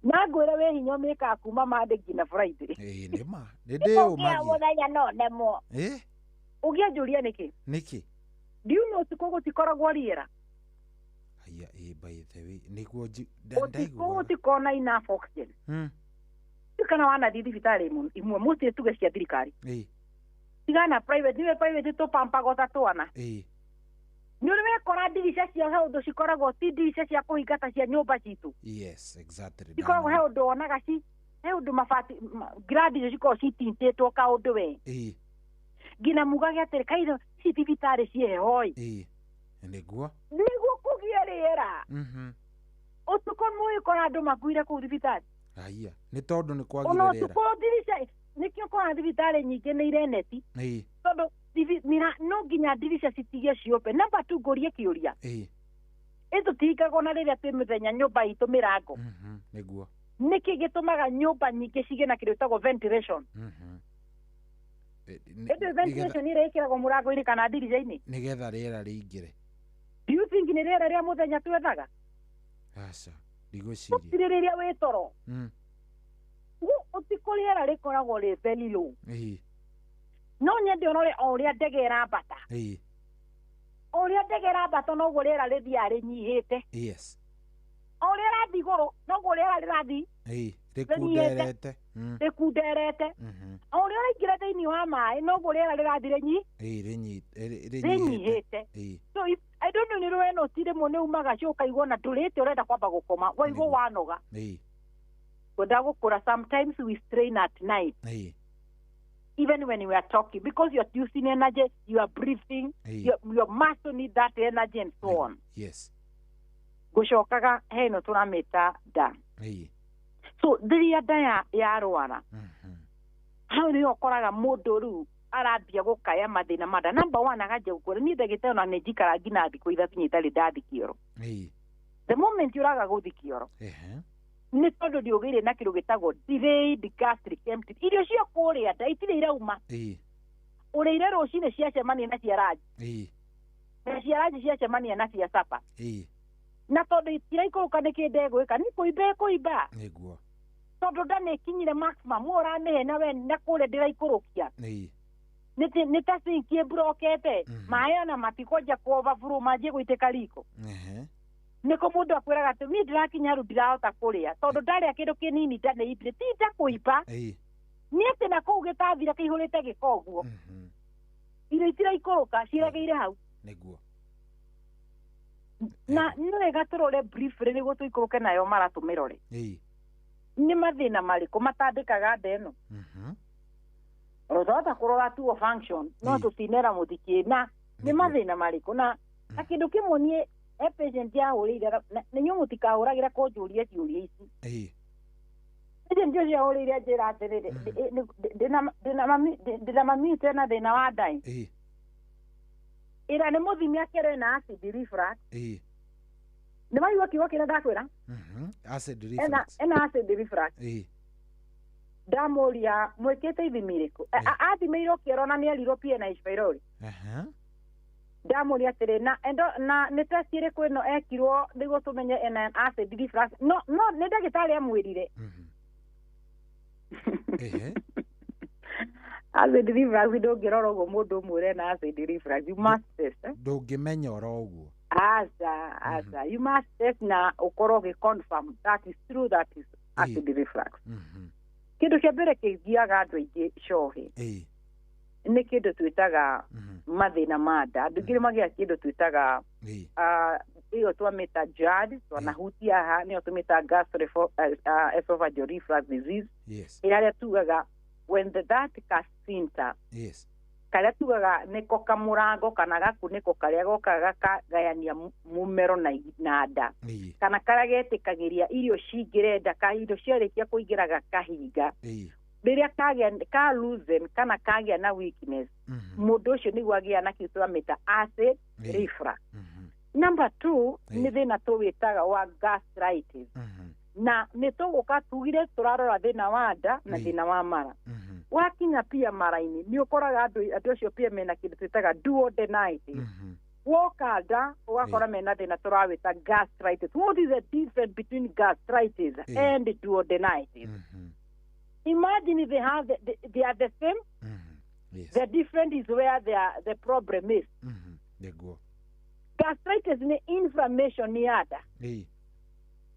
na ngwĩra wĩ hinya ũmĩkaga kuma Monday nginya Friday nĩma nĩndĩũmagia mũthenya no nemo ũngĩanjũria nĩkĩ ndiuno ũtukũ gũtikoragwo rĩera by the way nĩguo ũtukũ gũtikoragwo na enough oxygen kana wanathiĩ thibitarĩ imwe mũciĩ tuge cia thirikari tigana private niwe private tũpampagwo ta twana nĩ ũrĩ wekora ndirica cia he ũndũ cikoragwo ti ndirica cia kũhingata cia nyũmba citũ cikoragwo he ũndũ wonaga he ũndũ mabati gradi icio cikoragwo citintĩtwo kaũndũ we nginya mugage atĩrĩ kaitho ci thibitarĩ ciĩ heho-ĩ nĩguo kũgĩa rĩera ũtukũ mũĩ kora andũ makuire kũu thibitarĩ nĩ tondũ nĩ kwagire rĩera ũtukũ ndirica nikio kwa thibitarĩ nyingĩ nĩ ireneti tondũ no nginya ndirisha citige ciũpe. Number 2 ngũrie kĩũria ĩtũtingagwo na rĩrĩa twĩ mĩthenya nyũmba itũ mĩrango nĩguo nĩkĩ gĩtũmaga nyũmba nyingĩ cigĩe na kĩndũ gĩtagwo ventilation. Ĩndĩ ventilation ĩrekĩragwo mũrango-inĩ kana ndirica-inĩ nĩgetha rĩera rĩingĩre. Do you think nĩ rĩera rĩa mũthenya twethaga? Aca ndigũciria gũtirĩ rĩrĩa wĩ toro ũtikũ rĩera rĩkoragwo rĩ very low. No nyende onore o ũrĩa ndege ĩrambata o ũrĩa ndege ĩrambata noguo rĩera rĩthiaga rĩnyihĩte. O ũrĩa ĩrathiĩ igũrũ noguo rĩera rĩrathiĩ rĩkunderete o ũrĩa ũraingĩra thĩinĩ wa maĩ noguo rĩera rĩrathiĩ rĩnyihĩte. So I don't know nĩ rweno tirĩmwo nĩ umaga ũkaigua na ndũrĩte ũrenda kwamba gũkoma waigua wanoga. Kwenda gũkũra sometimes we strain at night even when we are talking because you are using energy, you are breathing, your muscle need that energy and so on. Gũcokaga heno tũramĩta nda. So rĩrĩa nda yarwara hau nĩ ũkoraga mũndũ rĩu arambia gũkaya mathĩna manda. Number 1 akanjia gũkũra niĩ ndagĩtarĩ ona nĩ njikara nginya thikũ ithatũ itarĩ ndathi kĩoro. The moment ũraga gũthi kĩoro nĩ tondũ ndiũgĩire na kĩndũ gĩtagwo delayed gastric empty. Irio cia kũrĩa nda itirĩ irauma ũrĩire rũcinĩ ciacemania na cia ranji na cia ranji ciacemania na cia sapa na tondũ itiraikũrũka nĩ kĩndĩ gwĩka nĩ kũimba nĩguo tondũ nda nĩ kinyire maximum ũramĩhe na we na kũrĩa ndĩraikũrũkia nĩ ta sink ĩmburokete maĩ ona matikwenja overflow manjie gũitĩka riko. Nĩko mũndũ akwĩraga atĩ niĩ ndĩrakinya rĩu ndirahota kũrĩa tondũ ndarĩa kĩndũ kĩnini nda nĩ imbire ti nda kũimba nĩ atĩ na kũu gĩtathira kĩihũrĩte gĩko ũguo irio itiraikũrũka ciregeire hau nĩguo na nĩ wega tũrore briefly nĩguo tũikũrũke nayo mara tũmĩrore nĩ mathĩna marĩkũ matandĩkaga nda ĩno. Rũthota kũrora tuo function no tũtinera mũthikĩ na nĩ mathĩna marĩkũ na kĩndũ kĩmwe niĩ patient ya ũrĩire nĩ nyuo mũtikahũragĩra kũnjũria ciũria ici. Patient ya ũrĩire njĩra atĩrĩrĩ ndĩna mami tena thĩna wa nda ĩra nĩ mũthimi akĩrĩ na acid reflux. Nĩ maigua kiugo kĩrĩa ndakwĩra acid reflux ena acid reflux. Ndamũria mwĩkĩte ithimi rĩkũ athimĩirwo kĩoro na nĩ erirwo PNH pylori. Ndamũria atĩrĩ na nĩ test ĩrĩkũ ĩno ekirwo nĩguo tũmenye ena acid reflux. No nĩ ndagĩtarĩ amwĩrire acid reflux ndũngĩrora ũguo mũndũ ũmwĩre na acid reflux you must test. Ndũngĩmenya oro ũguo asa you must test na ũkorwo gĩ-confirm that is true that is acid reflux. Kĩndũ kĩa mbere kĩgiaga andũ aingĩ cohĩ nĩ kĩndũ twĩtaga mathĩna ma nda. Andũ aingĩ magĩa kĩndũ twĩtaga ĩyo twamĩta GERD twanahutia haha nĩyo tũmĩta gastroesophageal reflux disease ĩrĩa tugaga when that sphincter karĩa tugaga nĩko kamũrango kana gakunĩko karĩa gokaga gakagayania mũmero na nda kana karĩa getĩkagĩria irio cingĩre nda irio ciarĩkia kũingĩra gakahinga rĩrĩa ka loosen kana kagĩa na weakness mũndũ ũcio nĩguo agĩa na kĩndũ tũramĩta acid reflux. Number 2 nĩ thĩna tũwĩtaga wa gastritis na nĩ tũgũka tugire tũrarora thĩna wa nda na thĩna wa mara. Wakinya pia mara-inĩ nĩ ũkoraga andũ acio pia mena kĩndũ twĩtaga duodenitis. Woka nda ũgakora mena thĩna tũrawĩta gastritis. What is the difference between gastritis and duodenitis? Imagine they are the same. The difference is where the problem is. Gastritis ni inflammation ya nda.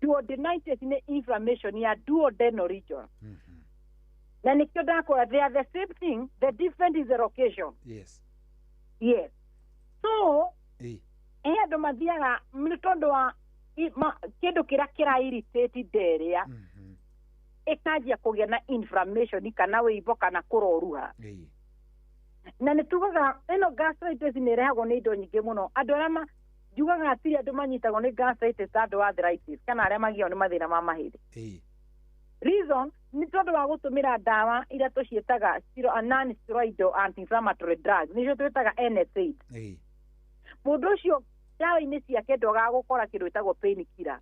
Duodenitis ni inflammation ya duodenal region. Na nikio ndakora they are the same thing, the difference is the location. Yes. So andũ mathiaga nĩ tondũ wa kĩndũ kĩrĩa kĩra-irritate nda ĩkanjia kũgĩa na inflammation kana wĩimbo kana kũroruha. Na nĩ tugaga ĩno gastritis nĩ ĩrehagwo nĩ indo nyingĩ mũno. Andũ arĩa njugaga atiri andũ manyitagwo nĩ gastritis ta andũ wa arthritis kana arĩa magĩaga nĩ mathĩna ma mahĩndĩ. reason ni tondu wa gutumira dawa ira tucietaga non-steroidal anti-inflammatory drugs nicio twitaga NSAID. Mundu ucio dawa-ini ciake ndogagukora kindu gitagwo painkiller.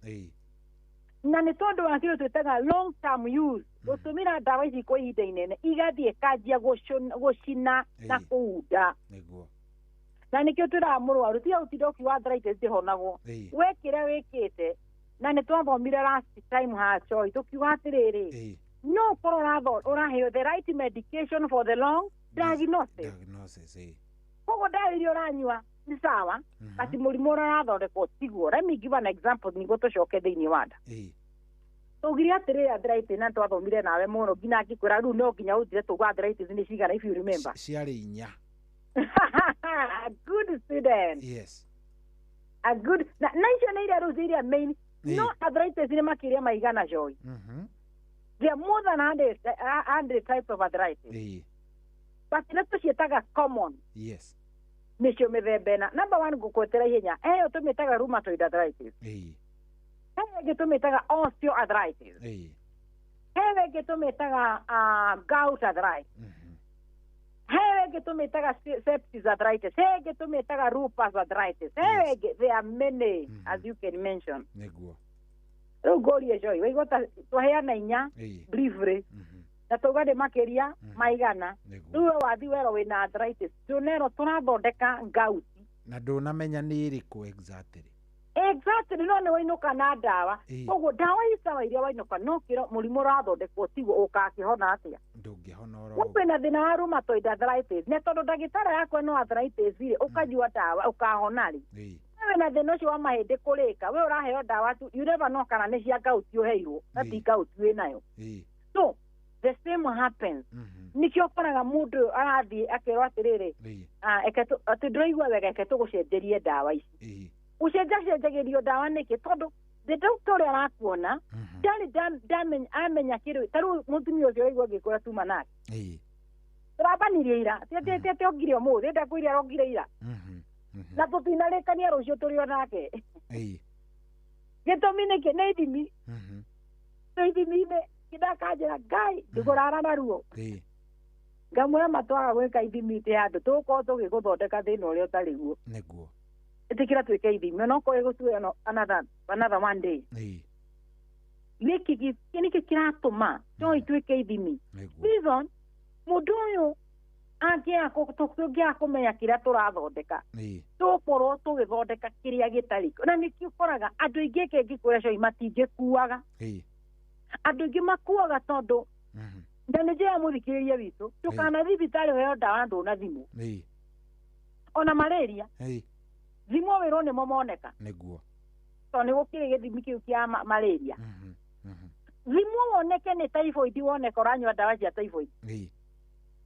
Na ni tondu wa kindu twitaga long term use gutumira dawa ici kwa ihinda inene igathie kanjia gucina na kuunda. Na nikio twira murwaru ti utidoki wa arthritis ndihonagwo wekire wikite na ni twathomire last time ha choice tukiuga atiriri no korora uraheo the right medication for the long diagnosis. Kogo dawa iria uranyua ni sawa ati murimu urathondekwo tiguo. Let me give an example niguo tucoke thiini wa nda. Tugire atiriri arthritis na twathomire nawe muno nginya ngikwira riu no nginya uthire tuga arthritis ni cigana if you remember. Ciarĩ 4. A good student. Yes. A good na icio nä iria rä u iria main no arthritis nä makiria maigana joy. There are more than 100 types of arthritis. But let's cietaga common. Yes. Nä cio mä themba ĩna. Number 1 ngũkwetera ihenya heyo tå mä taga rheumatoid arthritis. Heyo ĩngĩ tå mä taga osteoarthritis. Heyo ĩngĩ tå mä taga gout arthritis. Heyo ĩngĩ tå mä taga sepsis arthritis. Heyo ĩngĩ tå mä taga lupus arthritis. Heyo ĩngĩ there are many as you can mention. Nĩguo. Rĩu ngũrie Joy waigua ta twaheana inya briefly na tauga nĩ makĩria maigana. Rĩu we wathi werwo wĩna arthritis tũnerwo tũrathondeka gout na ndũnamenya nĩ ĩrĩkũ exactly. Exactly no nĩ wainũka na ndawa koguo ndawa isawa iria wainũka no kĩro mũrimũ ũrathondekwo tiguo ũkakĩhona atĩa. Ndũngĩhona oro kwĩna thĩna wa rheumatoid arthritis nĩ tondũ ndagĩtarĩ yakwe no arthritis rĩ ũkanyua ndawa ũkahona rĩ wĩna thĩna ũcio wa mahĩndĩ kũrĩka we ũraheo ndawa tu you never know kana nĩ cia gout ũheirwo na ti gout wĩnayo. So the same happens. Nikio ũkoraga mũndũ arathiĩ akerwo atĩrĩrĩ atĩ ndũraigua wega reke tũgũcenjerie ndawa ici. Ũcenjagĩrio ndawa nĩkĩ tondũ the doctor ũrĩa arakuona ndarĩ amenya kĩrĩ ta rĩu mũtumia ũcio waigua ngĩkwĩra tuma nake tũrambanirie ira tiatĩte ongire ũmũthĩ ndakwĩrire arongire ira na tũtinarĩkania rũciũ tũrĩ o nake. Gĩtũmi nĩkĩ nĩ ithimi ithimi-inĩ kĩdakanjĩra ngai ndĩkũrara na ruo ngamwĩra matwaga gwĩka ithimi tĩ handũ tũgũkorwo tũgĩgũthondeka thĩna ũrĩa ũtarĩ guo ĩtĩkĩra twĩke ithimi onokorwo ĩgũtuoya another one day. Gĩkĩ nĩkĩ kĩratũma Joy twĩke ithimi reason mũndũ ũyũ angĩaga kũmenya kĩrĩa tũrathondeka tũkorwo tũgĩthondeka kĩrĩa gĩtarĩ na nĩkĩo ũkoraga andũ aingĩ ngĩkwĩra Joy matingĩkuaga. Andũ aingĩ makuaga tondũ na nĩ njĩra mũthikĩrĩria witũ ndũkana thibitarĩ ũheo ndawa na ndũnathimwo. Ona malaria thimwo wĩrwo nĩmo moneka tondũ nĩ gũkĩrĩ gĩthimi kĩu kĩa malaria. Thimwo woneke nĩ typhoid woneka ũranyua ndawa cia typhoid.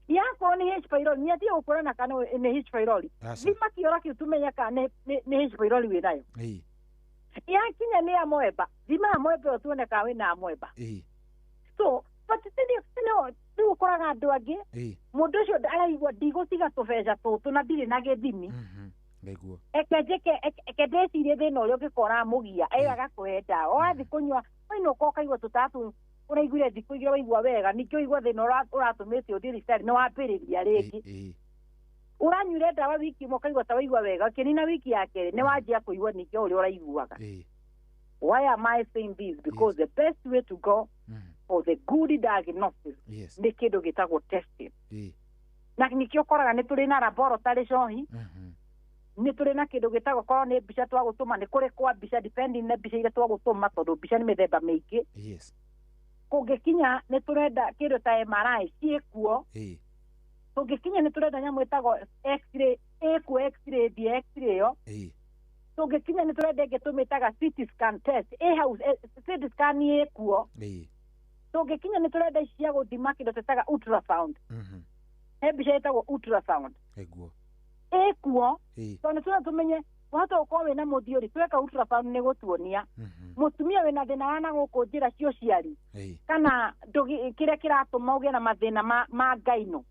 Yakorwo nĩ H pylori nĩ atige gũkũrana kana nĩ H pylori thima kĩora kĩu tũmenye kana nĩ H pylori wĩnayo. Yakinya nĩ amoeba thima amoeba ĩyo tuoneka wĩna amoeba. So but rĩu ũkoraga andũ angĩ mũndũ ũcio araigua ndigũtiga tũbeca tũtũ na ndirĩ na gĩthimi eke ndecirie thĩna ũrĩa ũngĩkora mũgia agakũhe ndawa wathiĩ kũnyua wainũka ũkaigua tũtatu ũraiguire thikũ igĩrĩ waigua wega ningĩ ũigua thĩna ũratũmĩte ũthiĩ thibitarĩ nĩ wambĩrĩria rĩngĩ ũranyuire ndawa wiki ĩmwe ũkaigua ta waigua wega ũkĩnina wiki ya kerĩ nĩ wanjia kũigua ningĩ ũrĩa ũraiguaga. Why am I saying this? Because the best way to go for the good diagnosis nĩ kĩndũ gĩtagwo testing. Na nĩkĩo ũkoraga nĩ tũrĩ na laboratory Joy nĩ tũrĩ na kĩndũ gĩtagwo korwo nĩ mbica twagũtũma nĩ kũrĩ kwa mbica depending na mbica iria twagũtũma tondũ mbica nĩ mĩthemba mĩingĩ. Kũngĩkinya nĩ tũrenda kĩndũ ta MRI ciĩkuo tũngĩkinya nĩ tũrenda nyamũ ĩtagwo x-ray ĩkuo x-ray thie x-ray ĩyo tũngĩkinya nĩ tũrenda ĩngĩ tũmĩtaga CT scan test hau CT scan ĩkuo tũngĩkinya nĩ tũrenda ici cia gũthima kĩndũ tũtaga ultrasound he mbica ĩtagwo ultrasound ĩkuo tondũ nĩ tũrenda tũmenye wahota gũkorwo wĩna mũthiũri tweka ultrasound nĩ gũtuonia mũtumia wĩna thĩna wa na gũkũ njĩra cia ũciari kana kĩrĩa kĩratũma ũgĩe na mathĩna ma ngaino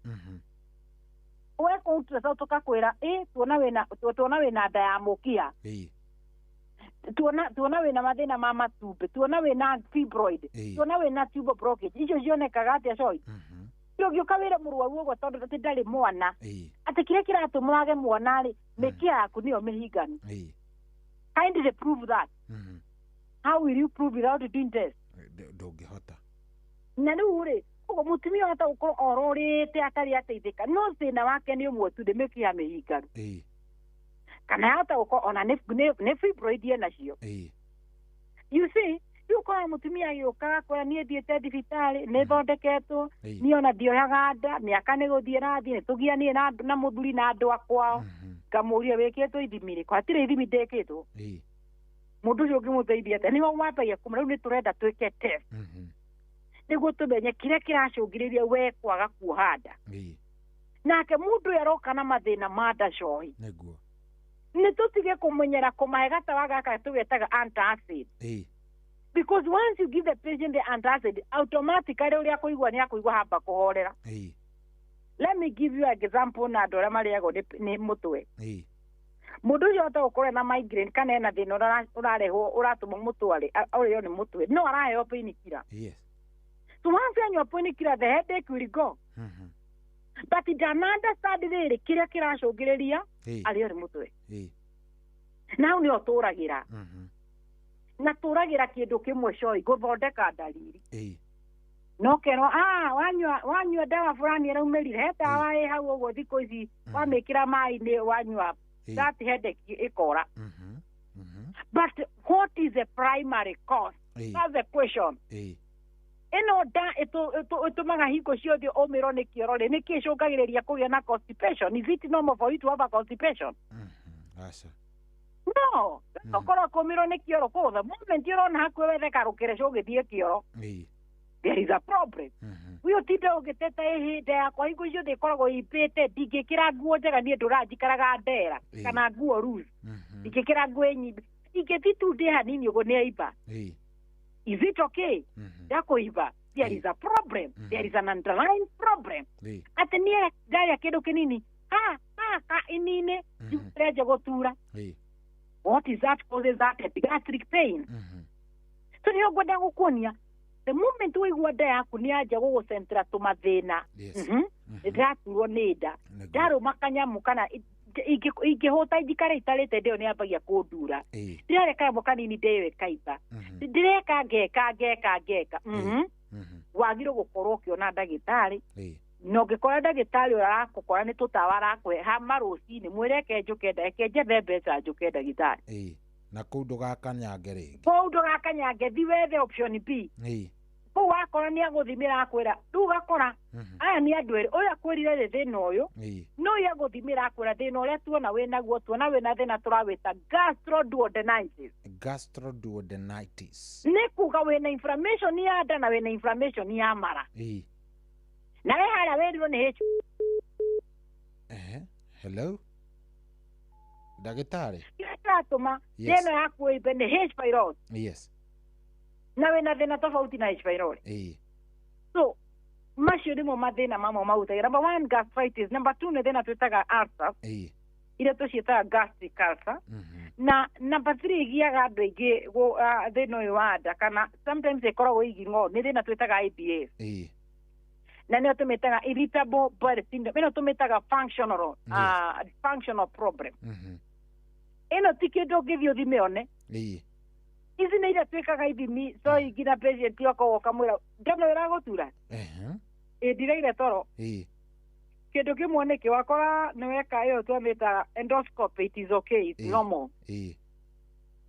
weka ultrasound tũkakwĩra tuona wĩna nda ya mũkia tuona wina mathina ma matumbi tuona wina fibroid tuona wina tubal blockage icio cionekaga atia coy gioka wire murwaru uguo tondu ati ndari mwana ati kiria kiratumage mwana ri mekia yaku nio mihinganu kindly prove that how will you prove without doing test ndungihota na riu ri uguo mutumia hata ukorwo ororite atari ateithika no thina wake ni umwe tu mekia mihinganu kana hata uko ona ne fibroid nacio you see yuko mutumia yuka kwa nie diete thibitari ne thondeketwo ni ona ndioyaga nda miaka ni guthie rathi ni tugianie na muthuri na andu akwao kamuria weketwo ithimiri kwa tire ithimi ndeketwo mundu ucio ngimuteithia ate ni wambagia kumra ni turenda twike test niguo tumenye kiria kiracungiriria we kwaga kuhanda nake mundu yaroka na mathina ma nda cohi niguo ni tutige kumunyera kumahegata wagaka tugetaga antacid because once you give the patient the antacid automatically uria kuigwa ni akuigwa hamba kuhorera let me give you an example na ndora mariago ni mutwe mundu ucio ota ukore na migraine kana ena thina urareho uratuma mutware uriyo ni mutwe no araheo pain killer so once anywa pain killer the headache will go but dananda sadire kiria kiracungiriria ariyo ni mutwe now ni oturagira na turagira kindu kimwe coy guthondeka dalili no kero wanywa dawa fulani iraumirire heta wae hau uguo thiko ici wamikira mai ni wanywa that headache ikora but what is the primary cause that's the question ino da itumaga hingo ciothe umiro ni kioro ri ni kicungagiriria kugia na constipation is it normal for you to have a constipation no okoro kumiro ni kioro ko the moment urona hakwe wethe karukire cugithie kioro there is a problem uyo tinde ugiteta ihinde yakwa hingo ciothe ikoragwo ipite ndingikira nguo njega nie nduranjikaraga ndera kana nguo loose ndingikira nguo nyimbi ingithi tu ndi hanini uguo ni aiba is it okay yakuiba there is a problem there is an underlying problem ati nie gari kindu kinini ka inine reje gutura what is that causes that epigastric pain so niyo gwenda gukuonia the moment uigua nda yaku ni anja gugucentra tumathina ndiraturwo ni nda ndaruma kanyamu kana ingihota njikare itarite ndio ni ambagia kundura ndireka yamo kanini ndewe kaiba ndireka ngeka wagiro gukorwo kiona ndagitari no ngikora ndagitari arakukora ni tutawa arakwe hama rucini mwireke njuke ndekenje thembeca njuke ndagitari na kuu ndugakanyange ringi kuu ndugakanyange thi wethe option B kuu wakora ni aguthimira akwira riu gakora aya ni andu eri uyu akwirire thina uyu no uyu aguthimira akwira thina uria tuona winaguo tuona wina thina turawita gastroduodenitis ni kuga wina inflammation ya nda na wina inflammation ya mara na we haria wirirwo ni H hello ndagitari kiratuma thina yaku ibe ni H pylori yes na wina thina tofauti na H pylori so macio nimo mathina mamwe mautagira number 1 gastritis number 2 ni thina twitaga ulcer ile tuciitaga gastric ulcer na number 3 giaga andu aingi thina uyu wa nda kana sometimes ikoragwo igingo ni thina twitaga IBS na nio tumitaga irritable bowel syndrome ino tumitaga functional problem ino tikindu ngithio thimione ici nä iria twä kaga ithimi so ingina patient yoko kamwira ndamwe wira gutura ndireire toro kindu kimwe niki wakora ni weka iyo twamita endoscopy it is okay it's normal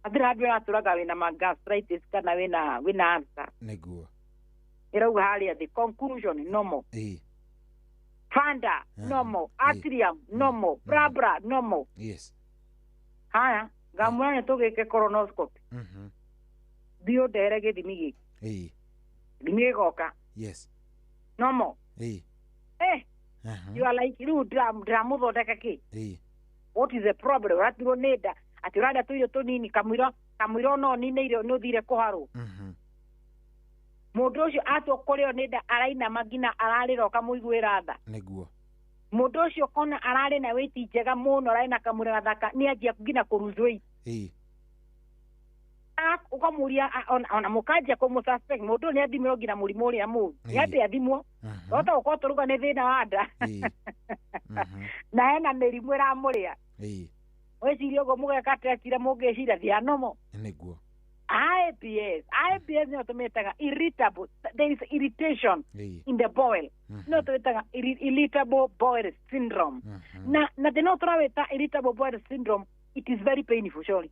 athira andu araturaga wina ma gastritis kana wina ulcer niguo irauga haria the conclusion normal fanda normal atrium normal bra normal yes haya ngamwana tugike colonoscopy bio ndere githimi giki githimi goka yes normal you are like you muthondeka ki what is the problem ratirwo ni nda ati urada tuyo tunini kamwiro no nine irio no thire kuharu mundu ucio atokoreo ni nda araina magina ararira kamuiguira tha niguo mundu ucio kona arari na weight njega muno araina kamwira thaka ni anjia kugina kuruzwei ukamuria ona mukanjia kumususpect mundu ni athimiro nginya murimu uria mu yate athimwo ota ukoturuga ni thina wa nda na hena mirimu iramuria weciria uguo mugeka test ira mungiciria thianomo niguo IBS no tumetaga irritable, there is irritation in the bowel, no tumetaga irritable bowel syndrome. Na the no traweta irritable bowel syndrome, it is very painful, surely.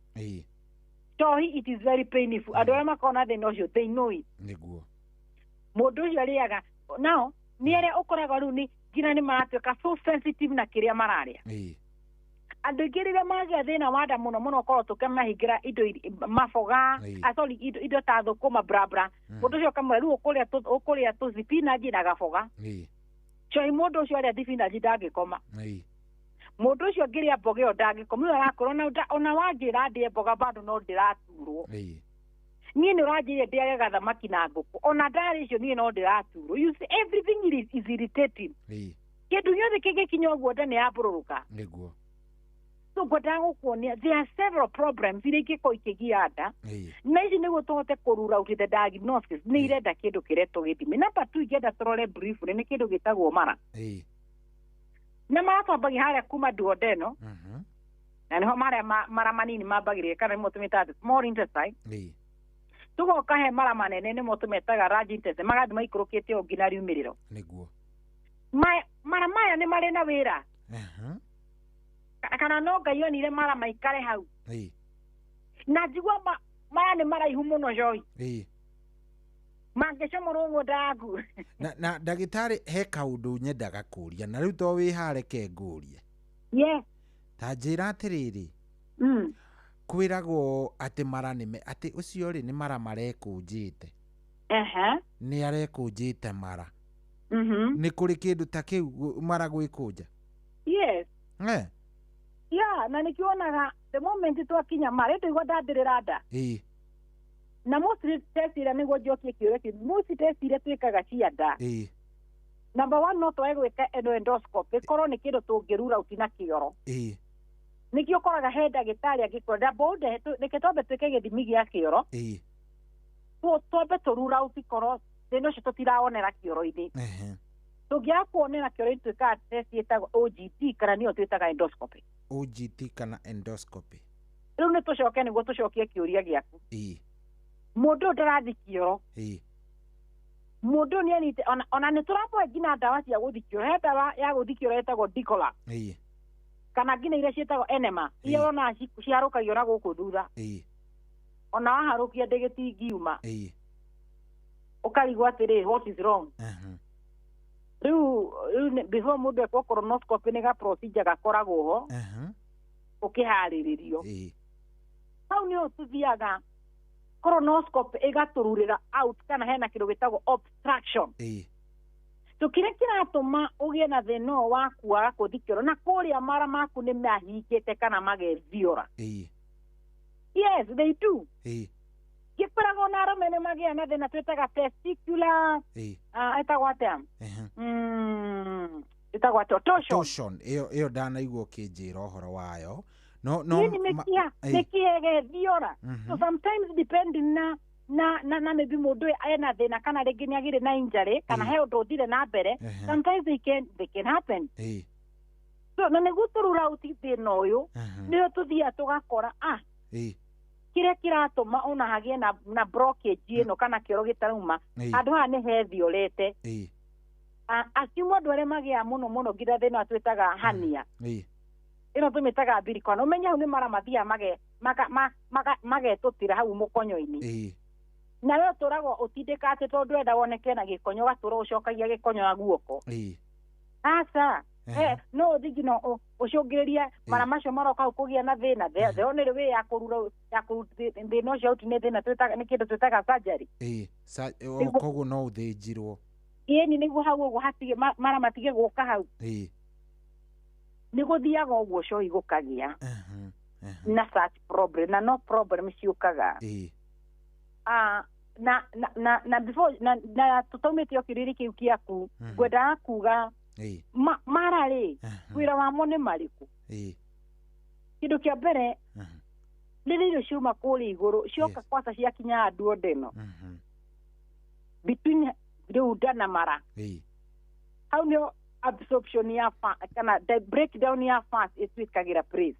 So it is very painful. Adora makona the no they know it. Niguo. Mundu yariaga now niere ukoraga ru ni gina ni maratuka so sensitive na kiria mararia. Andu igirire magia thina wada muno korwo tukamahingira indo mafoga sorry indo ta thukuma brabra mundu ucio kamwe ru ukuria tu spinach na gafoga choi mundu ucio aria spinach ndangikoma mundu ucio ngiria mboga yo ndangikoma no arakorwo na ona wangira ndie mboga bado no ndiraturwo nie ni uranjire ndiage gathamaki na nguku ona ndari icio nie no ndiraturwo you see everything is irritating kindu giothe kigikinya uguo nda ni yabururuka niguo. So godango kuonia there are several problems ireke ko ikigianda na ici niguo tuhote kurura out the diagnosis ni irenda kindu kireto githimi number 2 igenda turore brief ni kindu gitagwo mara na mara twambagi haria kuma duodeno na niho mara manini mambagire kana ni mutumita small intestine tugoka he mara manene ni mutumetaga large intestine magathi maikurukite ngina riumiriro niguo mara maya ni mari na wira kana no Ngai onire mara maikare hau na njigua maya ni maraihu muno Joy mangicomorwo ngundagu na ndagitari he kaundu nyendaga kuria na riu to wi hareke ngurie ta njira atiriri kwiragwo ati mara nime ati ucio ri ni mara marekunjite ni arekunjite mara ni kuri kindu ta kiu mara gwikunja na nikionaga the moment twakinya mara ndio ndadirira nda na mostly test ira niguo njokie kiureki mostly test ira twikaga cia nda number 1 no twegwika endoscopy korwo ni kindu tungirura utina kioro nikio koraga he ndagitari agikora bonde nikitobe twike githimi gia kioro tobe turura utikoro thino cio tutiraonera kioro-ini tugia kuonera kioro twika test yetagwo OGT kana niyo twitaga endoscopy OGT kana endoscopy riu ni tucoke niguo tucokie kiuria giaku mundu ndarathi kioro mundu ni anite ona ni turapo ngina ndawa cia guthi kioro he ndawa ya guthi kioro yetagwo Dicola kana ngina iria cietagwo enema iria ona ciarukagio na guku thutha ona waharukia ndegetingiuma ukarigwo atiri what is wrong riu before mundu ekwo colonoscopy ni ga procedure gakoragwo ho ukihariririo hau ni otuthiaga colonoscopy igatururira out kana hena kindu gitagwo obstruction tukire kiratuma ugie na thino waku wa kuthikiro na kuria mara maku ni mahingite kana magethiora yes they do giparago na romene magia na thina twetaga testicular etagwo atia etagwo torsion iyo ndanaigua kinjira uhoro wayo no nikiege thiora so sometimes depending na maybe mundu ena thina kana ringi ni agire na injury kana he undu uthire na mbere sometimes they can happen so na niguo turura uti thina uyu nio tuthia tugakora kiria kiratuma ona hagie na blockage ino kana kioro gitarauma andu ha ni he thiorete asimu andu aria magia muno ngira thina twitaga hania ino tumitaga birikona umenya hau ni mara mathia magetutira hau mukonyo-ini na yo turagwo utindikate tondu enda woneke na gikonyo gatura ucokagia gikonyo na guoko asa no thigino ucungiriria mara macio maroka kugia na thina the only way ya kurura thina ucio uti ni thina twitaga ni kindu twitaga surgery koguo no uthinjirwo ni niguo hau uguo hatige mara matige guka hau ni guthiaga uguo cio igukagia na such problem na no problem ciukaga na before na tutomete okiriri kiu kiaku gwenda kuga mara ri wira wa mo ni mariku kindu kia mbere Lili ciuma kũrĩa igũrũ cioka kwasa ciakinya duodenum between nda na mara hau nĩo absorption ya kana the breakdown ya fat ĩtuĩkagĩra place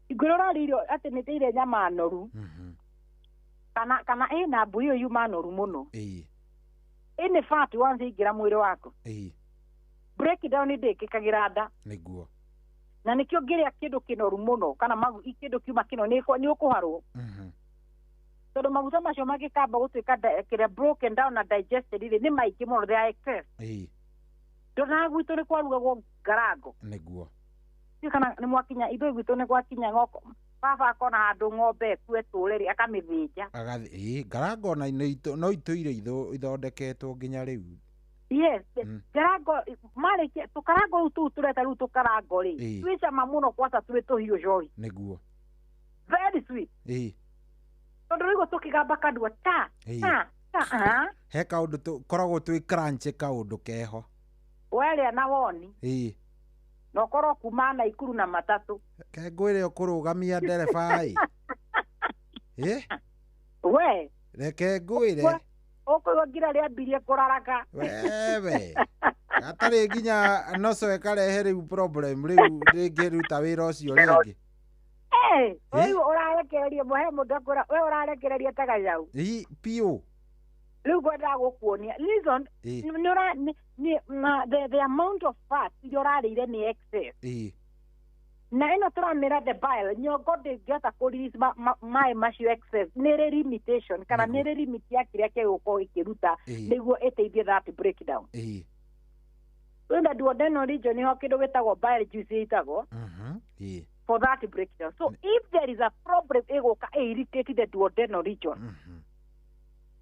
igũrũ rĩa irio atĩ nĩ teire nyama noru kana ĩna mbui ĩyo yuma noru mũno ĩnĩ fat once ĩingĩra mwĩrĩ waku breakdown ndĩkĩkagĩra nda nĩguo na nikio ngiria kindu kinoru muno kana magu ikindu kiuma kino ni ukuharwo tondu maguta macio magikamba gutuika kire broken down na digested ni maiki muno they are excess ndona gwitu ni kwarugagwo ngarango niguo kana ni mwakinya ithu gwitu ni gwakinya ngoko baba akona handu ng'ombe kue tureri akamithĩnja agathi ngarango na no ituire ithondeketwo nginya riu. Yes, ngarango mareke tukarango tu tureta ru tukarango ri twicama muno kwasa turi tuhiu joy niguo very sweet tondu rigo tukigamba kandua ta he kaundu tukoragwo twi crunch kaundu keho wele na woni no korwo kuma na ikuru na matatu ke ngwire ukurugamia nderefai we reke ngwire oko ngira ria mbirie kuraraka wewe atari nginya noco ekarehe riu problem riu ringiruta wira ucio ringi riu urarekereria muhe mundu akura we urarekereria tagajau piu riu gwenda gukuonia reason the amount of fat yorarire ni excess na ino turamira the bile nyongo ndingĩhota kũrelease maĩ macio excess nĩ limitation kana nĩ limit ya kĩrĩa kĩgũkorwo ikĩruta nĩguo ĩteithie that breakdown wenda duodenal region nĩho kĩndũ gĩtagwo bile juice ĩtagwo for that breakdown so if there is a problem ĩgũka irritate the duodenal region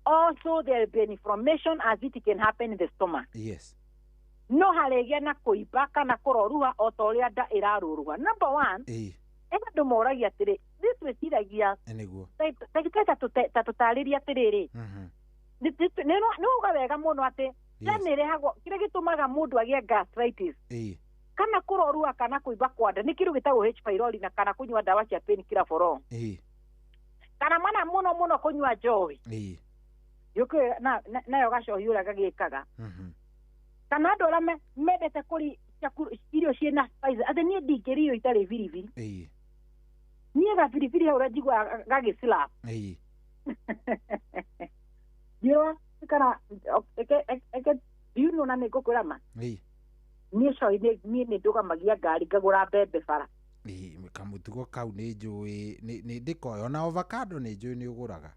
also there will be an inflammation as it can happen in the stomach no halegia na kuiba kana kuroruha o ta uria nda iraruruha number 1 enda ndomoragia atiri this wetiragia niguo ta tutariria atiriri no uga wega muno ati yani rehagwo kire gitumaga mundu agie gastritis kana kuroruha kana kuiba kwa nda ni kiru gitagwo H pylori na kana kunywa dawa cia painkiller for long kana mana muno kunywa njohi yuko nayo gacohiura gagikaga kana andu aria mendete kuri irio ciina spice athe nie ndingĩrio itarĩ biribiri nie ga biribiri hau njigua gagĩslap yo kana eke you na nĩ ngũkwĩra ma nie coĩ nie nĩ ndũgamagia ngari ngagũra mbembe bara kamutugo kau nĩ njũĩ nĩ ndĩkoyo ona avocado nĩ njũĩ nĩ ũgũraga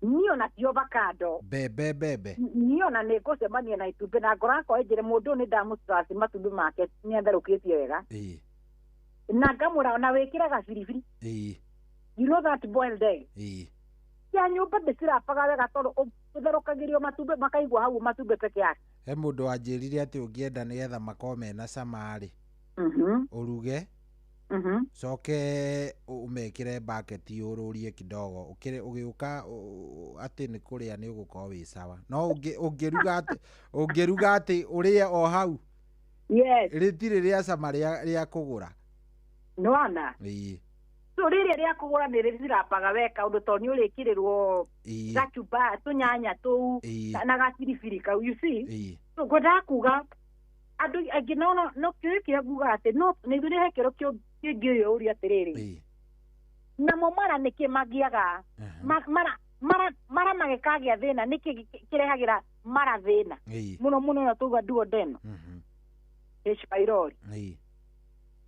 niyo na ti avocado bebe niyo na nĩ ngũcemania na itumbĩ na ngorako njĩre mũndũ nĩ ndamũstrasi matumbĩ make nĩ atherũkĩtie wega na ngamũra na wĩkĩraga biribiri you know that boiled egg ya nyũmba ndĩcirapaga wega tondũ ũtherũkagĩrio matumbĩ makaigua hau matumbĩ peke yake he mũndũ wanjĩrire atĩ ũngĩenda nĩgetha makorwo mena cama-rĩ ũruge coke umekire bucket ururie kidogo ugiuka ati ni kuria ni ugukorwo wi sawa no ungiruga ati urie o hau ritire ria cama ria kugura nona so rĩrĩa rĩa kũgũra nĩ rĩrapaga weka ũndũ tondũ nĩ ũrĩkĩrĩrwo gacuba tũnyanya tũu na gaciribiri kau you see so ngwendaga kuga andũ aingĩ no kĩoĩ kĩrĩa nguga atĩ no nĩ ithuĩ hekero kĩngĩ ũyũ ũria atĩrĩrĩ namo mara nĩkĩ magiaga mara magĩkagĩa thĩna nĩkĩ kĩrehagĩra mara thĩna mũno na tũuga duodenal H pylori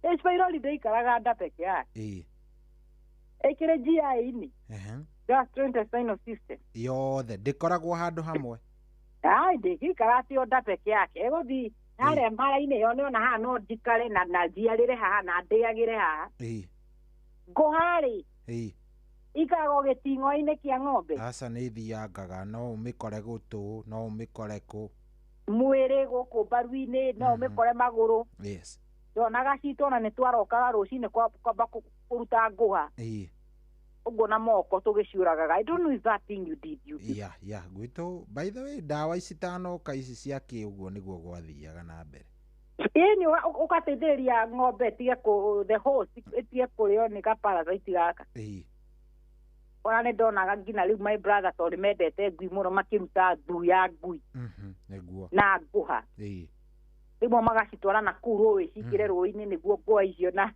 H pylori ndĩikaraga nda peke yake ĩkĩrĩ GI-inĩ gastrointestinal system yothe ndĩkoragwo handũ hamwe ndĩgĩikara atĩ o nda peke yake ĩgũthiĩ harĩa mara-inĩ yo nĩona haha no njikare na njiarĩre haha na ndĩagĩre haha ngũha-rĩ ikaraga gĩting'o-inĩ kĩa ng'ombe aca nĩ ithiangaga no ũmĩkore gũtũ no ũmĩkore kũ mwĩrĩ gũkũ mbaru-inĩ no ũmĩkore magũrũ ndonaga citũ ona nĩ twarokaga rũcinĩ kwamba kũruta ngũha ũguo na moko tũgĩciũragaga I don't know if that thing you did gwitũ by the way ndawa ici tanoka ici cia kĩ ũguo nĩguo gwathiaga na mbere Ini ukateithĩrĩria ng'ombe tige the horse tige kũrĩo nĩ ga parasite gaka. Ona nĩ ndonaga nginya rĩu my brother tondũ mendete ngui mũno makĩruta thu ya ngui na ngũha. Rĩmwe magacitwara na kũu rũĩ cikĩre rũĩ-inĩ nĩguo ngũha icio na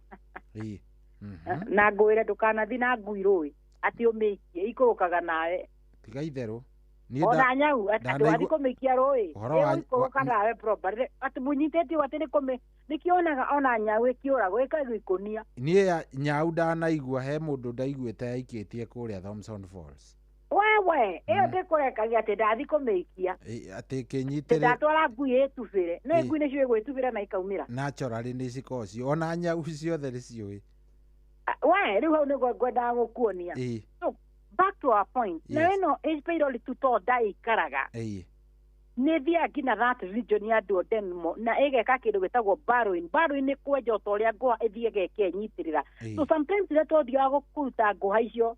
ngwĩre ndũkanathiĩ na ngui rũĩ atĩ ũmĩikie ikũrũkaga nawe. Tiga itherũ. Ona nyau atĩ kũmĩikia rũĩ ikũrũka nawe properly atĩ mũnyitĩtio atĩ nĩkĩonaga ona nyau ĩkĩũragwo ĩkaigwo ikũnia. Niĩ nyau ndanaigua he mũndũ ndaiguĩte yaikĩtie kũrĩa Thompson Falls. Wewe ĩyo ndĩkũrekagia atĩ ndathi kũmĩikia atĩ kĩnyitĩrĩ ndatwara ngui ĩtubĩre no ngui nĩcio ĩgwĩtubĩra na ikaumĩra. Naturally nĩcikoragwo ona nyau ciothe nĩciũĩ. We rĩu hau nĩguo ngwendaga gũkuonia. Back to our point. Yes. Na ĩno ĩpĩroli tuto ndaikaraga. Nĩ thiaga nginya that region ya Duodenmo na ĩgeka kĩndũ gĩtagwo burrowing. Burrowing nĩ kwenja o ta ũrĩa ngũha ĩthiaga ĩkenyitĩrĩra. So sometimes rĩrĩa twathiaga kũruta ngũha icio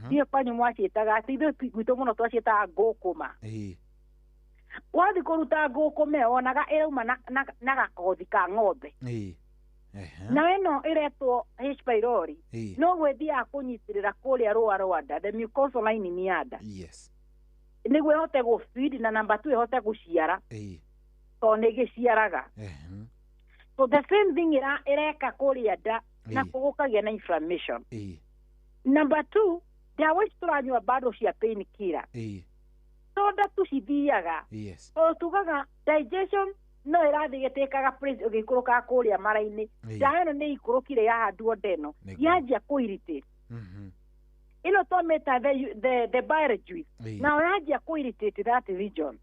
thiĩ kwanyu mwaciĩtaga atĩ ithuĩ gwitũ mũno twaciĩtaga ngũkũma. Wathiĩ kũruta ngũkũma ĩyo wonaga ĩrauma na gakothi ka ng'ombe. Na ĩno ĩretwo H. pylori no gwĩthiaga kũnyitĩrĩra kũrĩa rũa rwa nda the mucosal lining ya nda nĩguo ĩhote gũ-feed na number 2 ĩhote gũciara tondũ nĩgĩciaraga. So the same thing ĩreka kũrĩa nda na kũgũkagia na inflammation. Number 2 ndawa ici tũranyua bado cia pain killer soda tucithiaga tondũ tugaga digestion no ĩrathiĩ gĩtĩkaga ũgĩikũrũkaga kũrĩa mara-inĩ. Ndawa ĩno nĩ ikũrũkire ya Duodeno yanjia kũ-irritate ĩno tũmĩta the bile juice na yanjia kũ-irritate that region.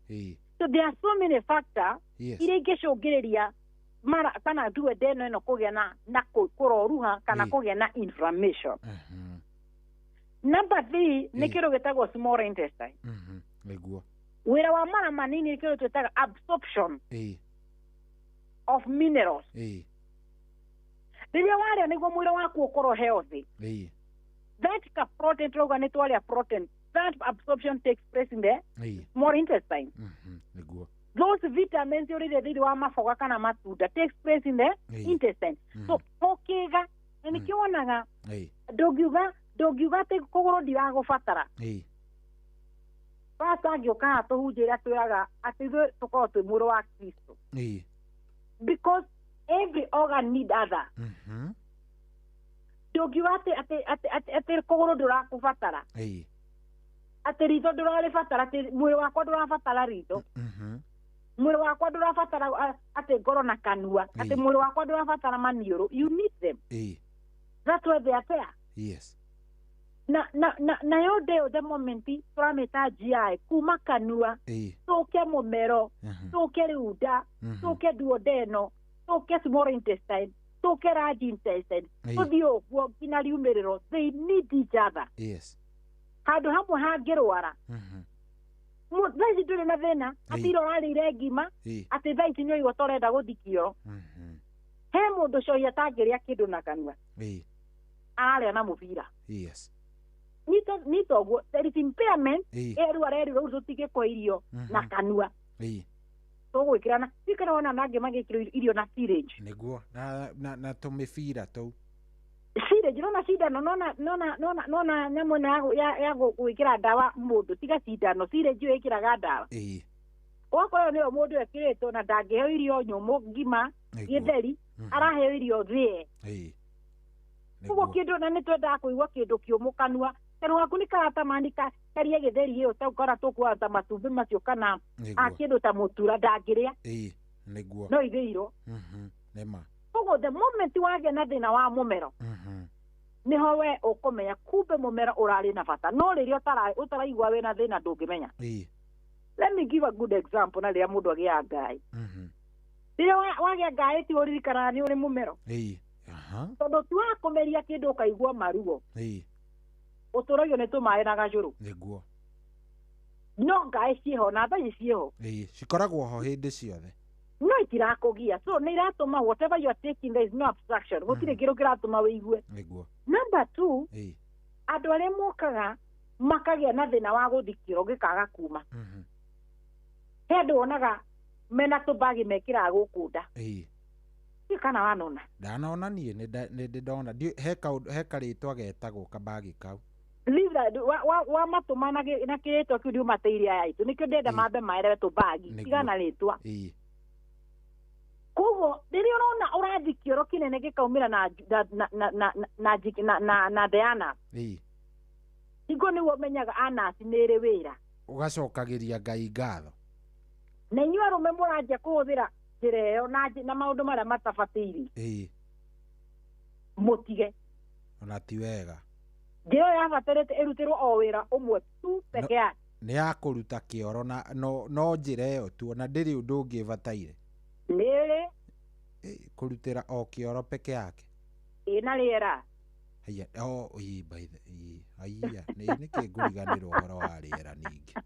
So there are so many factors iria ingĩcũngĩrĩria mara kana Duodeno ĩno kũgĩa na kũroruha kana kũgĩa na inflammation. Number 3 nĩ kĩndũ gĩtagwo small intestine. Wĩra wa mara manini nĩ kĩndũ twĩtaga absorption of minerals. Rĩrĩa warĩa nĩguo mwĩrĩ waku ũkorwo healthy. That protein tũrauga nĩ twarĩa protein. That absorption takes place in the small intestine. Those vitamins ũrĩrĩa thĩinĩ wa maboga kana matunda takes place in the intestine. So ũkĩga na nĩkĩo wonaga ndũngiuga atĩ kũgũrũ ndiragũbatara. Bata angĩũka tũhunjĩra twĩraga atĩ ithuĩ tũkorwo twĩ mwĩrĩ wa Kristo. Because every organ need other. Ndũngiuga atĩ kũgũrũ ndũrakũbatara. Atĩ ritho ndũrarĩbatara atĩ mwĩrĩ wakwa ndũrabatara ritho. Mwĩrĩ wakwa ndũrabatara atĩ ngoro na kanua. Atĩ mwĩrĩ wakwa ndũrabatara maniũrũ. You need them. That's why they are there. Yes. Na yo the moment tũramĩta GI kuma kanua tũke mũmero tũke rĩunda tũke duodeno tũke small intestine tũke large intestine tũthiĩ ũguo nginya riumĩrĩro they need each other. Handũ hamwe hangĩrwara thaa ici ndũrĩ na thĩna atĩ ira ũrarĩire ngima atĩ thaa ici nĩoigua tũrenda gũthikio he mũndũ cohi atangĩrĩa kĩndũ na kanua ararĩa na mũbira. Nitoguo there is impairment rĩu arerirwo rĩu tũtige kwa irio na kanua tũgwĩkĩrana ikara wona nangĩ magĩkĩrwo irio na syringe nĩguo na tũmĩbira tũu syringe nona cindano nona nyamũ ĩno ya gwĩkĩra ndawa mũndũ tiga cindano syringe ĩyo ĩkĩraga ndawa ũgakorwo nĩyo mũndũ ekĩrĩtwo na ndangĩheo irio nyũmũ ngima gĩtheri araheo irio thĩe ũguo kĩndũ na nĩtwendaga kũigua kĩndũ kĩũmũ kanua kanua gaku nĩ karatamani karie gĩtheri ĩyo ta ũkora tũkuaga ta matumbĩ macio kana kĩndũ ta mũtura ndangĩrĩa no ithĩirwo. Ũguo the moment wagĩa na thĩna wa mũmero nĩho we ũkũmenya kumbe mũmero ũrarĩ na bata no rĩrĩa ũtaraigua wĩna thĩna ndũngĩmenya. Let me give a good example na rĩrĩa mũndũ agĩa ngaĩ. Rĩrĩa wagĩa ngaĩ ti ũririkanaga nĩ ũrĩ mũmero tondũ tuaga kũmeria kĩndũ ũkaigua maruo ũtũragio nĩ tũmaĩ na gacũrũ no ngaĩ ciĩho na thaĩ ciĩho cikoragwo ho hĩndĩ ciothe no itirakũgia so nĩ iratũma whatever you are taking there is no obstruction gũtirĩ kĩndũ kĩratũma wĩigue. Number 2 andũ arĩa mokaga makagĩa na thĩna wa gũthikĩro gĩkaga kuma he andũ wonaga mena tubagi mekira gukunda kana wanona ndanona nie nĩ ndona he karitwa getagwo kabagi kau Livra wa matumana na kiretwa kiu ndio mateiria yaitu nikio ndenda mambe maere tubagi tigana ritwa kogo ndirio rona urathi kioro kinene gikaumira na Diana igo ni womenyaga Anasi nere wira ugacokagiria Ngai ngatho na inyuĩ arũme mũranjia kũhũthĩra njĩra ĩyo na maũndũ marĩa matabatĩire mũtige ona ti wega njĩra ĩyo yabatarĩte ĩrutĩrwo o wĩra ũmwe tu peke yake nĩ ya kũruta kĩoro no njĩra ĩyo tu ona ndĩrĩ ũndũ ũngĩ ĩbataire nĩrĩ kũrutĩra o kĩoro peke yake ĩna rĩera haya nĩkĩ ngũriganĩrwo ũhoro wa rĩera ningĩ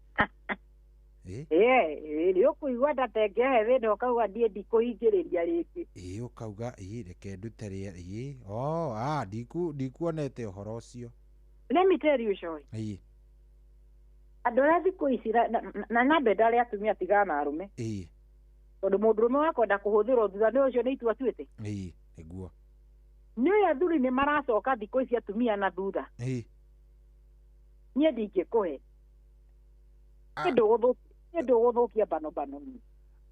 nĩ ũkũigua ndatengehe thĩna ũkauga ndiĩ ndikũhingĩrĩria rĩngĩ ũkauga reke ndute ndikuonete ũhoro ũcio let me tell you Shoy andũ arĩa thikũ ici na nambenda arĩa atumia tigana na arũme tondũ mũndũ ũrũme wakwenda kũhũthĩrwo thutha nĩ ũcio nĩ itua tuĩte nĩguo nĩ ũyũ athuri nĩ maracoka thikũ ici atumia na thutha niĩ ndingĩkũhe ndũgũthũkia bano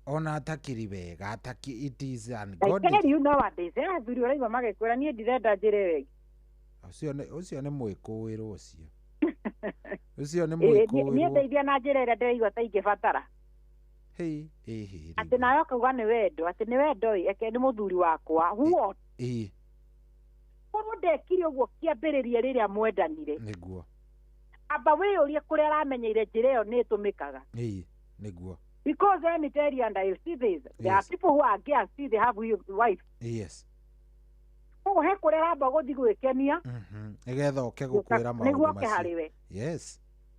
ona atakiri wega it is ungodly you nowadays athuri ũraigua magĩkwĩra niĩ ndirenda njĩre wega ũcio nĩ mwĩkũĩrwo ũcio nĩ mwĩkũĩrwo niĩ ndeithia na njĩra ĩrĩa ndĩraigua ta ingĩbatara atĩ nawe ũkauga nĩ wendo atĩ nĩ wendo eke nĩ mũthuri wakwa what korwo ndekire ũguo kĩambĩrĩria rĩrĩa mwendanire nĩguo amba wĩyũrie kũrĩa aramenyeire njĩra ĩyo nĩ ĩtũmĩkaga nĩguo because let me tell you and I see this there are people who are gay see they have wife koguo he kũrĩa aramba gũthiĩ gwĩkenia nĩgetha oke gũkwĩra maũndũ macio harĩwe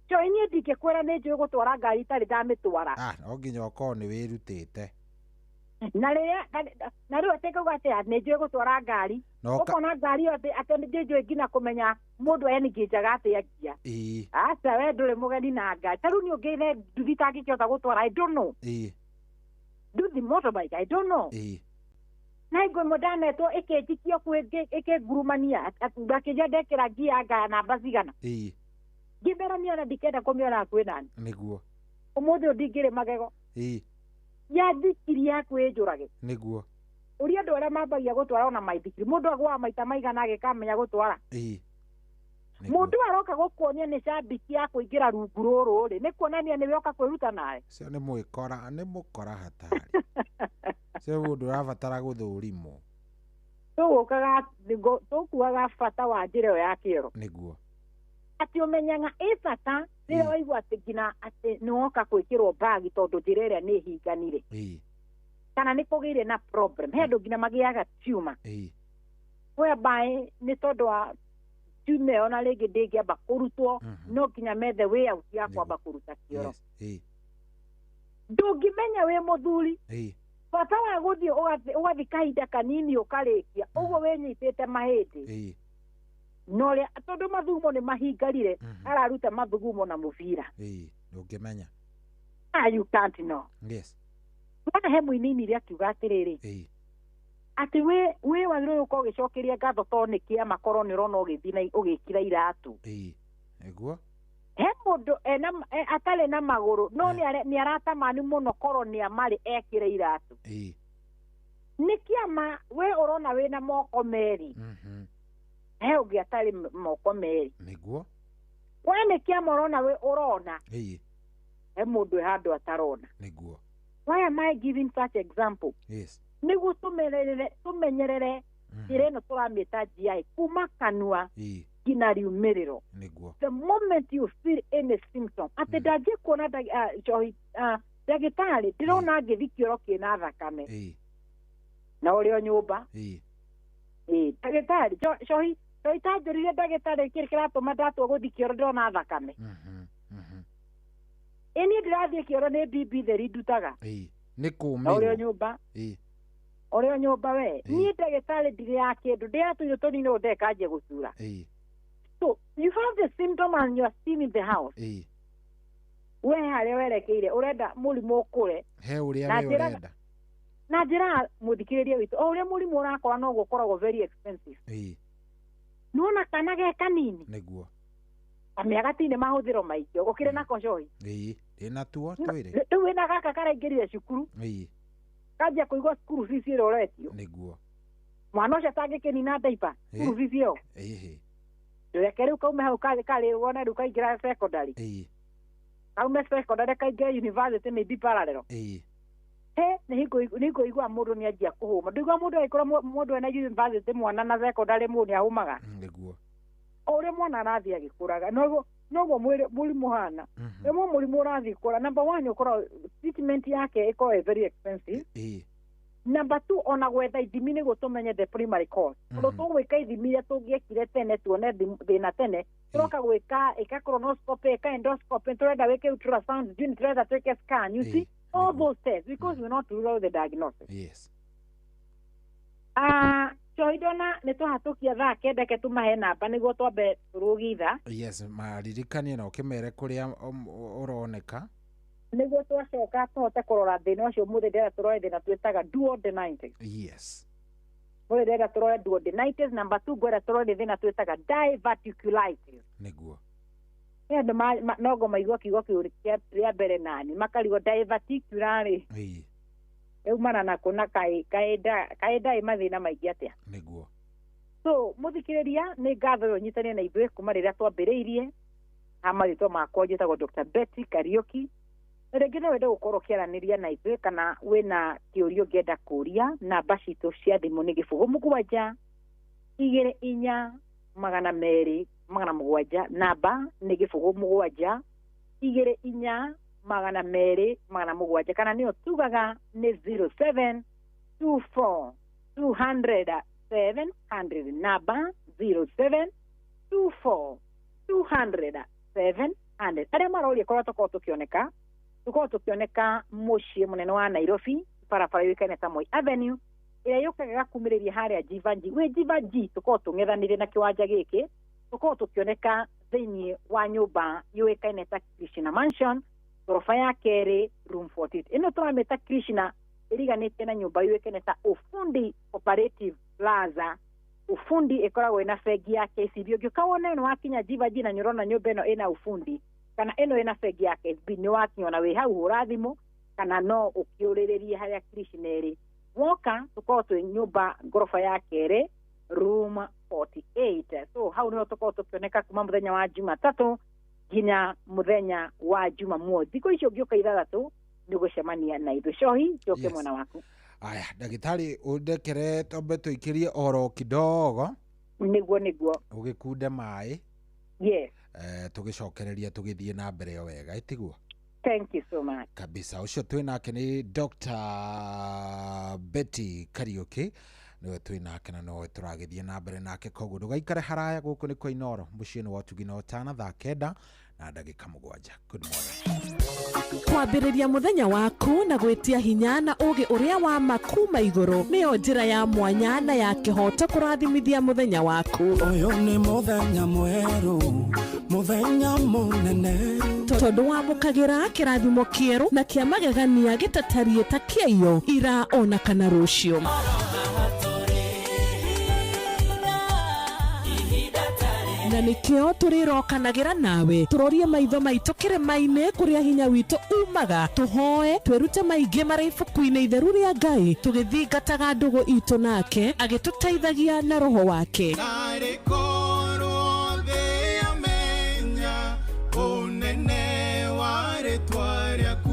so niĩ ndingĩkwĩra nĩ njũĩ gũtwara ngari itarĩ ndamĩtwara no nginya ũkorwo nĩ wĩrutĩte na rĩu atekauga atĩ nĩ njũĩ gũtwara ngari ũkona ngari ĩyo atĩ nĩ njũĩ nginya kũmenya mũndũ engĩnjaga atĩa ngia aca we ndũrĩ mũgeni na ngari ta rĩu nĩ ũngĩire nduthi itangĩkĩhota gũtwara I don't know nduthi motorbike I don't know na igwe mũndanetwo ĩkĩnjikia ĩkĩngurumania ngakĩnja ndekĩra ngia ngaya namba cigana ngĩmerania na ndikenda kũmĩona hakuhĩ nani nĩguo ũmũthĩ ndingĩrĩ magego yathikiri yaku ĩnjũrage nĩguo ũria andũ arĩa mambagia gũtwara ona maithikiri mũndũ agũaga maita maigana agĩkamenya gũtwara mũndũ aroka gũkuonia nĩ cambiki ya kũingĩra rungu rũrũ rĩ nĩ kuonania nĩwe oka kwĩruta nawe cio nĩ mũkora hatarĩ cio mũndũ ũrabatara gũthũrimwo tũkuaga bata wa njĩra ĩyo ya kĩoro nĩguo atĩ ũmenyaga ĩ bata rĩrĩa waigua atĩ nginya atĩ nĩ woka gwĩkĩrwo mbagi tondũ njĩra ĩrĩa nĩ hinganire kana nĩ kũgĩire na problem he andũ nginya magĩaga tumor whereby nĩ tondũ wa tumor ĩyo na rĩngĩ ndĩngĩamba kũrutwo no nginya methe way out ya kwamba kũruta kĩoro ndũngĩmenya wĩ mũthuri bata wa gũthiĩ ũgathiĩ kahinda kanini ũkarĩkia ũguo wĩnyitĩte mahĩndĩ no rĩa tondũ mathugumo nĩ mahingarire araruta mathugumo na mũbira ndũngĩmenya you can't know mwana he mũinini iria akiuga atĩrĩrĩ atĩ wĩ wagĩrĩirwo gũkorwo ũgĩcokeria ngatho tondũ nĩ kĩama korwo nĩ ũrona ũgĩthiĩ ũgĩkira iratũ nĩguo he mũndũ atarĩ na magũrũ no nĩ aratamani mũno korwo nĩ amarĩ ekĩre iratũ nĩ kĩama we ũrona wĩna moko merĩ he ũngĩ atarĩ moko merĩ nĩguo we nĩ kĩama ũrona we ũrona he mũndũ handũ atarona nĩguo why am I giving such example nĩguo tũmenyerere njĩra ĩno tũramĩta GI kuma kanua nginya riumĩrĩro the moment you feel any symptom atĩ ndanjĩ kuona ndagĩtarĩ ndĩrona ngĩthi kĩoro kĩna thakame na ũrĩo nyũmba ndagĩtarĩ cohi itanjũrire ndagĩtarĩ kĩrĩ kĩratũma ndatua gũthi kĩoro ndĩrona thakame ĩniĩ ndĩrathiĩ kĩoro nĩ bibi theri ndutaga nĩ kũũmĩrwo ũrĩo nyũmba we niĩ ndagĩtarĩ ndirĩ ya kĩndũ ndĩratũirwo tũnini ũũ ndekanjia gũcura so you have the symptom and you are still in the house we hale werekeire urenda murimu ukure he uria we urenda na njira muthikiriria witu o uria murimu urakora no gukoragwo very expensive nona kana ge kanini niguo amĩaga tine mahũthĩro maingĩ gũkĩrĩ nako cohi ĩna tuo twĩrĩ rĩu wĩna gaka karaingĩrire cukuru kanjia kũigua cukuru cici ĩroretio nĩguo mwana ũcio atangĩkĩnina ndaipa cukuru cici ĩyo reke rĩu kaume hau karĩ wona rĩu kaingĩra secondary kaume secondary kaingĩra university maybe parallel nĩngũigua mũndũ nĩanjia kũhũma ndũigua mũndũ agĩkorwo mũndũ ena university mwana na secondary mũndũ nĩahũmaga nĩguo o ũrĩa mwana arathiĩ agĩkũraga noguo mũrimũ hana rĩmwe mũrimũ ũrathiĩ kũra number 1 ũkorwo treatment yake ĩkorwo very expensive number 2 ona gwetha ithimi nĩguo tũmenye the primary cause tondũ tũgwĩka ithimi iria tũngĩekire tene tuone thĩna tene tũroka gwĩka colonoscopy ĩka endoscopy tũrenda wĩke ultrasound tũrenda twĩke scan you see all those tests because we're not doing the diagnosis Choidona nĩtũhatũkia thaa kenda ke tumahe namba nĩguo twambe tũrũgitha maririkanie na ũkĩmere kũrĩa ũroneka nĩguo twacoka tũhote kũrora thĩna ũcio mũthĩ ndĩrenda tũrore thĩna twĩtaga duodenitis mũthĩ ndĩrenda tũrore duodenitis number 2 ngwenda tũrore thĩna twĩtaga diverticulitis nĩguo andũ nogo maigua kiugo kĩu rĩa mbere nani makarigwo diverticular eumana nako na kaenda mathina maingĩ atĩa nĩguo so mũthikĩrĩria nĩ ngatho ũnyitanie na ithuĩ kuma rĩrĩa twambĩrĩirie marĩtwa makwa njĩtagwo Dr. Betty Kariuki rĩngĩ no wende gũkorwo ũkĩaranĩria na ithuĩ kana wĩna kĩũria ũngĩenda kũria namba citũ cia thimũ nĩ 07 24 200 namba nĩ 07 24 200 kana nĩyo tugaga nĩ 07 24 200 700 namba 07 24 200 700 arĩa maroria korwo tũkorwo tũkĩoneka mũciĩ mũnene wa Nairobi barabara yũĩkaine ta Moi Avenue ĩrĩa yũkaga kumĩrĩria harĩa Jivanji wĩ Jivanji tũkorwo tũng'ethanĩire na kĩwanja gĩkĩ tũkorwo tũkĩoneka thĩinĩ wa nyũmba yũĩkaine ta Krishna Mansion ghorofa ya kerĩ room 48 ĩno tũramĩta Krishna ĩriganĩtie na nyũmba yũĩkaine ta Ufundi Cooperative Plaza Ufundi ĩkoragwo ĩna bengi ya KCB ũngĩũka wona ĩno wakinya Jivanji na nĩũrona nyũmba ĩno ĩna Ufundi kana ĩno ĩna bengi ya KCB nĩ wakinya ona wĩ hau hũra thimũ kana no ũkĩũrĩrĩrie harĩa Krishna ĩrĩ woka tũkorwo twĩ nyũmba ghorofa ya kerĩ room 48 so hau nĩho tũkorwo tũkĩoneka kuma mũthenya wa Jumatatũ nginya mũthenya wa Jumamothi thikũ icio ũngĩũka ithathatũ nĩgũcemania na ithuĩ cohi cioke mwena waku aya ndagĩtarĩ ũndekere tombe tũikĩrie oro kidogo nĩguo ũgĩkunde maĩ tũgĩcokereria tũgĩthiĩ na mbere yo wega ĩtiguo thank you so much kabisa ũcio twĩ nake nĩ Dr. Betty Kariuki niwe twĩ nake na nowe tũragĩthiĩ na mbere nake koguo ndũgaikare haraya gũkũ nĩ kwa Inooro mũciĩ nĩ wa Ũtugi na Ũtana thaa 9 na ndagĩka 7 good morning kwambĩrĩria mũthenya waku na gwĩtia hinya na ũgĩ ũrĩa wa makuma igũrũ nĩyo njĩra ya mwanya na ya kĩhoto kũrathimithia mũthenya waku ũyũ nĩ mũthenya mwerũ mũthenya mũnene tondũ wamũkagĩra kĩrathimo kĩerũ na kĩa magegania gĩtatariĩ ta kĩayo ira ona kana rũciũ na nĩkĩo tũrĩrokanagĩra nawe tũrorie maitho maitũ kĩrĩma-inĩ kũrĩa hinya witũ umaga tũhoe twĩrute maingĩ marĩ ibuku-inĩ itheru rĩa Ngai tũgĩthingataga ndũgũ itũ nake agĩtũteithagia na roho wake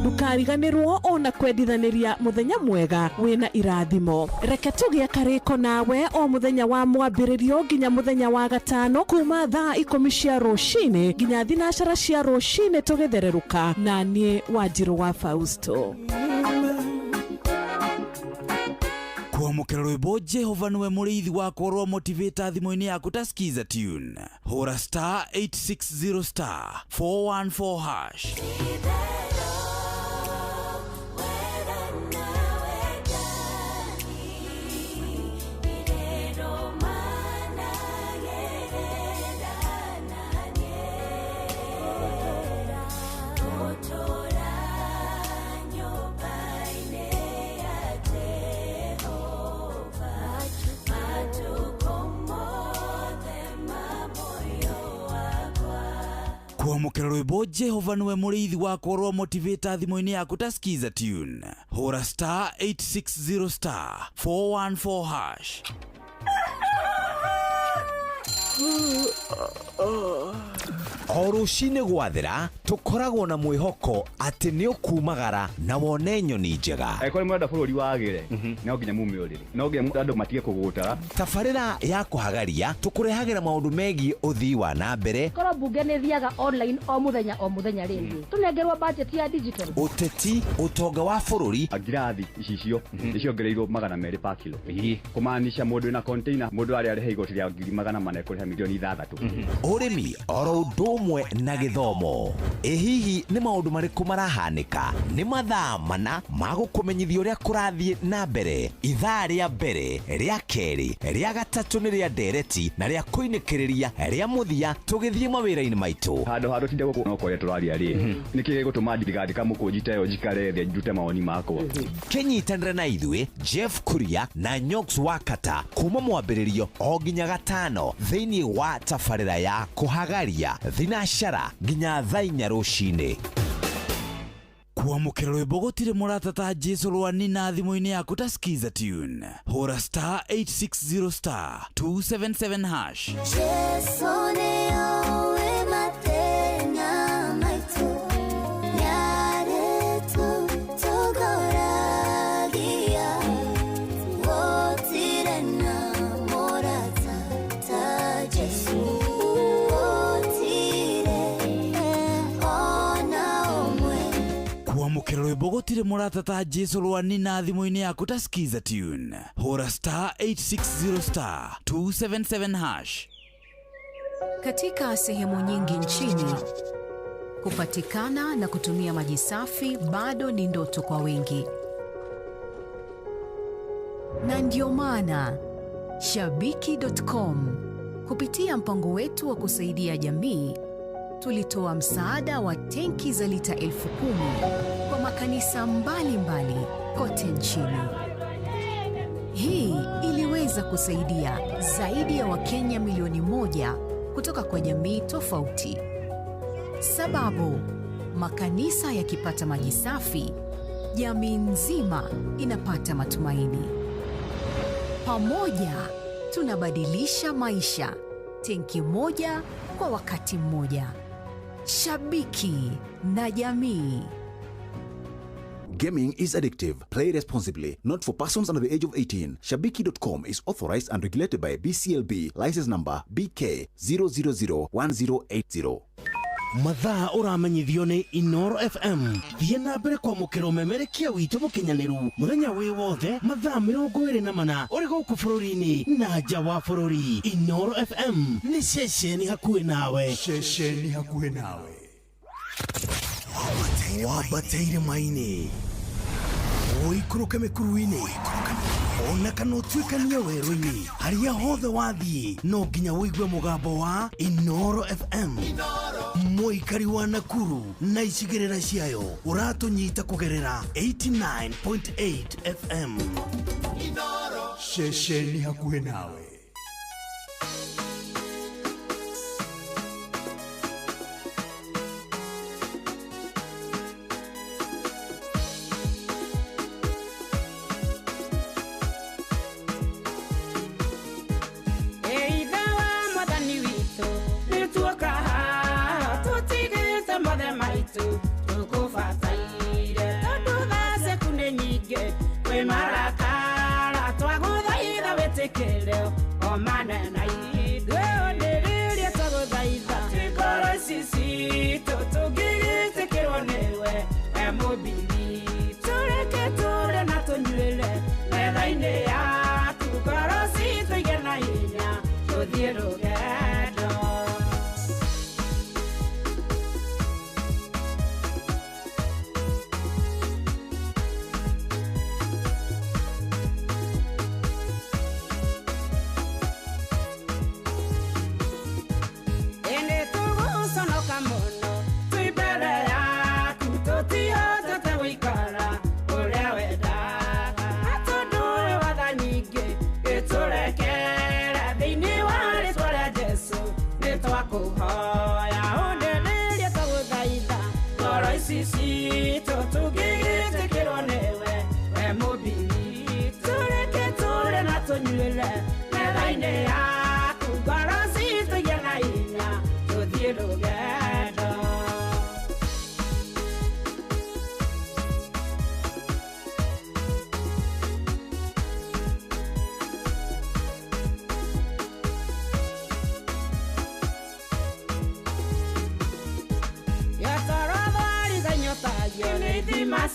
ndũkariganĩrwo ona kwendithanĩria mũthenya mwega wĩna irathimo reke tũgĩe karĩko nawe o mũthenya wa mwambĩrĩrio nginya mũthenya wa gatano kuma thaa 10 cia rũcinĩ nginya thinacara cia rũcinĩ tũgĩthererũka na niĩ Wanjirũ wa Fausto kwamũkĩra rwĩmbo Jehova nĩwe mũrĩithi wakwa rwa motivator thimũ-inĩ yaku ta skiza tune hũra star 860 star 414 hash Toto kwamukira rwimbo Jehova niwe muriithi wakwa rwa motivator thimo-ini yaku ta skiza tune hura star 860 star 414 hash. O ruciinĩ gwathĩra tũkoragwo na mwĩhoko atĩ nĩ ũkumagara na wone nyoni njega. Kũrĩ mwenda bũrũri wagĩre no nginya mume ũrĩrĩ, no nginya andũ matige kũgũta. Tabarĩra ya kũhagaria tũkũrehagĩra maũndũ megiĩ ũthii wa na mbere. Korwo mbunge nĩ thiaga online o mũthenya rĩngĩ tũnengerwo budget ya digital. Ũteti, ũtonga wa bũrũri. Ngirathi icio nĩciongereirwo 200 per kilo. Kũmaanisha mũndũ na container mũndũ arĩa arĩhe igoti rĩa 400 kũrĩha milioni 6. Ũrĩmi oro ũndũ ũmwe na gĩthomo. Hihi nĩ maũndũ marĩkũ marahanĩka? Nĩ mathaa mana ma gũkũmenyithia ũrĩa kũrathiĩ na mbere. Ithaa rĩa mbere, rĩa kerĩ, rĩa gatatũ nĩ rĩa ndereti na rĩa kũinĩkĩrĩria rĩa mũthia tũgĩthiĩ mawĩra-inĩ maitũ. Handũ tinde gũkũ no kũrĩa tũraria rĩ. Nĩkĩ gũtũma thirikari kamũkũnjita ĩyo njikare thĩ njute mawoni makwa. Kĩnyitanĩre na ithuĩ Jeff Kuria na Nyox Wakata kuma mwambĩrĩrio o nginya gatano thĩinĩ wa tabarĩra ya kũhagaria thinashara nginya thaa 4 rũcinĩ. Kwamukira rwimbo gũtirĩ mũrata ta Jesu rwanina thimo-ini yaku ta skiza tune hura star 860 star 277 hash. Jesu nĩoĩ mathĩna maitũ, nĩarĩtũtongoragia, gũtirĩ na mũrata ta Jesu. Kwamukira rwimbo gũtirĩ mũrata ta Jesu rwanina thimo-ini yaku ta skiza tune hura star 860 star 277 hash. Katika sehemu nyingi nchini, kupatikana na kutumia maji safi bado ni ndoto kwa wengi. Na ndio maana Shabiki.com kupitia mpango wetu wa kusaidia jamii tulitoa msaada wa tenki za lita 10,000 kwa makanisa mbalimbali kote nchini. Hii iliweza kusaidia zaidi ya Wakenya milioni 1 kutoka kwa jamii tofauti. Sababu makanisa yakipata maji safi, jamii nzima inapata matumaini. Pamoja tunabadilisha maisha, tenki moja kwa wakati mmoja. Shabiki na jamii. Gaming is addictive. Play responsibly. Not for persons under the age of 18. Shabiki.com is authorized and regulated by BCLB. License number BK 0001080. mathaa ũramenyithio nĩ Inoro FM. Thiĩ na mbere kwamũkĩra ũmemerekia witũ mũkinyanĩru mũthenya wĩ wothe mathaa 24 ũrĩ gũkũ bũrũri-inĩ na nja wa bũrũri. Inoro FM nĩ ceceni hakuhĩ nawe. Ceceni hakuhĩ nawe. Wambateire maini ũikũrũke mĩkuru-inĩ ona kana ũtuĩkanie werũ-inĩ harĩa hothe wathiĩ no nginya wĩigue mũgambo wa Inoro FM. Mũikari wa Nakuru na icigĩrĩra ciayo ũratũnyita kũgerera 89.8 FM. Inoro ceceni hakuhĩ nawe. Marakara twaguthaitha wĩtĩkĩre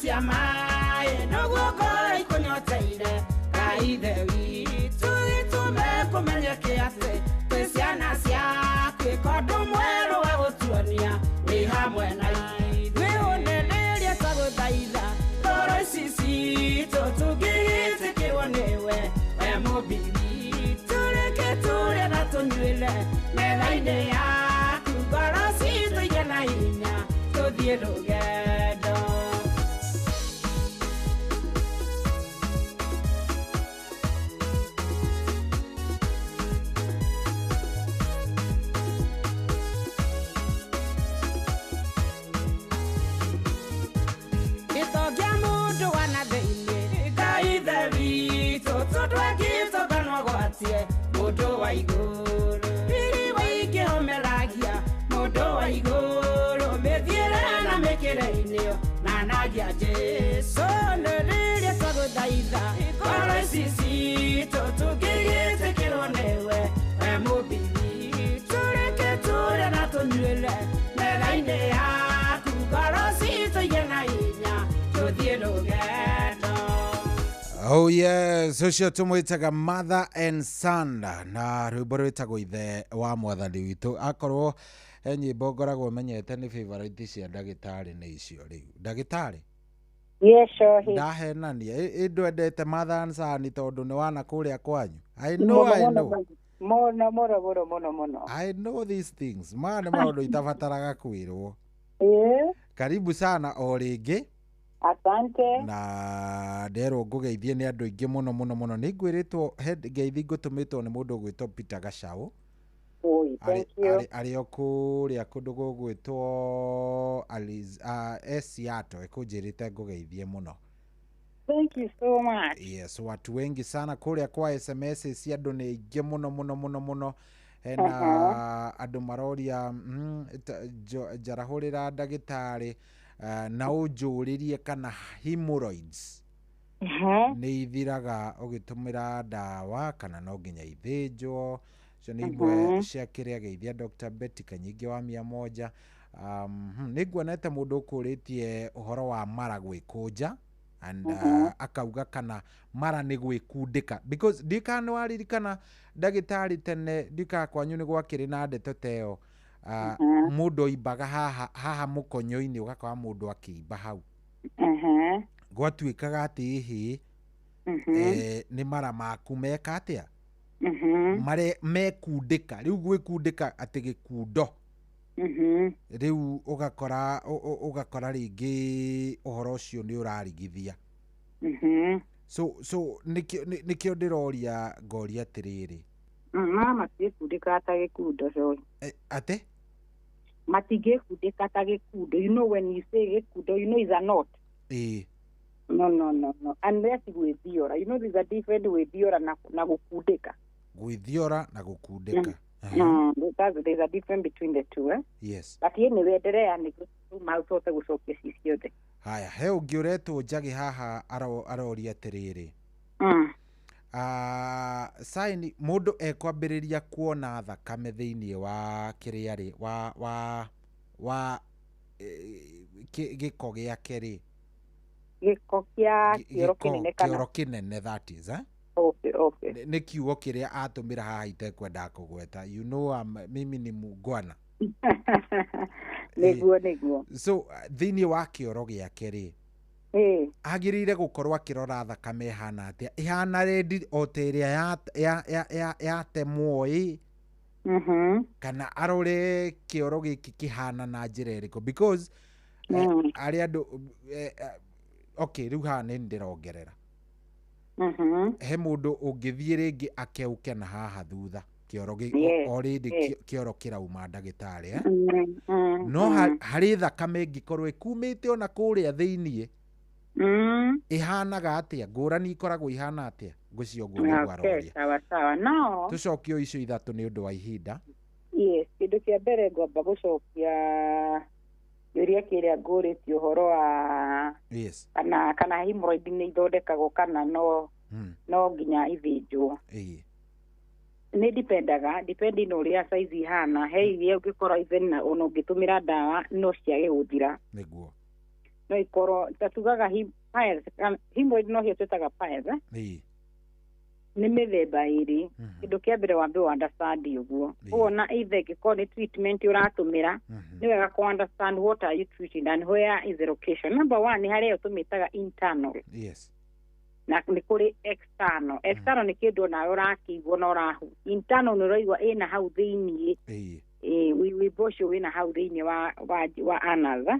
cia maĩ noguo ngoro ikunyoteire Ngai ithe witũ gĩtũme kũmenyeke atĩ twĩ ciana ciaku ĩkondũ mwerũ wa gũtuonia wĩ hamwe na ithuĩ ũnenĩrie twagũthaitha ngoro ici citũ tũngĩgĩtĩkĩrwo nĩwe we mũmbithi tũreke tũrĩe na tũnyuĩre metha-inĩ yaku ngoro citũ igĩe na hinya tũthiĩ rũgendo gĩtongĩa mũndũ wana thĩinĩ Ngai ithe witũ tũtwekĩtwo kanogwatie mũndũ wa igũrũ riri waingĩhomeragia mũndũ wa igũrũ mĩthiĩre na mĩkĩre-inĩ na nagia Jesũ nĩ rĩrĩa twagũthaitha ngoro ici citũ tũngĩgĩtĩkĩrwo nĩwe we mũmbithi tũreke tũrĩe na tũnyuĩre metha-inĩ yaku ngoro citũ igĩe na hinya tũthiĩ rũgendo. Oh yes, ucio tumwitaga Mother and Son na rwimbo rwitagwo ithe wa mwathani witũ akorwo nyimbo ngoragwo menyete nĩ favorite cia ndagĩtarĩ nĩ icio rĩu ndagĩtarĩ Yes, sure. ndahenania ndwendete Mother and Son tondũ nĩ wana kũrĩa kwanyu I know Mono. I know these things ma nĩ maũndũ itabataraga kwĩrwo karibu sana o rĩngĩ asante na nderwo ngũgeithie nĩ andũ aingĩ mũno nĩ ngwĩrĩtwo ngeithi ngũtũmĩtwo nĩ mũndũ ũgwĩtwo Peter Gacaũ arĩ o kũrĩa kũndũ gũgwĩtwo Seattle ekũnjĩrĩte ngũgeithie mũno. Thank you so much. Yes, watu wengi sana kũrĩa kwa SMS cia andũ nĩ aingĩ mũno hena andũ maroria njarahũrĩra ndagĩtarĩ na ũnjũrĩrie kana hemorrhoids nĩ ithiraga ũgĩtũmĩra ndawa kana no nginya ithĩnjwo cio nĩ imwe cia kĩrĩa geithia Dr. Betty Kanyingi wa 100 nĩ nguonete mũndũ ũkũrĩtie ũhoro wa mara gwĩkũnja and akauga kana mara nĩ gwĩkundĩka because ndikana waririkana ndagĩtarĩ tene ndika kwanyu nĩ gwakĩrĩ na ndeto teo mũndũ oimbaga haha mũkonyo-inĩ ũgakora mũndũ akĩimba hau gwatuĩkaga atĩ hihi nĩ mara maku meka atĩa mekundĩka rĩu gwĩkundĩka atĩ gĩkundo rĩu ũgakora rĩngĩ ũhoro ũcio nĩ ũrarigithia so nĩkĩo ndĩroria ngoria atĩrĩrĩ matigĩkundĩka ta gĩkundo coy ate matingĩkundĩka ta gĩkundo you know when you say gĩkundo you know is a knot no unless gwĩthiora you know there's a different gwĩthiora na gũkundĩka gwĩthiora na gũkundĩka there's a difference between the two yes lakini nĩ wenderea nĩ mautote gũcokia ciothe haya he ũngĩ ũretwo njagi haha aroria atĩrĩrĩ saini mũndũ ekwambĩrĩria kuona thakame thĩinĩ wa kĩrĩarĩ wa gĩko gĩake rĩ gĩko kĩa kĩoro kĩnene that is okay nĩ kiugo kĩrĩa atũmĩra haha itekwenda kũgweta you know mimi ni mungwana nĩguo so thĩinĩ wa kĩoro gĩake rĩ agĩrĩire gũkorwo akĩrora thakame ihana atĩa ihana rendi o ta ĩrĩa yatemwo kana arore kĩoro gĩkĩ kĩhana na njĩra ĩrĩkũ because arĩ andũ okay rĩu haha nĩ ndĩrongerera he mũndũ ũngĩthiĩ rĩngĩ akeũke na haha thutha kĩoro already kĩoro kĩrauma ndagĩtarĩ no harĩ thakame ĩngĩkorwo ĩkumĩte ona kũrĩa thĩinĩ ihanaga atĩa ngũrani ikoragwo ihana atĩa ngũcio ngũrani sawa no tũcokio icio ithatũ nĩ ũndũ wa ihinda yes kĩndũ kĩa mbere ngwamba gũcokia yũria kĩrĩa ngũrĩtie ũhoro wa kana hemorrhoid nĩ ithondekagwo kana no nginya ithĩnjwo nĩ depending ũrĩa size ihana he iria ũngĩkora even ona ũngĩtũmĩra ndawa no ciage gũthira nĩguo no ikoro tatugaga piles hemorrhoid no hiyo twetaga piles nĩ mĩthemba ĩrĩ kĩndũ kĩa mbere wambe understand ũguo wona either gĩkorwo nĩ treatment ũratũmĩra nĩ wega ku understand what are you treating and where is the location. Number one nĩ harĩa tũmĩtaga internal na nĩ kũrĩ external. External nĩ kĩndũ nawe ũrakĩigua na ũrahu. Internal nĩ ũraigua ĩna hau thĩiniĩ wĩimbo ũcio wĩna hau thĩiniĩ wa another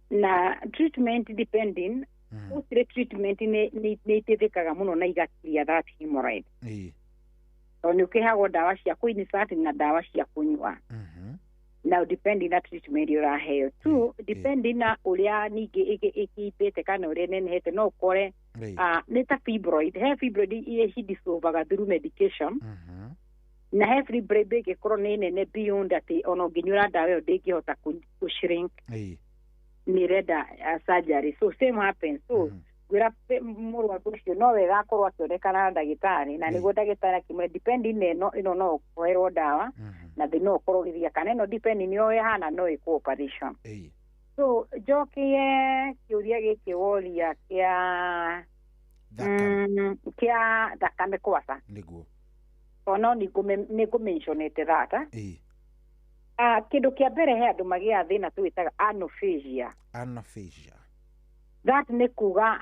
na treatment depending Usire treatment ni itethekaga muno na igakiria that hemorrhoid. So ni ukihagwo dawa cia kuinisati na dawa cia kunywa. Now depending na treatment uraheo. Two, depending na uria ningi ikipete kana uria nenehete no ukore nita fibroid. He fibroid he dissolvaga through medication. Na he fibroid ikorwo ni nene beyond ati ono nginyura dawa yo ndingihota ku shrink. Ni reda surgery. So same happens. So gwira mũrwaru ũcio no wega akorwo akĩonekana na ndagĩtarĩ na nĩguo ndagĩtarĩ akĩmwĩra depending ĩno no ũkũherwo dawa na thĩna ũkũrũgithia kana ĩno depending nĩyo ĩhana no ĩkwo operation. So njokie kĩũria gĩkĩ woria kĩa thakame kwasa nĩguo ono nĩngũmentionete that kĩndũ kĩa mbere he andũ magĩa thĩna twĩtaga anaphasia. That nĩ kuga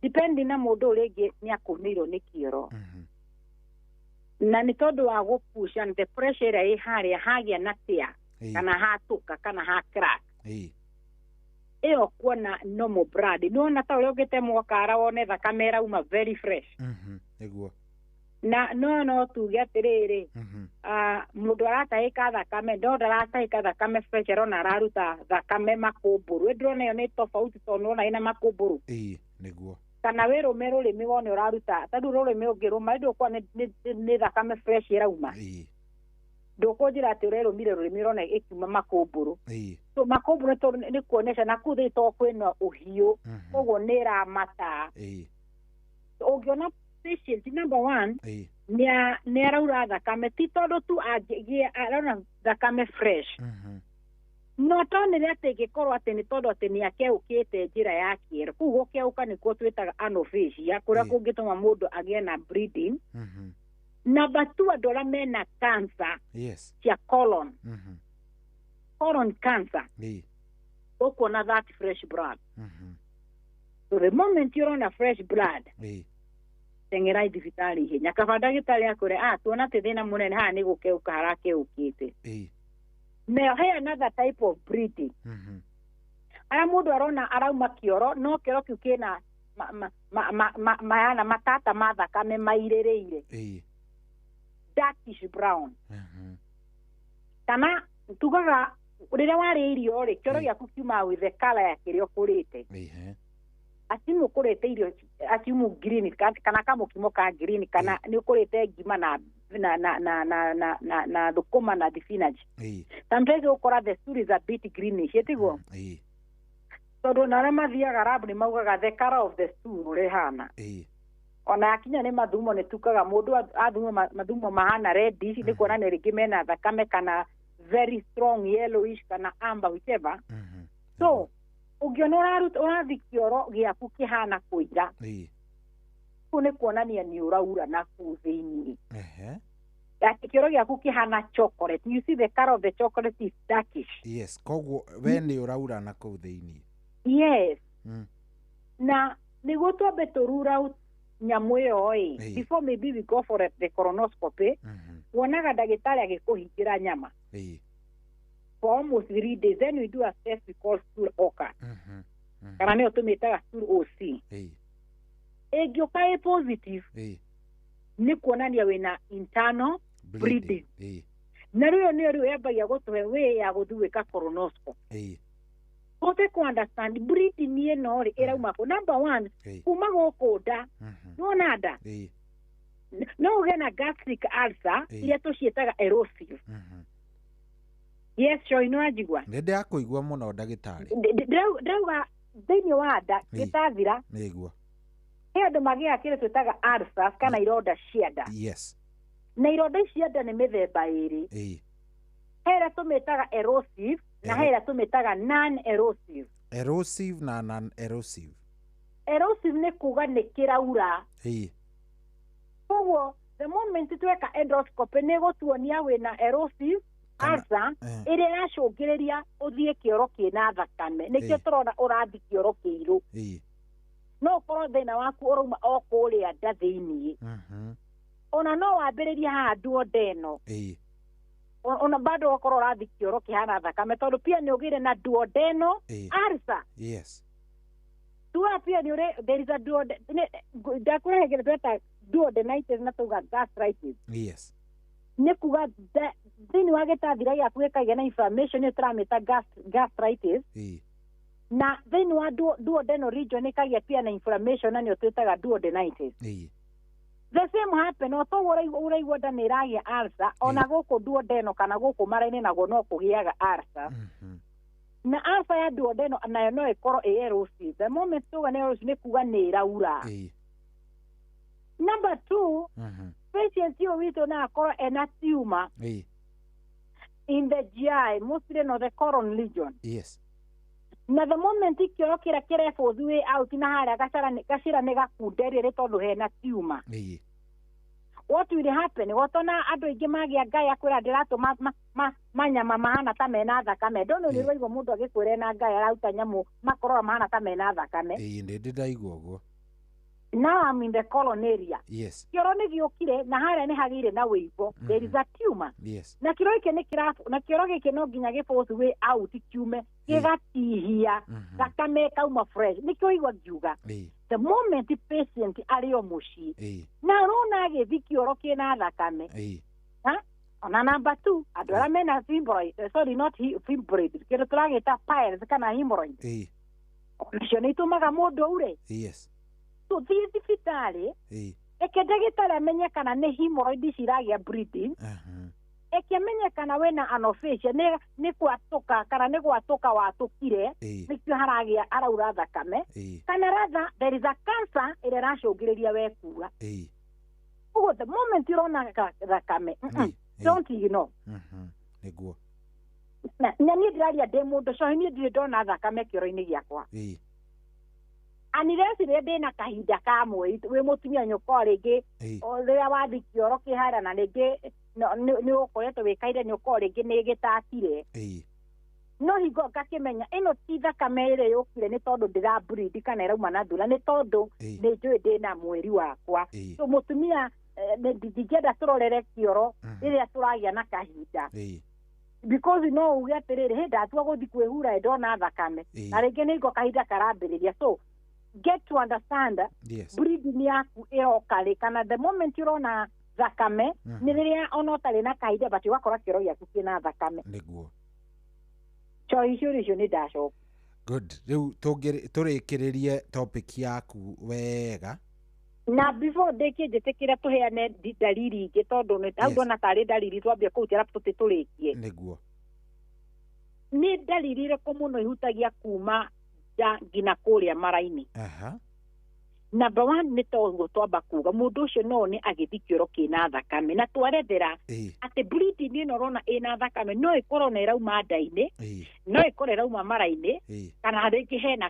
depending na mũndũ ũrĩa ũngĩ nĩ akũmĩirwo nĩ kĩoro na nĩ tondũ wa gũpusha the pressure ĩrĩa ĩ harĩa hagĩa na tear kana hatũka kana ha crack ĩyo kuona normal blood nĩwona ta ũrĩa ũngĩtemwo kara wone thakame ĩrauma very fresh nĩguo na no tuge atĩrĩrĩ mũndũ aratahĩka thakame no ndaratahĩka thakame fresh arona araruta thakame makũmbũrũ ndĩrona ĩyo nĩ tofauti tondũ nĩwona ĩna makũmbũrũ nĩguo kana wĩrũme rũrĩmĩ wone ũraruta tondũ rũrĩmĩ ũngĩrũma ndũkwa nĩ thakame fresh ĩrauma ndũkũnjĩra atĩ ũrerũmire rũrĩmĩ ũrona ĩkiuma makũmbũrũ so makũmbũrũ nĩ kuonesha na kũu thĩtũ kwĩna ũhiũ koguo nĩ ĩramata ũngĩona patient number one nĩ araura thakame ti tondũ tu arona thakame fresh no tonire atĩ ĩngĩkorwo atĩ nĩ tondũ atĩ nĩ akeũkĩte njĩra ya kĩero kũu gũkeũka nĩkuo twĩtaga anaphasia kũrĩa kũngĩtũma mũndũ agĩe na bleeding. Number two andũ arĩa mena cancer cia colon cancer ũkuona that fresh blood. So the moment you're fresh blood teng'erai thibitarĩ ihenya kaba ndagĩtarĩ akũre tuona atĩ thĩna mũnene haha nĩ gũkeũka harakeũkĩte. Now he another type of bleeding. Ara mũndũ arona arauma kĩoro no kĩoro kĩu kĩna mayana matata ma thakame mairĩrĩire darkish brown kana tugaga rĩrĩa warĩa irio rĩ kĩoro gĩaku kiuma with the color ya kĩrĩa ũkũrĩte asimu ũkũrĩte irio asimu green kana kamũkimo ka green kana nĩ ũkũrĩte ngima na thũkũma na spinach sometimes ũkora the stool is a bit greenish ĩtiguo tondũ na arĩa mathiaga rabu nĩ maugaga the color of the stool ũrĩhana ona akinya nĩ mathumo nĩ tukaga mũndũ athumo mathumo mahana reddish nĩ kuonania rĩngĩ mena thakame kana very strong yellowish kana amber whichever. So ũngĩona ũrathi kĩoro gĩaku kĩhana kũira kũu nĩ kuonania nĩ ũraura na kũu thĩiniĩ atĩ kĩoro gĩaku kĩhana chocolate. You see the color of the chocolate is darkish. Koguo we nĩ ũraura na kũu thĩiniĩ. Na nĩguo twambe tũrura nyamũ ĩyo before maybe we go for the colonoscopy wonaga ndagĩtarĩ agĩkũhingĩra nyama for almost 3 days. Then we do a test we call stool oka kana nĩyo tũmĩtaga stool OC. Ĩngĩũka positive nĩ kuonania wĩna internal bleeding na rĩo nĩyo yambagia gũtũhe way ya gũthiĩ gwĩka colonoscopy. Ũte ku understand bleeding ĩno rĩ ĩrauma kũ. Number one kuma gũkũ nda nĩwona nda no ũgĩe na gastric ulcer iria tũciĩtaga erosive. Yes, sure, nĩwajigua nĩ ndakũigua mũno ndagĩtarĩ ndĩrauga thĩinĩ wa nda gĩtathira nĩguo he andũ magĩaga kĩrĩa twĩtaga ulcers kana ironda cia nda. Na ironda cia nda nĩ mĩthemba ĩrĩ he ĩrĩa tũmĩtaga erosive na he ĩrĩa tũmĩtaga non erosive. Erosive na non-erosive. Erosive nĩ kuga nĩ kĩraura. Koguo the moment tweka endoscopy nĩ gũtuonia wĩna erosive ulcer ĩrĩa ĩracũngĩrĩria ũthiĩ kĩoro kĩna thakame. Nĩkĩo tũrona ũrathiĩ kĩoro kĩirũ. No ũkorwo thĩna waku ũrauma o kũrĩa nda thĩiniĩ. Ona no wambĩrĩrie haha duodeno. Ona bado ũkorwo ũrathiĩ kĩoro kĩhana thakame tondũ pia nĩ ũgĩire na duodeno ulcer. Tuwa pia ni ure there is a duodenitis na tuga gastritis. Ni kuga thini wa gĩtathira gĩaku gĩkagĩa na inflammation nĩ tũramĩta gastritis. Na thini wa duodenal region ĩkagĩa pia na inflammation na nĩyo twĩtaga duodenitis. The same happen o to ũraigua nda nĩ ĩragĩa ulcer ona gũkũ duodeno kana gũkũ mara-inĩ naguo no kũgĩaga ulcer. Na ulcer ya duodeno nayo no ĩkorwo erosive. The moment tuga nĩ erosive nĩ kuga nĩ ĩraura. Number 2, patient ũyũ witũ no akorwo ena tumor in the GI, mostly no the colon region. Na the moment kĩoro kĩrĩa kĩreforce way out na harĩa gacĩra nĩ gakunderie tondũ hena tumor. What will happen? Gotona andũ aingĩ magĩa ngaya kwĩra ndĩratũma manyama mahana ta mena thakame. Ndona nĩ rũigwo mũndũ agĩkwĩra na ngaya arauta nyamũ makorora mahana ta mena thakame. Ndĩ ndaigua ũguo. Now I'm in the colon area. Kĩoro nĩ gĩũkire na harĩa nĩ hagĩire na wĩimbo. There is a tumor. Na kĩoro gĩkĩ nĩ kĩrabu na kĩoro gĩkĩ no nginya gĩforce way out kiume gĩgatihia thakame kauma fresh. Nĩkĩo igua ngiuga. The moment the patient arĩ o mũciĩ na rona agĩthi kĩoro kĩna thakame. Ona number 2 andũ arĩa mena fibroid, sorry not fibroid, kĩrĩa tũragĩta piles kana hemorrhoid. Nacio nĩ itũmaga mũndũ aure. So thiĩ thibitarĩ eke ndagĩtarĩ amenye kana nĩ hemorrhoid ciragĩa bleeding. Eke amenye kana wĩna anophasia nĩ gwatũka kana nĩ gwatũka watũkire nĩkĩo haragĩa araura thakame. Kana rather there is a cancer ĩrĩa ĩracũngĩrĩria we kuura. Ũguo the moment ũrona thakame don't ignore. Nĩguo. Na niĩ ndĩraria ndĩ mũndũ cohi niĩ ndirĩ ndona thakame kĩoro-inĩ gĩakwa. Unless rĩrĩa ndĩna kahinda ka mweri wĩ mũtumia nyũkwa rĩngĩ rĩrĩa wathi kĩoro kĩhara na rĩngĩ nĩ ũkoretwo wĩkaire nyũkwa rĩngĩ nĩ gĩtakire. No hingo ngakĩmenya ĩno ti thakame ĩrĩa yũkire nĩ tondũ ndĩrableed kana ĩrauma na thura nĩ tondũ nĩ njũĩ ndĩna mweri wakwa. So mũtumia ndingĩenda tũrorere kĩoro rĩrĩa tũragĩa na kahinda. Because no uge atĩrĩrĩ hĩ ndatua gũthi kwĩhura ndona thakame na rĩngĩ nĩ hingo kahinda karambĩrĩria. So get to understand bleeding yaku ĩroka kana the moment ũrona thakame nĩ rĩrĩa ona ũtarĩ na kahinda but ũgakora kĩoro gĩaku kĩna thakame. Nĩguo. Icio nĩ ndacoka. Good. Rĩu tũrĩkĩrĩrie topic yaku wega. Na before ndĩkie njĩtĩkĩre tũheane dalili ingĩ tondũ hau ndona tarĩ dalili twambia kũu therapy tũrĩkie. Nĩguo. Nĩ dalili ĩrĩkũ mũno ihutagia kuma ngina kũrĩa mara-inĩ? Number 1 nĩ toguo twamba kuga mũndũ ũcio no nĩ agĩthi kĩoro kĩna thakame na twarethera atĩ bleeding ĩno ũrona ĩna thakame no ĩkorwo na ĩrauma nda-inĩ, no ĩkorwo ĩrauma mara-inĩ, kana rĩngĩ hena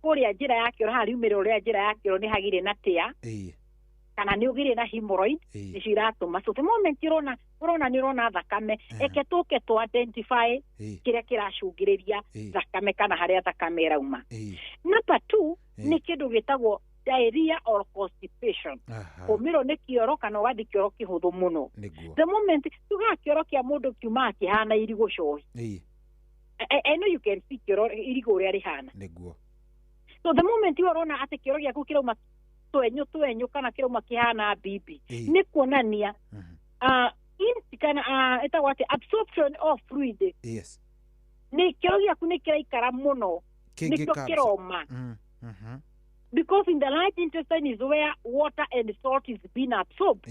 kũrĩa njĩra ya kĩoro haha riumĩrĩra ũrĩa njĩra ya kĩoro nĩ hagĩire na tear, kana nĩ ũgĩire na hemorrhoid nĩcio iratũma. So the moment ũrona nĩ ũrona thakame eke tũke tũ identify kĩrĩa kĩracũngĩrĩria thakame kana harĩa thakame ĩrauma. Number 2 nĩ kĩndũ gĩtagwo diarrhea or constipation. Kũmĩrwo nĩ kĩoro kana ũgathi kĩoro kĩhũthũ mũno. The moment tugaga kĩoro kĩa mũndũ kiuma kĩhana irigũ cohi. I know you can see kĩoro irigũ ũrĩa rĩhana. So the moment ũrona atĩ kĩoro gĩaku kĩrauma twenyo kana kĩrauma kĩhana bibi nĩ kuonania kana ĩtagwo atĩ absorption of fluid. Nĩ kĩoro gĩaku nĩ kĩraikara mũno nĩkĩo kĩroma. Because in the large intestine is where water and salt is being absorbed.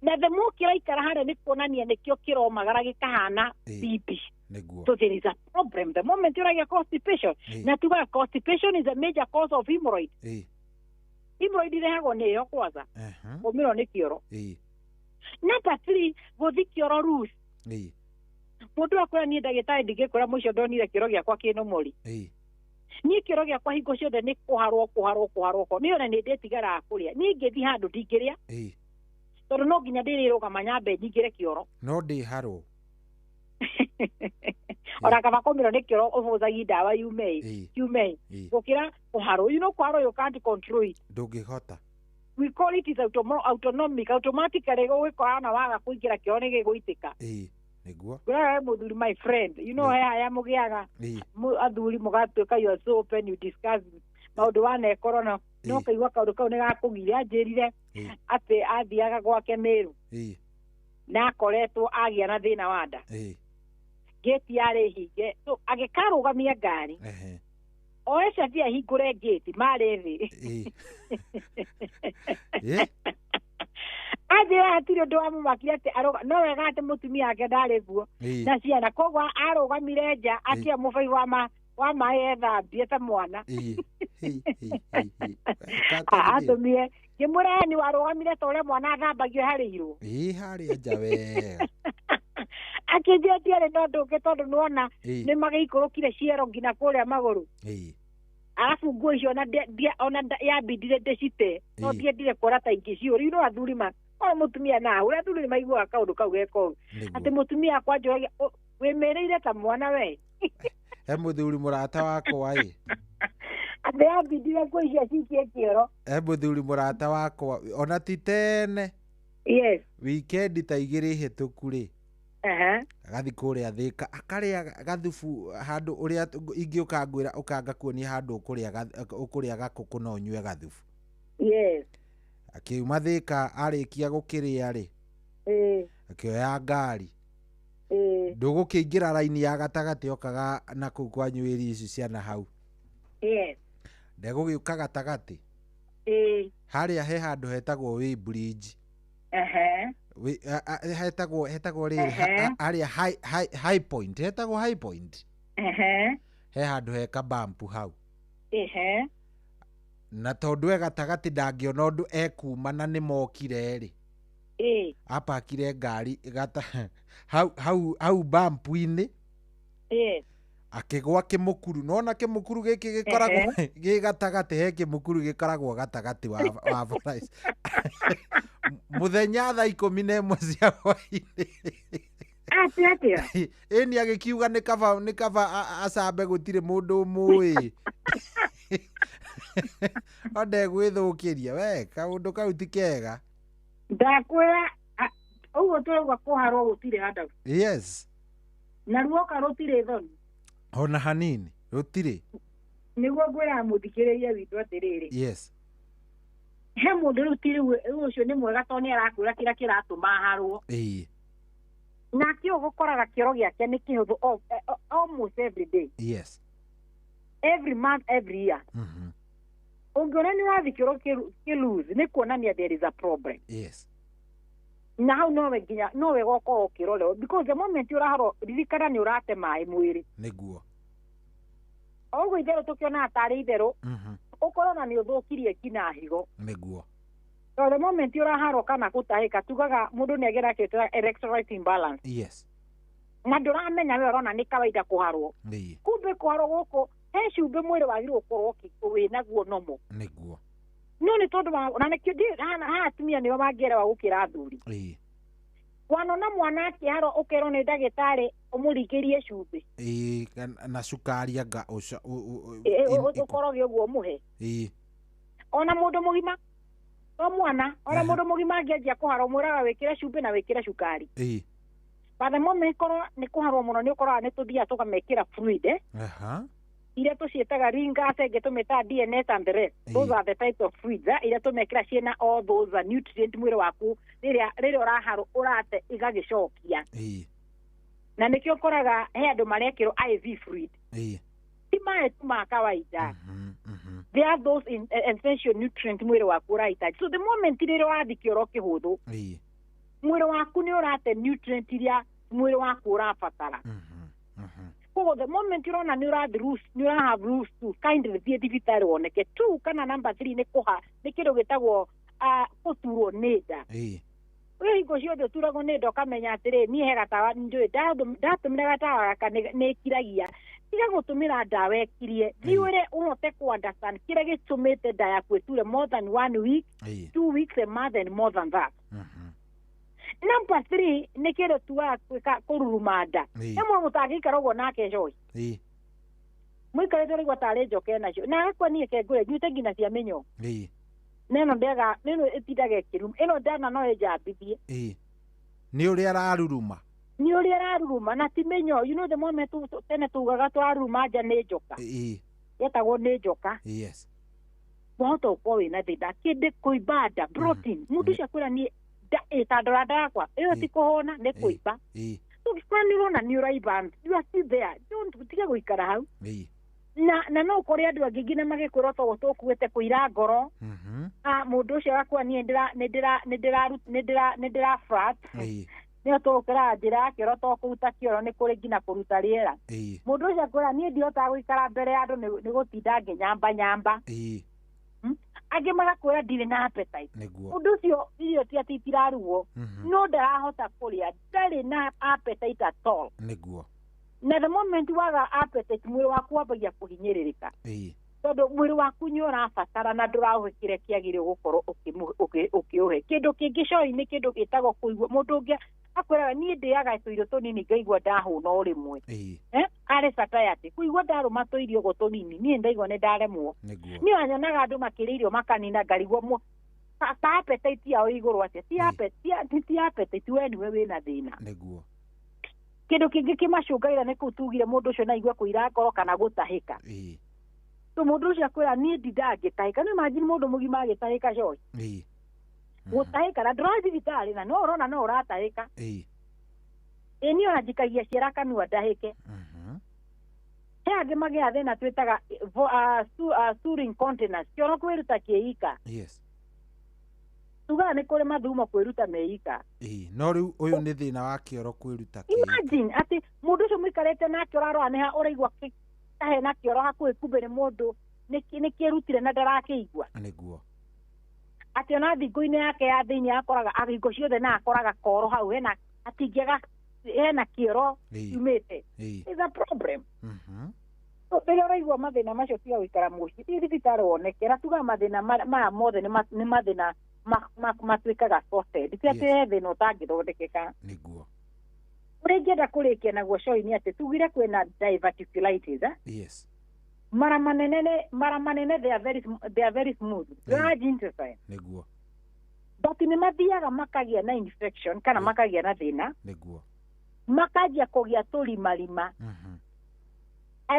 Na the more kĩraikara harĩa nĩ kuonania nĩkĩo kĩromagara gĩkahana bibi. So there is a problem the moment you're constipation. Na tuga constipation is a major cause of hemorrhoid. Hemorrhoid ĩrehagwo nĩyo kwanza kũmĩrwo nĩ kĩoro. Number 3 gũthi kĩoro loose. Mũndũ akwĩra niĩ ndagĩtarĩ ndingĩkwĩra mũico ndonire kĩoro gĩakwa kĩna mũri. ni kiro gya kwa hingo ciothe ni kuharwo ni ona ni ndetigara kuria ni ngethi handu ndingiria tondu no nginya ndirirugama nyambe nyingire kioro no ndi haro ora kaba komiro ni kioro uvuthagi dawa yume gukira kuharwo kuharwo you can't control it ndungihota we call it is automatically gwikora waga kuingira kioro ni giguitika niguo gura muthuri my friend haya mugiaga athuri mugatuika you are so open you discuss maundu wane corona no kaigwa kaundu kau ni gakugiria anjirire ati athiaga gwake Meru na akoretwo agia na thina wa nda gate yari hinge so agikarugamia ngari oesha thia hingure gate mari thi ajira atiri ndo amumakire ati aroga no wega ati mutumia ake ndari guo na ciana koguo arugamire nja akia mubai wa mae thambie ta mwana atumie kimureni warugamire ta ule mwana athambagio harirwo haria nja wega akijia tiare ndo nduke tondu nuona ni mageikurukire ciero ngina kuria maguru alafu nguo icio ona yabindire ndecite no ndiendire kwara ta ingĩ ciũri athuri ona mutumia na ũrĩa athuri maiguaga kaũndũ kau geko atĩ mutumia akwa njoragia wĩmĩrĩire ta mwana we he mũthuri mũrata wakwa atĩ yabindire nguo icio cikie kĩoro he mũthuri mũrata wakwa ona ti tene weekend ta 2 hĩtũku agathi kuria Thika akaria gathubu handu uria ingi ukangwira ukanga kuonia handu ukuria gakuku no nyue gathubu akiuma Thika arikia gukiria ri akioya ngari ndugukiingira raini ya gatagati okaga na kuu kwa nywiri ici ciana hau ndegugiuka gatagati haria he handu hetagwo wi bridge hetagwo riri aria high point hetagwo high point he handu he kabampu hau na tondu gatagati ndangiona undu ekumana ni mokire ri apakire ngari hau bampu-ini akigwa kimukuru nona kimukuru giki gikoragwo gi gatagati he kimukuru gikoragwo gatagati wa Forest muthenya thaa 11 cia hwaini atia eni agikiuga ni kaba acambe gutire mundu mui ode gwithukiria we kaundu kau ti kega ndakwira uguo turauga kuharwo gutire handa na ruoka rutire thoni ona hanini rutire niguo ngwira muthikiririe witu atiriri he mundu rutire ucio ni mwega to ni arakwira kira kiratuma harwo na kio gukoraga kiro giake ni kihuthu almost every day every month every year ungiona ni wathi kiro lose ni kuonania there is a problem na hau nowe nginya nowe goko kirole because the moment uraharo ririkana ni urate mai mwiri niguo ogo ithero tukiona atari ithero ukorona ni uthukirie kina higo niguo so the moment uraharo kana gutahika tugaga mundu ni agera kete electrolyte imbalance na nduramenya we urona ni kawaida kuharwo kumbe kuharwo goko he cumbe mwiri wagirwo ukorwo winaguo nomo niguo no ni tondu na nikio ha atumia nio mangera wa gukira athuri wanona mwana akiharo ukero ni ndagitari umuringirie cumbe na sukari anga ukoroge uguo muhe ona mundu mugima o mwana ona mundu mugima angianjia kuharwo mwiraga wikire cumbe na wikire sukari by the moment koro ni kuharwo muno ni ukoroga ni tuthia tukamekira fluid iria tucietaga ringa senge tumeta DNA and the rest those are the types of fluids iria tumekira ciena all those are nutrient mwiri waku riria uraharo urate igagicokia na nikio koraga he andu marekiro IV fluid ti mae tuma kawaida there are those essential nutrient mwiri waku urahitaji so the moment riria wathikiro kihuthu mwiri waku ni urate nutrient iria mwiri waku urabatara so the moment you run you have rules to kind of the digital one ke 2 kana number 3 ni kuha ni kido gitagwo kuturwo nida we higo cio turago nida kamenya atire ni he gatawa njui ndatumire gatawa kana ni kiragia tiga gutumira ndawa ekirie thiure uhote ku understand kire gitumite nda yaku eture more than 1 week 2 weeks a month and more than that. Number 3 ni kire tuwa kururuma nda emwe mutagikara ugo nake joy mwikare tori gwatare njoke nacio na akwa nie kengure nyute ngina cia menyo neno ndega neno itidage kirum eno ndana no ejambithie ni uri araruruma na ti menyo you know the moment tene tugaga twaruma nja ni njoka yetagwo ni njoka yes boto ko wina thida kinde kuibada protein mundu ciakwira ni itandora ndakwa iyo ti kuhona ni kuiba tukifanirona ni uraiba you are still there don't tiga guikara hau na no kuri andu angigina magikwira to gutukuite kuira ngoro mundu ucio akwa ni ndira frat ni otokera njira kioro to kuruta kioro ni kuri ngina kuruta riera mundu ucio akwa ni ndiota guikara mbere andu ni gutinda nyamba age magakwira ndire na appetite mundu ucio irio ti atitiraruo no ndarahota kuria ndari na appetite at all niguo na the moment waga appetite mwiri waku wambagia kuhinyiririka tondu mwiri waku ni urabatara na ndurahukire kiagire gukorwo ukiuhe kindu kingi coi ni kindu gitagwo kuigua mundu ungi akwiraga ni ndiaga tuirio tunini ngaigua ndahuna urimwe ari satayati kuigua ndaruma tuirio go tunini ni ndaigua ni ndaremwo ni anyonaga andu makiririo makanina ngarigwo mu appetite yao iguru ati ti appetite we niwe wina thina niguo kindu kingi kimacungaira ni kutugire mundu ucio na igua kuira ngoro kana gutahika so mundu ucio akwira ni ndidagitahika ni imagine mundu mugima agitahika joy gutahika na ndura thibitari na no urona no uratahika ni onajikagia ciara kanua ndahike he angi magia thina twitaga stool incontinence kioro kwiruta kiika tuga ni kuri mathumo kwiruta meika no riu uyu ni thina wa kioro kwiruta imagine ati mundu ucio mwikarete nake urarwa ni ha uraigwa tahe na kioro hakuhi kumbe ni mundu ni kirutire na ndarakiigua niguo ati ona thingo-ini yake ya thiini akoraga agingo ciothe na akoraga koro hau hena atingiaga hena kioro yumite is a problem rĩrĩa ũraigua mathĩna macio tiga gũikara mũciĩ thiĩ thibitarĩ wonekera tuga mathĩna maya mothe nĩ mathĩna matuĩkaga sorted ti atĩ he thĩna ũtangĩthondekeka nĩguo ũrĩa ingĩenda kũrĩkia naguo coĩ nĩ atĩ tugire kwĩna diverticulitis yes mara manene they are very smooth large intestine nĩguo but nĩ mathiaga makagia na infection kana makagia na thĩna nĩguo makajia kũgia tũrimarima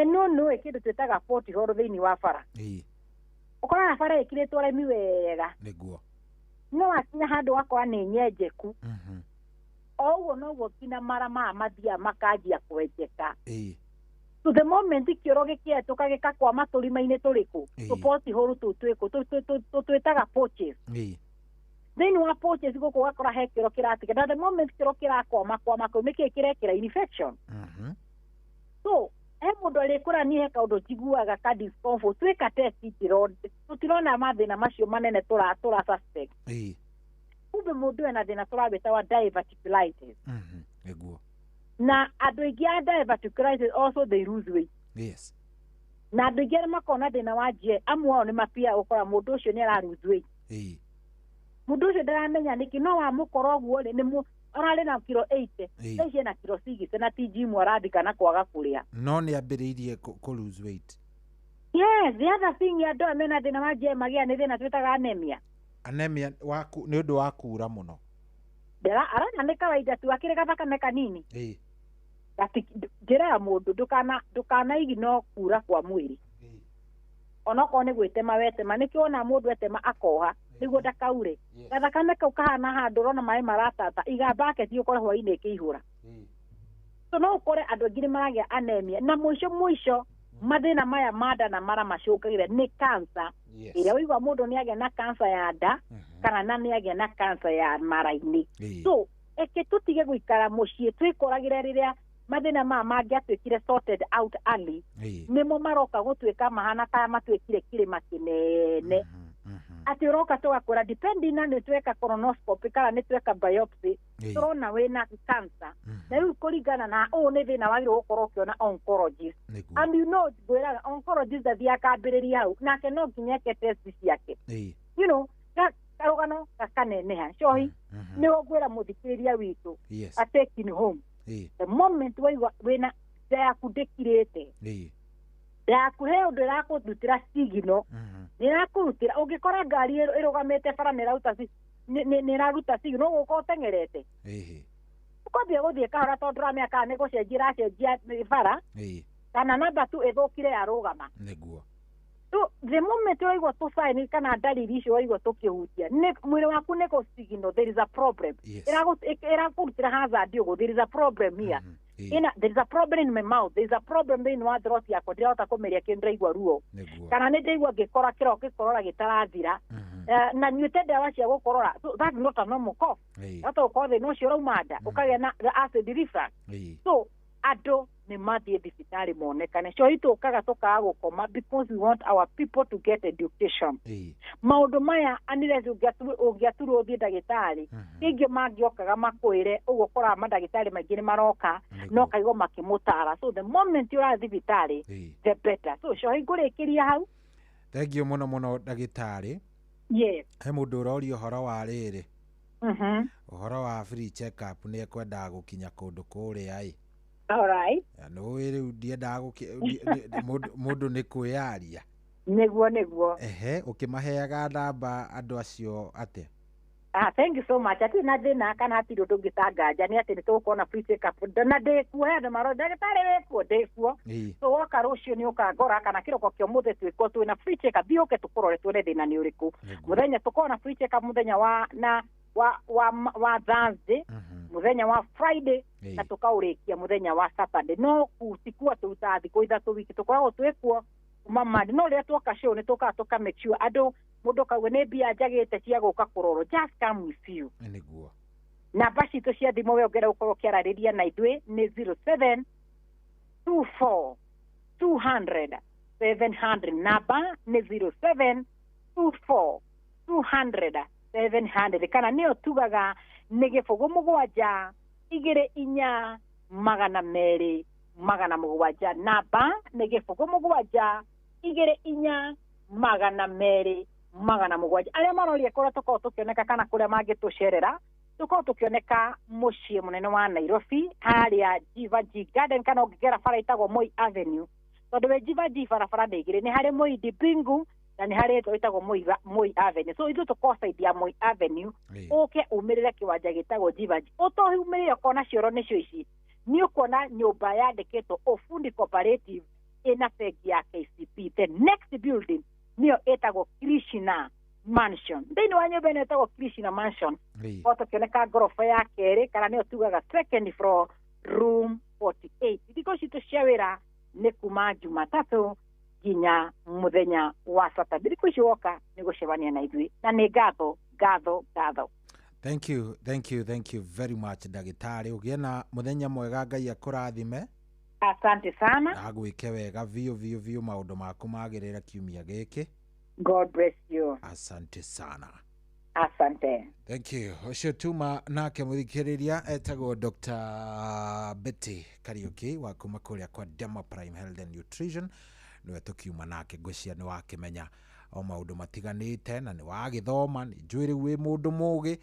no ĩkĩndũ twĩtaga port hole thĩinĩ wa bara ũkoraga bara ĩkĩrĩtwo remi wega nĩguo no wakinya handũ wakora nĩ nyenjeku o ũguo noguo nginya mara maya mathiaga makanjia kwenjeka to the moment kioro gĩkĩhetũka gĩkakwama tũrima-inĩ tũrĩkũ tũpoti hole tũu twĩtaga porches thĩinĩ wa porches gũkũ ũgakora he kĩoro kĩratiga na the moment kĩoro kĩrakwama kũu nĩkĩĩ kĩrekĩra infection so he mũndũ arĩkũrania he kaũndũ njiguaga ka discomfort twĩka test tũtirona mathĩna macio manene tũra suspect kumbe mũndũ ena thĩna tũrawĩta wa diverticulitis nĩguo na andũ aingĩ a diverticulitis also they lose weight yes na andũ aingĩ makona thĩna wa GI amwe ao nĩ mapia gũkora mũndũ ũcio nĩ ara lose weight mũndũ ũcio ndaramenya nĩkĩ no wamũkora ũguo nĩ ararĩ na kilo 80 ici na kilo 6 na ti gym arathika na kwaga kũrĩa no nĩ ambĩrĩirie kũ lose weight yes the other thing andũ aya mena thĩna wa GI magĩa nĩ thĩna twĩtaga anemia nĩ ũndũ wa kuura mũno arana nĩ kawaida tu akĩrĩ gathakame kanini njĩra ya mũndũ ndũkanaigi no kuura kwa mwĩrĩ onokorwo nĩ gwĩtema wetema nĩkĩo ona mũndũ etema akoha nĩguo ndakaure gathakame kau kahana handũ ũrona maĩ maratata iga baketi ũkore hwainĩ ĩkĩihũra so no ũkore andũ aingĩ nĩ maragĩa anemia na mũico mathĩna maya ma nda na mara macũngagĩra nĩ cancer ĩrĩa ũigua mũndũ nĩ agĩa na cancer ya nda kana na nĩ agĩa na cancer ya mara-inĩ so eke tũtige gũikara mũciĩ twĩkoragĩre rĩrĩa mathĩna maya mangĩatuĩkire sorted out early nĩmo maroka gũtuĩka mahana kaya matuĩkire kĩrĩma kĩnene ati uroka tugakora depending na nitweka colonoscopy kana nitweka biopsy turona wina cancer na riu kuringana na ni thina wagire gukorwo kiona oncologist and you know gwira oncologist athia kambiriria hau nake no nginya ke test ciake you know karugano kaneneha cohi ni ogwira muthikiriria witu a taking home the moment wina yaku ndikirite yakuhe undu irakundutira signal nirakurutira ungikora ngari irugamite bara niraruta signal guko utengerete ukwambia guthie kahora tondu uramenya kana ni gucenjia iracenjia bara kana namba tu ithukire yarugama niguo so the moment waigua tu sign kana dalili icio waigua tukihutia mwiri waku ni go signal there is a problem irakurutira hazard ugu there is a problem here there is a problem in my mouth, there is a problem in my throat yakwa ndirahota kumeria kindiraigua ruo kana ni ndaigua ngikora kiro gikorora gitarathira na nyuite ndawa cia gukorora so that's not a normal cough hata ukothe no cio raumanda ukagĩa na acid reflux so ado ni mathie thibitari monekane cio itukaga tukaga gukoma because we want our people to get education maundu maya unless ungiaturwo uthie ndagitari ingi mangiokaga makwire uguo kora mandagitari maingi ni maroka no kaigo makimutara so the moment you are thibitari the better so cio ingurikiria hau thank you muno ndagitari yes he mundu urorio horo wa riri uhoro wa free check up ni ekwendaga gukinya kundu kuria ai all right no riu ndiendaga mundu ni kwiaria niguo ukimaheaga namba andu acio ate thank you so much ati na thina kana ati ndu ngitanganja ni ati nitukuona free check up na ndikuhe na maro ndagitari wekuo ndikuo so woka rucio ni ukangora kana kiroko kio muthe twiko twina free check up bioke tukurore twene thina ni uriku muthenya tukona free check up muthenya wa Thursday muthenya wa Friday na tukaurikia muthenya wa Saturday no kusikua tuta thiko ithatu wiki tukoragwo twikuo mama no ria twoka show ni tuka make sure ado mundu kawe ne bia njagite cia guka kuroro just come with you niguo na basi to cia thimo we ongera ukorwo kiarariria na idwe ni 07 24 200 700 namba ni 07 24 200 700 kana nio tugaga ni gifugu mugwanja 24 200 namba ni gifugu mugwanja 24 200 aria maroria kora tuko tukioneka kana kuria mangitucerera tuko tukioneka mucii munene wa Nairobi haria Jivaji Garden kana ungigera bara itagwo Moi Avenue tondu we Jivaji bara ndigire ni hari Moi Dibingu na ni hari itagwo Moi Avenue so ithu tukosaidia Moi Avenue uke umirire kiwanja gitagwo Jivaji utohumirire kona cioro nicio ici ni ukona nyumba yandikitwo Ofundi Cooperative ina fegi ya KCP the next building niyo etagwo Krishna Mansion ndini wa nyumba etagwo Krishna Mansion oto kioneka gorofa ya keri kana niyo tugaga second floor room 48 ndiko cito ciawira ni kuma Jumatatu ginya muthenya wa Saturday ndiko ciwoka ni gucebania na ithui na ni gatho thank you very much ndagitari ugie na muthenya mwega Ngai akurathime asante sana agwike wega vio maundu maku magirira kiumia giki God bless you asante sana asante thank you ucio tuma nake muthikiriria etagwo Dr. Betty Kariuki wa kuma kuria kwa Dema Prime Health and Nutrition niwe tukiuma nake ngwicia ni wakimenya o maundu matiganite na ni wagithoma ni njwiri wi mundu mugi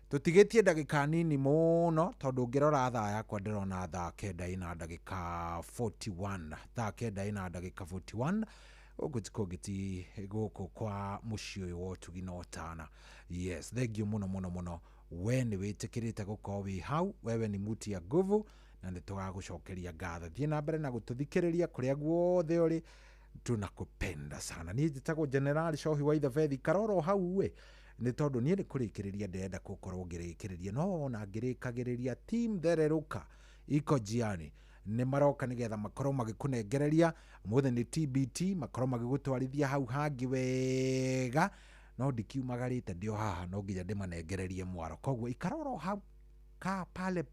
tutigitie ndagika nini muno tondu ngirora thaa yakwa ndirona thaa kenda ina ndagika 41 ugutiko giti guku kwa mucii uyu wotugi no tana yes thank you muno we ni witikirite gukorwo wi hau wewe ni muti ya nguvu na nitugagucokeria ngatho thie na mbere na gututhikiriria kuria guothe uri tunakupenda sana ni njitagwo General Shohi wa Ithabethi karoro hau we ni tondu ni kurikiriria ndenda gukorwo ngirikiriria no na ngirikagiriria team thereruka iko jiani ni maroka nigetha makorwo magikunengereria muthe ni TBT makorwo magigutwarithia hau hangi wega no ndikiumagarite ndio haha no nginya ndimanengererie mwaro kogwo ikaroro hau ka pale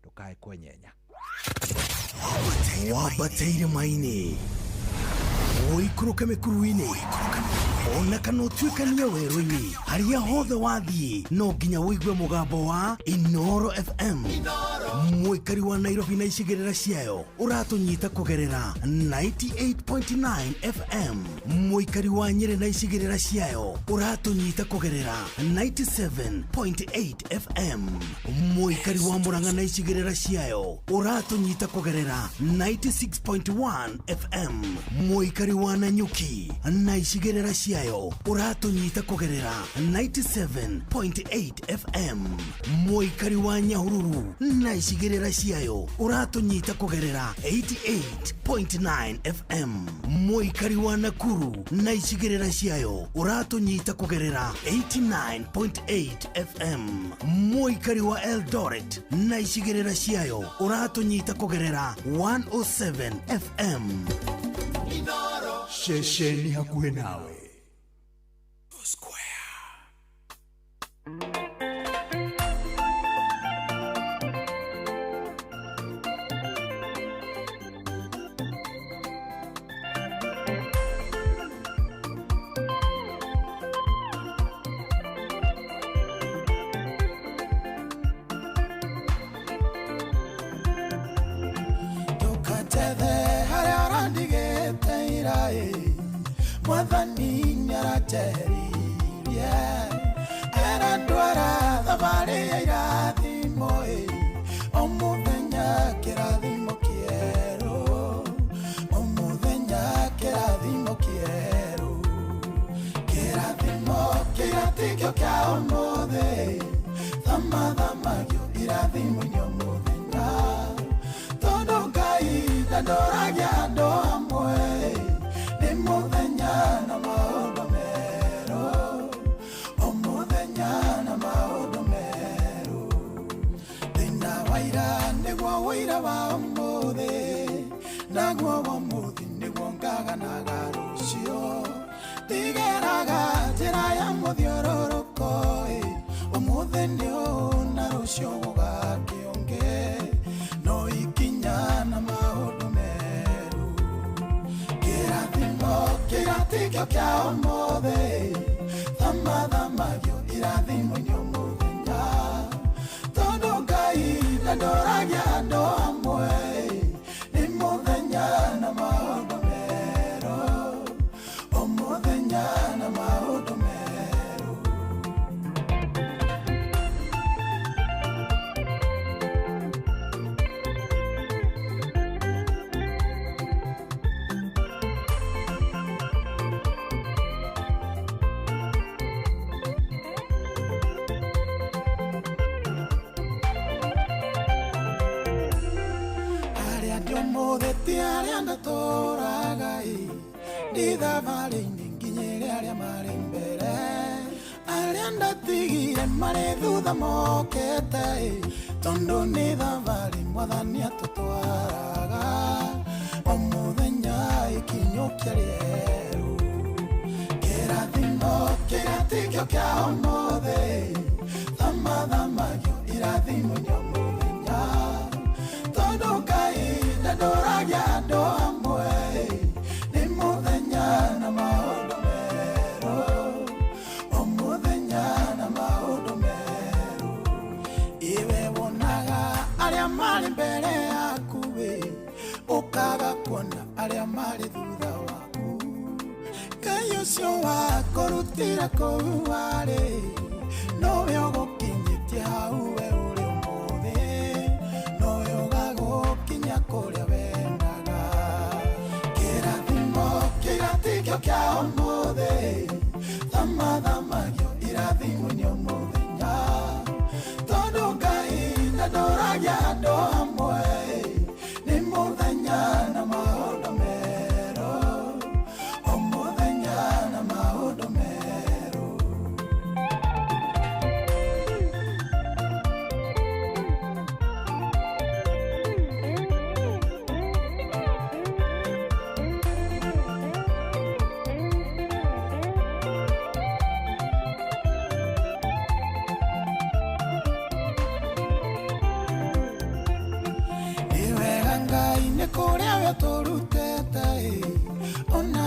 ndukae kwenyenya wabateire maini Uikuruke mikuruini ona kana utuikania werũ-inĩ harĩa hothe wathiĩ no nginya wĩigue mũgambo wa Inoro FM. Mũikari wa Nairobi na icigĩrĩra ciayo ũratũnyita kũgerera 98.9 FM. Mũikari wa Nyeri na icigĩrĩra ciayo ũratũnyita kũgerera 97.8 FM. Mũikari wa Murang'a na icigĩrĩra ciayo ũratũnyita kũgerera 96.1 FM. Mũikari wa Nanyuki na icigĩrĩra ciayo ũratũnyita kũgerera 97.8 FM. Mũikari wa Nyahururu na icigĩrĩra ciayo ũratũnyita kũgerera 88.9 FM. Mũikari wa Nakuru na icigĩrĩra ciayo ũratũnyita kũgerera 89.8 FM. Mũikari wa Eldoret na icigĩrĩra ciayo ũratũnyita kũgerera 107 FM. Shesheni hakuhe nawe. Mwathani nyarateririe era ndwara thabari ya irathimo o muthenya kirathimo kieru o muthenya kirathimo kieru kirathimo kiratikio kia umuthi thamathamagio irathimo nyo muthenya tondu Ngai ndandoragia andu amwe ni muthenya na maundu meru o muthenya na maundu meru thina waira niguo wira wa umuthi naguo wa umuthi niguo ngaganaga rucio ndigeraga njira ya muthiũrũrũko umuthi nĩũ na rucio gũgakĩũngĩ no ikinya na maundu meru kirathimo kiratikio kia umuthi thamathamagio irathimo nĩ mũthenya tondu Ngai ndandoragia andũ amwe nĩ mũthenya na maũndũ merũ o mũthenya na maũndũ merũ. Arĩa ndatũraga ndi thabarĩ-inĩ nginyĩre arĩa marĩ mbere arĩa ndatigire marĩ thutha mokĩte tondu nĩ thabarĩ Mwathani atũtwaraga o mũthenya ikinyũkia rĩerũ kĩrathimo kĩratikio kia ũmũthĩ thamathamagio irathimo nĩ mũthenya tondu Ngai ndandoragia andũ amwe nĩ mũthenya na maũndũ merũ o mũthenya na maũndũ merũ iwe wonaga arĩa marĩ mbere yaku ũkaga kuona arĩa marĩ thutha waku Ngai ũcio wakũrutĩra kũu warĩ nowe ũgũkinyĩtie hau we ũrĩ ũmũthĩ nowe ũgagũkinya kũrĩa wendaga kĩrathimo kĩratikio kia ũmũthĩ thamathamagio irathimo nĩ mũthenya tondu Ngai ndandoragia andũ amwe nĩ mũthenya na maũndũ merũ o mũthenya na maũndũ merũ. Nĩ wega Ngai nĩ kũrĩa we tũrutĩte ona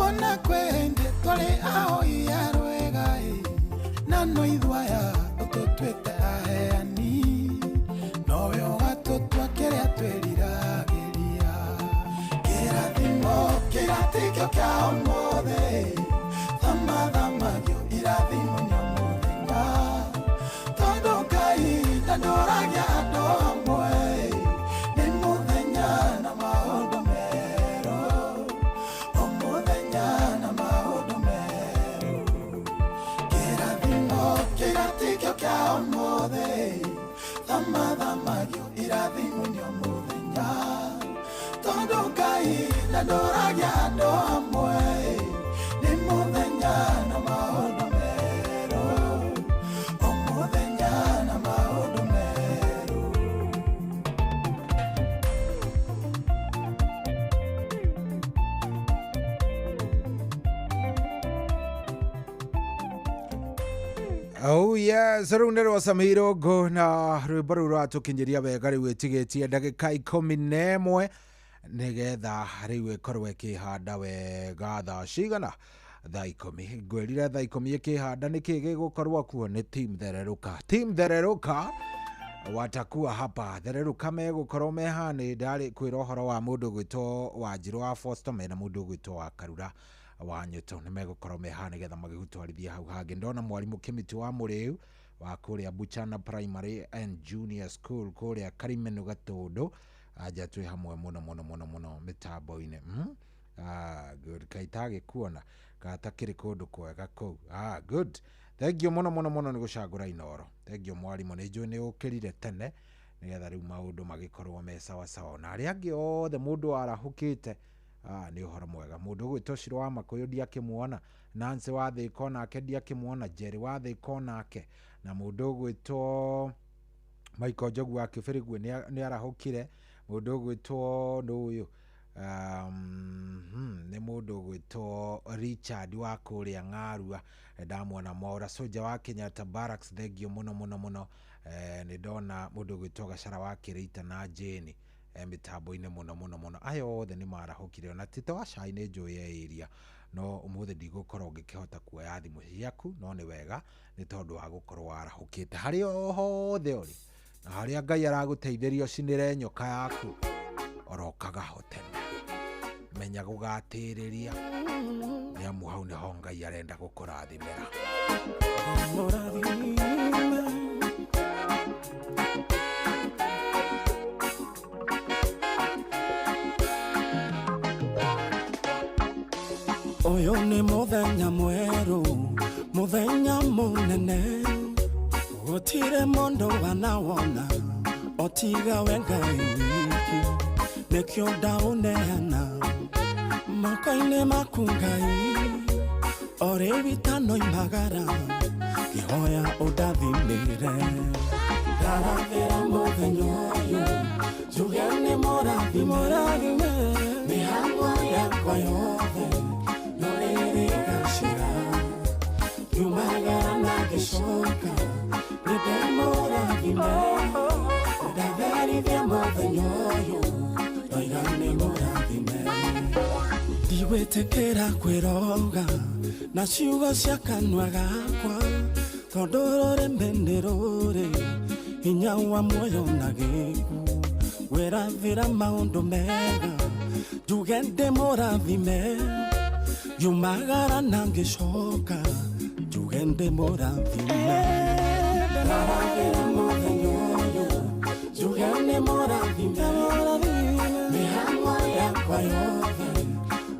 bona kwende tole ao ya rwega na no idwaya ototwete aheani no yo atotwa kere atwerirageria kirathimo kiratikio kia omothe thamathamagio irathimo nyamuthenya tondu Ngai ndandoragia andu amwe ni muthenya na maundu meru omuthenya na maundu meru kirathimo kiratikio kia omothe thamathamagio irathimo nyamuthenya tondu Ngai ndandoragia andu amwe ni muthenya na maundu meru omuthenya na maundu meru Oh yes, rũndĩrwo Samiro go na rwĩmbo rũu rwatũkinyĩria wega rĩu ĩtigĩtie ndagĩka 11 nĩgetha rĩu ĩkorwo ĩkĩhanda wega thaa cigana thaa 10 ngwĩrire thaa 10 ĩkĩhanda nĩkĩ gĩgũkorwo kuo nĩ team Thereruka watakuwa hapa Thereruka megũkorwo mehani ndarĩ kwĩra ũhoro wa mũndũ gwĩtwo Wanjirũ wa Foster mena mũndũ gwĩtwo wa Karura wa Nyũtũ nĩ megũkorwo mehani getha magĩgũtwarithia hau hangĩ ndona mwarimũ Kĩmĩtĩ wa Mũrĩu wa kũrĩa Buchana Primary and Junior School kũrĩa Karimenu Gatũndũ aja twĩ hamwe mũno mĩtambo-inĩ good kaitagĩ kuona gatakĩrĩ kũndũ kwega kũu good thank you mũno nĩ gũcagũra Inoro thank you mwarimũ nĩ njũĩ nĩ ũkĩrire tene nĩgetha rĩu maũndũ magĩkorwo me sawa na arĩa angĩ othe mũndũ arahũkĩte nĩ ũhoro mwega mũndũ gwĩtwo Ciro wa Makũyũ ndiakĩmuona Nancy wa Thĩka nake ndiakĩmuona Jerry wa Thĩka nake na mũndũ gwĩtwo Michael Njogu wa Kĩbĩrĩgwe nĩ arahũkire mũndũ gwĩtwo n'ũyũ nĩ mũndũ gwĩtwo Richard wa kũrĩa Ng'arua ndamuona Mwaura Soja wa Kenyatta Barracks thengio mũno nĩ ndona mũndũ gwĩtwo Gacara wa Kĩrĩita na Jane mitambo-inĩ mũno ayo othe nĩ marahũkire ona Tito wa Cai nĩ njũĩ area no ũmũthĩ ndigũkorwo ngĩkĩhota kuoya thimũ ciaku no nĩ wega nĩ tondũ wa gũkorwo warahũkĩte harĩa hothe ũrĩ na harĩa Ngai aragũteithĩria ũcinĩre nyoka yaku orokaga hotene menya gũgatĩrĩria nĩ amu hau nĩho Ngai arenda gũkũrathimĩra Oyo nĩ mũthenya mwerũ mũthenya mũnene gũtirĩ mũndũ wanawona otiga we Ngai wiki nĩkĩo ndaũneana moko-inĩ maku Ngai orĩ witano imagara ngĩhoya ũndathimĩre ndarathĩra mũthenya ũyũ njuge nĩ mũrathime mĩhang'o yakwa yothe no ĩrĩ gacĩra yumagara na gĩcoka nĩndĩ mũrathime ndathĩrithia mũthenya ũyũ ndoiga nĩ mũrathime ndigwĩtĩkĩra kwĩroga na ciugo cia kanua gakwa tondũ rũrĩmĩ nĩ rũrĩ hinya wa muoyo na gĩkuũ wĩrathĩra maũndũ mega njuge ndĩ mũrathime yumagara na ngĩcoka njuge ndĩ mũrathime ndarathĩra mũthenya ũyũ njuge nĩ mũrathime mĩhang'o yakwa yothe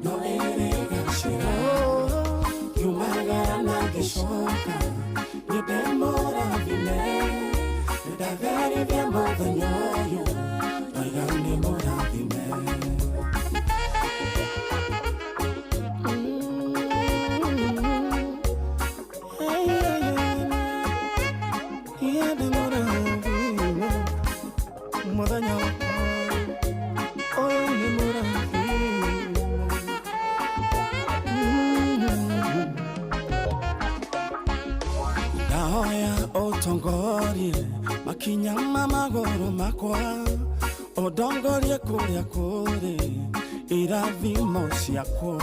no ĩrĩ gacĩra yumagara na ngĩcoka nĩndĩ mũrathime ndathĩrithia mũthenya ũyũ ndoiga nĩ mũrathime Muthenya ũyũ nĩ mũrathime ndahoya ũtongorie makinya ma magũrũ makwa ũndongorie kũrĩa kũrĩ irathimo ciakwa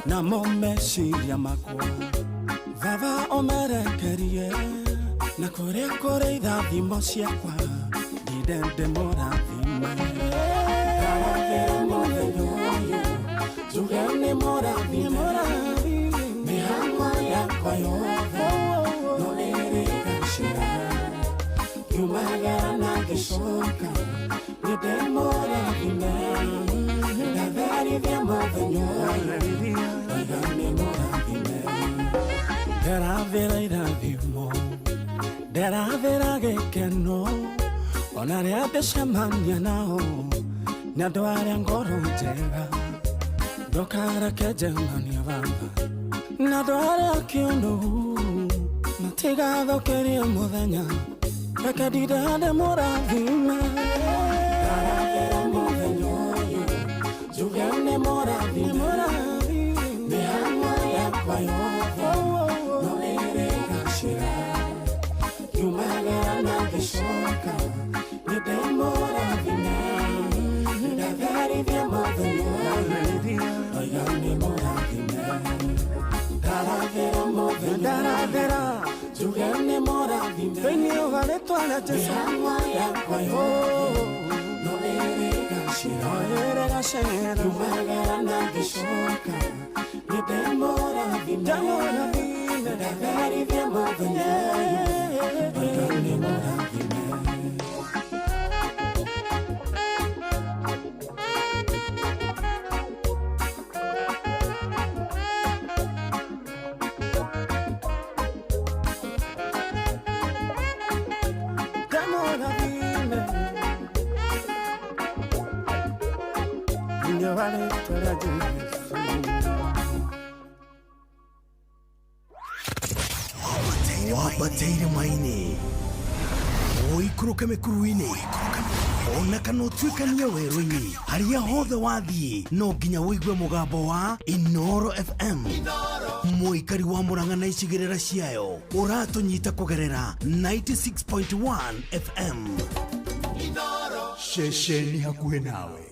namo meciria makwa baba omerekerie na kuria kuri irathimo ciakwa ndinde mũrathime ndarathĩra mũthenya ũyũ njuge nĩ mũrathime mĩhang'o yakwa yothe no ĩrĩgacĩra ngiumagara na ngĩcoka ndinde mũrathime ndatherithia mũthenya ũyũ oiga nĩ mũrathime ndarathĩra irathimo ndarathĩra gĩkeno ona rĩa ndĩcemania nao nĩ andũ arĩa ngoro njega ndokareke njemania baba na andũ arĩa kĩũnũhu matigathũkĩrie mũthenya reke ndindande mũrathime ndarathĩra mũthenya ũyũ njuge nĩ mũrathime mĩhang'o yakwa yothe no ĩrĩgacĩra ngiumagara na ngĩcoka ndinde mũrathime ndatherithia mũthenya ũyũ oiga nĩ mũrathime ndarathĩra mũthenya ndarathĩra njuge nĩ mũrathime thĩinĩ wa rĩtwa rĩa Jesũ mĩhang'o yakwa yothe no ĩrĩgacĩra ngiumagara na ngĩcoka ndinde mũrathime ndatherithia mũthenya ũyũ oiga nĩ mũrathime Wabateire maini oikũrũke mĩkuru-inĩ ona kana ũtuĩkanie werũ-inĩ harĩa hothe wathiĩ no nginya wĩigue mũgambo wa Inooro FM mũikari wa Mũrang'a na icigĩrĩra ciayo ũratũnyita kũgerera 96.1 FM ceceni hakuhĩ nawe.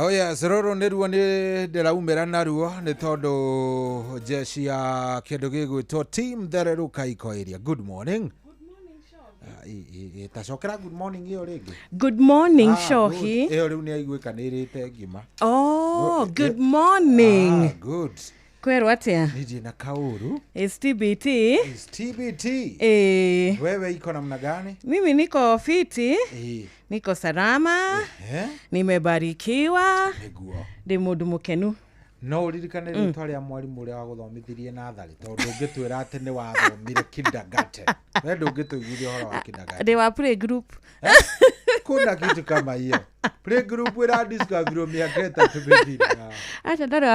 Oya sororo nĩruo nĩ ndĩraumĩra naruo nĩ tondũ jeshi ya kĩndũ gĩgwĩtwo team thererũka ikoĩria. Good morning. Tacokera good morning iyo rĩngĩ. Good morning Shohi. Iyo rĩu nĩ aiguĩkanĩrĩte ngima. Oh, good morning. Good. Kwerwo atĩa? Niji na kauru. It's TBT. It's TBT. Wewe iko namna gani? Mimi niko fiti. Niko salama. Nimebarikiwa. Ndi mũndũ mũkenu. No uririkane rĩtwa rĩa mwarimũ ũrĩa wa gũthomithirie natharĩ tondũ ũngĩtwĩra atĩ nĩ wathomire kindergarten. Wewe ndũngĩtũiguithia ũhoro wa kindergarten. Ndi wa play group. Kuna kitu kama hiyo. Play group ĩra discover miaka 3 mĩthiru. Acha ndari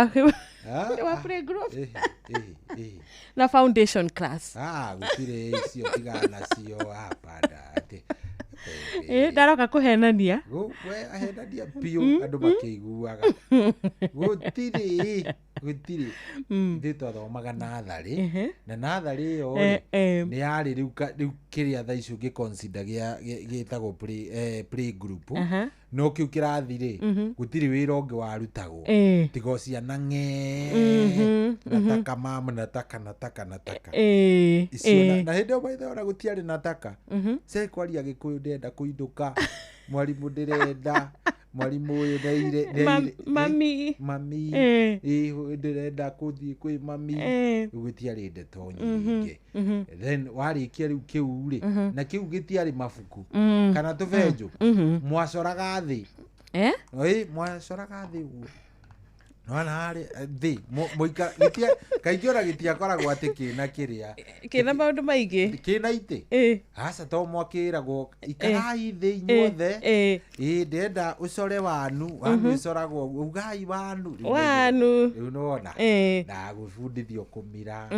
wa play group. Na foundation class. Gũtirĩ icio tigana cio hapana atĩ. Ndaroka kũhenania. We ahenania piũ andũ makĩiguaga. Gũtirĩ ithuĩ twathomaga natharĩ na natharĩ ĩyo nĩ yarĩ rĩu kĩrĩa thaa icio gĩconsider gĩtagwo play group no kĩu kĩrathi-rĩ gũtirĩ wĩra ũngĩ warutagwo tiga o ciana nataka mama nataka icio na hĩndĩ ĩyo maithe ona gũtiarĩ nataka kwaria Gĩkũyũ ndĩrenda kũinũka mwarimũ ndĩrenda mwarimũ ũyũ mami ndĩrenda gũthiĩ kwĩ mami gũtiarĩ ndeto nyingĩ. Then warĩkia rĩu kĩu-rĩ na kĩu gĩtiarĩ mabuku kana tũbenjũ mwacoraga thĩ mwacoraga thĩ ũguo nona harĩ thĩ kaingĩ ona gĩtiakoragwo atĩ kĩna kĩrĩa kĩna maũndũ maingĩ kĩna itĩ aca to mwakĩragwo ikarai thĩ inyuothe ndĩrenda ũcore wanu ĩcoragwo ugai wanu rĩu nona ndagũbundithio kũmira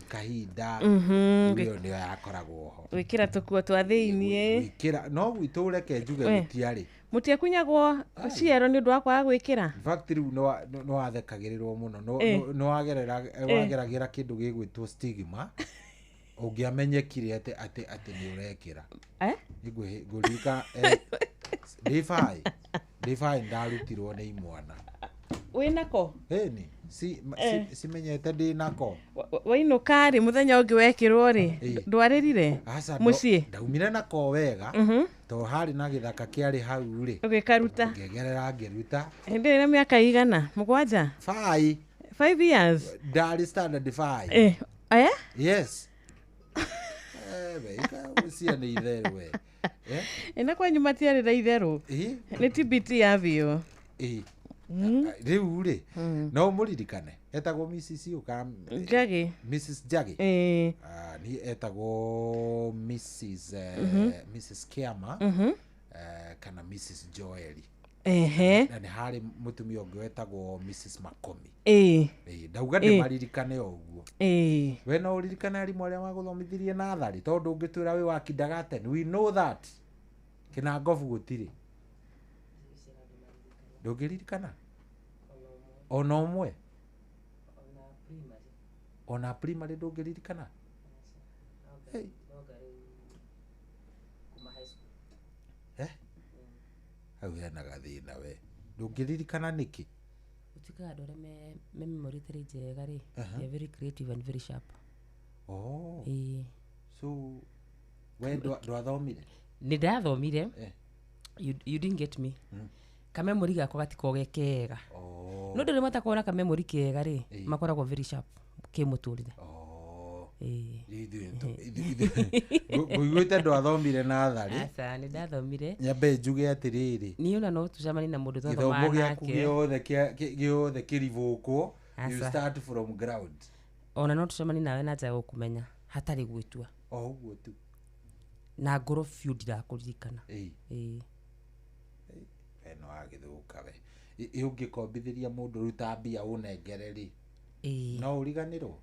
kahinda ũrĩo nĩyo yakoragwo ho gwĩkĩra tũkuo twa thĩiniĩ no gwitũ reke njuge gũtiarĩ mũtiekunyagwo ciero nĩ ũndũ wa kwaga gwĩkĩra. In fact rĩu no wathekagĩrĩrwo mũno no wageragĩra kĩndũ gĩgwĩtwo stigma Ungiamenyekire ati ni urekira. Ngurika Defy ndarutirwo ni imwana. Winako? Ni si menyete ndi nako. Wainuka ri muthenya ungi wekirwo ri ndwaririre mucii ndaumire nako wega to hari na githaka kiari hau ri ugikaruta ngegerera ngeruta hindi ina miaka igana 7 5 years ndari standard 5 yes weka usia ni itheru we ina kwa nyuma tiari ra itheru ni TBT yavio riu ri no muririkane etagwo Mrs. Jagi Mrs. Jagi ni etagwo Mrs. Kiama kana Mrs. Joeli na ni hari mutumia ungi wetagwo Mrs. Makomi ndauga ndimaririkane oguo we no uririkane arimu aria maguthomithirie nathari tondu ungitwira wi wa kindergarten we know that Kinangofu gutiri ndungiririkana ona umwe ona primary ndungiririkana hau hena gathina we ndungiririkana niki utuka andå arä a me memory tä rä njega rä they are very creative and very sharp. So we ndwathomire nä ndathomire you didn't get me kamemori gakwa gatiko gekega no ndä rä matakorwo kamemori kega rä makoragwo very sharp kä må tå rire nguiguite ndwathomire nathari aca nä ndathomire nyambe njuge atä rä rä niä ona no tucemani na må ndå githomo gäaku gĩothe kĩribũkwo you start from ground ona no tucemani nawe na njega gå kũmenya hatarĩ gwĩtua ũguo tu na ngoro biũ ndirakũririkana no agĩthũka we ũngĩkombithĩria mũndũ ruta mbia ũnengere rĩ no ũriganĩrwo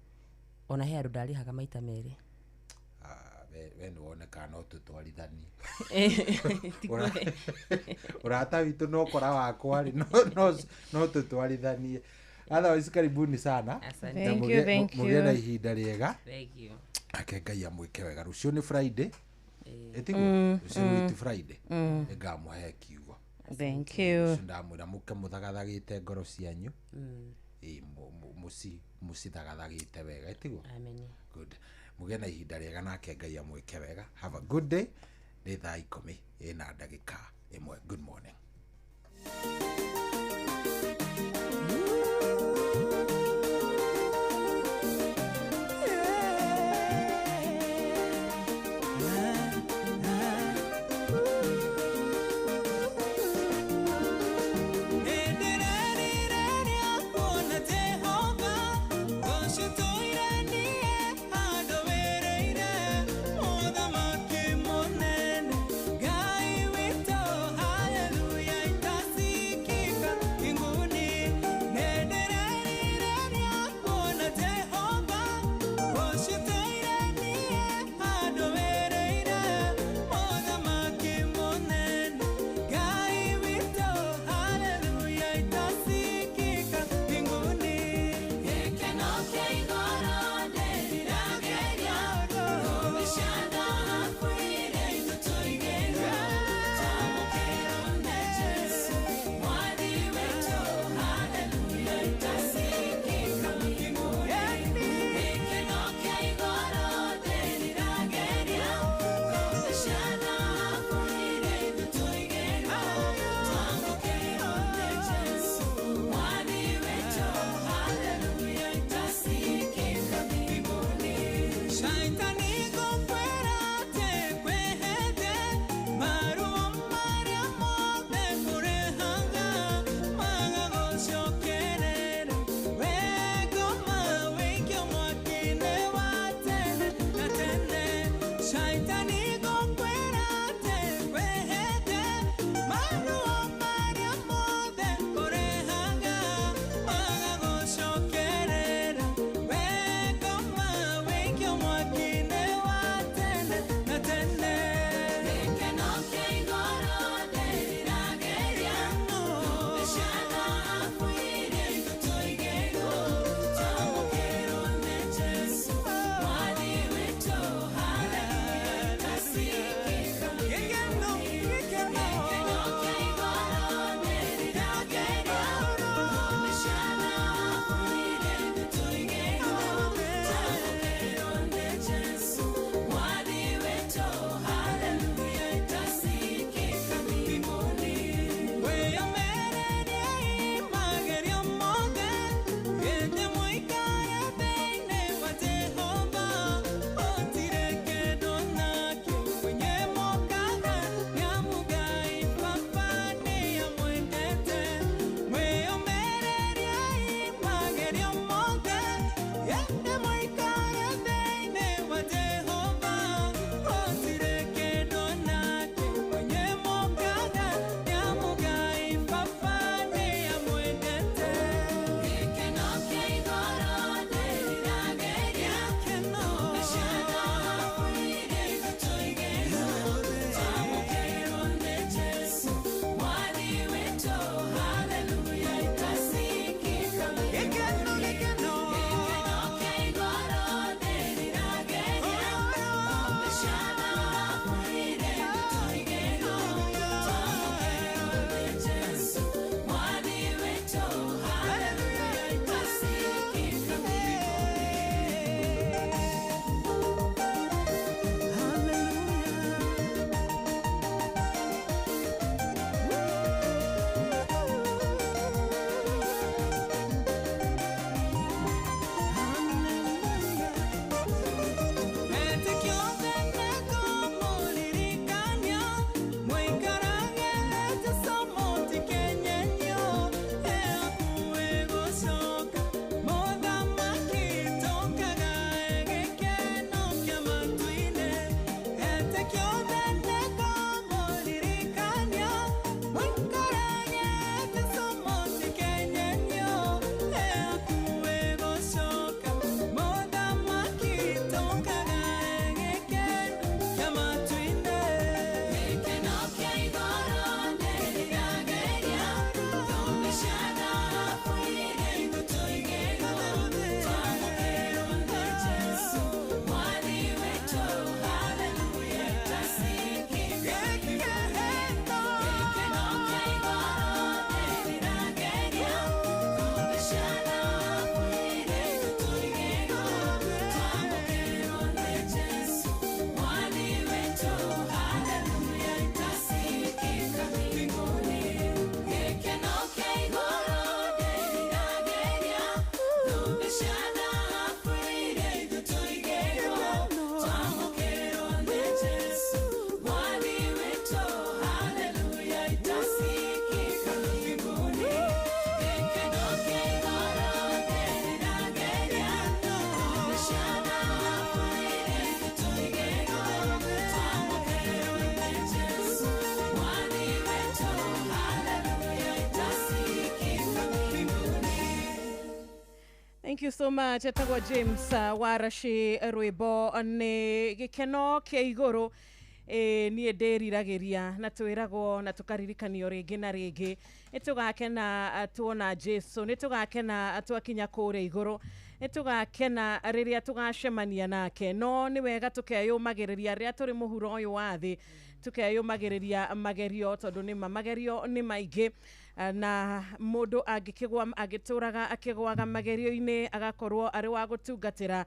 ona he andũ ndarĩhaga maita merĩ we nĩwoneka no tũtwarithanie ũrata witũ no kora wakwa rĩ no tũtwarithanie otherwise karibuni sana mũgĩe na ihinda rĩega ake Ngai amwĩke wega rũciũ nĩ Friday ĩtiguo rũciũ nĩ Friday nĩngamũhe kiugo thank you ndamwĩra mũke mũthagathagĩte ngoro cianyu mũcithagathagĩte wega ĩtiguo good mũgĩe na ihinda rĩega nake Ngai amwĩke wega have a good day nĩ thaa 10:01 good morning. Show. Thank you so much. Etagwa James Warashi Rwebo nĩ gĩkeno kĩa igũrũ niĩ ndĩriragĩria na twĩragwo na tũkaririkanio rĩngĩ na rĩngĩ nĩtũgakena tuona Jesu, nĩtũgakena twakinya kũrĩa igũrũ, nĩtũgakena rĩrĩa tũgacemania nake, no nĩ wega tũkeyũmagĩrĩria rĩrĩa tũrĩ mũhuro ũyũ wa thĩ, tũkeyũmagĩrĩria magerio tondũ nĩ magerio nĩ maingĩ na mũndũ angĩkĩgwa agĩtũraga akĩgwaga magerio-inĩ agakorwo arĩ wa gũtungatĩra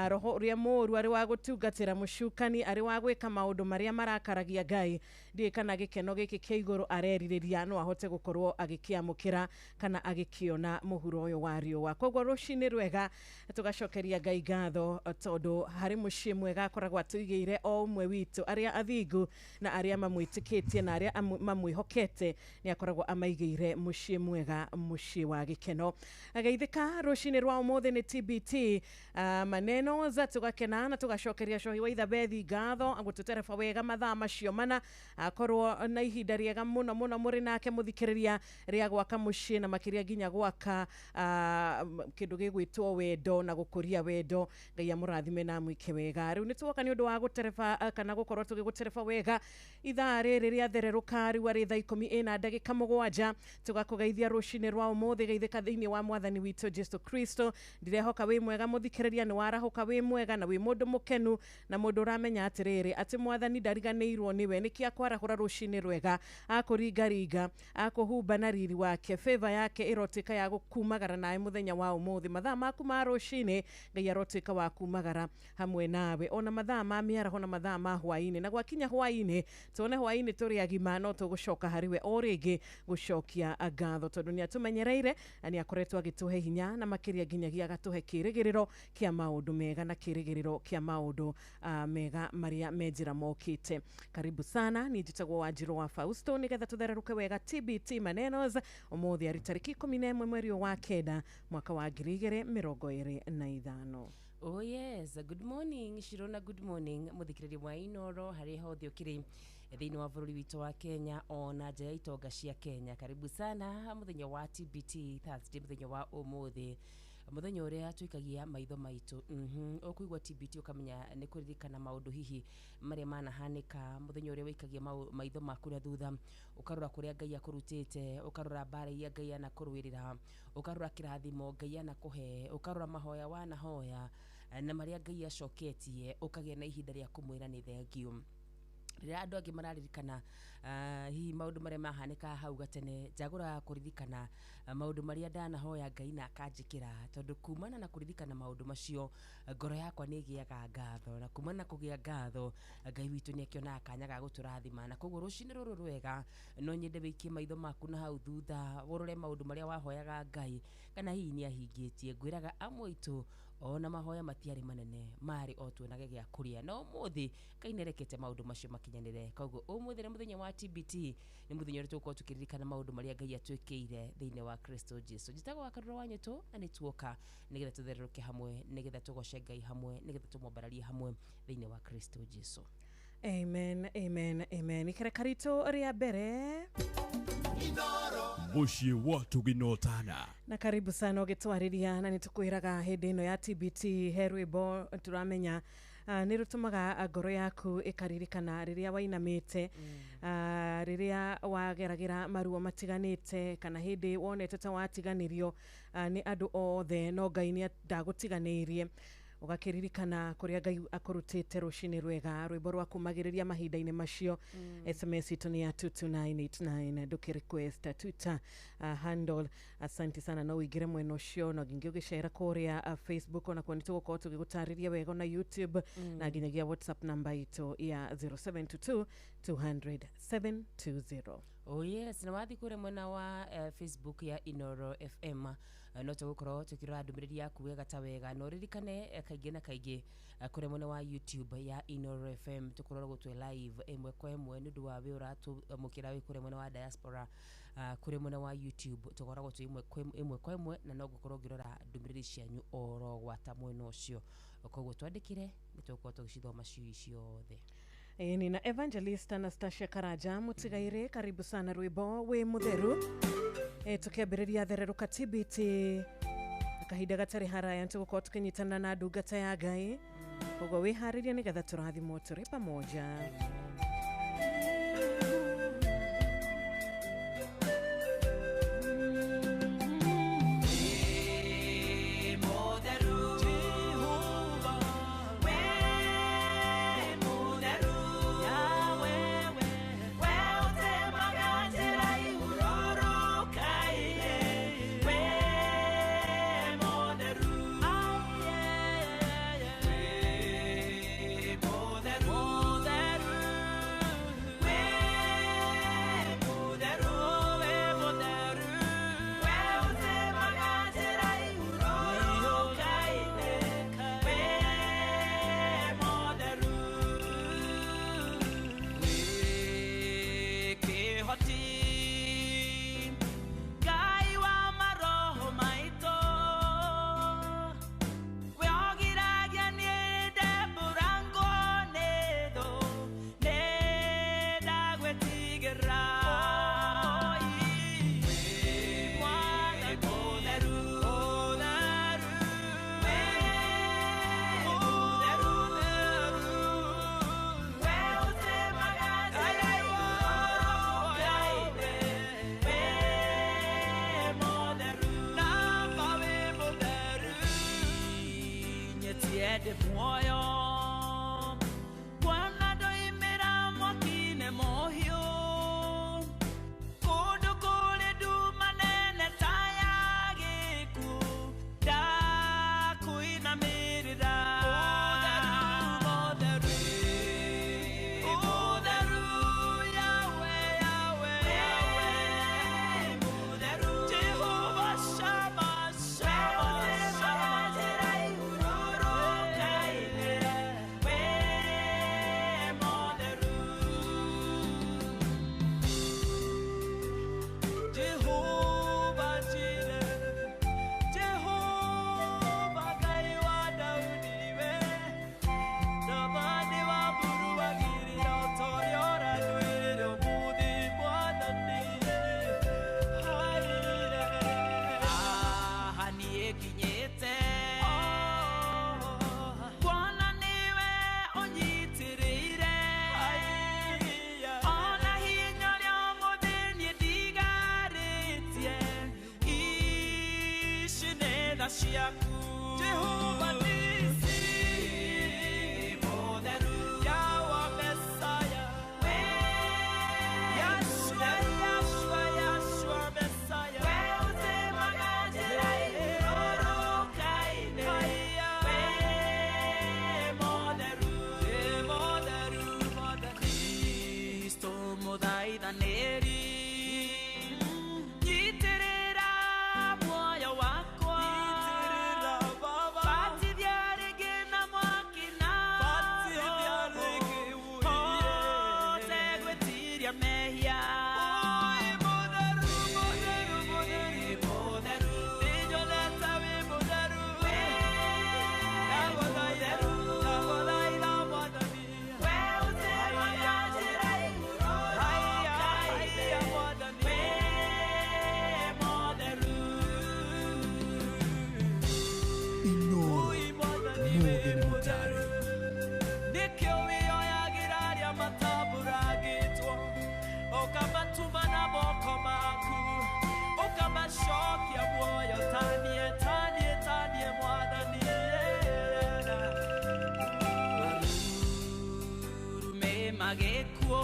roho ũrĩa mũũru, arĩ wa gũtungatĩra mũcukani, arĩ wa gwĩka maũndũ marĩa marakaragia Ngai, ndiĩ kana gĩkeno gĩkĩ kĩa igũrũ arerirĩria no ahote gũkorwo agĩkĩamũkĩra kana agĩkĩona mũhuro ũyũ wa riũa. Koguo rũcinĩ rwega tũgacokeria Ngai ngatho tondũ harĩ mũciĩ mwega akoragwo atũigĩire o ũmwe witũ, arĩa athingu na arĩa mamwĩtĩkĩtie na arĩa mamwĩhokete nĩ akoragwo amaigĩire mũciĩ mwega, mũciĩ wa gĩkeno. Geithĩka rũcinĩ rwa ũmũthĩ nĩ TBT maneno za tũgakena na tũgacokeria cohi wa Ithabethi ngatho agũtũtereba wega mathaa macio mana, akorwo na ihinda rĩega mũno mũno mũrĩ nake mũthikĩrĩria rĩa gwaka mũciĩ na makĩria nginya gwaka kĩndũ gĩgwĩtwo wendo na gũkũria wendo. Ngai amũrathime na mwĩke wega. Rĩu nĩtũgoka nĩ ũndũ wa gũtereba kana gũkorwo tũgĩgũtereba wega ithaa rĩrĩ rĩa thererũka rĩu arĩ thaa 10:07 tũgakũgeithia rũcinĩ rwa ũmũthĩ. Geithĩka thĩinĩ wa mwathani witũ Jesu Kristo. Ndirehoka wĩ mwega mũthikĩrĩria, nĩ warahũka wĩ mwega na wĩ mũndũ mũkenu na mũndũ ũramenya atĩrĩrĩ atĩ mwathani ndariganĩirwo nĩwe, nĩkĩ akwarahũra rũcinĩ rwega, akũringaringa, akũhumba na riri wake, favor yake ĩrotuĩka ya gũkumagara nawe mũthenya wa ũmũthĩ. Mathaa maku ma rũcinĩ Ngai arotuĩka wa kumagara hamwe nawe, ona mathaa ma mĩaraho na mathaa ma hwainĩ, na gwakinya hwainĩ tuone hwainĩ tũrĩ agima no tũgũcoka harĩwe o rĩngĩ gũcokia ngatho tondũ nĩ atũmenyereire na nĩ akoretwo agĩtũhe hinya na makĩria nginyagia agatũhe kĩrĩgĩrĩro kĩa maũndũ mega na kĩrĩgĩrĩro kĩa maũndũ mega marĩa menjĩra mokĩte. Karibu sana, niĩ njĩtagwo Wanjirũ wa Fausto, nĩgetha tũthererũke wega TBT Manenos ũmũthĩ arĩ tarĩki 11 mweri wa kenda mwaka wa 2025. Oh yes, good morning Shirona, good morning muthikĩrĩria wa Inoro harĩ hothe ũkĩrĩ thĩinĩ wa bũrũri witũ wa Kenya ona nja ya itonga cia Kenya. Karibu sana muthenya wa TBT Thursday, muthenya wa ũmũthĩ, muthenya ũrĩa twikagia maitho maitũ. Ũkũigua TBT ukamenya nĩ kũririkana maũndũ hihi marĩa manahanĩka, muthenya ũrĩa wĩikagia maitho maku na thutha, ũkarora kũrĩa Ngai akũrutĩte, ũkarora mbara iria Ngai anakũrũĩrĩra, ũkarora kĩrathimo Ngai anakũhe, ũkarora mahoya wanahoya na marĩa Ngai acoketie, ũkagĩa na ihinda rĩa kũmwĩra nĩ thengiũ. Rĩrĩa andũ angĩ mararirikana hihi maũndũ marĩa mahanĩka hau gatene, njagũra kũririkana maũndũ marĩa ndanahoya Ngai na akanjĩkĩra, tondũ kumana na kũririkana maũndũ macio ngoro yakwa nĩ ĩgĩaga ngatho, na kumana na kũgĩa ngatho Ngai witũ nĩ akĩonaga kanya ga gũtũrathima. Na koguo rũcinĩ rũrũ rwega no nyende wĩikie maitho maku na hau thutha ũrore maũndũ marĩa wahoyaga Ngai kana hihi nĩ ahingĩtie. Ngwĩraga amwe aitũ ona mahoya matiarĩ manene, marĩ o tuonage gĩa kũrĩa, no ũmũthĩ Ngai nĩarekete maũndũ macio makinyanĩre. Koguo ũmũthĩ nĩ mũthenya wa TBT, nĩ mũthenya ũrĩa tũgũkorwo tũkĩririkana maũndũ marĩa Ngai atwĩkĩire thĩinĩ wa Kristo Jesu. Njĩtagwo Wakarũra wa Nyũtũ na nĩ tuoka nĩgetha tũthererũke hamwe, nĩgetha tũgoce Ngai hamwe, nĩgetha tũmwambararie hamwe thĩinĩ wa Kristo Jesu. Amen, amen, amen. Ikereka ritũ rĩa mbere mũciĩ wa tũginotana, na karibu sana ũgĩtwarĩria, na nĩtũkwĩraga hĩndĩ ĩno ya TBT he rwĩmbo tũramenya nĩ rũtũmaga ngoro yaku ĩkaririkana rĩrĩa wainamĩte, rĩrĩa wageragĩra maruo matiganĩte, kana hĩndĩ wonete ta watiganĩrio nĩ andũ othe no Ngai nĩ ndagũtiganĩirie, ũgakĩririkana kũrĩa Ngai akũrutĩte rũcinĩ rwega. Rwĩmbo rwa kumagĩrĩria mahinda-inĩ macio, SMS itũ nĩ ya 22989, ndũkĩ request Twitter handle. Asante sana, no ũingĩre mwena ũcio na ngingĩ ũgĩcera kũrĩa Facebook, ona kwa nĩtũgũkorwo tũgĩgũtarĩria wega na YouTube na nginyagia WhatsApp namba itũ ya 0722200720. Oh yes, na wathi kũrĩa mwena wa Facebook ya Inoro FM no tũgũkorwo tũkĩrora ndũmĩrĩri yaku wega ta wega, no ririkane kaingĩ na kaingĩ kũrĩa mwena wa YouTube ya Inoro FM tũkorwo gũtwe live ĩmwe kwa ĩmwe nĩ ũndũ wa wĩ ũratũmũkĩra wĩ kũrĩa mwena wa diaspora, kũrĩa mwena wa YouTube tũkoragwo twĩ ĩmwe kwa ĩmwe na no gũkorwo ngĩrora ndũmĩrĩri cianyu oro gwata mwena ũcio. Koguo twandĩkire nĩ tũgũkorwo tũgĩcithoma ciothe. Ni na Evangelist Anastasia Karaja mutigaire, karibu sana rwĩmbo wĩ mũtheru. Tukĩambĩrĩria thererũka TBT kahinda gatari haraya tugukorwo tukinyitana na ndungata ya Ngai koguo wiharirie nigetha turathimwo turi pamoja.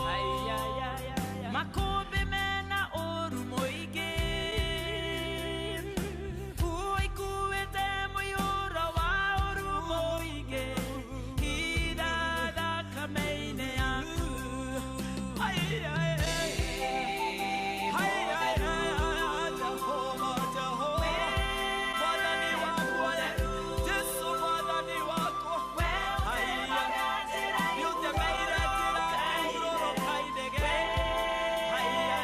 Hey,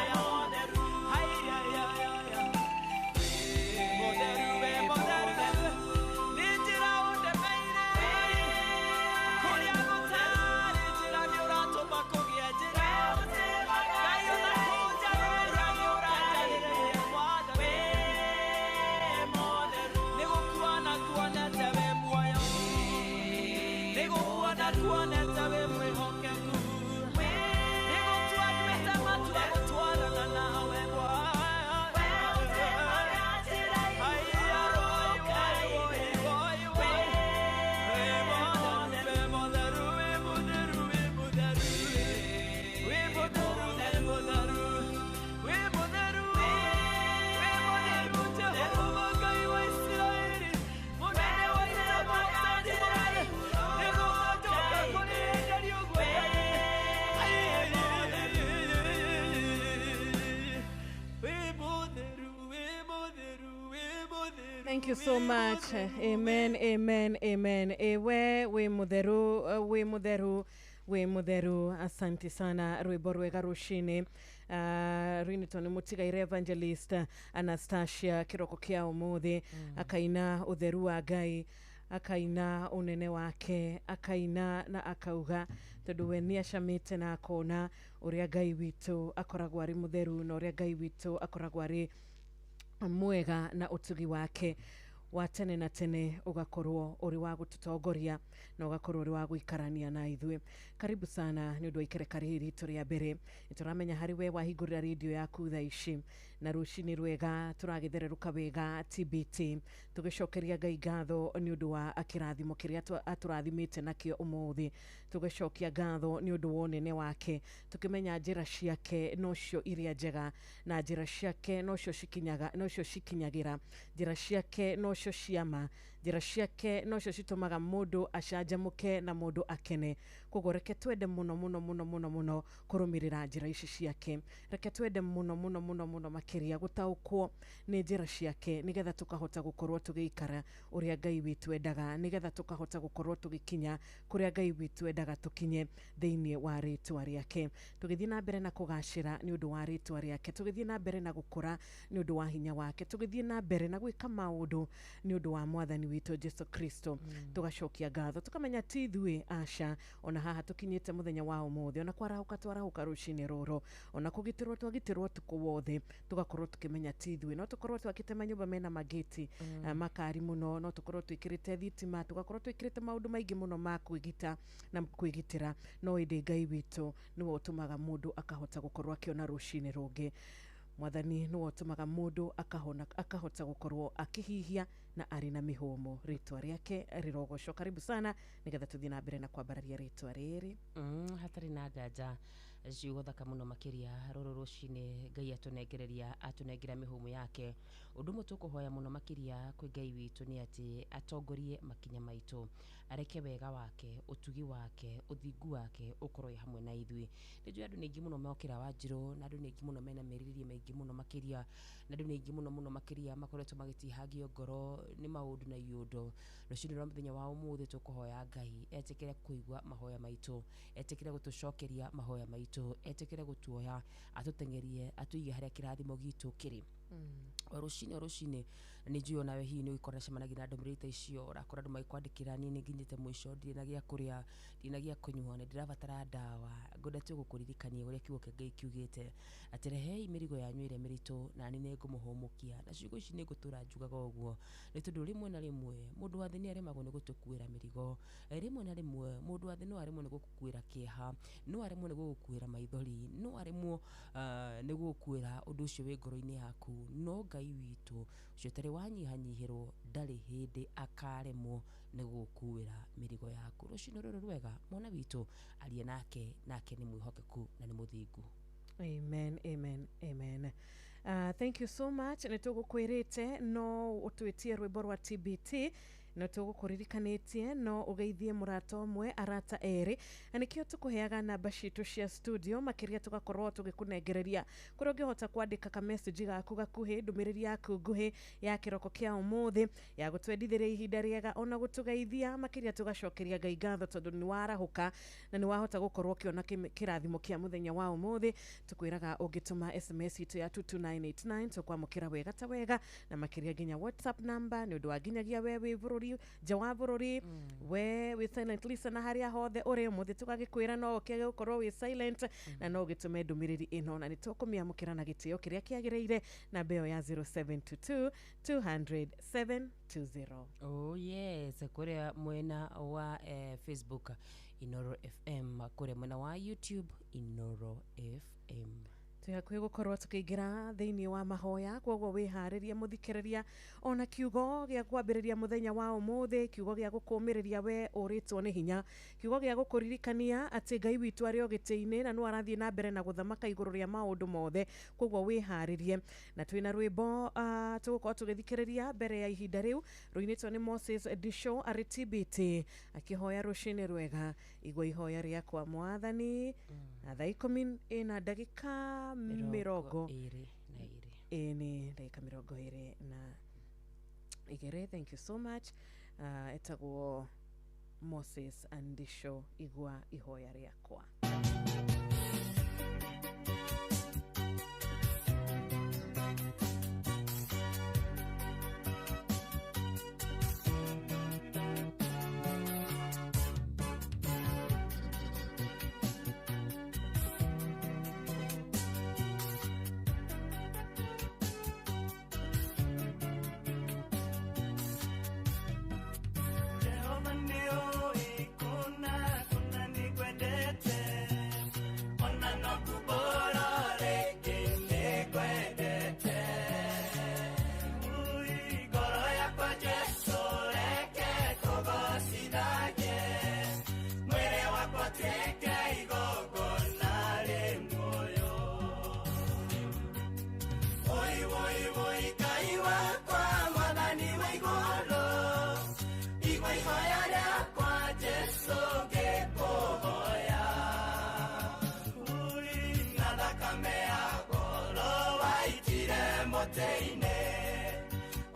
Thank you so much. Amen, amen, amen. Ewe we mutheru. Asante sana. Rwimbo rwega rushini. Rinitoni Mutigaire Evangelist Anastasia kiroko kia umuthi akaina utheru wa Ngai, akaina unene wake, akaina na akauga tondu we ni acamite na akona uria Ngai witu akoragwo ari mutheru na uria Ngai witu akoragwo ari mwega na utugi wake wa tene na tene ugakorwo uri wa gututongoria na ugakorwo uri wa guikarania na ithuĩ. Karibu sana ni undu ikereka ritu ria mbere. Nituramenya hari we wahingurira radio yaku thaa ici na rucini rwega turagithereruka wega TBT tugicokeria Ngai ngatho ni undu wa akirathimo kiria aturathimite nakio umuthi. Tugicokia ngatho ni undu wa unene wake, tukimenya njira ciake nocio iria njega na njira ciake nocio cikinyagira, njira ciake nocio ciama, njira ciake nocio citumaga mundu acanjamuke na mundu akene. Koguo reke twende muno kurumirira njira ici ciake, reke twende muno makiria gutaukwo ni njira ciake, nigetha tukahota gukorwo tugiikara uria Ngai witu endaga, nigetha tukahota gukorwo tugikinya kuria Ngai witu endaga tukinye thiini wa ritwa riake. Tugithii na mbere na kugacira ni undu wa ritwa riake, tugithii na mbere na gukura ni undu wa hinya wake, tugithii na mbere na gwika maundu ni undu wa mwathani witu Jesu Kristo. Tugacokia ngatho tukamenya ti ithuĩ aca, ona haha tukinyite muthenya wa umuthi, ona kwarahuka twarahuka rucini ruru, ona kugitirwo twagitirwo tuku wothe, tugakorwo tukimenya ti ithuĩ. No tukorwo twakite manyumba mena mageti makari muno, no tukorwo twikirite thitima, tugakorwo twikirite maundu maingi muno ma kwigita na kwigitira, no indi Ngai witu niwe utumaga mundu akahota gukorwo akiona rucini rungi. Mwathani niwe utumaga mundu akahota gukorwo akihihia na ari na mihumo. Ritwa riake rirogocwo. Karibu sana nigetha tuthii na mbere na kwambararia ritwa riri hatari na nganja ciugo thaka muno makiria ruru rucini. Ngai atunengeria mihumo yake. Undu mutukuhoya muno makiria kwi Ngai witu ni ati atongorie makinya maitu, areke wega wake, utugi wake, uthingu wake ukorwo hamwe na ithui. Nijua andu ningi muno mokira Wanjiru, na andu ningi muno mena meriririe maingi muno makiria, na andu ningi muno makiria makoretwo magitihagio ngoro ni maundu na iundu. Rucini rwa muthenya wa umuthi tukuhoya Ngai etikire kuigua mahoya maitu, etikire gutucokeria mahoya maitu, etikire gutuoya, atutengerie, atuige haria kirathimo gitu kiri. Rucini nijua nawe hii ni ukora cemanagia na ndomirite icio urakora andu magikwandikira ni nginyite mwisho ndina gia kuria, ndina gia kunyua, na ndirabatara ndawa. Ngoda tu gukuririkania uria kiugo kia Ngai kiugite ati rehei mirigo yanyu ire miritu na ni ngumuhomukia. Na ciugo ici ni gutura njugaga uguo ni tondu rimwe na rimwe mundu wa thini aremagwo ni gutukuira mirigo, rimwe na rimwe mundu wa thini no aremwo ni gukuira kieha, no aremwo ni gukuira maithori, no aremwo ni gukuira undu ucio wi ngoro-ini yaku. No Ngai witu ucio tari wanyihanyihirwo ndari hindi akaremwo ni gukuira mirigo yaku. Rucini ruru rwega mwana witu arie nake ni mwihokeku na ni muthingu. Amen, amen, amen. Thank you so much. Nitugukwirite no utwitie rwimbo rwa TBT no tugukuririkanĩtie no ugeithie murata umwe arata eri. Anikio tukuheaga namba citu cia studio makiria tugakorwo tugikunengereria kuria ungihota kwandika ka message gaku gakuhi, ndumiriri yaku nguhi ya kiroko kia umuthi ya gutwendithiria ihinda riega ona gutugeithia makiria tugacokeria Ngai ngatho tondu ni warahuka na ni wahota gukorwo kiona kirathimo kia muthenya wa umuthi. Tukwiraga ungituma SMS itu ya 22989 tukwamukira wega ta wega na makiria nginya WhatsApp number ni undu wa nginyagia wewe bururi jawabururi we silent listener haria hothe uri umuthi tugagikwira no ukege gukorwo we silent na no gitume ndumiriri ino na nitukumiamukira na gitio kiria kiagireire na beo ya 0722 200 720. Oh yes, kuria mwena wa Facebook Inoro FM, kuria mwena wa YouTube Inoro FM. Tuyakwĩ gukorwo tukiingira thiini wa mahoya, kwoguo wiharirie muthikiriria ona kiugo gia kwambiriria muthenya wa umuthi, kiugo gia gukumiriria we uritwo ni hinya, kiugo gia gukuririkania ati Ngai witu ari ogitiini na no arathie na mbere na guthamaka iguru ria maundu mothe. Kwoguo wiharirie na twina rwimbo tugukorwo tugithikiriria mbere ya ihinda riu ruinitwo ni Moses Edisho ari TBT akihoya rucini rwega igwa ihoya riakwa Mwathani na thaa 10 na ndagika mirongo iri ni dakika mirongo iri na igere. Thank you so much. Etagwo Moses Andisho igwa ihoya riakwa.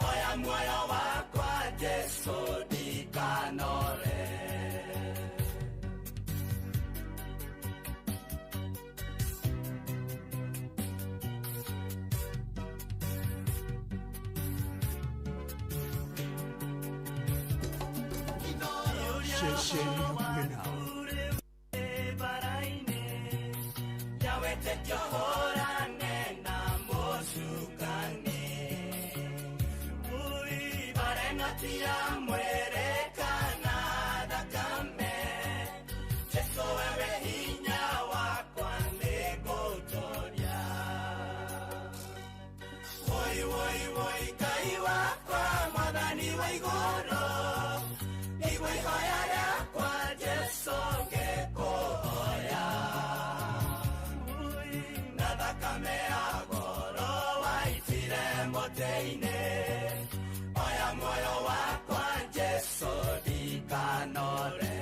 Oya moyo wakwa Jesu ndikanore. Oya moyo wakwa Jesu ndikanore.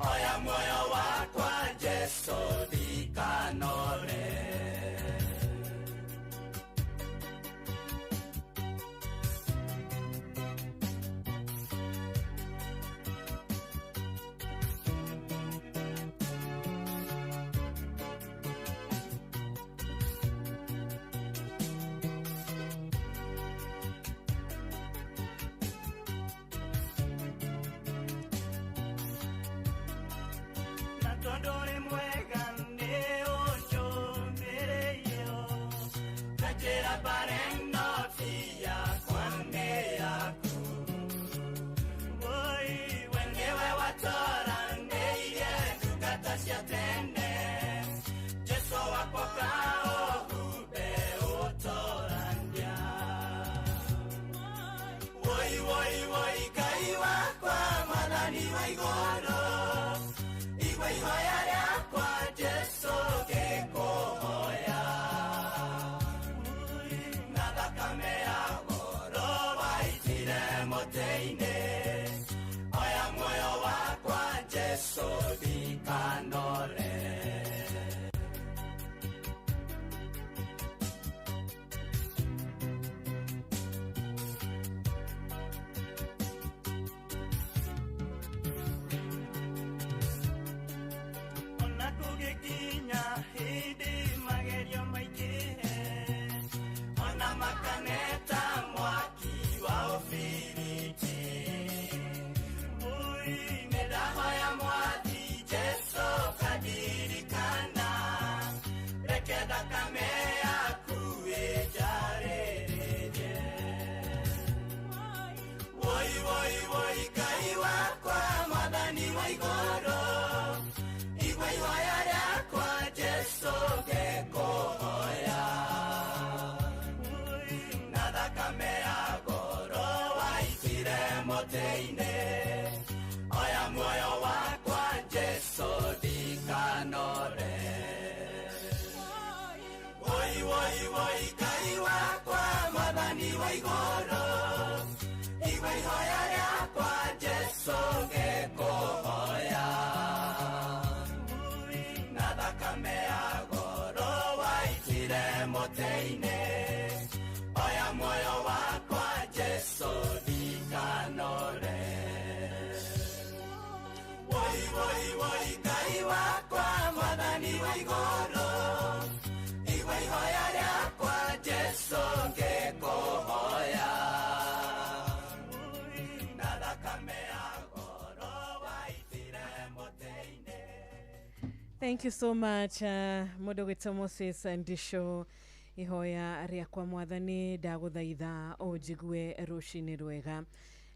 Oya moyo wakwa Jesu ndikanore. Oya moyo wakwa Jesu ndikanore. Ona kugikinya hindi magerio maingĩ, ona makaneta mwaki wa ũbiriti. mũtĩ-inĩ oya muoyo wakwa Jesu ndikanore woi woi woi Ngai wakwa mwathani wa igũrũ igua ihoya rĩakwa Jesu ngĩkũhoya na thakame ya goro waitire mũtĩ-inĩ oya muoyo wakwa Jesu ndikanore woi woi woi Ngai wakwa mwathani wa igũrũ igua ihoya rĩakwa Jesu ngĩkũhoya na thakame ya goro waitire mũtĩ-inĩ. Thank you so much Mũndũ gwĩtwo Moses Ndisho ihoya rĩakwa mwathani ndagũthaitha ũnjigue rũcinĩ rwega.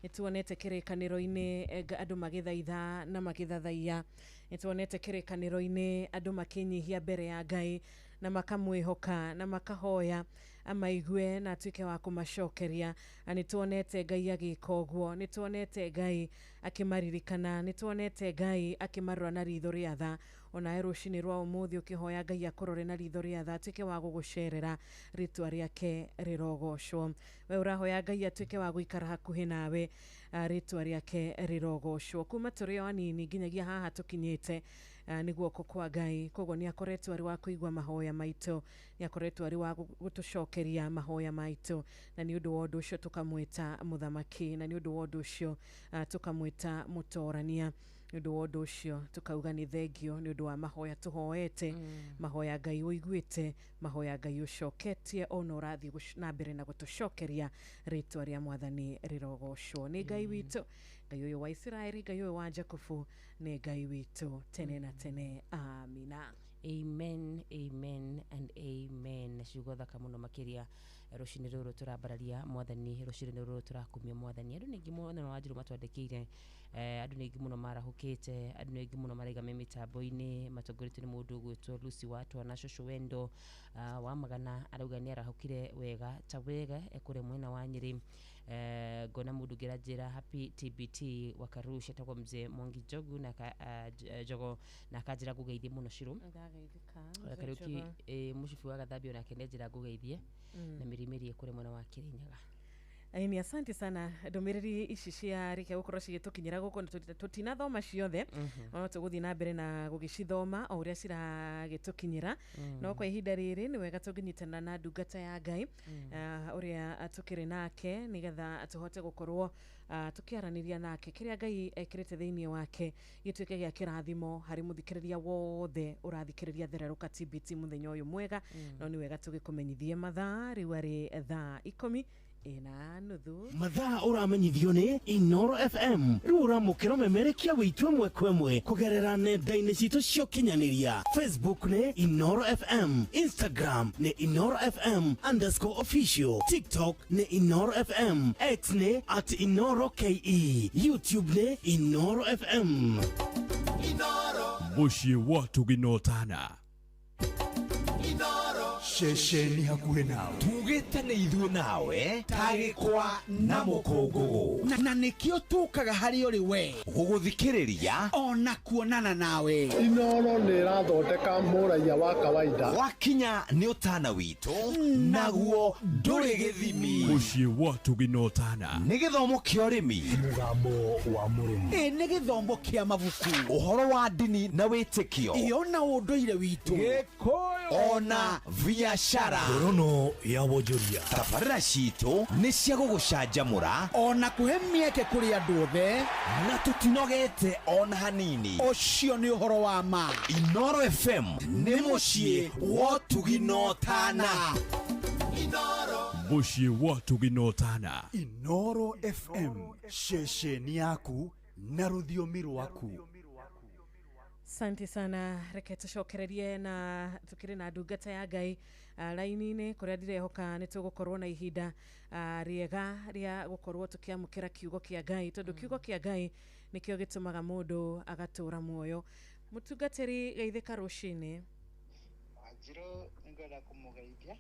Nĩtuonete kĩrĩkanĩro-inĩ andũ magĩthaitha na magĩthathaiya. Nĩtuonete kĩrĩkanĩro-inĩ andũ makĩnyihia mbere ya Ngai na makamwĩhoka na makahoya amaigue na atuĩke wa kũmacokeria. Na nĩtuonete Ngai agĩka ũguo, nĩtuonete Ngai akĩmaririkana, nĩtuonete Ngai akĩmarora na ritho rĩa tha. Ona rũcinĩ rwa ũmũthĩ ũkĩhoya Ngai akũrore na ritho rĩa tha, atuĩke wa gũgũcerera, rĩtwa rĩake rĩrogocwo. We ũrahoya Ngai atuĩke wa gũikara hakuhĩ nawe, rĩtwa rĩake rĩrogocwo. Kuma tũrĩ o anini nginyagia haha tũkinyĩte, nĩ guoko kwa Ngai. Koguo nĩ akoretwo arĩ wa kũigua mahoya maitũ, nĩ akoretwo arĩ wa gũtũcokeria mahoya maitũ, na nĩ ũndũ wa ũndũ ũcio tũkamwĩta mũthamaki, na nĩ ũndũ wa ũndũ ũcio tũkamwĩta mũtorania. Nĩ ũndũ wa ũndũ ũcio tukauga nĩ thengio nĩ ũndũ wa mahoya tũhoete, mahoya Ngai ũiguĩte, mahoya Ngai ũcoketie, ona ũrathiĩ na mbere na gũtũcokeria, rĩtwa rĩa mwathani rĩrogocwo. Nĩ Ngai witũ, Ngai ũyũ wa Isiraeli, Ngai ũyũ wa Jakubu, nĩ Ngai witũ tene na tene. Amina. Amen, amen and amen. Ciugo thaka muno makiria rũcinĩ rũrũ tũrambararia mwathani, rũcinĩ rũrũ tũrakumia mwathani. Andũ nĩngĩ mũno wanjiru matwandĩkĩire, andũ nĩngĩ mũno marahũkĩte, andũ nĩngĩ mũno maraigamia mĩtambo-inĩ, matongoretio nĩ mũndũ gwĩtwo Lucy Watwa na Shosho Wendo wa Magana. Arauga nĩ arahũkire wega ta wega kũrĩa mwena wa Nyĩrĩ. Ngona mũndũ ngĩra njĩra happy TBT wa Karusha etagwo mzee Mwangi Jogu na Jogo na akanjĩra ngũgeithie mũno Shiro. Kariuki mũcibi wa Gathambio nake nĩ njĩra ngũgeithie na mĩrimĩrie kũrĩa mwena wa Kirinyaga. Aini, asante sana. Ndomereri ici cia rĩkia gũkorwo cigĩtũkinyĩra gũkũ tũtinathoma ciothe, no tũgũthiĩ na mbere na gũgĩcithoma o ũrĩa ciragĩtũkinyĩra. No kwa ihinda rĩrĩ nĩ wega tũngĩnyitana na ndungata ya Ngai ũrĩa tũkĩrĩ nake, nĩgetha tũhote gũkorwo tukiaranĩria nake kĩrĩa Ngai ekĩrĩte thĩinĩ wake gĩtuĩke gĩa kĩrathimo harĩ mũthikĩrĩria wothe ũrathikĩrĩria Thererũka TBT mũthenya ũyũ mwega. No nĩ wega tũgĩkũmenyithie mathaa rĩu arĩ thaa 10:30. mathaa ũramenyithio nĩ Inoro FM. Rĩu ũramũkĩra ũmemerekia wĩitũ ĩmwe kwa ĩmwe kũgerera nenda-inĩ citũ cia ũkinyanĩria. Facebook nĩ Inoro FM, Instagram nĩ Inoro FM_official, TikTok nĩ Inoro FM, X nĩ @InoroKE, YouTube nĩ Inoro FM. Mũciĩ wa tũginotana Shesheni hakuhĩ nawe, tugĩte nĩ ithuĩ nawe, tagĩkwa na mũkũngũgũ, na nĩkĩo tũkaga harĩ ũrĩ we gũgũthikĩrĩria ona kuonana nawe. Inoro nĩ ĩrathondeka mũraiya wa kawaida. Wakinya nĩ ũtana witũ, naguo ndũrĩ gĩthimi. Mũciĩ wa tũginotana nĩ gĩthomo kĩa ũrĩmi, mũgambo wa mũrĩmi, nĩ gĩthomo kĩa mabuku, ũhoro wa ndini na wĩtĩkio, ona ũndũire witũ, gĩkũyũ ona biashara, ngorono ya wonjoria. tabarĩra citũ nĩ cia gũgũcanjamũra ona kũhe mĩeke kũrĩ andũ othe, na tũtinogete ona hanini. ũcio nĩ ũhoro wa ma. Inoro FM nĩ mũciĩ wa tũginotana. Mũciĩ wa tũginotana. Inoro FM, shesheni yaku na rũthiomi rwaku. Asante sana. Reke tũcokererie na tukire na ndungata ya Ngai raini-inĩ kũrĩa ndirehoka nĩ tũgũkorwo na ihinda rĩega rĩa gũkorwo tũkĩamũkĩra kiugo kĩa Ngai, tondũ kiugo kĩa Ngai nĩkĩo gĩtũmaga mũndũ agatũra muoyo. Mũtungatĩri geithĩka rũcinĩ. Njiro ngwenda kũmũgeithia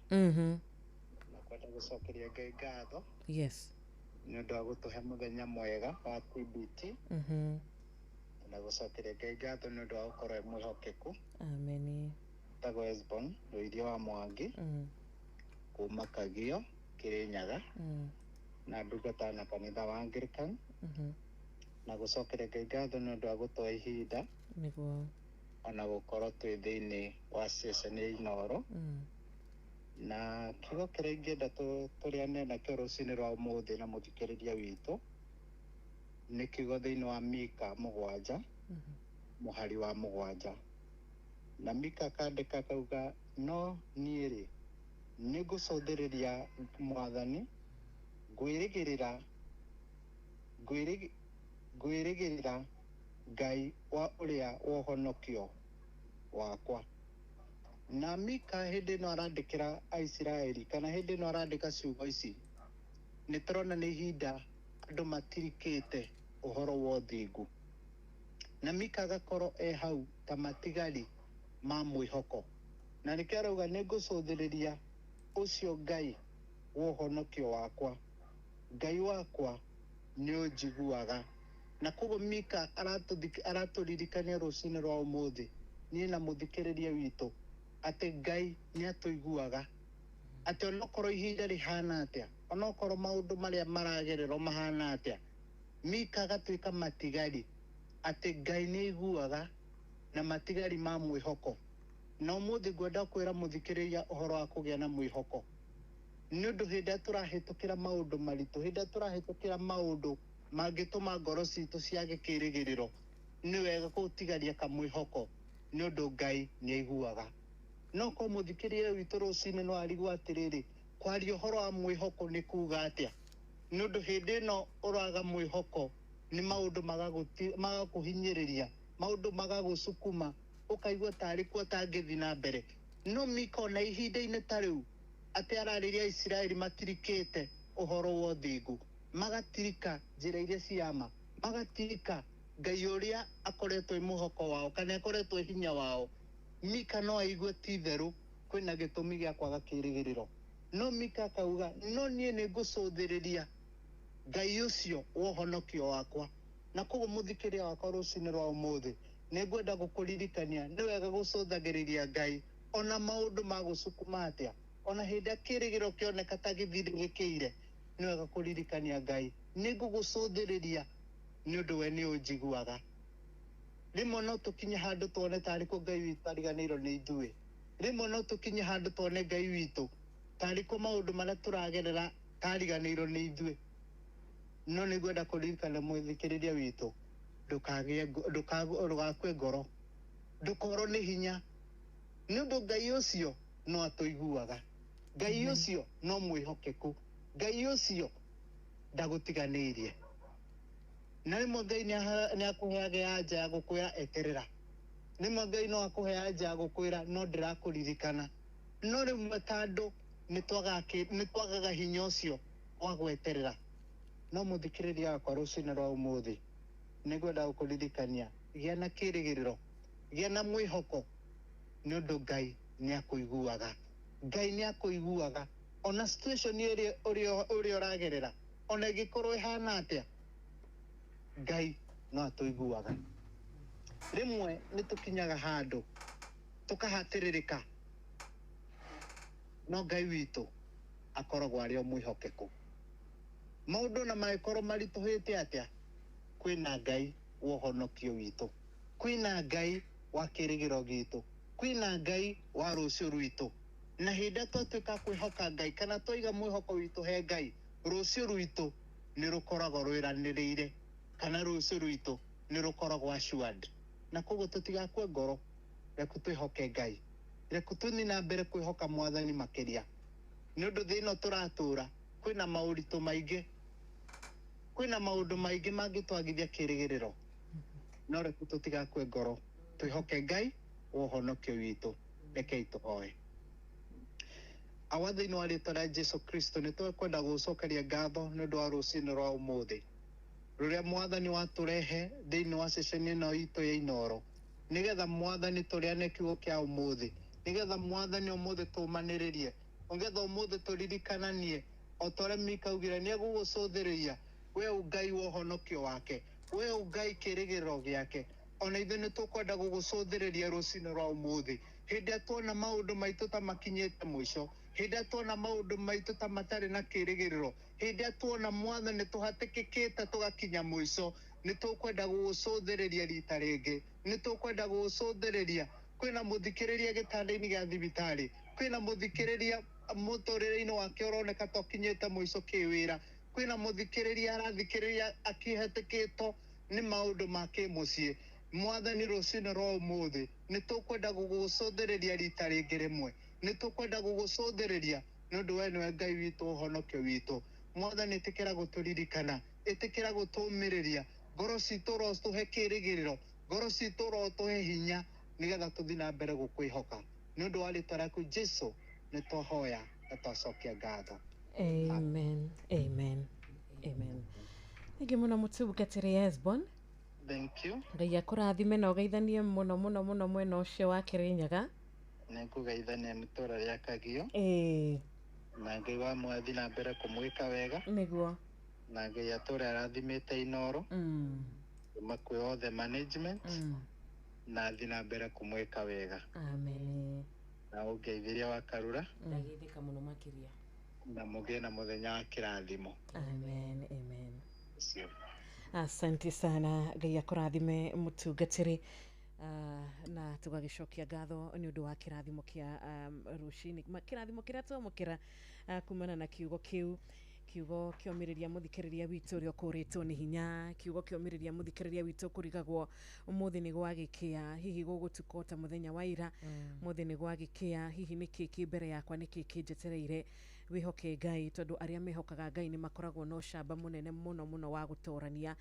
na kwenda gũcokeria Ngai ngatho. Yes. nĩ ũndũ wa gũtũhe mũthenya mwega wa TBT na gũcokeria Ngai ngatho nĩ ũndũ wa gũkorwo e mwĩhokeku. Amen. Tagwo Esbon Rũirio wa Mwangi kuma Kagio Kĩrĩnyaga na ndungata na kanitha wa Anglican na gũcokeria Ngai ngatho nĩ ũndũ wa gũtũhe ihinda nĩguo ona gũkorwo twĩ thĩinĩ wa session ya Inooro na kiugo kĩrĩa ingĩenda tũrĩane nakĩo rũciinĩ rwa ũmũthĩ na mũthikĩrĩria witũ nĩ kiugo thĩinĩ wa Mika 7 mũhari wa 7 na Mika akandĩka akauga no niĩ-rĩ nĩ ngũcũthĩrĩria Mwathani ngwĩrĩgĩrĩra Ngai wa ũrĩa wohonokio wakwa. Na Mika hĩndĩ ĩno arandĩkĩra Aisiraeli kana hĩndĩ ĩno arandĩka ciugo ici nĩ tũrona nĩ ihinda andũ matirikĩte ũhoro wa ũthingu na Mika agakorwo e hau ta matigari ma mwĩhoko na nĩkĩo arauga nĩ ngũcũthĩrĩria ũcio Ngai wa ũhonokio wakwa. Ngai wakwa nĩ ũnjiguaga na koguo Mika aratũririkania rũciinĩ rwa ũmũthĩ niĩ na mũthikĩrĩria witũ atĩ Ngai nĩ atũiguaga atĩ onokorwo ihinda rĩhana atĩa onokorwo maũndũ marĩa maragererwo mahana atĩa Mika agatuĩka matigari atĩ Ngai nĩ aiguaga na matigari ma mwĩhoko. Na ũmũthĩ ngwenda kwĩra mũthikĩrĩria ũhoro wa kũgĩa na mwĩhoko nĩ ũndũ hĩndĩ tũrahĩtũkĩra maũndũ maritũ hĩndĩ tũrahĩtũkĩra maũndũ mangĩtũma ngoro citũ ciage kĩĩrĩgĩrĩro nĩ wega gũtigaria kamwĩhoko nĩ ũndũ Ngai nĩ aiguaga. No ko mũthikĩrĩria witũ rũciinĩ no arigwo atĩrĩrĩ kwaria ũhoro wa mwĩhoko nĩ kuuga atĩa nĩ ũndũ hĩndĩ ĩno ũraga mwĩhoko nĩ maũndũ magakũhinyĩrĩria maũndũ magagũcukuma ũkaigua tarĩ kuo ũtangĩthiĩ na mbere. No Mika ona ihinda-inĩ ta rĩu atĩ ararĩria Isiraeli matirikĩte ũhoro wa ũthingu magatirika njĩra iria ciama magatirika Ngai ũrĩa akoretwo mwĩhoko wao kana akoretwo hinya wao. Mika no aigue ti therũ kwĩna gĩtũmi gĩa kwaga kĩĩrĩgĩrĩro. No Mika akauga no niĩ nĩ ngũcũthĩrĩria Ngai ũcio wa ũhonokio wakwa. Na koguo mũthikĩrĩria wakwa rũciinĩ rwa ũmũthĩ nĩ ngwenda gũkũririkania nĩ wega gũcũthagĩrĩria Ngai ona maũndũ magũcukuma atĩa ona hĩndĩ kĩĩrĩgĩrĩro kĩoneka ta gĩthirĩrĩkĩire nĩ wega kũririkania Ngai nĩ ngũgũcũthĩrĩria nĩ ũndũ we nĩ ũnjiguaga. Rĩmwe no tũkinye handũ tuone tarĩ ko Ngai witũ ariganĩirwo nĩ ithuĩ. Rĩmwe no tũkinye handũ tuone Ngai witũ tarĩ ko maũndũ marĩa tũragerera tariganĩirwo nĩ ithuĩ. No nĩ ngwenda kũririkana mũthikĩrĩria witũ ndũgakue ngoro ndũkorwo nĩ hinya nĩ ũndũ Ngai ũcio no atũiguaga. Ngai ũcio no mwĩhokeku. Ngai ũcio ndagũtiganĩirie. Na rĩmwe Ngai nĩ akũheaga anja ya gũkwĩra eterera. Rĩmwe Ngai no akũhe anja ya gũkwĩra no ndĩrakũririkana. No rĩmwe ta andũ nĩ twagaga hinya ũcio wa gweterera. No mũthikĩrĩria wakwa rũciinĩ rwa ũmũthĩ nĩ ngwenda gũkũririkania gĩa na kĩĩrĩgĩrĩro gĩa na mwĩhoko nĩ ũndũ Ngai nĩ akũiguaga. Ngai nĩ akũiguaga ona situation ũrĩa ũragerera ona ĩngĩkorwo ĩhana atĩa Ngai no atũiguaga. Rĩmwe nĩ tũkinyaga handũ tũkahatĩrĩrĩka no Ngai witũ akoragwo arĩ o mwĩhokeku. Maũndũ na mangĩkorwo maritũhĩte atĩa kwĩna Ngai wa ũhonokio witũ kwĩna Ngai wa kĩĩrĩgĩrĩro gitũ kwĩna Ngai wa rũciũ rwitũ. Na hĩndĩ twatuĩka kwĩhoka Ngai kana twaiga mwĩhoko witũ he Ngai rũciũ rwitũ nĩ rũkoragwo rwĩranĩrĩire kana rũciũ rwitũ nĩ rũkoragwo assured. Na koguo tũtigakue ngoro reku twĩhoke Ngai reku tũthiĩ na mbere kwĩhoka Mwathani makĩria nĩ ũndũ thĩ ĩno tũratũũra kwĩna maũritũ maingĩ kwĩna maũndũ maingĩ mangĩtwagithia kĩĩrĩgĩrĩro. No reku tũtigakue ngoro twĩhoke Ngai wa ũhonokio witũ. Rekei tũhoe. Awa thĩinĩ wa rĩĩtwa rĩa Jesũ Kristo nĩ tũkwenda gũcokeria ngatho nĩ ũndũ wa rũciinĩ rwa ũmũthĩ rũrĩa Mwathani watũrehe thĩinĩ wa session ĩno itũ ya Inooro nĩgetha Mwathani tũrĩane kiugo kĩa ũmũthĩ nĩgetha Mwathani ũmũthĩ tũmanĩrĩrie nĩgetha ũmũthĩ tũririkananie otore mikaugire ni gugucuthiria we ungai wohonokio wake we ungai kirigiro giake ona ithe ni tukwenda gugucuthiriria rucini rwa umuthi hindi tuona maundu maitu ta makinyite mwisho hindi tuona maundu maitu ta matari na kirigiriro hindi tuona mwatha ni tuhatikikite tugakinya mwisho ni tukwenda gugucuthiriria rita ringi ni tukwenda gugucuthiriria kwina muthikiriria gitanda-ini gia thibitari kwina muthikiriria muturire-ini wake uroneka tokinyite mwisho kiwira kwina muthikiriria arathikiriria akihetikito ni maundu make mucii mwathani rucini rwa umuthi ni tukwenda gugucuthiriria rita ringi rimwe ni tukwenda gugucuthiriria nundu we niwe Ngai witu uhonokio witu mwathani itikira guturirikana itikira gutumiriria ngoro citu ro tuhe kirigiriro ngoro citu ro tuhe hinya nigetha tuthi na mbere gukwihoka nundu wa ritwa rĩaku Jesu ni twahoya na twacokia ngatho. Amen. Amen. Amen. Thank you muno mutungatĩri Esbon. Thank you. Ngai akũrathime na ũgeithanie muno muno muno mwena ũcio wa Kĩrĩnyaga. Nĩngũgeithania itũra rĩa Kagio. Na Ngai wa mwathi na mbere kũmwĩka wega. Nĩguo. Na Ngai atũre arathimĩte Inoro. Makwe othe management. Na thi na mbere kũmwĩka wega. Amen. Na ũngeithiria wa Karura. Ndageithĩka muno makĩria. Na mũgĩe na mũthenya wa kĩrathimo. Amen. Amen. Cio. Asante sana Ngai akũrathime mũtungatĩri na tũgagĩcokia ngatho nĩ ũndũ wa kĩrathimo kĩa rũcinĩ kĩrathimo kĩrĩa twamũkĩra kumana na kiugo kĩu kiugo kĩomĩrĩria mũthikĩrĩria witũ ũrĩa ũkũrĩtwo nĩ hinya kiugo kĩomĩrĩria mũthikĩrĩria witũ kũrigagwo ũmũthĩ nĩ gwagĩkĩa hihi gũgũtuka ta mũthenya wa ira mũthĩ nĩ gwagĩkĩa hihi nĩkĩ kĩ mbere yakwa nĩkĩ kĩnjetereire wihoke Ngai tondũ arĩa mehokaga Ngai nĩ makoragwo na ũcamba mũnene mũno mũno wa gũtorania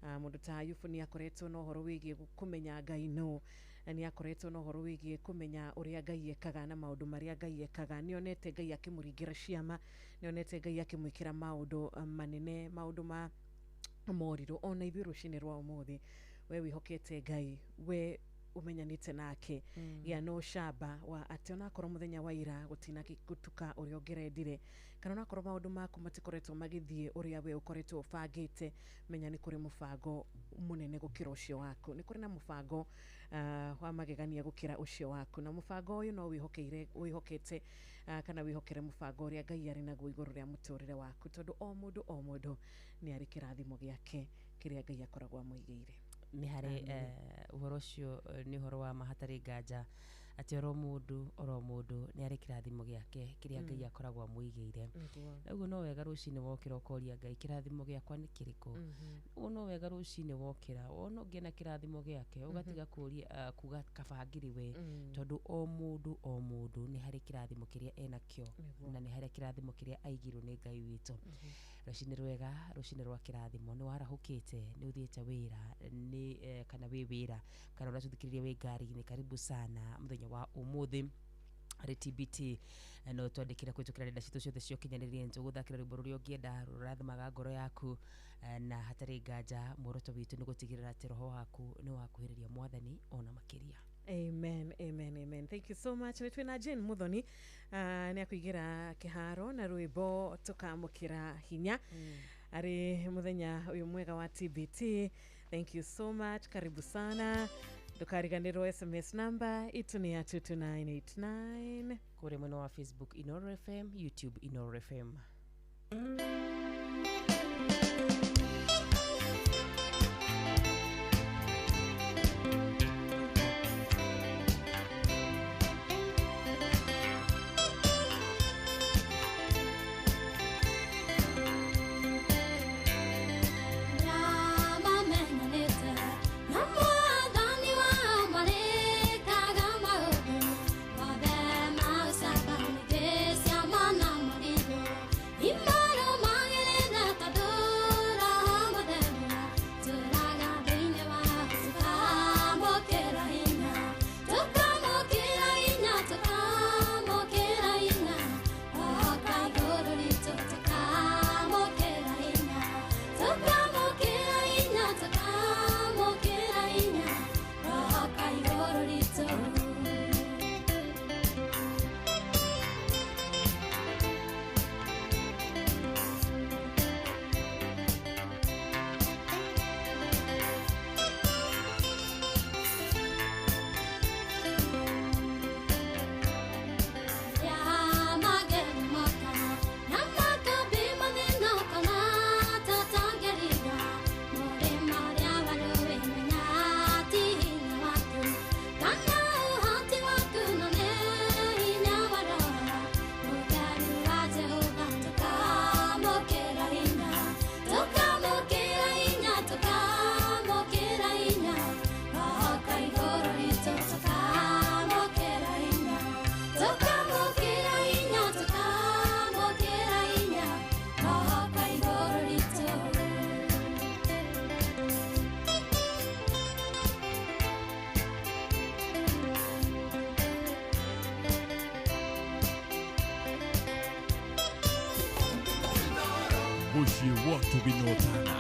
mũndũ ta Ayubu nĩ akoretwo na ũhoro wĩgiĩ kũmenya Ngai no nĩ akoretwo na ũhoro wĩgiĩ kũmenya ũrĩa Ngai ekaga na maũndũ marĩa Ngai ekaga nĩ onete Ngai akĩmũringĩra ciama nĩ onete Ngai akĩmwĩkĩra maũndũ manene maũndũ ma morirũ ona ithuĩ rũcinĩ rwa ũmũthĩ we wĩhokete Ngai we umenyanite nake ya no shaba wa ati ona korwo muthenya wa ira gutina gutuka uria ongerendire kana ona korwo maundu maku matikoretwo magithie uria we ukoretwo ubangite menya ni kuri mubango munene gukira ucio waku ni kuri na mubango wa magegania gukira ucio waku na mubango uyu no wihokete kana wihokere mubango uria Ngai ari naguo iguru ria muturire waku tondu o mundu ni ari kirathimo giake kiria Ngai akoragwo amwigire ni hari uhoro cio ni uhoro wa mahatari nganja ati oro mundu ni ari kirathimo giake kiria Ngai akoragwo amwigire uguo no wega rucini wokira ukoria Ngai kirathimo giakwa ni kiriko uguo no wega rucini wokira ona ngena kirathimo giake ugatiga kuria kuga kabangiri we tondu o mundu ni hari kirathimo kiria enakio na ni hari kirathimo kiria aigirwo ni Ngai witu rucini rwega rucini rwa kirathimo ni warahukite ni uthiete wira ni kana we wira kana uratuthikiriria we ngari ni karibu sana muthenya wa umuthi ari TBT no twandikira kwitukira renda citu ciothe cio kinyaniririe ntuguthakira rwimbo ruria ungienda rurathimaga ngoro yaku na hatari nganja muoroto witu ni gutigirira ati roho waku ni wakuhiriria mwathani ona makiria. Amen, amen, amen. Thank you so much. Nitwina Jane Muthoni ni akuigira kiharo na rwimbo tukamukira hinya ari muthenya uyu mwega wa TBT. Thank you so much. Karibu sana. Ndukariganirwo SMS number itu ni ya 22989 kuri mwena wa Facebook Inoro FM, YouTube Inoro FM. Imano mange Muciĩ wa tũginotana.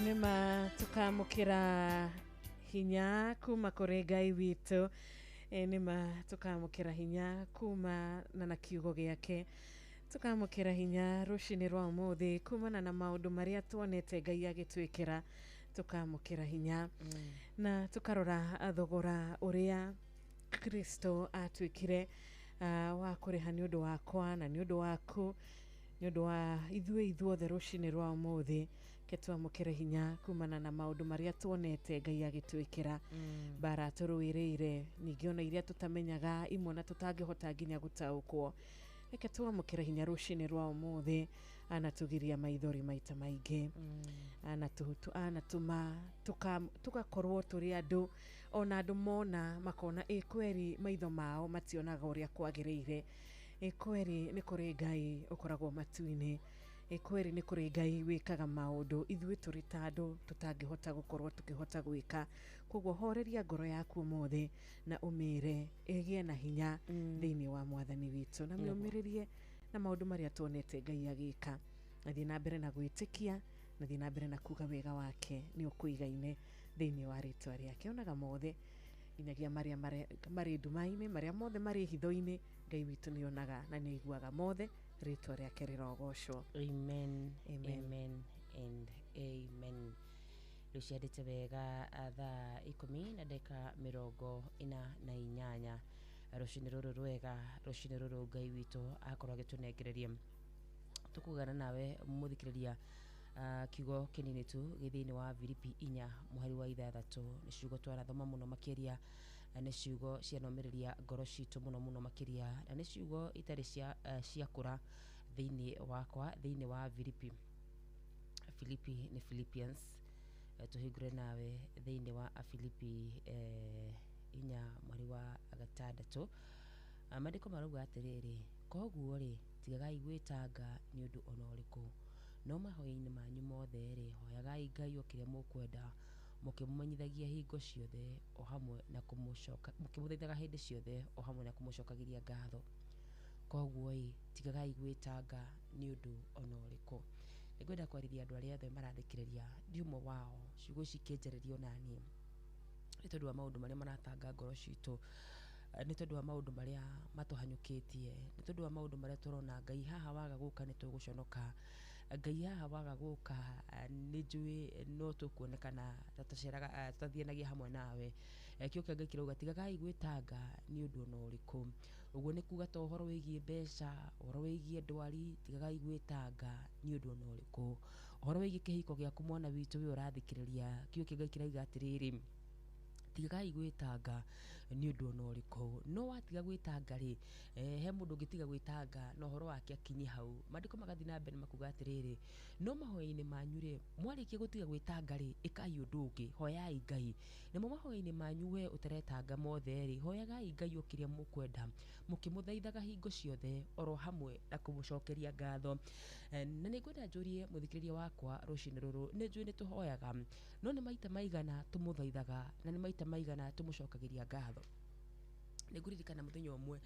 Nima tukamukira hinya kuma kuri Ngai witu. Nima tukamukira hinya kuma na kiugo giake. Tukamukira hinya rucini rwa umuthi kumana na maundu maria tuonete Ngai agitwikira. Tukamukira hinya na tukarora thogora uria Kristo atwikire wa kuriha ni undu wakwa na ni undu waku, ni undu wa ithuothe rucini rwa umuthi. Ketwamukira hinya kumana na maundu maria tuonete Ngai agitwikira. Bara turuireire ningi ona iria tutamenyaga imwe na tutangihota nginya gutaukwo. Reke twamukira hinya rucini rwa umuthi anatugiria maithori maita maingi. Anatuma tugakorwo turi andu ona andu mona makona kweri maitho mao mationaga uria kwagiriire. Kweri ni kuri Ngai ukoragwo matu-ini. Kweri ni kuri Ngai wikaga maundu ithui turi ta andu tutangihota gukorwo tukihota gwika. Koguo horeria ngoro yaku umuthi na umire egie na hinya thiini wa mwathani witu na miumiririe na maundu maria tuonete Ngai agika. Nathi na mbere na gwitikia, nathi na mbere na kuga wega wake ni ukuigaine thiini wa ritwa riake. Onaga mothe inyagia maria mari ndumaini maria mothe mari hitho-ini Ngai witu ni onaga na ni iguaga mothe. Ritwa riake rirogocwo. Amen, amen and amen. Luciadite wega thaa 10:48 rucini ruru rwega, rucini ruru Ngai witu akorwo agitunengereria tukugana nawe muthikiriria kiugo kinini tu githini wa Filipi 4 muhari wa 6 ni ciugo twarathoma muno makiria ni ciugo cianomiriria ngoro citu muno makiria na ni ciugo itari ciakura thiini wakwa thiini wa Filipi ni Philippians tuhigure nawe thiini wa Filipi 4 mwari wa 6 Maandiko marauga atiriri koguo ri tigagai gwitanga ni undu ona uriku no mahoya-ini manyu mothe ri hoyagai Ngai o kiria mukwenda mukimumenyithagia hingo ciothe o hamwe na kumucoka mukimuthaithaga hindi ciothe o hamwe na kumucokagiria ngatho. Koguo tigagai gwitanga ni undu ona uriku. Nigwenda kwarithia andu aria othe marathikiriria ndiumo wao ciugo cikenjererio nani ni tondu wa maundu maria maratanga ngoro citu, ni tondu wa maundu maria matuhanyukitie, ni tondu wa maundu maria turona Ngai haha waga guka ni tuguconoka, Ngai haha waga guka ni njui no tukuonekana tataceraga tutathianagia hamwe nawe. Kio kia Ngai kirauga tigagai gwitanga ni undu ona uriku. Uguo ni kuga to horo wigie mbeca, horo wigie ndwari, tigagai gwitanga ni undu ona uriku. Horo wigie kihiko giaku mwana witu we urathikiriria, kio kia Ngai kirauga atiriri tigagai gwitanga ni undu ona uriku. No watiga gwitanga ri he mundu ngitiga gwitanga no horo wake akinyi hau. Mandiko magathi na mbere makuga atiriri no mahoya-ini manyu ri mwarikia gutiga gwitanga ri ikai undu ungi hoyai Ngai. Namo mahoya-ini manyu we uteretanga mothe ri hoyagai Ngai ukiria mukwenda mukimuthaithaga hingo ciothe oro hamwe na kumucokeria ngatho. Na ningwenda njurie muthikiriria wakwa rucini ruru ni njui ni tuhoyaga no ni maita maigana tumuthaithaga na ni maita maigana tumucokagiria ngatho. Niguririkana muthenya umwe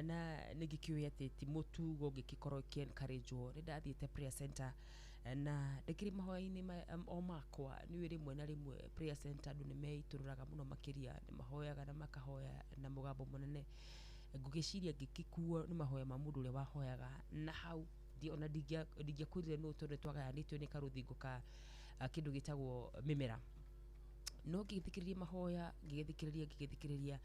na nigikiuya ati ti mutugo gikikorwo ki encouragewo ni ndathiite prayer center na ndikiri mahoya-ini o makwa ni rimwe na rimwe prayer center andu ni meitururaga muno makiria ni mahoyaga na makahoya na mugambo munene ngugiciria ngikikuo ni mahoya ma mundu uria wahoyaga na hau ona ndingiakwirire no tondu twagayanitio ni karuthingo ka kindu gitagwo mimera. No ngithikiriria mahoya ngithikiriria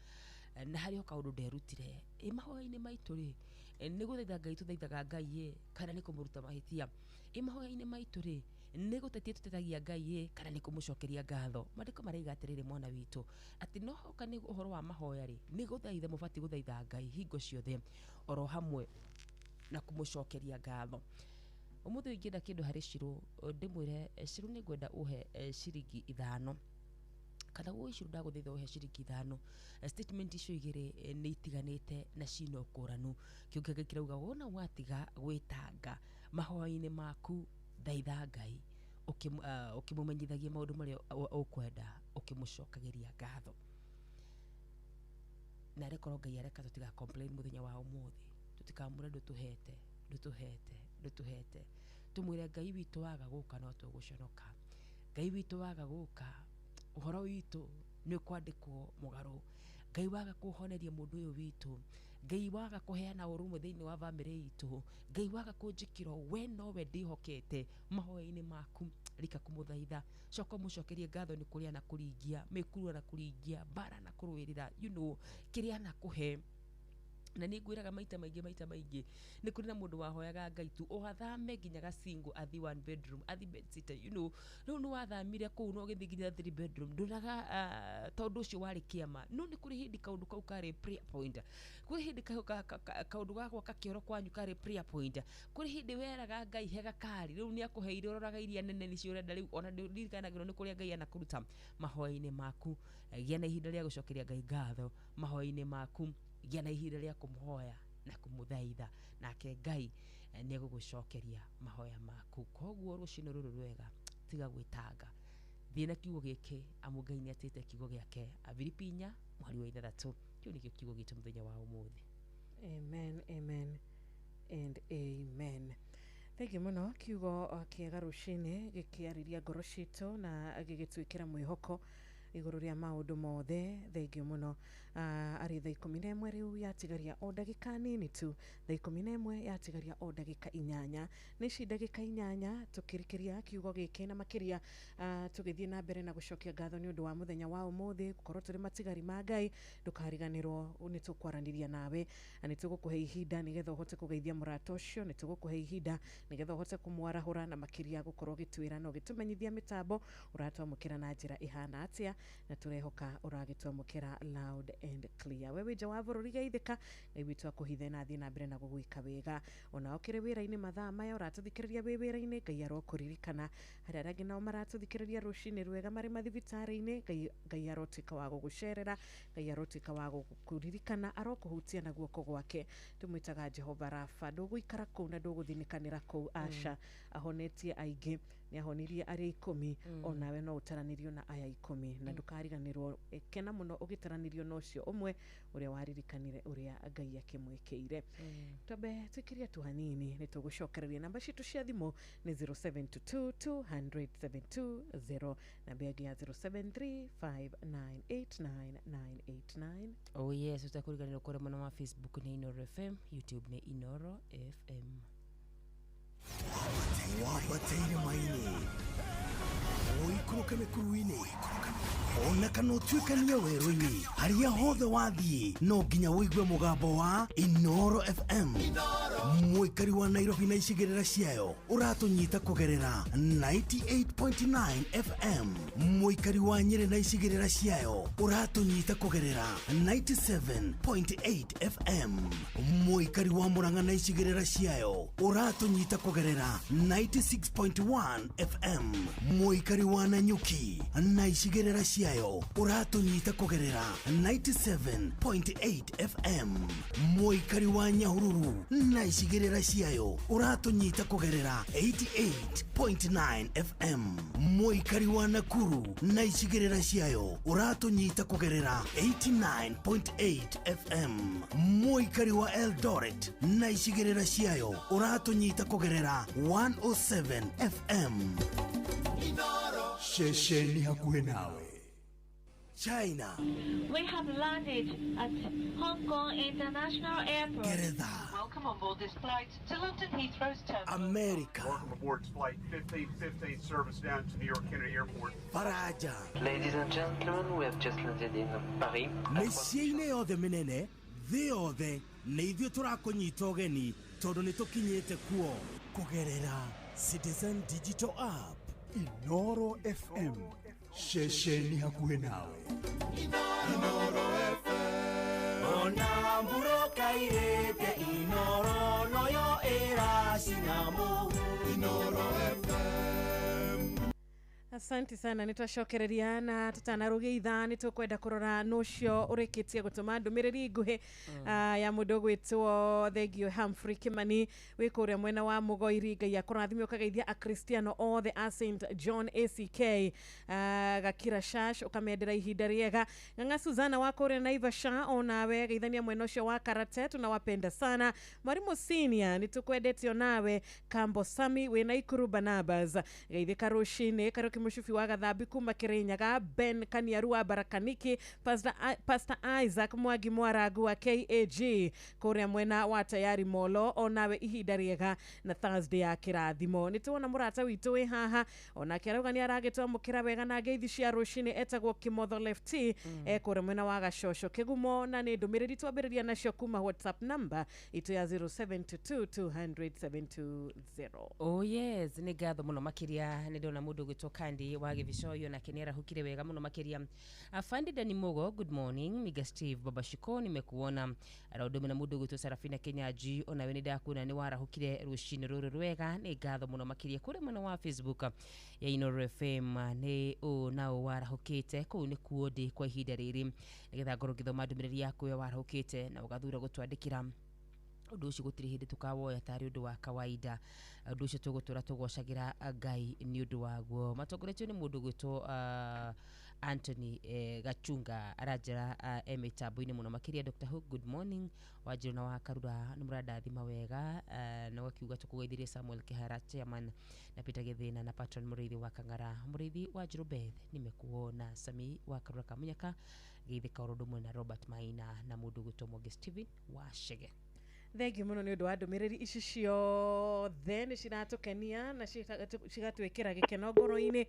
na hario kaundu nderutire mahoya-ini maitu ri ni guthaitha Ngai tuthaithaga Ngai kana ni kumuruta mahitia. Mahoya-ini maitu ri ni gutetia tutetagia Ngai kana ni kumucokeria ngatho. Mandiko maraiga atiriri mwana witu ati no hoka ni uhoro wa mahoya ri ni guthaitha mubati guthaitha Ngai hingo ciothe oro hamwe na kumucokeria ngatho. Umuthi ingienda kindu hari Shiru ndimwire Shiru ni ngwenda uhe ciringi 5 kana wo Shiru ndaguthaitha uhe ciringi 5. Statement icio igiri ni itiganite na cino kuranu. Kio kia Ngai kirauga wona watiga gwitanga mahoya-ini maku thaitha Ngai ukimumenyithagia maundu maria ukwenda ukimucokagiria ngatho. Na rekoro Ngai areka tutiga complain muthenya wa umuthi, tutikamure ndutuhete tumwire Ngai witu waga guka no tuguconoka. Ngai witu waga guka uhoro witu ni kwandikwo mugaru. Ngai waga kuhoneria mundu uyu witu, Ngai waga kuheana urumwe thiini wa family itu, Ngai waga kunjikiro we no we ndihokete mahoya-ini maku rika kumuthaitha coka mucokerie ngatho ni kuria na kuringia mikuru na kuringia bara na kurwirira kiria na kuhe. Na ni ngwiraga maita maingi ni kuri na mundu wahoyaga Ngai tu o athame nginya gacingo athi 1 bedroom athi bedsitter riu ni wathamire kuu no githi nginya 3 bedroom ndunaga tondu ucio wari kiama. No ni kuri hindi kaundu kau kari prayer point, kuri hindi kaundu gakwa kakioro kwanyu kari prayer point, kuri hindi weraga Ngai hega kari riu ni akuheire uroraga iria nene ni cio renda riu ona ndirikanagirwo ni kuria Ngai anakuruta mahoya-ini maku. Gia na ihinda ria gucokeria Ngai ngatho mahoya-ini maku, gia na ihinda ria kumuhoya na kumuthaitha nake Ngai ni gugucokeria mahoya maku. Koguo rucini ruru rwega tiga gwitanga thii na kiugo giki amu Ngai ni atite kiugo giake. Filipi 4 mwari wa 6 kio nikio kiugo gitu muthenya wa umuthi. Amen, amen and amen. Thank you muno kiugo kiega rucini gikiariria ngoro citu na gigitwikira mwihoko iguru ria maundu mothe. Thank you muno. Ari thaa 11 riu yatigaria o ndagika nini tu, thaa 11 yatigaria o ndagika 8 nici ndagika 8 tukirikiria kiugo giki na makiria tugithie na mbere na gucokia ngatho ni undu wa muthenya wa umuthi gukorwo turi matigari ma Ngai. Ndukariganirwo ni tukwaraniria nawe na ni tugukuhe ihinda nigetha uhote kugeithia murata ucio, ni tugukuhe ihinda nigetha uhote kumwarahura na makiria gukorwo gitwira no gitumenyithia mitambo uratwamukira na njira ihana atia na turehoka uragitwamukira loud and clear. Wewe nja wa bururi geithika Ngai witu akuhithe na thina mbere na gugwika wega. Ona ukire wira-ini mathaa maya uratuthikiriria wi wira-ini Ngai arokuririkana. Hari arangi nao maratuthikiriria rucini rwega mari mathibitari-ini Ngai arotuika wa gugucerera, Ngai arotuika wa gukuririkana, arokuhutia na guoko gwake. Tumwitaga Jehova Rafa. Nduguikara kuu na nduguthinikanira kuu, aca ahonetie aingi ni ahonirie ari 10 onawe no utaranirio na aya 10 na ndukariganirwo kena muno ugitaranirio no cio umwe uria waririkanire uria Ngai akimwekeire tobe tukiria tu hanini ni tugucokereria namba citu cia thimu ni 0722 na begi ya 0735989989. Oh yes, utakuriganirwo kore muno wa Facebook ni Inoro FM, YouTube ni Inoro FM. Wabateire maini oikuruka mikuruini ona kana utuikania werũ-inĩ haria hothe wathiĩ no nginya wĩigue mũgambo wa Inoro FM. Mũikari wa Nairobi na icigĩrĩra ciayo ũratũnyita kũgerera 98.9 FM. Mũikari wa Nyĩrĩ na icigĩrĩra ciayo ũratũnyita kũgerera 97.8 FM. Mũikari wa Murang'a na icigĩrĩra ciayo ũratũnyita kũgerera 96.1 FM. Mũikari wa Nanyuki na icigĩrĩra ciayo ũratũnyita kũgerera 97.8 FM. Mũikari wa Nyahururu na icigĩrĩra ciayo ũratũnyita kũgerera 88.9 FM. Mũikari wa Nakuru na icigĩrĩra ciayo ũratũnyita kũgerera 89.8 FM. Mũikari wa Eldoret na icigĩrĩra ciayo ũratũnyita kũgerera 107 FM. Shesheni hakuhe nawe. China. We have landed at Hong Kong International Airport. Geretha. Welcome on board this flight to London Heathrow's terminal. America. Welcome aboard flight 1515 service down to New York Kennedy Airport. Faraja. Ladies and gentlemen, we have just landed in Paris. Mĩciĩ-inĩ yothe mĩnene thĩ yothe nĩ ithuĩ tũrakũnyita ũgeni tondũ nĩ tũkinyĩte kuo kũgerera Citizen Digital App. Inoro FM. Shesheni hakuhe nawe. Inoro FM. Ona mburoka irete Inoro noyo era sinamu. Inoro FM. Asante sana nitwacokereria na tutanarugia ithaa nitukwenda kurora nucio urikitie gutuma ndumiriri nguhi ya mundu gwitwo Thegio Humphrey Kimani wikuria mwena wa Mugoiri. Ngai akurathime ukageithia a Cristiano othe a St John ACK Gakira Shash ukamendera ihinda riega. Ng'ang'a Suzana wakuria Naivasha onawe geithania mwena ucio wa Karate tunawapenda sana. Mwarimu Senior nitukwendetio nawe Kambo Sami wena Ikuru Barnabas geithika rushine Karoki Mushufi wa Gathambi kuma Kirinyaga Ben Kaniaru wa Barakaniki Pastor Isaac Mwangi Mwaragu wa KAG kuria mwena wa Tayari Molo onawe ihinda riega na Thursday ya kirathimo. Nituona murata witu wi haha ona kirauga ni aragitwa mukira wega na ngeithi cia rushine etagwo Kimotho Lefty kuria mwena wa Gacocho Kigumo na ni ndumiriri twambiriria nacio kuma WhatsApp number itu ya 0722200720. Oh yes, ni gatho muno makiria ni ndona mundu gwitwo Kandi wa Givicoyo na kenera hukire wega muno makiria. Afande Dani Mogo, good morning. Miga Steve Baba Shiko nimekuona. Araudume na mundu gwitwo Sarafina Kenyaji ona we ni ndakuna ni wara hukire rushine ruru rwega ni gatho muno makiria kure muno wa Facebook ya Inoro FM ni nao wara hukite ku ni kuodi kwa ihinda riri nigetha ngorogitho mandumiriri yaku ya wara hukite na ugathura gutwandikira undu ucio gutiri hindi tukawoya tari undu wa kawaida. Undu ucio tugutura tugocagira Ngai ni undu waguo. Matongoretio ni mundu gwitwo Anthony Gachunga arajira mitambo-ini muno makiria. Dr. Hook, good morning. Wajiro na wakarura ni murada thima wega na wakiuga tukugeithirie Samuel Kihara chairman na Peter Gethina na patron Muriithi wa Kang'ara Muriithi wa Jirobeth nimekuona. Sami wa Karura Kamunyaka geithika urudumu na Robert Maina na mundu gwitwo Moge Steven wa Shege. Thengio muno ni undu wa ndumiriri ici ciothe ni ciratukenia na cigatwikira gikeno ngoro-ini.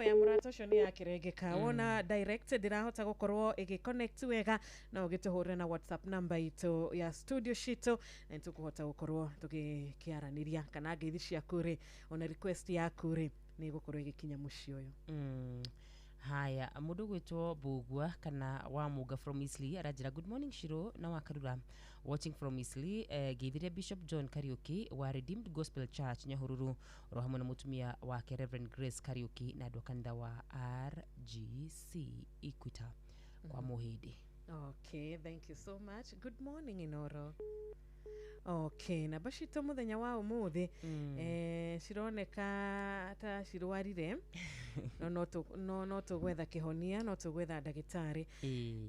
Ya murata ucio ni yakirengeka wona direct ndirahota gukorwo igiconnect wega na ugituhurira na WhatsApp number itu ya studio shito na nitukuhota gukorwo tugikiaraniria kana ngeithi ciaku ri ona request yaku ri ni gukorwo igikinya muci uyu. Haya, mundu gwitwo Bugwa kana wa Muga from Eastleigh arajira good morning Shiro na wakarura watching from Eastleigh. Geithire Bishop John Kariuki wa Redeemed Gospel Church Nyahururu rohamwe na mutumia wake Reverend Grace Kariuki na kanitha wa RGC Equita kwa Muhidi. Okay, thank you so much. Good morning Inoro. Okay, na bashito muthenya wa umuthi cironeka ta cirwarire no tugwetha kihonia no tugwetha ndagitari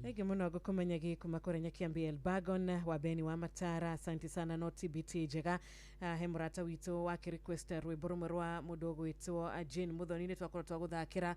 ege muno gukumenya gikuma korenya kiambi Elbagon wa Beni wa Matara. Asante sana no TBT jega hemurata wito wa request rwimbo rumwe rwa mudogo wito Jane Muthoni ni twakora twaguthakira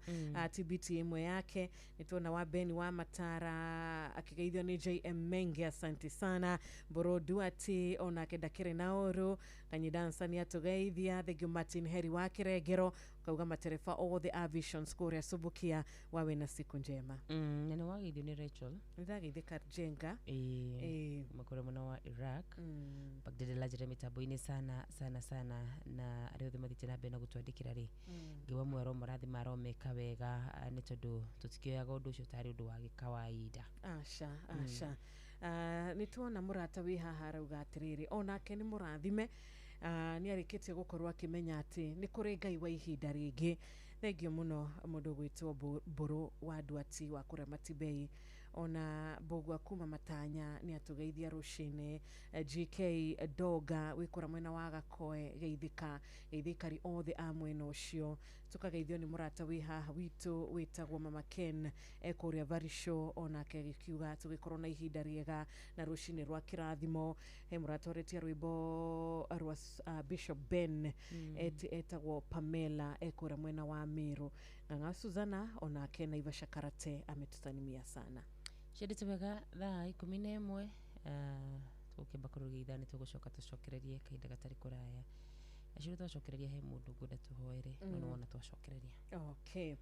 TBT imwe yake nitona wa Beni wa Matara akigeithio ni JM Menge. Asante sana Borodu ati ona kedakire naoro kanyidansa ni atugeithia the Martin Heri wa Kiregero kauga matereva all the aviation score asubukia wawe na siku njema. Nene wageithio ni Rachel ndageithika Jenga makore mwana wa Iraq bagdedela jere mitaboine sana na ariothe mathite na bena gutwandikira ri ngiwa mwero marathi marome kawega ni tondu tutikioyaga undu ucio tari undu wa gikawaida. Asha nituona murata wi haha rauga atiriri onake ni murathime ni arikite gukorwa akimenya ati ni kuri Ngai wa ihinda ringi. Thengio muno mundu gwitwo Buru wa Duati wa Kuramati Bay ona Bogwa kuma Matanya ni atugeithia rushine. GK Doga wikora mwena wa Gakoe geithikari all the amwena ucio tukageithio ni murata wi haha witu witagwo Mama Ken ekuria varisho ona kegikiuga tugikorwo na ihinda riega na rushine rwa kirathimo. He murata oretia rwimbo rwa Bishop Ben etagwo Pamela ekuria mwena wa Miru na Suzana ona Kena Ivasha Karate ametutanimia sana. Shedite wega thaa 11 tukimba kurugiitha ni tugucoka tucokererie kainda gatari kuraya ashiro twacokereria he mundu ngunda tuhoere no wona twacokereria. Okay,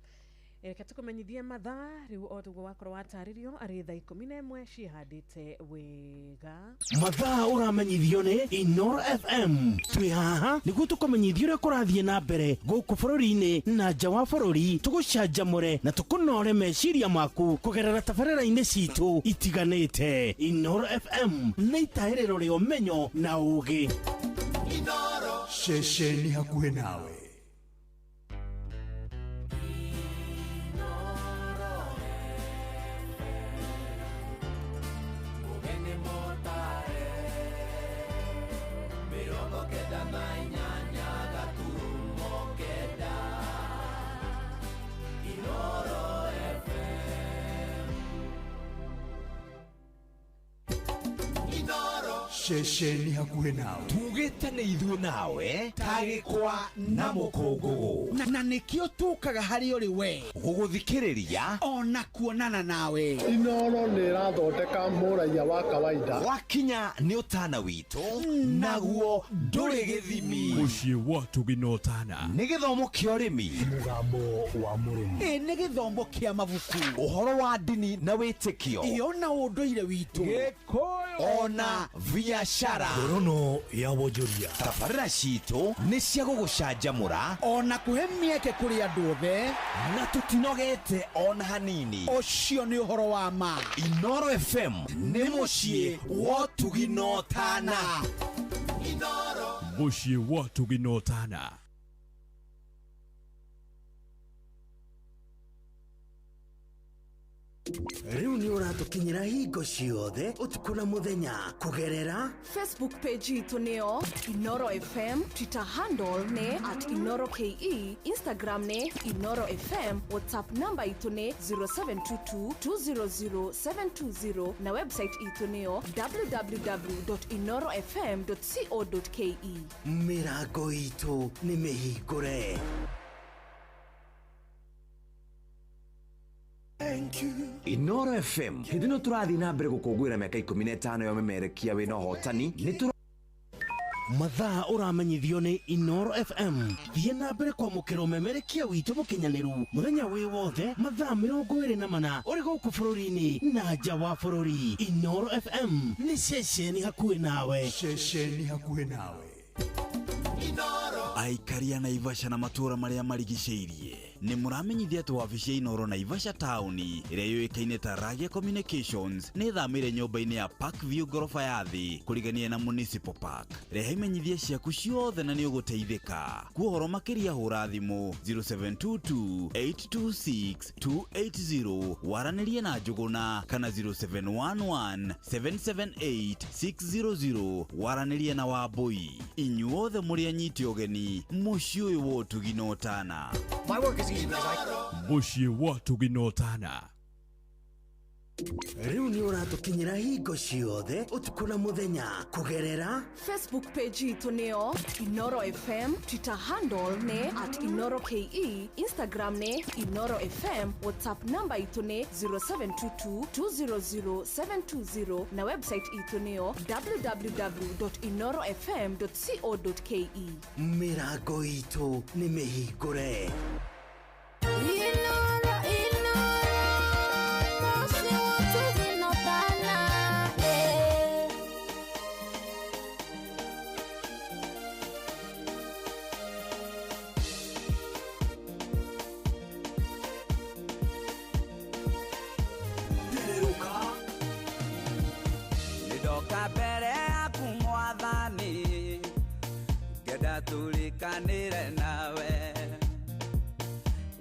katukumenyithie mathaa riu otugo wakorwo wataririo ari thaa 11 cihadite wega mathaa uramenyithio ni Inoro FM. Twi haha niguo tukumenyithio uria kurathie na mbere guku bururi-ini na nja wa bururi tugucanjamure na tukunore meciria maku kugerera tabarĩra-inĩ citu itiganite. Inoro FM nĩ itahĩrĩro rĩa ũmenyo na ũũgĩ. Inoro ceceni hakuhĩ nawe. Ceceni hakuhĩ nawe. Tugĩte nĩ ithuĩ nawe tagĩkwa na mũkũngũgũ na nĩkĩo tukaga harĩ ũrĩ we gũgũthikĩrĩria ona kuonana nawe. Inoro nĩ ĩrathondeka mũraiya wa kawaida. Wakinya nĩ ũtana witũ naguo ndũrĩ gĩthimi. Mũciĩ wa Tuginotana nĩ gĩthomo kĩa ũrĩmi, mũgambo wa mũrĩmi, nĩ gĩthomo kĩa mabuku, ũhoro wa ndini na wĩtĩkio, ona ũndũire witũ, Gĩkũyũ ona biacara, ngorono ya wonjoria. tabarĩra citũ nĩ cia gũgũcanjamũra ona kũhe mĩeke kũrĩ andũ othe na tũtinogete ona hanini. Ũcio nĩ ũhoro wa ma. Inoro FM nĩ mũciĩ wa Tuginotana. Mũciĩ wa Tuginotana. Riu ni uratukinyira hingo ciothe utuku na muthenya kugerera Facebook page itu neo Inoro FM, Twitter handle ne @InoroKE, Instagram ne Inoro FM, WhatsApp number itu ne 0722200720 na website itu neo www.inorofm.co.ke. Mirago itu ni mihingure. Inoro FM hindi no turathi na mbere gukungwira miaka 15 ya memerekia wina hotani ni mathaa uramenyithio ni Inoro FM. Thie na mbere kwamukira umemerekia witu mukinyaniru muthenya wi wothe mathaa 24 uri guku bururi-ini na nja wa bururi. Inoro FM ni ceceni hakuhĩ nawe. Ceceni hakuhĩ nawe. Aikaria na Ivasha na matura maria marigicĩirie nĩ mũramenyithia atĩ wabici ya Inoro Naivasha taũni ĩrĩa yũĩkaine ta Ragia Communications nĩ thamĩire nyũmba-inĩ ya Parkview ngorofa ya thĩ kũrigania na Municipal Park. Rehe imenyithia ciaku ciothe na nĩ ũgũteithĩka. Kwa ũhoro makĩria hũra thimũ 0722-826-280 waranĩrie na Njũgũna kana 0711-778-600 waranĩrie na Wambui. Inyuothe mũrĩ anyiti ũgeni mũciĩ ũyũ wa ũtugi na ũtana. Mũciĩ wa ũtugi na ũtana. Riu ni uratukinyira hingo ciothe utuku na muthenya kugerera Facebook page itu neo Inoro FM, Twitter handle ne @InoroKE, Instagram ne Inoro FM, WhatsApp number itu ne 0722200720 na website itu neo www.inorofm.co.ke. Mirago itu ni mihingure. Tulikanire nawe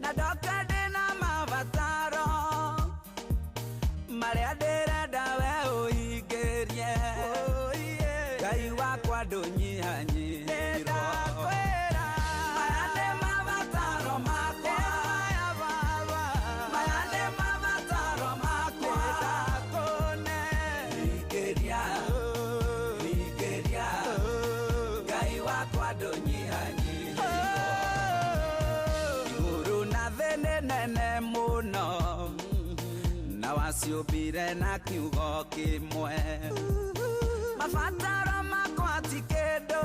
na doka dina mavataro maria ndirenda we uhingirie Ngai wakwa ndũnyihanyihirwo maya nĩ mavataro makwa maya nĩ mavataro makwa ndakũne hingiria Ngai wakwa ndũnyihanyihirwo igũrũ na thĩ nĩ nene mũno na waciũmbire na kiugo kĩmwe mabataro makwa ti kĩndũ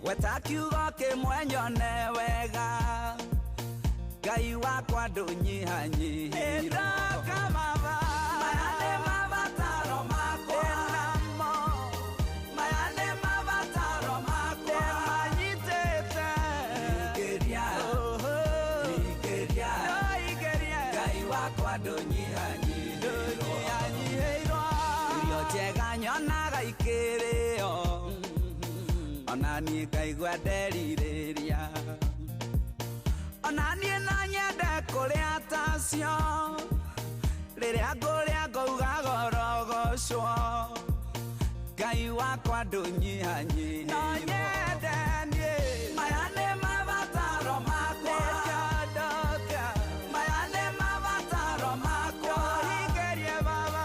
gweta kiugo kĩmwe nyone wega Ngai wakwa ndũnyihanyihirwo maya nĩ mabataro makwa maya nĩ mabataro makwa manyitĩte hingiria Ngai wakwa ndũnyihanyihirwo irio njega nyonaga ikĩrĩo ona niĩ ngaigua nderirĩria ona niĩ no nyende kũrĩa tacio rĩrĩa ngũrĩa ngauga gorogocwo Ngai wakwa ndũnyihanyihirwo no nyende niĩ maya nĩ mabataro makwa maya nĩ mabataro makwa hingirie baba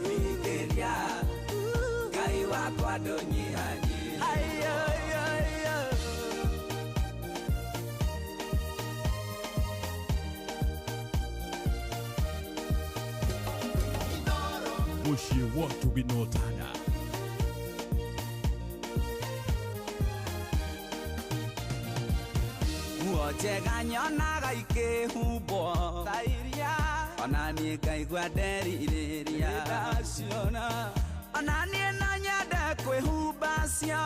hingiria Ngai wakwa ndũnyihanyihirwo Mũciĩ wa ũtugi na ũtana. nguo njega nyonaga ikĩhumbwo ta iria ona niĩ ngaigua nderirĩria ona niĩ no nyende kwĩhumba cio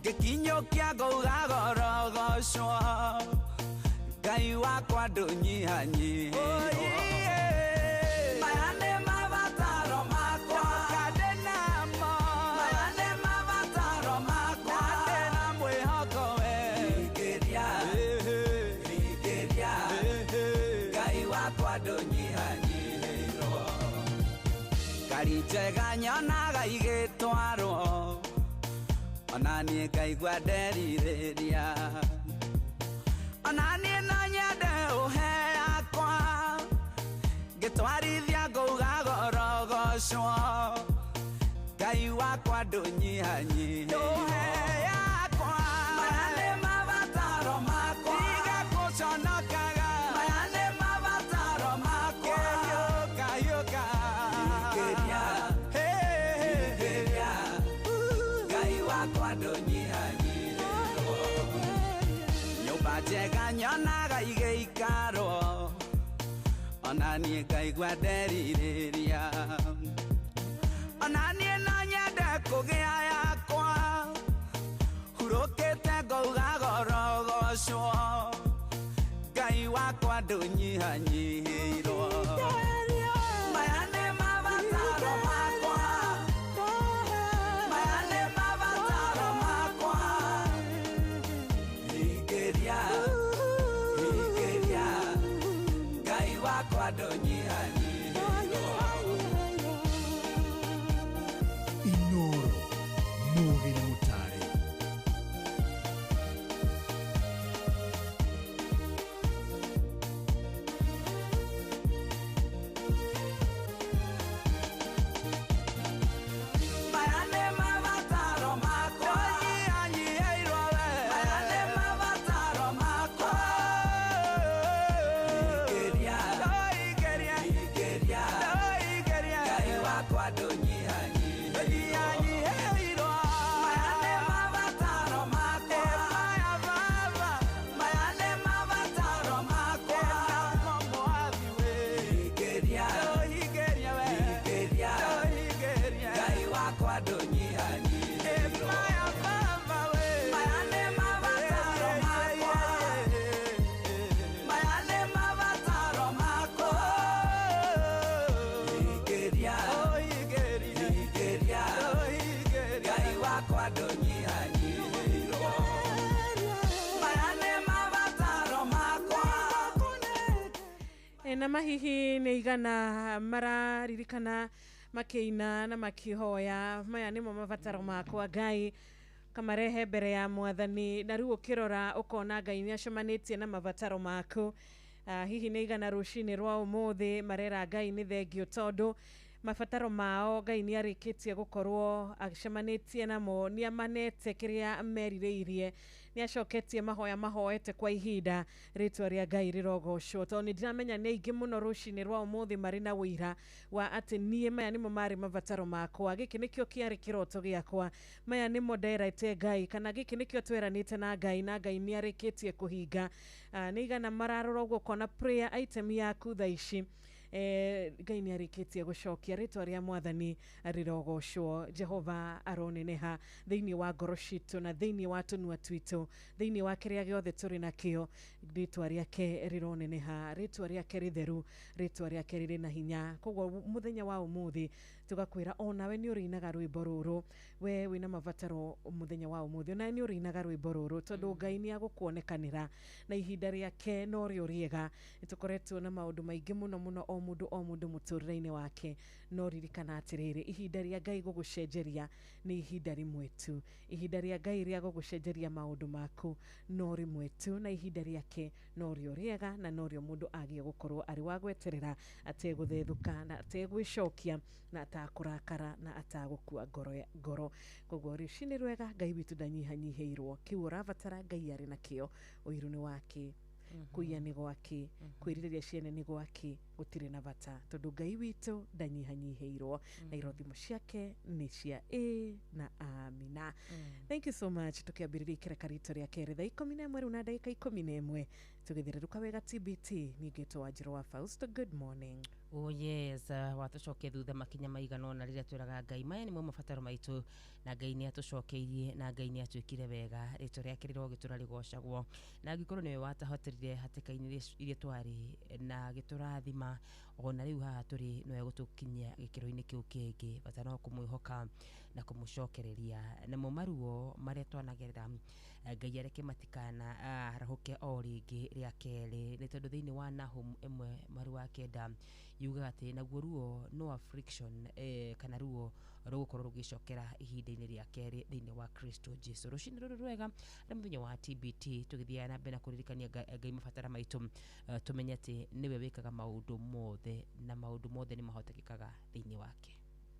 ngĩkinyũkia ngauga gorogocwo Ngai wakwa ndũnyihanyihirwo maya nĩ mabataro makwa namo maya nĩ mabataro makwa ndĩna mwĩhoko we hingiria Ngai wakwa ndũnyihanyihirwo ngari njega nyonaga igĩtwarwo ona niĩ ngaigua nderirĩria ona niĩ no nyende ũhe yakwa ngĩtwarithia ngauga gorogocwo Ngai wakwa ndũnyihanyihirwo yakwa maya nĩ mabataro makwa igakũconokaga maya nĩ mabataro makwa yũka hingiria Ngai wakwa ndũnyihanyihirwo nyũmba njega nyonaga igĩikarwo ona niĩ ngaigua nderirĩria ona niĩ no nyende kũgĩa yakwa hurũkĩte ngauga wakwa ndũnyihanyihĩirwo maya nĩ mabataro makwa maya nĩ mabataro makwa hingĩria hingĩria Ngai wakwa ndũnyihanyihĩirwo Inoro Mũgĩra Mũtare. maya nĩ mabataro makwa ndũnyihanyihĩirwo we maya nĩ mabataro makwa hingĩria hingĩria hingĩria hingĩria Ngai wakwa ndũnyihanyihĩirwo maya nĩ mabataro makwa maya baba maya nĩ mabataro makwa mwathi we hingĩria hingĩria we hingĩria hingĩria Ngai wakwa ndũnyihanyihĩirwo maya baba we maya nĩ mabataro makwa maya nĩ mabataro makwa hingĩria hingĩria hingĩria Ngai wakwa ndũnyihanyihĩirwo maya nĩ mabataro makwa na mahihi nĩ igana mararirikana makĩina na makĩhoya maya nĩmo mabataro makwa Ngai kamarehe mbere ya Mwathani na rĩu ũkĩrora ũkona Ngai nĩacemanĩtie na mabataro maku. Hihi nĩ igana rũcinĩ rwa ũmũthĩ marera Ngai nĩ thengio tondũ mabataro mao Ngai nĩarĩkĩtie gũkorwo acemanĩtie namo, nĩamanete kĩrĩa merirĩirie, nĩacoketie mahoya mahoete kwa ihinda, rĩtwa rĩa Ngai rĩrogocwo. Tondũ nĩndĩramenya nĩ aingĩ mũno rũcinĩ rwa ũmũthĩ marĩ na wĩira wa atĩ niĩ maya nĩmo marĩ mabataro makwa, gĩkĩ nĩkĩo kĩarĩ kĩroto gĩakwa, maya nĩmo nderete Ngai, kana gĩkĩ nĩkĩo tweranĩte na Ngai na Ngai nĩarĩkĩtie kũhinga. Nĩ igana mararora ũguo kona prayer item yaku thaa ici Ngai nĩarĩkĩtie gũcokia, rĩtwa rĩa Mwathani rĩrogocwo. Jehova aroneneha thĩinĩ wa ngoro citũ na thĩinĩ wa tũnua twitũ, thĩinĩ wa kĩrĩa gĩothe tũrĩ nakĩo, rĩtwa rĩake rĩroneneha, rĩtwa rĩake rĩtheru, rĩtwa rĩake rĩrĩ na hinya. Koguo mũthenya wa ũmũthĩ tugakwĩra onawe nĩ ũrĩinaga rwĩmbo rũrũ, we wĩna mabataro mũthenya wa ũmũthĩ onawe nĩ ũrĩinaga rwĩmbo rũrũ, tondũ Ngai nĩagũkuonekanĩra na ihinda rĩake no rĩo rĩega. Nĩtũkoretwo na maũndũ maingĩ mũno mũno o mũndũ mũtũrĩre-inĩ wake, no ririkana atĩrĩrĩ, ihinda rĩa Ngai gũgũcenjeria nĩ ihinda rĩmwe tu, ihinda rĩa Ngai rĩa gũgũcenjeria maũndũ maku no rĩmwe tu, na ihinda rĩake no rĩo rĩega na no rĩo mũndũ agĩe gũkorwo arĩ wa gweterera, ategũthethũka na ategwĩcokia na atakũrakara na atagũkua ngoro. Koguo rũcinĩ rwega, Ngai witũ ndanyihanyihĩirwo, kĩu ũrabatara Ngai arĩ nakĩo, ũiru nĩ wake, kuiya nĩ gwake, kwĩrirĩria ciene nĩ gwake, gũtirĩ na bata, tondũ Ngai witũ ndanyihanyihĩirwo na irathimo ciake nĩ cia na amina. Thank you so much. Tukiambĩrĩria ikĩreka rĩtwa rĩa kerĩ thaa 11 rĩu na ndagĩka 11 tũgĩthiũrũrũka wega TBT. Ningĩtwo Wanjirũ wa Fausto. Good morning. Oh yes, watucoke thutha makinya maigana ona rĩrĩa twĩraga Ngai maya nĩmo mabataro maitũ na Ngai nĩatũcokeirie na Ngai nĩatwĩkire wega, rĩtwa rĩake rĩrogĩtũra rĩgocagwo, na angĩkorwo nĩwe watahoterire hatĩka-inĩ iria twarĩ na gĩtũrathima, ona rĩu haha tũrĩ nowe gũtũkinyia gĩkĩro-inĩ kĩu kĩngĩ, bata no kũmwĩhoka na kũmũcokereria, namo maruo marĩa twanagerera Ngai areke matikana arahũke o rĩngĩ rĩa kerĩ, nĩ tondũ thĩinĩ wa Nahum 1:9 yugaga atĩ naguo ruo no affliction kana ruo rũgũkorwo rũgĩcokera ihinda-inĩ rĩa kerĩ thĩinĩ wa Kristo Jesu. Rũcinĩ rũrũ rwega na mũthenya wa TBT tũgĩthiaga na mbere na kũririkania Ngai mabatara maitũ, tũmenye atĩ nĩwe wĩkaga maũndũ mothe na maũndũ mothe nĩ mahotekekaga thĩinĩ wake.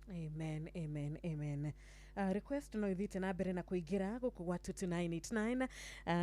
Amen, amen, amen. Request no ithiĩte na mbere na kũingĩra gũkũ gwa 2989.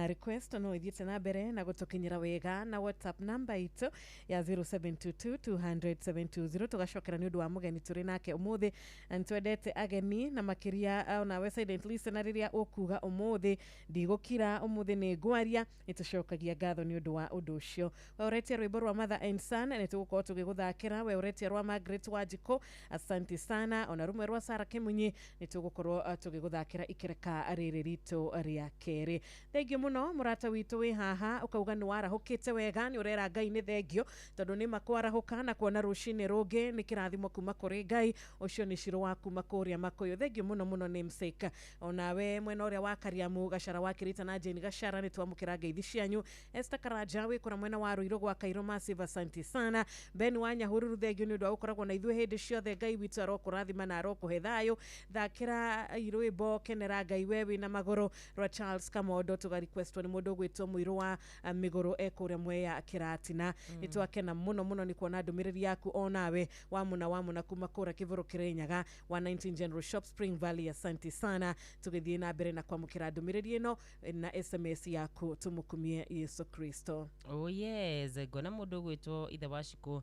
Request no ithiĩte na mbere na gũtũkinyĩra wega na WhatsApp number itũ ya 0722200720. Tũgacokera nĩ ũndũ wa mũgeni tũrĩ nake ũmũthĩ, nĩtwendete ageni na makĩria onawe silent listener rĩrĩa ũkuga ũmũthĩ ndigũkira, ũmũthĩ nĩ ngwaria, nĩtũcokagia ngatho nĩ ũndũ wa ũndũ ũcio. We ũretia rwĩmbo rwa Mother and Son nĩtũgũkorwo tũgĩgũthakĩra. We ũretia rwa Margaret Wanjikũ, asante sana. Ona rumwe rwa Sarah Kimunyi nĩtũgũkorwo tugakorwo tugiguthakira ikereka riri rito ria keri. Thengio muno murata witu wi haha ukauga ni warahukite wega ni urera Ngai ni thengio tondu ni makwarahuka na kuona rucini rungi ni kirathimo kuma kuri Ngai ucio ni ciro waku makuria makoyo. Thengio muno muno ni mseka onawe mwena uria wa Kariamu Gacara wa Kirita na Jane Gacara ni twamukira ngeithi cianyu. Esther Karaja wi kura mwena wa Ruiro gwa Kairo Massive asante sana. Ben Wanya hururu thengio ni ndu ukoragwo na ithuĩ hindi ciothe Ngai witu arokurathima na arokuhe thayo. Thakira irwimbo kenera Ngai wewe na magoro rwa Charles Kamodo tuga request ni mundu gwitwo Muiru wa Migoro ekuria Mweya Kiratina. Nitwakena muno muno ni kuona ndumiriri yaku onawe wamuna kuma kura Kivuru Kirinyaga wa 19 General Shop Spring Valley asante sana. Tugithie na mbere na kwamukira ndumiriri ino na SMS yaku tumukumie Yesu Kristo. Oh yes, gona mundu gwitwo ithe washiku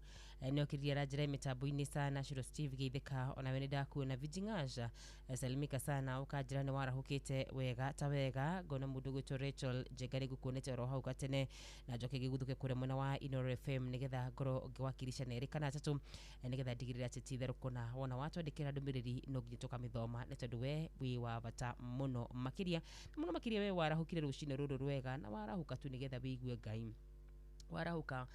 ni okiria rajira mitambo-ini sana Shiro Steve Geithika ona wene ndakuona Vijingaja salimika sana ukajira ni warahukite wega ta wega. Gona mundu gwitwo Rachel Jegari gukonete roho hau gatene na joke giguthuke kure mwena wa Inoro FM nigetha ngoro gwakirisha nere kana tatu nigetha digirira titither kuna wona watu andikira ndumiriri no gitoka mithoma ne tondu we wa bata muno makiria we warahukire rucine ruru rwega na warahuka tu nigetha wigue Ngai warahuka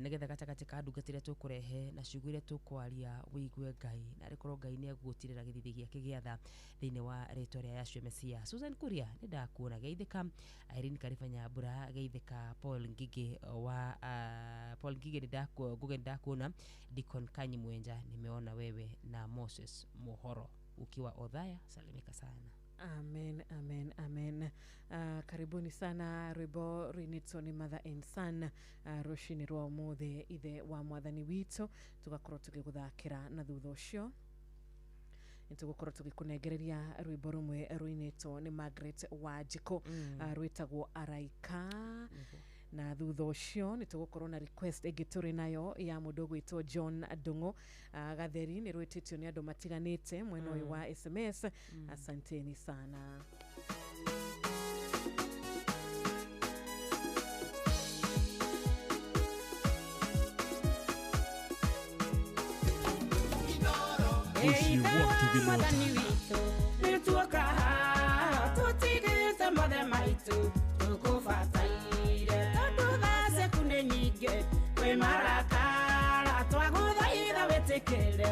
nigetha gatakati ka ndugatire tukurehe na cugwire tukwaria wigue Ngai na rikorwo Ngai ni agutirira githithi giake giatha thiini wa ritwa ria Yashua Mesia. Susan Kuria ni ndakuona Geithika, Irene Karifanya Bura Geithika, Paul Ngige wa Paul Ngige ni ndakuona Deacon Kanyi Mwenja nimeona wewe na Moses Muhoro ukiwa Odhaya salimika sana. Amen, amen, amen. Karibuni sana Rwimbo Rinitso ni Mother and Son rushini rwa umuthe ithe wa mwathani witu tugakorwo tugiguthakira na thutha ucio nitugukorwo tugikunengereria rwimbo rumwe ruinitwo ni Margaret Wanjiko rwitagwo Araika. Na thutha ucio nitugukorwo na request egituri nayo ya mundu gwitwo John Adungu gatheri ni rwititio ni andu matiganite mwena uyu wa SMS. Asanteni sana. Bushi watu binota nituoka tutigite mothe maitu tukufataire tondu thase kune nyinge kwi marakara twaguthaitha witikire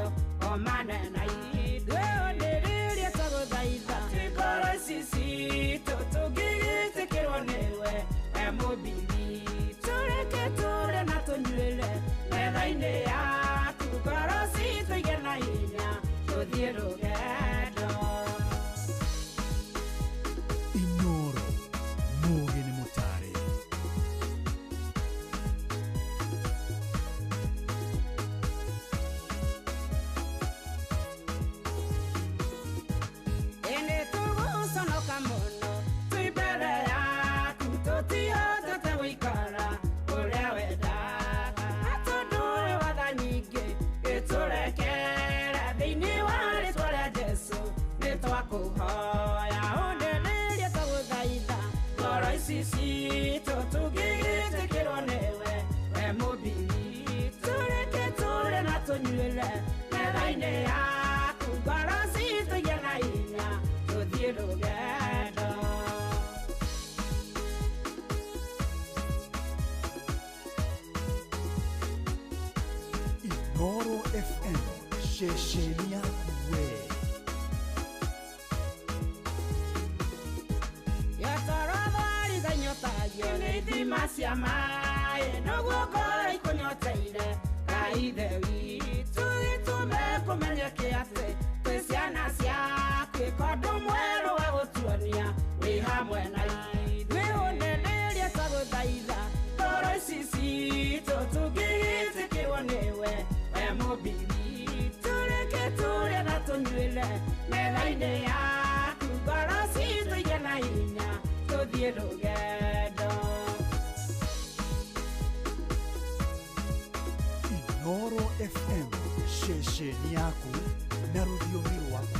o manena ithuĩ ndĩrĩrie twaguthaitha ngoro ici tũngĩgĩtĩkĩrwo nĩwe mũmbiri tũreke tũre na tũnyuĩre metha-inĩ yaku ngoro citũ igĩe na hinya tũthiĩ rũgendo. Inoro Mugen Mutare. Ene tuguconoka muno twi mbere yaku tũtihotete gũikara ũrĩa wendaga na tondũ ũrĩ watha nyingĩ gĩtũrekere thĩinĩ wa rĩtwa rĩa Jesũ nĩtwakũhoya ũndĩrĩrie tũgũthaitha ngoro ici citũ tũngĩgĩtĩkĩrwo nĩwe we mũmbiri tũreke tũre na tũnyuĩre metha-inĩ yaku ngoro citũ igĩe na hinya tũthiĩ rũgendo. Inoro FM, shesheni yaku we. Yatarathariga nyotagio nĩ ithima cia maĩ nĩguo ngoro ikũnyoteire Ngai ithe witũ gĩtũme kũmenyeke atĩ twĩ ciana ciaku ĩkondũ mwerũ wa gũtuonia wĩ hamwe na ithuĩ ũnenĩrie twagũthaitha ngoro ici citũ tũngĩgĩtĩkĩrwo nĩwe we mũmbiri tũreke tũre na tũnyuĩre metha-inĩ yaku ngoro citũ igĩe na hinya tũthiĩ rũgendo. Inoro FM, shesheni yaku na rũthiomi rwaku.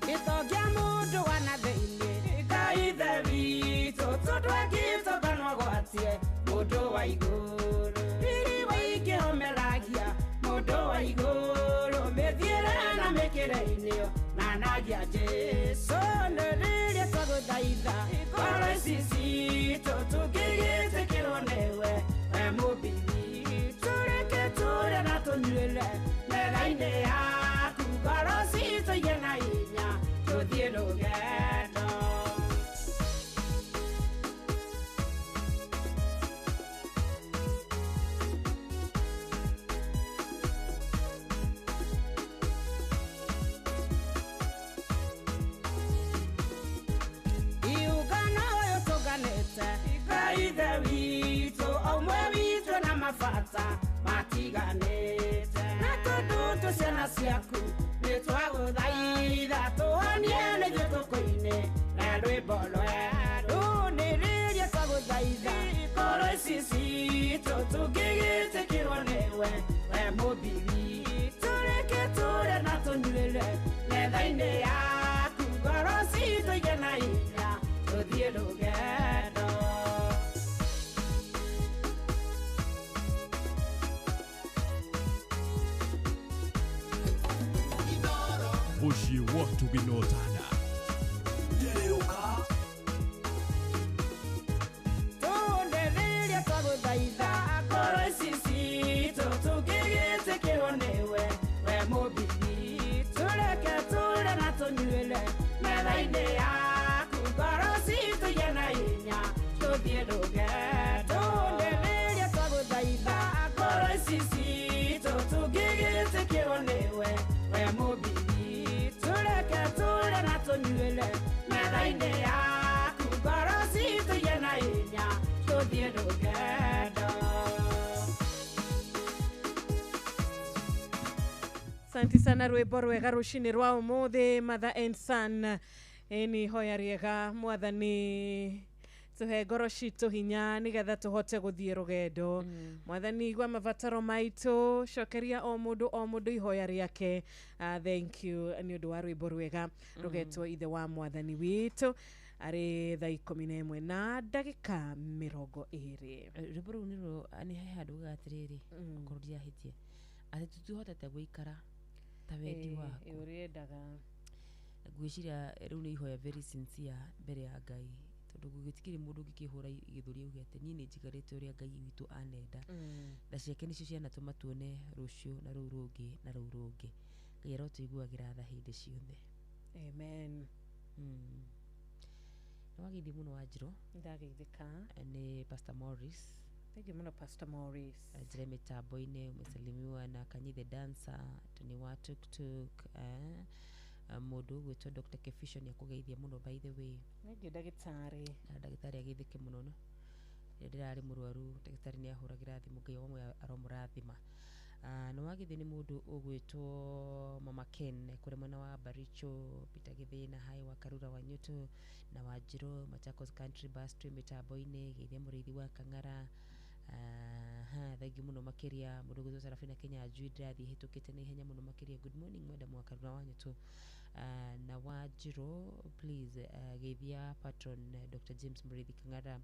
Gĩtongia mũndũ wa na thĩinĩ Ngai ithe witũ tũtwekĩtwo kanwa gwatie mũndũ wa igũrũ riri waingĩhomeragia kireinio na nagia Jesu niliria twaguthaitha ngoro ici tũtũngĩgĩte kĩronewe we mũbibi tũreke tũrĩa na tũnyuĩre metha-inĩ yaku ngoro citũ igĩ na hinya tũthiĩ rũgendo. Fata matiganete na tũndũ ciana ciaku nĩ twagũthaitha tũhonie nĩthuĩ tũkũine na rwĩmbo rwerũ nĩrĩria twagũthaitha ngoro ici citũ tũngĩgĩtĩkĩrwo nĩwe we mũbibi tũreke tũrĩa na tũnyuĩre metha-inĩ yaku ngoro citũ igĩ na hinya tũthiĩ rũgendo. Mushi watu ginotana tũndĩrĩria twagũthaitha ngoro ici citũ tũngĩgĩtĩkĩrwo nĩwe we mũbibi tũreke tũrĩa na tũnyuĩre metha-inĩ yaku ngoro citũ igĩ na hinya tũthiĩ rũgendo. Tũndĩrĩria twagũthaitha ngoro ici citũ tũngĩgĩtĩkĩrwo nĩwe we mũbibi tũreke tũrĩa na tũnyuĩre metha-inĩ yaku ngoro citũ igĩ na hinya tũthiĩ rũgendo. Asante sana rwĩmbo rwega rũcinĩ rwa ũmũthĩ Mother and Son ĩni hoya rĩega mwathani tũhe ngoro citũ hinya nĩgetha tũhote gũthiĩ rũgendo. Mwathani igua mabataro maitũ cokeria o mũndũ ihoya rĩake. Thank you nĩ ũndũ wa rwĩmbo rwega rũgetwo ithe wa mwathani witũ arĩ thaa 11 na ndagĩka 20. Rwĩmbo rũu nĩ he handũ gatirĩrĩ okorwo ndiahĩtie atĩ tũtihotete gũikara ta wendi waku ũrĩendaga ngwĩciria rĩu nĩ ihoya very sincere mbere ya Ngai tondũ gũgĩtikĩrĩ mũndũ ũngĩkĩhũra gĩthũri auge atĩ niĩ nĩ njigarĩte ũrĩa Ngai witũ anenda tha ciake nĩcio cianatũma tuone rũciũ na rũu rũngĩ na rũu rũngĩ. Ngai arotũiguagĩra tha hĩndĩ ciothe. Amen. Nĩwageithio mũno Wanjirũ. Ndageithĩka. Nĩ Pastor Morris. Thank you mũno Pastor Morris. Njĩra mĩtambo-inĩ umesalimiwa na Kanyi the dancer Tony wa tuk-tuk mũndũ gwĩtwo Dr. Kefisho nĩ akũgeithia mũno by the way. Nĩ ndagĩtarĩ. Ndagĩtarĩ ageithĩke mũno no. Ndirarĩ mũrwaru ndagĩtarĩ nĩ ahũragĩra thimũ Ngai wamwe aromũrathima. Nĩwageithio nĩ mũndũ ũgwĩtwo Mama Ken kũrĩ mwena wa Baricho Peter Githĩna Hai wa Karura wa Nyũtũ na Wanjirũ Machakos Country Bus twĩ mĩtambo-inĩ geithia mũrĩithi wa Kang'ara. Thengi mũno makĩria mũndũ gwĩtwo Sarafina Kenya Njui ndirathiĩ hĩtũkĩte na ihenya mũno makĩria. Good morning mwenda mwa Karura wa Nyũtũ na Wanjirũ please geithia patron Dr. James Mũrĩithi Kang'ara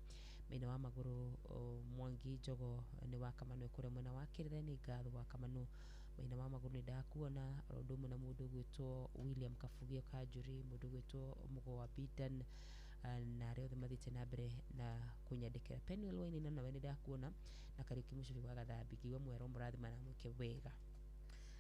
mena wa magũrũ Mwangi Njogo nĩ wa Kamano kũrĩa mwena wa Kĩrĩthe nĩ ngatho wa Kamano mena wa magũrũ nĩ ndakuona ũndũ ũmwe na mũndũ gwĩtwo William Kabugio Kanjũri mũndũ gwĩtwo Mũgo wa Bidan na arĩa othe mathiĩte na mbere na kũnyandĩkĩra Penuel Wainaina nawe nĩ ndakuona na Kariuki Mũcũri wa Gathambi kiuga mwero mũrathima na mwĩke wega.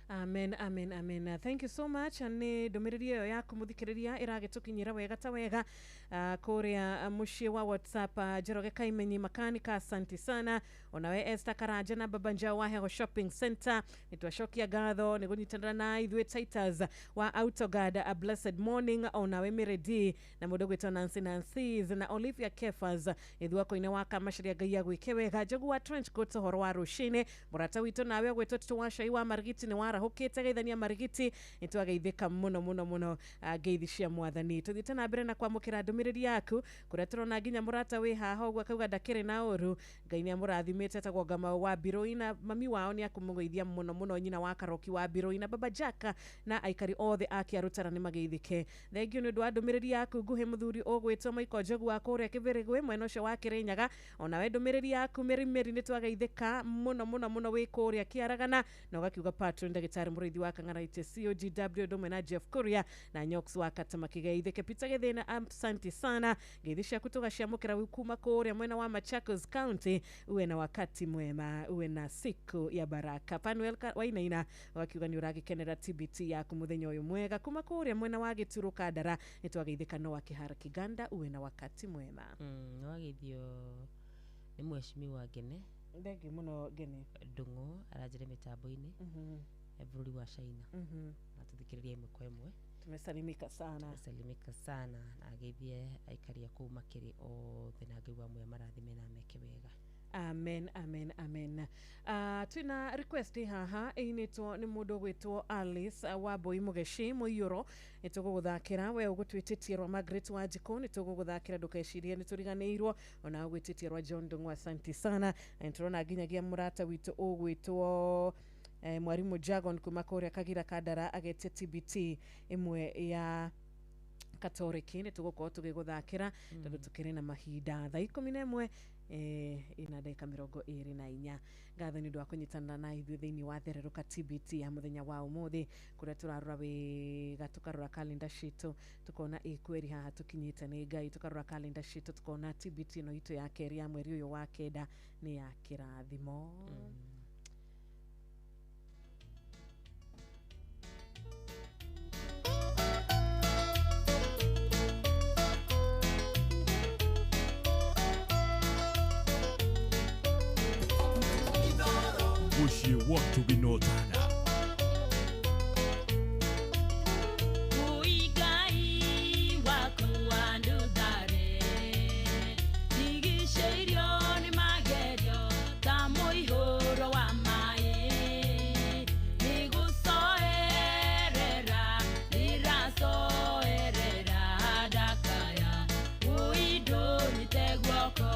Amen, amen, amen. Thank you so much. Nĩ ndũmĩrĩri ĩyo yaku mũthikĩrĩria ĩragĩtũkinyĩra wega ta wega kũrĩa mũciĩ wa WhatsApp. Njoroge Kaimenyi makanika asante sana. Onawe Esther Karanja na Baba Njau wa Hego Shopping Center nĩtwacokia ngatho nĩ gũnyitanĩra na ithuĩ Titus wa Autogad a blessed morning. Onawe Miredi na mũndũ gwĩtwo Nancy's na Olivia Kefas ithuako-inĩ wa Kamacharia Ngai agwĩke wega. Njogu wa Trench Coat horo wa rũcinĩ mũrata witũ nawe gwĩtwo Tito wa Cai wa Marigiti nĩ warahũkĩte geithania Marigiti nĩtwageithĩka mũno mũno mũno ngeithi cia mwathani. Tũthiĩte na mbere na kwamũkĩra ndũmĩrĩri yaku kũrĩa tũrona nginya mũrata wĩ haha ũguo akauga ndakĩrĩ na ũru. Ngai nĩ amũrathimĩte tagwo Ngama wa Mbirũi na mami wao nĩ akũmũgeithia mũno mũno nyina wa Karoki wa Mbirũi na Baba Jaka na aikari othe a Kĩarũtara nĩ mageithĩke. Thengio nĩ ũndũ wa ndũmĩrĩri yaku nguhĩ mũthuri ũgwĩtwo Michael Njogu wa kũrĩa Kĩbĩrĩgwe mwena ũcio wa Kĩrĩnyaga. Onawe ndũmĩrĩri yaku Meri nĩ twageithĩka mũno mũno mũno wĩ kũrĩa Kĩaragana na ũgakiuga patron ndagĩtarĩ mũrĩithi wa Kang'araite COGW ndũmwe na Jeff Kuria na Nyox wa Katama Kigeithĩke Peter Githĩna. Asante sana ngeithi ciaku tũgaciamũkĩra kuma kũrĩa mwena wa Machakos County. Uwe na wakati mwema, uwe na siku ya baraka. Panuel Wainaina wakiuga nĩ ũragĩkenera TBT yaku mũthenya ũyũ mwega kuma kũrĩa mwena wa Gĩturo Kandara. Nĩtwageithĩka no wa Kĩhara Kiganda. Uwe na wakati mwema. Wageithio nĩ mheshimiwa Ngene. Thengi mũno Ngene. Ndung'u aranjĩre mĩtambo-inĩ bũrũri wa China. Na tũthikĩrĩrie ĩmwe kwa ĩmwe. Tumesalimika sana na ageithie aikari kũu makĩrĩ othe na ngĩigua amwe marathime na meke wega. Amen. Twina request haha ĩinĩtwo nĩ mũndũ gwĩtwo Alice wa Boi Mũgeci Mũiyũro. Nĩtũgũgũthakĩra we ũgũtwĩtĩtie rwa Margaret Wanjikũ. Nĩtũgũgũthakĩra ndũkecirie nĩtũriganĩirwo. Ona ũgwĩtĩtie rwa John Ndung'u. Asante sana. Nĩtũrona nginyagia mũrata witũ ũgwĩtwo Mwarimu Jagon kuma kũrĩa Kagira Kandara agetie TBT imwe ya Katoreki. Nĩtũgũkorwo tũgĩgũthakĩra tondũ tũkĩrĩ na mahinda thaa 11 ina dakika 24. Ngatho nĩ ũndũ wa kũnyitanĩra na ithuĩ thĩinĩ wa Thererũka TBT ya mũthenya wa ũmũthĩ, kũrĩa tũrarora wega tũkarora calendar citũ tukona kweri haha tũkinyĩte nĩ Ngai. Tũkarora calendar citũ tukona TBT ĩno itũ ya kerĩ ya mweri ũyũ wa kenda nĩ ya kĩrathimo. Mushi watu binotana. Uigai waku andudare Nigisheirio ni magerio ta muihuro wa mai Nigusoerera nirasoerera dakaya Uido nitegwoko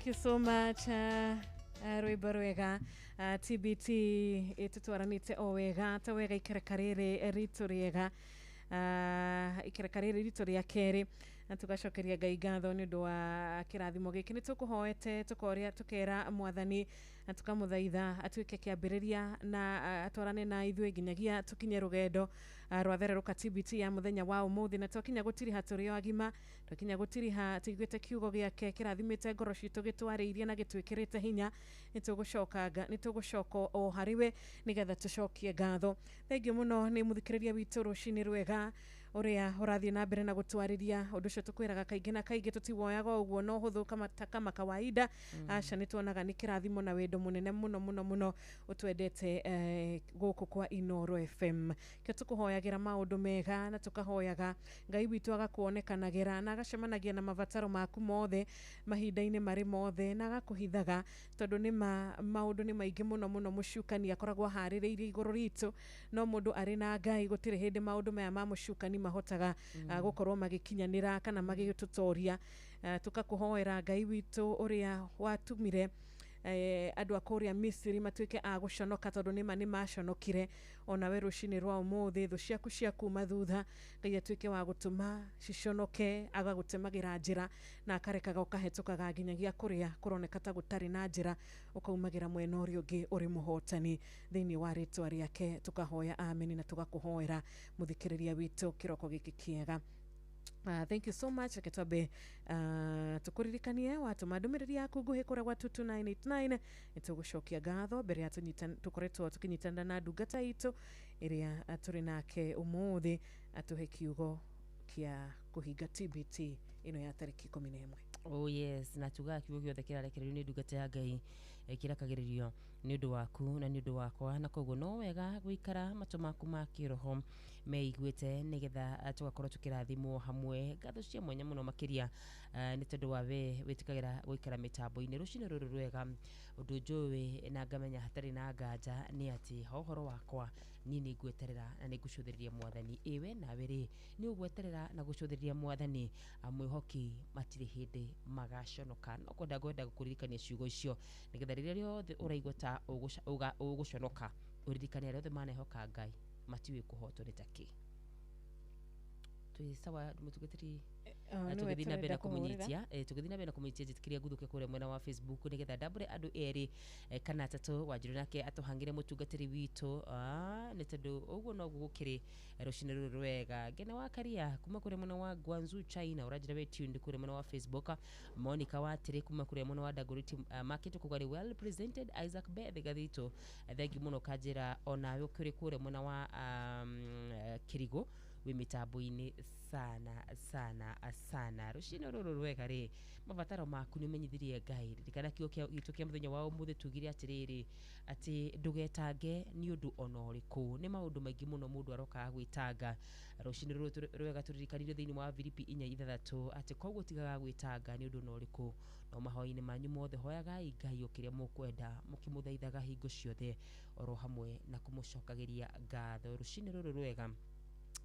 Thank you so much. Rwimbo rwega TBT itutwaranite o wega ta wega ikerekarire rito riega ikerekarire rito ria keri na tugacokeria Ngai ngatho ni ndu wa kirathimo giki ni tukuhoete tukoria tukera mwathani na tukamuthaitha atuike kiambiriria na atwarane na ithuĩ nginyagia tukinye rugendo rwathererũka TBT ya muthenya wa umuthi na twakinya gutiriha turi agima twakinya gutiriha tigwite kiugo giake kirathimite ngoro citu gitwariirie na gitwikirite hinya nitugucoka o hariwe nigetha tucokie ngatho. Thengiũ muno ni muthikiriria witu rucini rwega uria urathie na mbere na gutwariria undu ucio tukwiraga kaingi na kaingi tutiwoyaga uguo no huthu kama kawaida aca nituonaga ni kirathimo na wendo munene muno utwendete guku kwa Inoro FM ke tukuhoyagira maundu mega na tukahoyaga Ngai witu agakuonekanagira na agacemanagia na mabataro maku mothe mahinda-ini mari mothe na agakuhithaga tondu ni maundu ni maingi muno mucukani akoragwo haririirie iguru ritu no mundu ari na Ngai gutire hindi maundu maya ma mucukani mahotaga gukorwo magikinyanira kana magitutoria tukakuhoera Ngai witu uria watumire andu akuria Misiri matuike a guconoka tondu ni maconokire ona we rucini rwa umuthi thu ciaku cia kuma thutha Ngai atuike wa gutuma ciconoke agagutemagira njira na akarekaga ukahetukaga nginyagia kuria kuroneka ta gutari na njira ukaumagira mwena uri ungi uri muhotani thiini wa ritwa riake tukahoya amen na tugakuhoera muthikiriria witu kiroko giki kiega. Thank you so much. Ketwabe tukuririkanie watu madumiriri yaku nguhi kura gwa 22989 nitugucokia ngatho mbere ya tukoretwo tukinyitana na ndungata itu iria turi nake umuthi atuhe kiugo kia kuhinga TBT ino ya tariki 11. Oh yes, na tuga kiugo giothe kirarekererio ni ndungata ya Ngai kirakagiririo ni undu waku na ni undu wakwa na koguo no wega guikara matu maku ma kiroho meiguite nigetha tugakorwo tukirathimwo hamwe ngatho cia mwanya muno makiria ni tondu wa we witikagira guikara mitambo-ini rucini ruru rwega undu njui na ngamenya hatari na nganja ni ati hohoro wakwa ni ngweterera na nigucuthiriria mwathani iwe na weri ni ugweterera na gucuthiriria mwathani amwihoki matiri hindi magaconoka no kwenda gukuririkania ciugo icio nigetha riria riothe uraigua ta uguconoka uririkania riothe manehoka Ngai matiwe kuhotwo ni taki twi sawa mutugetiri tugithina bena kumunyitia tugithina bena kumunyitia jitikiria guthuke kure mwena wa Facebook nigetha ndambure andu eri kana atatu wanjiru nake atuhangire mutungatiri witu ni tondu uguo no gukiri rucini ruru rwega ngene wa karia kuma kure mwena wa Guangzhou China urajira we tuned kure mwena wa Facebook Monica Watiri kuma kure mwena wa Dagoretti market kugari well presented Isaac Beth gathito thank you muno kajira ona yo kure mwena wa Kirigo we mitambo-ini sana rucini ruru rwega ri mabataro maku ni menyithirie Ngai rikana kio gitu kia muthenya wa umuthi tugire atiriri ati ndugetange ni undu ona uriku ni maundu maingi muno mundu aroka gwitanga rucini ruru rwega turirikanirio thiini wa Filipi 4:3 ati koguo tigaga gwitanga ni undu ona uriku no mahoya-ini manyu mothe hoyaga Ngai ukiria mukwenda mukimuthaithaga hingo ciothe oro hamwe na kumucokagiria ngatho rucini ruru rwega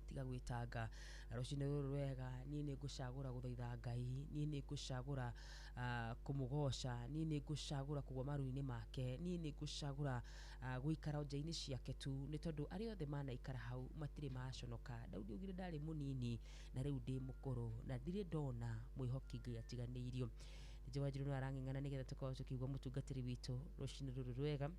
tiga gwitanga rucini ruru rwega ni ngucagura guthaitha Ngai ni ngucagura kumugosha ni ngucagura kugwa maru-ini make ni ngucagura guikara nja-ini ciake tu ni tondu ari othe manaikara hau matire maconoka Daudi ugire ndari munini na riu ndi mukuru na ndire ndona mwihoki Ngai atiganiirio Jewajiru arang'ang'ana nigetha tukorwo tukiugwa mutungatiri witu rucini ruru rwega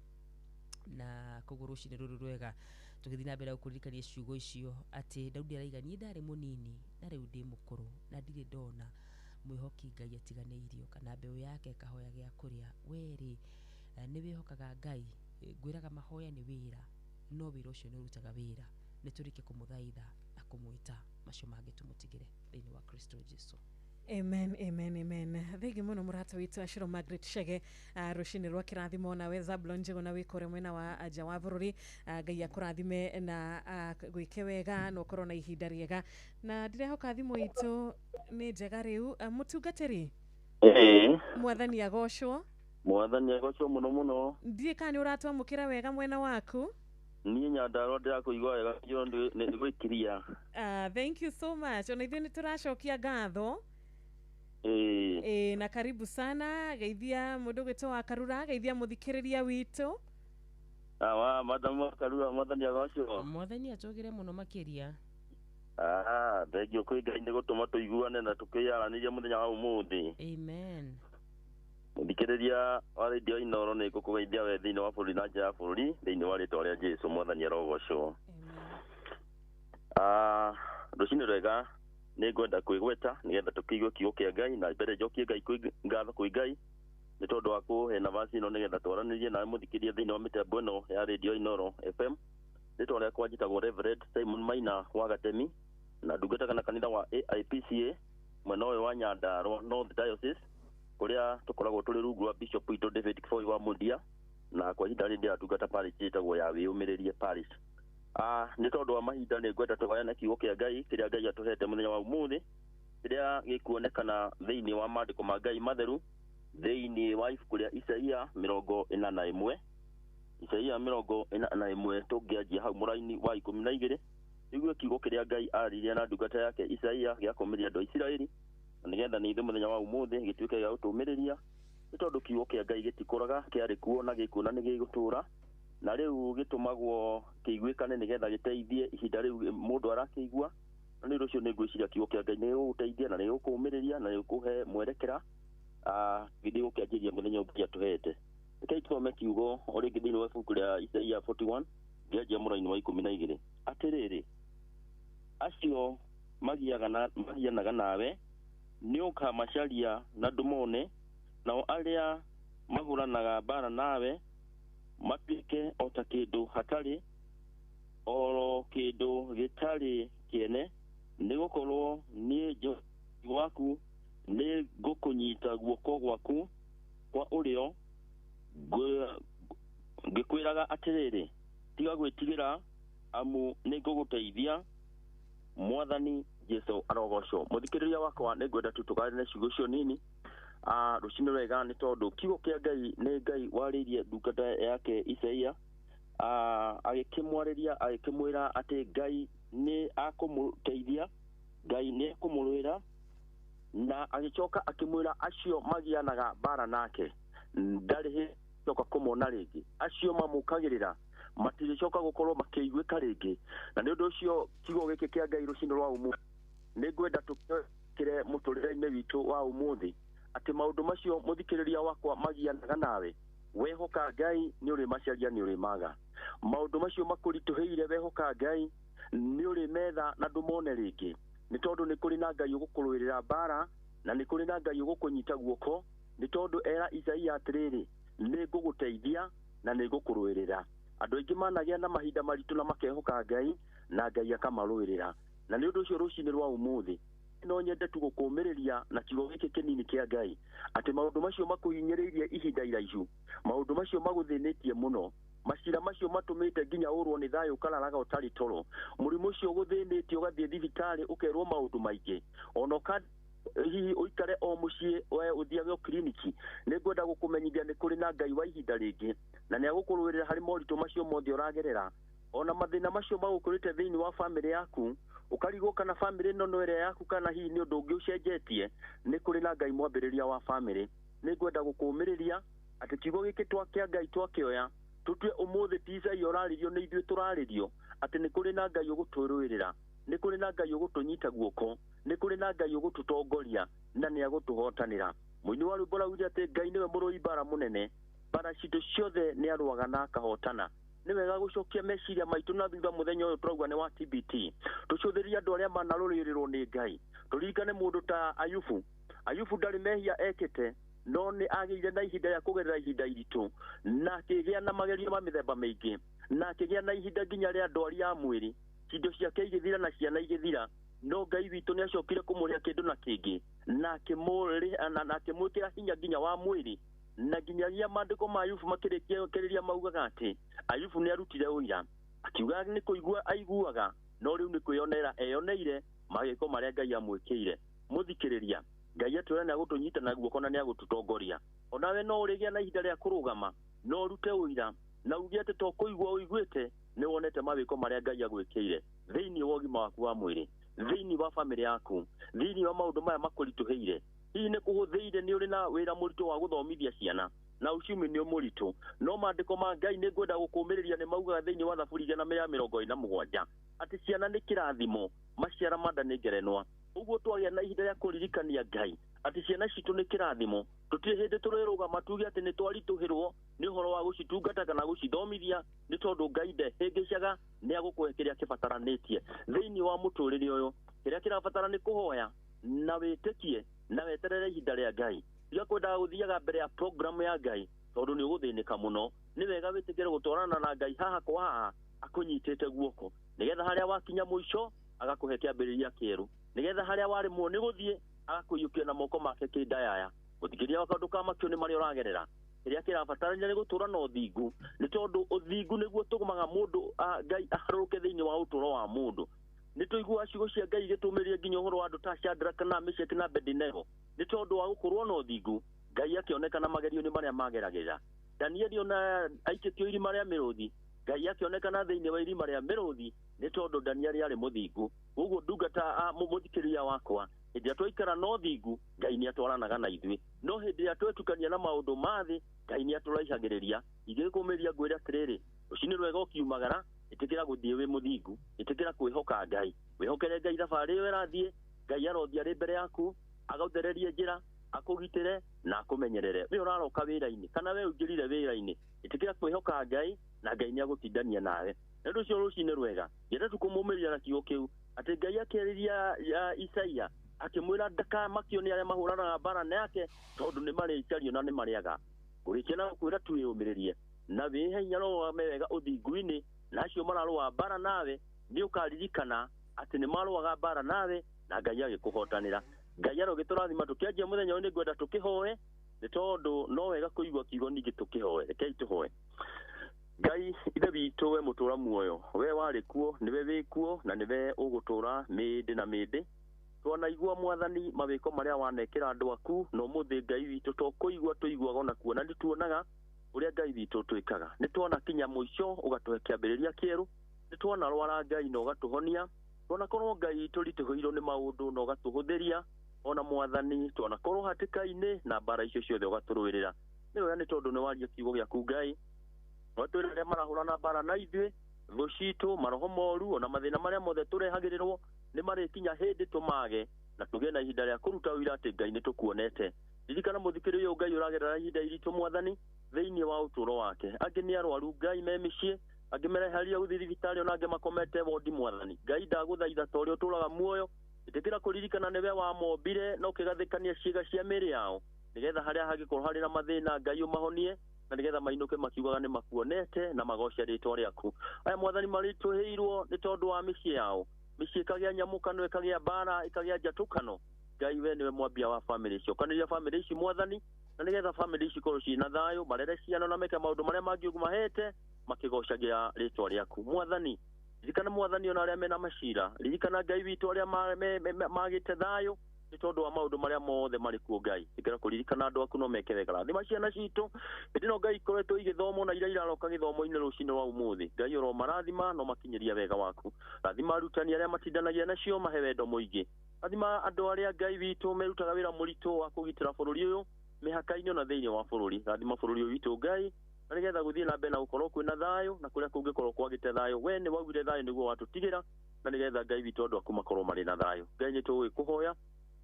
na koguo rucini ruru rwega tugithina mbere gukuririkania ciugo icio ati Daudi araiga ni ndari munini na riu ndi mukuru na ndire ndona mwihoki Ngai atiganiirio kana mbeu yake kahoya gia kuria weri ni wihokaga Ngai ngwiraga mahoya ni wira no wira ucio ni urutaga wira ni turike kumuthaitha na kumwita macio mangi tumutigire thiini wa Kristo Jesu. Amen. Thengi muno murata witu Ashiro Margaret Shege rucini rwa kirathimo na we Zablon Njego na wikore mwena wa aja wa bururi Ngai akurathime na gwike wega no korona ihinda riega na ndirehoka thimo itu ni njega riu mutungatiri mwathani agocwo muno ndie kani uratwamukira wega mwena waku ni nyandaro ndirakuigwa wega ni gwikiria thank you so much ona ithuĩ nĩ tũracokia ngatho na karibu sana geithia mundu gwitwo wa Karura geithia muthikiriria witu madam Karura mwathani agacio mwathani acogire muno makiria thengio kwĩ Ngai nĩ gũtũma tũiguane na tũkĩyaranĩrie mũthenya wa ũmũthĩ. Amen. Mũthikĩrĩria wa radio Inooro nĩ ngũkũgeithia we thĩinĩ wa bũrũri na nja ya bũrũri thĩinĩ wa rĩĩtwa rĩa Jesũ mwathani arogocwo. Rũcinĩ rwega nĩ ngwenda kwĩgweta nĩgetha tũkĩigue kiugo kĩa Ngai na mbere njokie Ngai ngatho kwĩ Ngai nĩ tondũ wa kũhe nafasi ĩno nĩgetha twaranĩrie nawe mũthikĩria thĩinĩ wa mĩtambo ĩno ya radio Inooro FM. Rĩtwa rĩakwa njĩtagwo Reverend Simon Maina wa Gatemi na ndungataga na kanitha wa AIPCA mwena ũyũ wa Nyandarua North Diocese kũrĩa tũkoragwo tũrĩ rungu rwa Bishop witũ David Kiboi wa Mundia na kwa ihinda rĩrĩ ndĩratungata parish ĩtagwo ya Wĩyũmĩrĩrie parish. Nĩ tondũ wa mahinda nĩ ngwenda tũgayane kiugo kĩa Ngai kĩrĩa Ngai atũhete mũthenya wa ũmũthĩ kĩrĩa gĩkuonekana thĩinĩ wa maandĩko ma Ngai matheru thĩinĩ wa ibuku rĩa Isaia 41. Isaia 41 tũngĩanjia hau mũraini wa 12 nĩguo kiugo kĩrĩa Ngai aririe na ndungata yake Isaia gĩakomeria andũ a Isiraeli nĩgetha nĩ ithuĩ mũthenya wa ũmũthĩ gĩtuĩke gĩa gũtũmĩrĩria nĩ tondũ kiugo kĩa Ngai gĩtikũraga kĩarĩ kuo na gĩkuona nĩ gĩgũtũũra na rĩu gĩtũmagwo kĩiguĩkane nĩgetha gĩteithie ihinda rĩu mũndũ arakĩigua na nĩ ũcio nĩ ngwĩciria kiugo kĩa Ngai nĩ gĩgũgũteithia na nĩ gĩgũkũũmĩrĩria na nĩ gĩgũkũhe mwerekera gĩthiĩ gũkĩanjĩria mũthenya ũngĩ atũhete. Rekei tũthome kiugo o rĩngĩ thĩinĩ wa ibuku rĩa Isaia 41 ngĩanjia mũraini wa 12. Atĩrĩrĩ, acio magianaga nawe nĩ ũkamacaria na ndũmone nao arĩa mahũranaga mbara nawe matuĩke o ta kĩndũ hatarĩ o kĩndũ gĩtarĩ kĩene nĩ gũkorwo niĩ Jehova waku nĩ ngũkũnyita guoko gwaku kwa ũrĩo ngĩkwĩraga atĩrĩrĩ tiga gwĩtigĩra amu nĩ ngũgũteithia mwathani Jesũ arogocwo. Mũthikĩrĩria wakwa nĩ ngwenda tũtũgarĩre ciugo cio nini rũcinĩ rwega nĩ tondũ kiugo kĩa Ngai nĩ Ngai warĩirie ndungata yake Isaia agĩkĩmwarĩria agĩkĩmwĩra atĩ Ngai nĩ akũmũteithia Ngai nĩ akũmũrũĩra na agĩcoka akĩmwĩra acio magianaga mbara nake ndarĩ coka kũmona rĩngĩ acio mamũkagĩrĩra matirĩcoka gũkorwo makĩiguĩka rĩngĩ na nĩ ũndũ ũcio kiugo gĩkĩ kĩa Ngai rũcinĩ rwa ũmũthĩ nĩ ngwenda tũkĩre mũtũrĩre-inĩ witũ wa ũmũthĩ atĩ maũndũ macio mũthikĩrĩria wakwa magianaga nawe wehoka Ngai nĩ ũrĩ macaria nĩ ũrĩ maga maũndũ macio makũritũhĩire wehoka Ngai nĩ ũrĩ metha na ndũmone rĩngĩ nĩ tondũ nĩ kũrĩ na Ngai ũgũkũrũĩrĩra mbara na nĩ kũrĩ na Ngai ũgũkũnyita guoko nĩ tondũ era Isaia atĩrĩrĩ nĩ ngũgũteithia na nĩ ngũkũrũĩrĩra. Andũ aingĩ managĩa na mahinda maritũ na makehoka Ngai na Ngai akamarũĩrĩra na nĩ ũndũ ũcio rũcinĩ rwa ũmũthĩ no nyende tu gũkũũmĩrĩria na kiugo gĩkĩ kĩnini kĩa Ngai atĩ maũndũ macio makũhinyĩrĩirie ihinda iraihu maũndũ macio magũthĩnĩtie mũno macira macio matũmĩte nginya ũrwo nĩ thayũ ũkararaga ũtarĩ toro mũrimũ ũcio ũgũthĩnĩtie ũgathiĩ thibitarĩ ũkerwo maũndũ maingĩ ona hihi ũikare o mũciĩ we ũthiage o kiriniki nĩ ngwenda gũkũmenyithia nĩ kũrĩ na Ngai wa ihinda rĩngĩ na nĩ agũkũrũĩrĩra harĩ moritũ macio mothe ũragerera ona mathĩna macio magũkũrĩte thĩinĩ wa bamĩrĩ yaku ũkarigwo kana bamĩrĩ ĩno no ĩrĩa yaku kana hihi nĩ ũndũ ũngĩ ũcenjetie nĩ kũrĩ na Ngai mwambĩrĩria wa bamĩrĩ nĩ ngwenda gũkũũmĩrĩria atĩ kiugo gĩkĩ kĩa Ngai twakĩoya tũtue ũmũthĩ ti Isaia ũrarĩrio nĩ ithuĩ tũrarĩrio atĩ nĩ kũrĩ na Ngai ũgũtũrũĩrĩra nĩ kũrĩ na Ngai ũgũtũnyita guoko nĩ kũrĩ na Ngai ũgũtũtongoria na nĩ agũtũhotanĩra. Mũini wa rwĩmbo rauga atĩ Ngai nĩwe mũrũi mbara mũnene mbara citũ ciothe nĩ arũaga na akahotana. Nĩ wega gũcokia meciria maitũ na thutha mũthenya ũyũ turauga nĩ wa TBT tũcũthĩrie andũ arĩa manarũrĩrĩrwo nĩ Ngai tũririkane mũndũ ta Ayubu ndarĩ mehia ekĩte no nĩ agĩire na ihinda rĩa kũgerera ihinda iritũ na akĩgĩa na magerio ma mĩthemba mĩingĩ na akĩgĩa na ihinda nginya rĩa ndwari ya mwĩrĩ indo ciake igĩthira na ciana igĩthira no Ngai witũ nĩ acokire kũmũrĩa kĩndũ na kĩngĩ na akĩmwĩkĩra hinya nginya wa mwĩrĩ na nginyagia maandĩko ma Ayubu makĩrĩkia maugaga atĩ Ayubu nĩ arutire ũira akiuga nĩ kũigua aiguaga no rĩu nĩ kwĩyonera eyoneire magĩko marĩa Ngai amwĩkĩire. Mũthikĩrĩria Ngai atwĩra nĩ agũtũnyita na guoko na nĩ agũtũtongoria onawe no ũrĩgĩa na ihinda rĩa kũrũgama no ũrute ũira na uge atĩ to kũigua ũiguĩte nĩ wonete mawĩko marĩa Ngai agwĩkĩire thĩinĩ wa ũgima waku wa mwĩrĩ thĩinĩ wa bamĩrĩ yaku thĩinĩ wa maũndũ maya makũritũhĩire hihi nĩ kũhũthĩire nĩ ũrĩ na wĩra mũritũ wa gũthomithia ciana na uciumi nĩ mũritũ no maandĩko ma Ngai nĩ ngwenda gũkũũmĩrĩria nĩ maugaga thĩinĩ wa Thaburi 127 atĩ ciana nĩ kĩrathimo maciara manda nĩ ngerenwa ũguo twagĩa na ihinda rĩa kũririkania Ngai atĩ ciana citũ nĩ kĩrathimo tũtirĩ hĩndĩ tũrĩrũgama tuge atĩ nĩ twaritũhĩrwo nĩ ũhoro wa gũcitungata kana gũcithomithia nĩ tondũ Ngai ndehĩngĩcaga nĩ agũkũhe kĩrĩa kĩbataranĩtie thĩinĩ wa mũtũrĩre ũyũ kĩrĩa kĩrabatara nĩ kũhoya na wĩtĩkie na weterere ihinda rĩa Ngai tiga kwendaga gũthiaga mbere ya program ya Ngai tondũ nĩ ũgũthĩnĩka mũno nĩ wega wĩtĩkĩre gũtwarana na Ngai haha kwa haha akũnyitĩte guoko nĩgetha harĩa wakinya mũico agakũhe kĩambĩrĩria kĩerũ nĩgetha harĩa warĩmwo nĩ gũthiĩ agakũiyũkia na moko make kĩndayaya gũthikĩria kaũndũ ka makio nĩ marĩa ũragerera kĩrĩa kĩrabatarania nĩ gũtũra na ũthingu nĩ tondũ ũthingu nĩguo tũmaga mũndũ Ngai aharũrũke thĩinĩ wa ũtũũro wa mũndũ nĩ tũiguaga ciugo cia Ngai igĩtũmĩrĩria nginya ũhoro wa andũ ta Shadraka na Meshaki na Abedinego nĩ tondũ wa gũkorwo na ũthingu Ngai akĩonekana magerio-inĩ marĩa mageragĩra Danieli ona aikĩtio irima rĩa mĩrũthi Ngai akĩonekana thĩinĩ wa irima rĩa mĩrũthi nĩ tondũ Danieli arĩ mũthingu ũguo ndungata mũthikĩrĩria wakwa hĩndĩ ĩrĩa twaikara na ũthingu Ngai nĩ atwaranaga na ithuĩ no hĩndĩ ĩrĩa twetukania na maũndũ ma thĩ Ngai nĩ atũraihagĩrĩria igĩkũmĩria ngwĩra atĩrĩrĩ rũcinĩ rwega ũkiumagara ĩtĩkĩra gũthiĩ wĩ mũthingu ĩtĩkĩra kwĩhoka Ngai wĩhokere Ngai thabarĩ ĩyo ĩrathiĩ Ngai arothiĩ arĩ mbere yaku agauthererie njĩra akũgitĩre na akũmenyerere we ũraroka wĩra-inĩ kana we ũingĩrire wĩra-inĩ ĩtĩkĩra kwĩhoka Ngai na Ngai nĩ agũtindania nawe nĩ ũndũ ũcio rũcinĩ rwega njĩra tũkũmũmĩrĩria na kiugo kĩu atĩ Ngai akĩarĩria Isaia akĩmwĩra ndakamakio nĩ arĩa mahũranaga mbara nake tondũ nĩ marĩcario na nĩ marĩaga ũrĩkia na kwĩra twĩyũmĩrĩrie na wĩhe hinya rũgame wega ũthingu-inĩ na acio mararũa mbara nawe nĩ ũkaririkana atĩ nĩ marũaga mbara nawe na Ngai agĩkũhotanĩra Ngai arogĩtũrathima tũkĩanjia mũthenya ũyũ nĩ ngwenda tũkĩhoe nĩ tondũ no wega kũigua kiugo ningĩ tũkĩhoe rekei tũhoe Ngai ithe witũ we mũtũra muoyo we warĩ kuo nĩwe wĩ kuo na nĩwe ũgũtũra mĩndĩ na mĩndĩ twanaigua Mwathani mawĩko marĩa wanekĩra andũ aku na ũmũthĩ Ngai witũ to kũigua tũiguaga ona kuona nĩ tuonaga ũrĩa Ngai witũ twĩkaga nĩ tuona kinya mũico ũgatũhe kĩambĩrĩria kĩerũ nĩ tuona rwara Ngai na ũgatũhonia tuonakorwo Ngai tũritũhĩirwo nĩ maũndũ na ũgatũhũthĩria ona Mwathani tuonakorwo hatĩka-inĩ na mbara icio ciothe ũgatũrũĩrĩra nĩ wega nĩ tondũ nĩ waria kiugo gĩaku Ngai watwĩra arĩa marahũrana mbara na ithuĩ thũ citũ maroho moru ona mathĩna marĩa mothe tũrehagĩrĩrwo nĩ marĩkinya hĩndĩ tũmage na tũgĩe na ihinda rĩa kũruta wĩra atĩ Ngai nĩ tũkuonete ririkana mũthikĩrĩria ũyũ Ngai ũragerera ihinda iritũ Mwathani thĩinĩ wa ũtũũro wake angĩ nĩ arwaru Ngai me mĩciĩ angĩ mereheria gũthiĩ thibitarĩ ona angĩ makomete wondi Mwathani Ngai ndagũthaitha ta ũrĩa ũtũũraga muoyo ĩtĩkĩra kũririkana nĩwe wamombire na ũkĩgathĩkania ciĩga cia mĩĩrĩ yao nĩgetha harĩa hangĩkorwo harĩ na mathĩna Ngai ũmahonie na nĩgetha mainũke makiugaga nĩ makuonete na magoce rĩtwa rĩaku aya Mwathani maritũhĩirwo nĩ tondũ wa mĩciĩ yao mĩciĩ ĩkagĩa nyamũkano ĩkagĩa mbara ĩkagĩa njatũkano Ngai we nĩwe mwambia wa bamĩrĩ icio ũkanĩria bamĩrĩ ici Mwathani na nĩgetha bamĩrĩ ici ikorwo ciĩ na thayũ marere ciana na meke maũndũ marĩa mangĩ ũgũmahete makĩgocagia rĩtwa rĩaku Mwathani ririkana Mwathani ona arĩa mena macira ririkana Ngai witũ arĩa magĩte thayũ nĩ tondũ wa maũndũ marĩa mothe marĩ kuo Ngai ĩkĩra kũririkana andũ aku no meke wega rathima ciana citũ hĩndĩ ĩno Ngai ikoretwo igĩthomwo na iria iraroka gĩthomo-inĩ rũcinĩ rwa ũmũthĩ Ngai ũromarathima no makinyĩria wega waku rathima arutani arĩa matindanagia nacio mahe wendo mũingĩ rathima andũ arĩa Ngai witũ merutaga wĩra mũritũ wa kũgitĩra bũrũri ũyũ mĩhaka-inĩ ona thĩinĩ wa bũrũri rathima bũrũri ũyũ witũ Ngai na nĩgetha gũthiĩ na mbere na gũkorwo kwĩna thayũ na kũrĩa kũngĩkorwo kwagĩte thayũ we nĩ waugire thayũ nĩguo watũtigĩra na nĩgetha Ngai witũ andũ aku makorwo marĩ na thayũ Ngai nĩ tũgũgĩkũhoya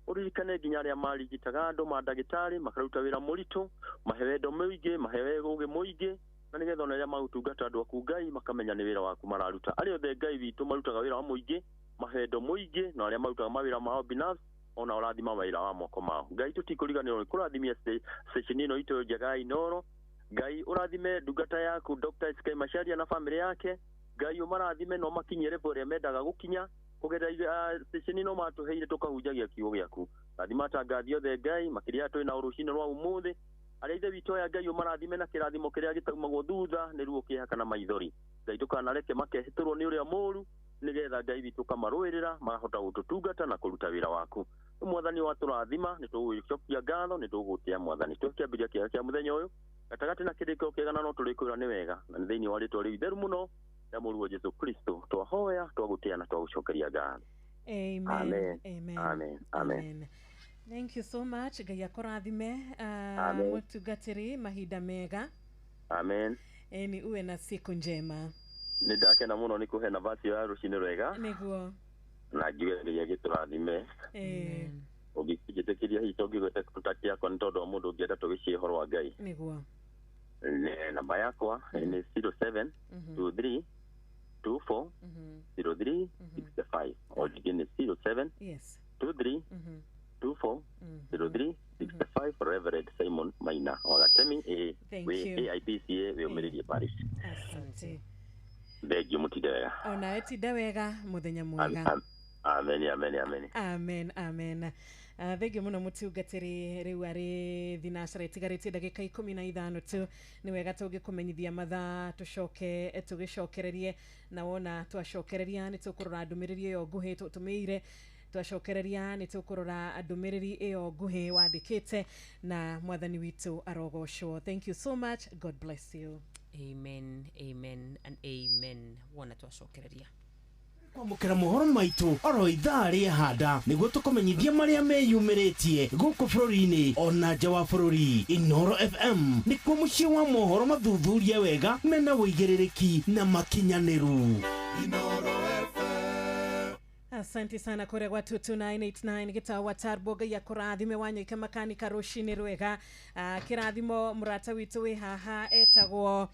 ũririkane nginya arĩa marigitaga andũ mandagĩtarĩ makaruta wĩra mũritũ mahe wendo mũingĩ mahe ũũgĩ mũingĩ na nĩgetha ona arĩa magũtungata andũ aku Ngai makamenya nĩ wĩra waku mararuta arĩa othe Ngai witũ marutaga wĩra wa mũingĩ mahe wendo mũingĩ na arĩa marutaga mawĩra mao binafsi ona ũrathima mawĩra wa moko mao Ngai tũtikũriganĩrwo nĩ kũrathimia station ĩno itũ njega ya Inooro Ngai ũrathime ndungata yaku Dr. SK Macharia na bamĩrĩ yake Ngai ũmarathime no makinyie level ĩrĩa mendaga gũkinya kũgerera station ĩno matũheire tũkahunjagia kiugo gĩaku rathima tangathi othe Ngai makĩria twĩ na rũcinĩ rwa ũmũthĩ arĩa ithe witũ aya Ngai ũmarathime na kĩrathimo kĩrĩa gĩtaumagwo thutha nĩruo kĩhaka na maithori Ngai tũkanareke makehĩtũrwo nĩ ũrĩa mũũru nĩgetha Ngai witũ kamarũĩrĩra mahota gũtũtungata na kũruta wĩra waku Mwathani wa tũrathima nĩ tũgũgĩcokia ngatho nĩ tũgũgũtĩa Mwathani twĩkĩambĩrĩria kĩega kĩa mũthenya ũyũ gatagatĩ na kĩrĩko kĩega no tũrĩkwĩra nĩ wega na thĩinĩ wa rĩtwa rĩu itheru mũno rĩa mũriũ Jesũ Kristo twahoya twagũtĩa na twagũcokeria ngatho Amen. Amen. Amen. Amen. Amen. Thank you so much. Ngai akũrathime. Amen. Mũtungatĩri mahinda mega. Amen. Eni uwe na siku njema. Nindakena muno ni kuhe nafasi ya rucini rwega. Niguo. Na ngiwe giturathime. Ũngĩkĩjĩtĩkĩria hihi tũngĩgwĩte contact yakwa nĩ tondũ mũndũ ũngĩenda tũgĩcie ũhoro wa Ngai. Niguo. Namba yakwa ni 07 23 24 03 65. O rĩngĩ nĩ 07 23 24 03 65. Reverend Simon Maina wa Gatemi AIPCA wĩũmĩrĩrie parish. Asante. Thengio mũtinde wega. Ona etinde wega mũthenya mwega. Amen, amen, amen. Amen, amen. Thengio mũno mũtungatĩri rĩu arĩ thinacara ĩtigarĩtie ndagĩka 15 tu. Nĩ wega tũngĩkũmenyithia mathaa tũgĩcokererie na wona twacokereria nĩ tũkũrora ndũmĩrĩri ĩyo nguhĩ tũtũmĩire twacokereria nĩ tũkũrora ndũmĩrĩri ĩyo nguhĩ wandĩkĩte na mwathani witũ arogocwo. Thank you so much. God bless you. Amen, amen and amen. Wona twacokereria kwamũkĩra mohoro maitũ oro ithaa rĩahanda nĩguo tũkũmenyithia marĩa meyumĩrĩtie gũkũ bũrũri-inĩ ona nja wa bũrũri. Inooro FM nĩkuo mũciĩ wa mohoro mathuthurie wega mena wĩigĩrĩrĩki na makinyanĩru. Inooro FM. Asante sana kore kwa 22989 gitawa tarboga ya kurathime wanyika makanika rushini rwega. Kirathimo murata witu we haha etagwo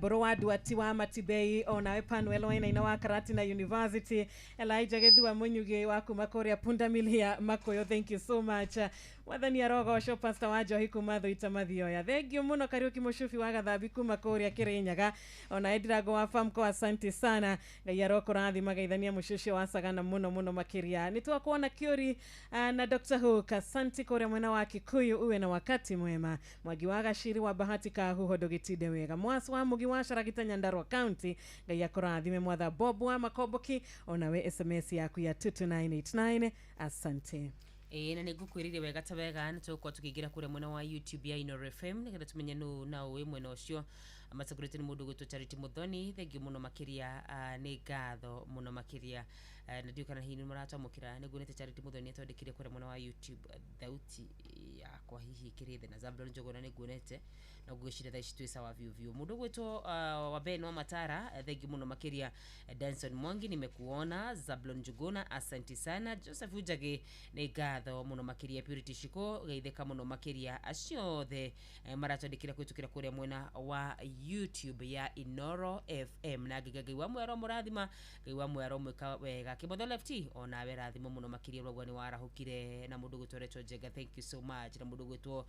boro wa duati wa Matibei onawe Panuel Wainaina wa Karatina University. Elijah Gethiwa Munyuge wa kuma Korea Pundamilia Makoyo. Thank you so much. Wathani arogocwo Pastor wa Johi kuma Thũita Mathioya. Thengio muno Kariuki Mushufi wa Gathambi kuma Korea Kirinyaga. Ona Edirago wa Famco asante sana. Ngai arokũrathima geithania Mushushi wa Sagana muno makiria. Nitwakuona Kiuri na Dr. Hook. Asante Korea mwena wa Kikuyu uwe na wakati mwema. Mwagi wa Gashiri wa Bahati Kahuho Dogitide wega. Mwasu wa Mugi wa Sharagita Nyandarua County. Ngai akũrathime mwatha Bob wa Makoboki. Onawe SMS yaku ya 22989. Asante. Na nĩngũkwĩrĩire wega ta wega nĩtũgũkorwo tũkĩingĩra kũrĩa mwena wa YouTube ya Inooro FM nĩgetha tũmenye nũ na ũĩ mwena ũcio. Amacagũrĩte nĩ mũndũ gwĩtwo Charity Muthoni. Thengio mũno makĩria nĩ ngatho mũno makĩria na ndiũ kana hihi nĩmũratwamũkĩra nĩguo nĩte Charity Muthoni atwandĩkire kũrĩa mwena wa YouTube thauti yakwa hihi kĩrĩthe na Zablon Njogona nĩguonete na ngwĩciria thaa ici twĩ sawa view mũndũ gwĩtwo wa Ben wa Matara. Thengio mũno makĩria Danson Mwangi nimekuona. Zablon Njogona asante sana. Joseph Ujage nĩ ngatho mũno makĩria. Purity Shiko geithĩka mũno makĩria acio othe maratwandĩkĩra kwĩtũkĩra kũrĩa mwena wa YouTube ya Inooro FM na ngai wa mwero mũrathima ngai wa mwero mwĩka wega Kĩmotho Lefty onawe rathimo mũno makĩria rwagwa nĩ warahũkire na mũndũ gwĩtwo Njega. Thank you so much. Na mũndũ gwĩtwo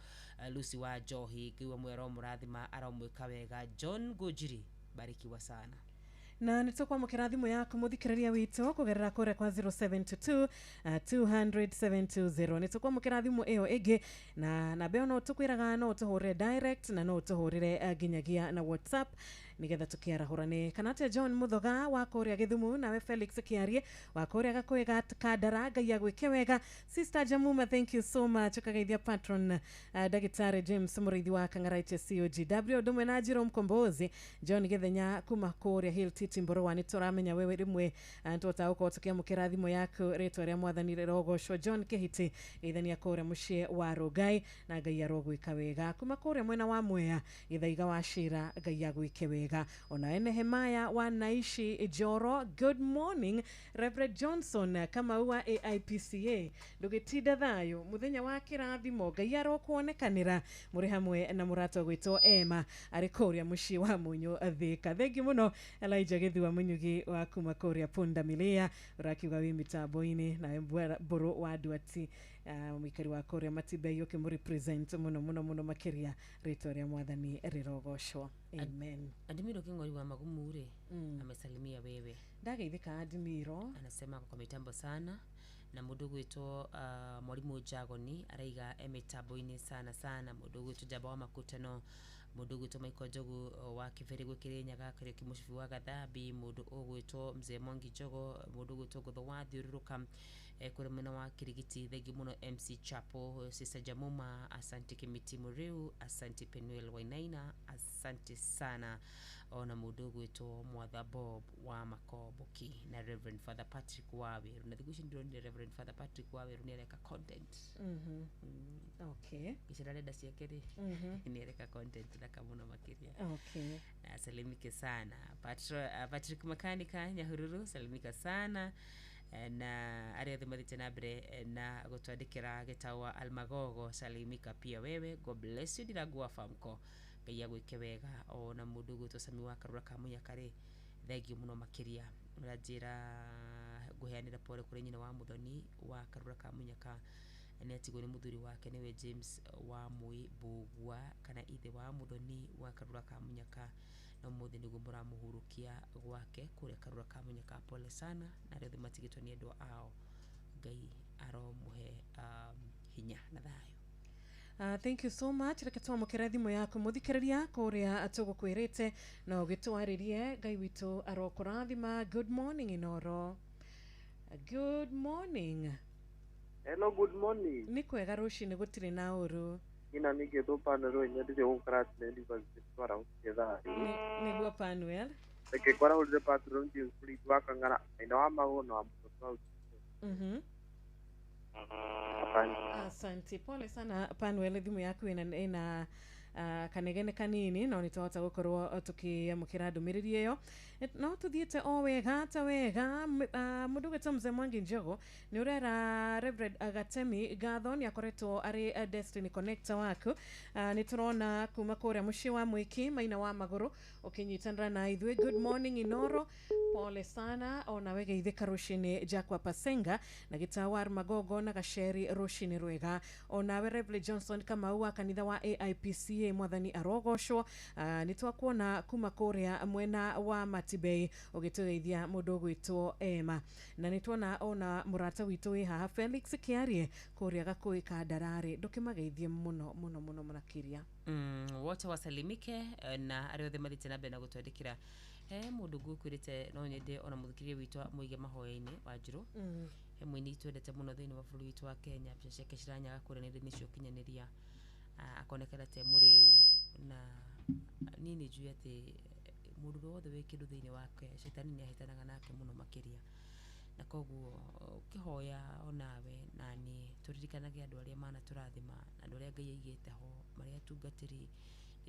Lucy wa Johi ngai wa mwero mũrathima aramwĩka wega. John Gojiri barikiwa sana. Na nĩtũkwamũkĩra thimũ yaku mũthikĩrĩria witũ kũgerera kũrĩa kwa 0722 200 nĩtũkwamũkĩra thimũ ĩyo ĩngĩ na namba ĩyo no tũkwĩraga no ũtũhũrĩre direct na no ũtũhũrĩre nginyagia na WhatsApp nigetha tũkĩarahũrane. Kana atĩa John Muthoga wa kũrĩa Gĩthumu nawe Felix Kĩarie wa kũrĩa Gakwĩga Kandara ngai agwĩke wega. Sister Jamuma thank you so much. Ũkageithia patron Ndagĩtarĩ James Mũrĩithi wa Kang'araite COGW ndũmwe na Jerome Kombozi. John Gĩthenya kuma kũrĩa Hill Timboroa nĩtũramenya wewe rĩmwe ntũta ũkorwo tũkĩamũkĩra thimũ yaku rĩtwa rĩa mwathani rĩrogocwo. John Kĩhĩti geithania kũrĩa mũciĩ wa Rongai na ngai arogwĩka wega. Kuma kũrĩa mwena wa Mwea Gĩthaiga wa Shira ngai agwĩke wega. Ona Nehemaya wa Naishi Joro good morning. Reverend Johnson kama wa AIPCA ndũgĩtinda thayũ mũthenya wa kĩrathimo ngai arokuonekanĩra mũrĩ hamwe na mũrata gwĩtwo Emma arĩ kũrĩa mũciĩ wa Mũnyũ Thĩka. Thengi mũno Elijah Gethiwa Munyugi wa kuma kũrĩa Pundamilia ũrakiuga wĩ mitambo-inĩ na Mbũrũ wa Duati mwikari wa kũrĩa Matibei ũkĩmũrepresent mũno makĩria rĩtwa rĩa mwathani rĩrogocwo. Amen. Adimiro King'ori wa Magumu ule amesalimia wewe. Ndageithĩka Adimiro anasema kwa mitambo sana na mũndũ gwĩtwo Mwalimu Jagoni araiga mitambo-inĩ sana mũndũ gwĩtwo Jaba wa Makutano mũndũ gwĩtwo Michael Jogu wa Kĩbere Kirinyaga Kariuki Mushufi wa Gathambi mũndũ gwĩtwo Mzee Mwangi Jogo mũndũ gwĩtwo Gotho wa Thiũrũrũka kuri mwena wa Kirigiti. Thank you muno MC Chapo, Sister Jamuma, asante Kimiti Muriu, asante Penuel Wainaina, asante sana ona mudogo wetu Mwadha Bob wa Makoboki na Reverend Father Patrick Wawe. Unadhigushi ndio ni Reverend Father Patrick Wawe runeleka content. Okay. Kishirale dasi yakere. Niereka content na kamuno makiria. Okay. Na salimike sana. Patrick Makanika Nyahururu, salimika sana. Na ariadhi madite nabre na gutwadikira gitawa Almagogo, salimika pia wewe. God bless you diragua famko. Kaya gwike wega ona mudugu to sami wa Karura Kamunya kare. Thank you muno makiria. Urajira guheanira pore kuri nyina wa Muthoni wa Karura Kamunya ka netigwo ni muthuri wake niwe James wa Mui Bugwa kana ithe wa Muthoni wa Karura Kamunya ka no muthi ni gumbura muhurukia gwake kure Karura Kamunya ka. Pole sana na redi matigitwo ni endo ao. Ngai aromuhe hinya na thayo. Thank you so much. Reke twamukira thimu yaku muthikiriria kuria atugukwirite na ugitwaririe Ngai witu arokurathima. Good morning Inoro. Good morning. Hello, good morning. Ni kwega rucini gutire na uru. Ina nige do panero nya de on krat ne di bas twara ukeza. Ni gwa Panuel. Reke kwara ulde patron di free wakangara ina wa mago no amtoto. Asante, pole sana Panuel, thimu yaku ina kanegene kanini no nitwahota gukorwo tukiamukira ndumiriri iyo no tuthiete o wega ta wega. Mudugeto Mzee Mwangi Njogo ni urera Reverend Agatemi Gatho ni akoretwo ari Destiny Connector waku. Niturona kuma kuria mushi wa Mwiki Maina wa Maguru ukinyitanira na ithwe. Good morning Inoro, pole sana ona wege ithika rushini Jakwa Pasenga na gitawar Magogo na Gasheri rushini rwega. Ona Reverend Johnson Kamau wa kanitha wa AIPCA Mwathani arogoshwo. Nitwakuona kuma kuria mwena wa Matibei ugitugeithia mundu gwitwo Emma na nitwona ona murata witu wi haha Felix Kiarie kuria Gakui Kandarari. Ndukimageithie muno muno muno munakiria. Wote wasalimike na ariothe mathite na bena gutwandikira mundu gukwirite no nyende ona muthikirie witwa muige mahoya-ini Wanjiru. Mwini twendete muno thiini wa bũrũri witũ wa Kenya. Mbica ciake ciranyaga kuria nenda-ini cia ũkinyanĩria. Akonekana te mũrĩu na nini juu ati mundu wothe wi kindu thiini wake shetani ni ahitanaga nake muno makiria. Na koguo ukihoya onawe nani turirikanaga andu aria mana turathima na andu aria Ngai aigite ho maria tungatiri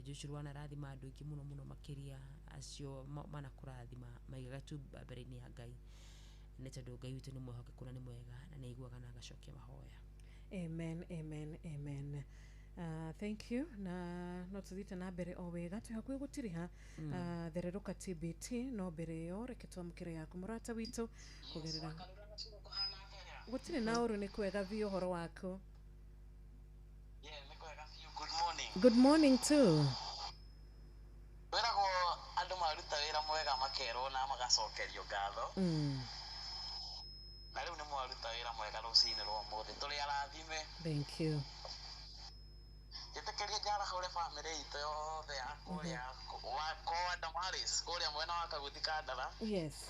Joshua na rathima andu ingi muno muno makiria acio mana kurathima maigaga tu mbere-ini ya Ngai. Nĩ tondũ Ngai witũ nĩ mwĩhokeku na nĩ mwega na nĩ aiguaga na agacokia mahoya. Amen, amen, amen. Thank you. Na no tuthite na mbere o wega tuhakuye gutiriha thereruka TBT no mbere yo reke twamukire yaku murata witu kugerera gutire na uru ni kwega vi uhoro waku. Ni kwega vi. Good morning. Good morning too. Werago andu maruta wira mwega makero na magacokerio ngatho. Na riu ni mwaruta wira mwega rucini rwa muthi turi arathime. Thank you. Yetekeria jara hore family ito yothe akuria wa kwa Damaris kuria mwena wa Kaguthi Kandara. Yes.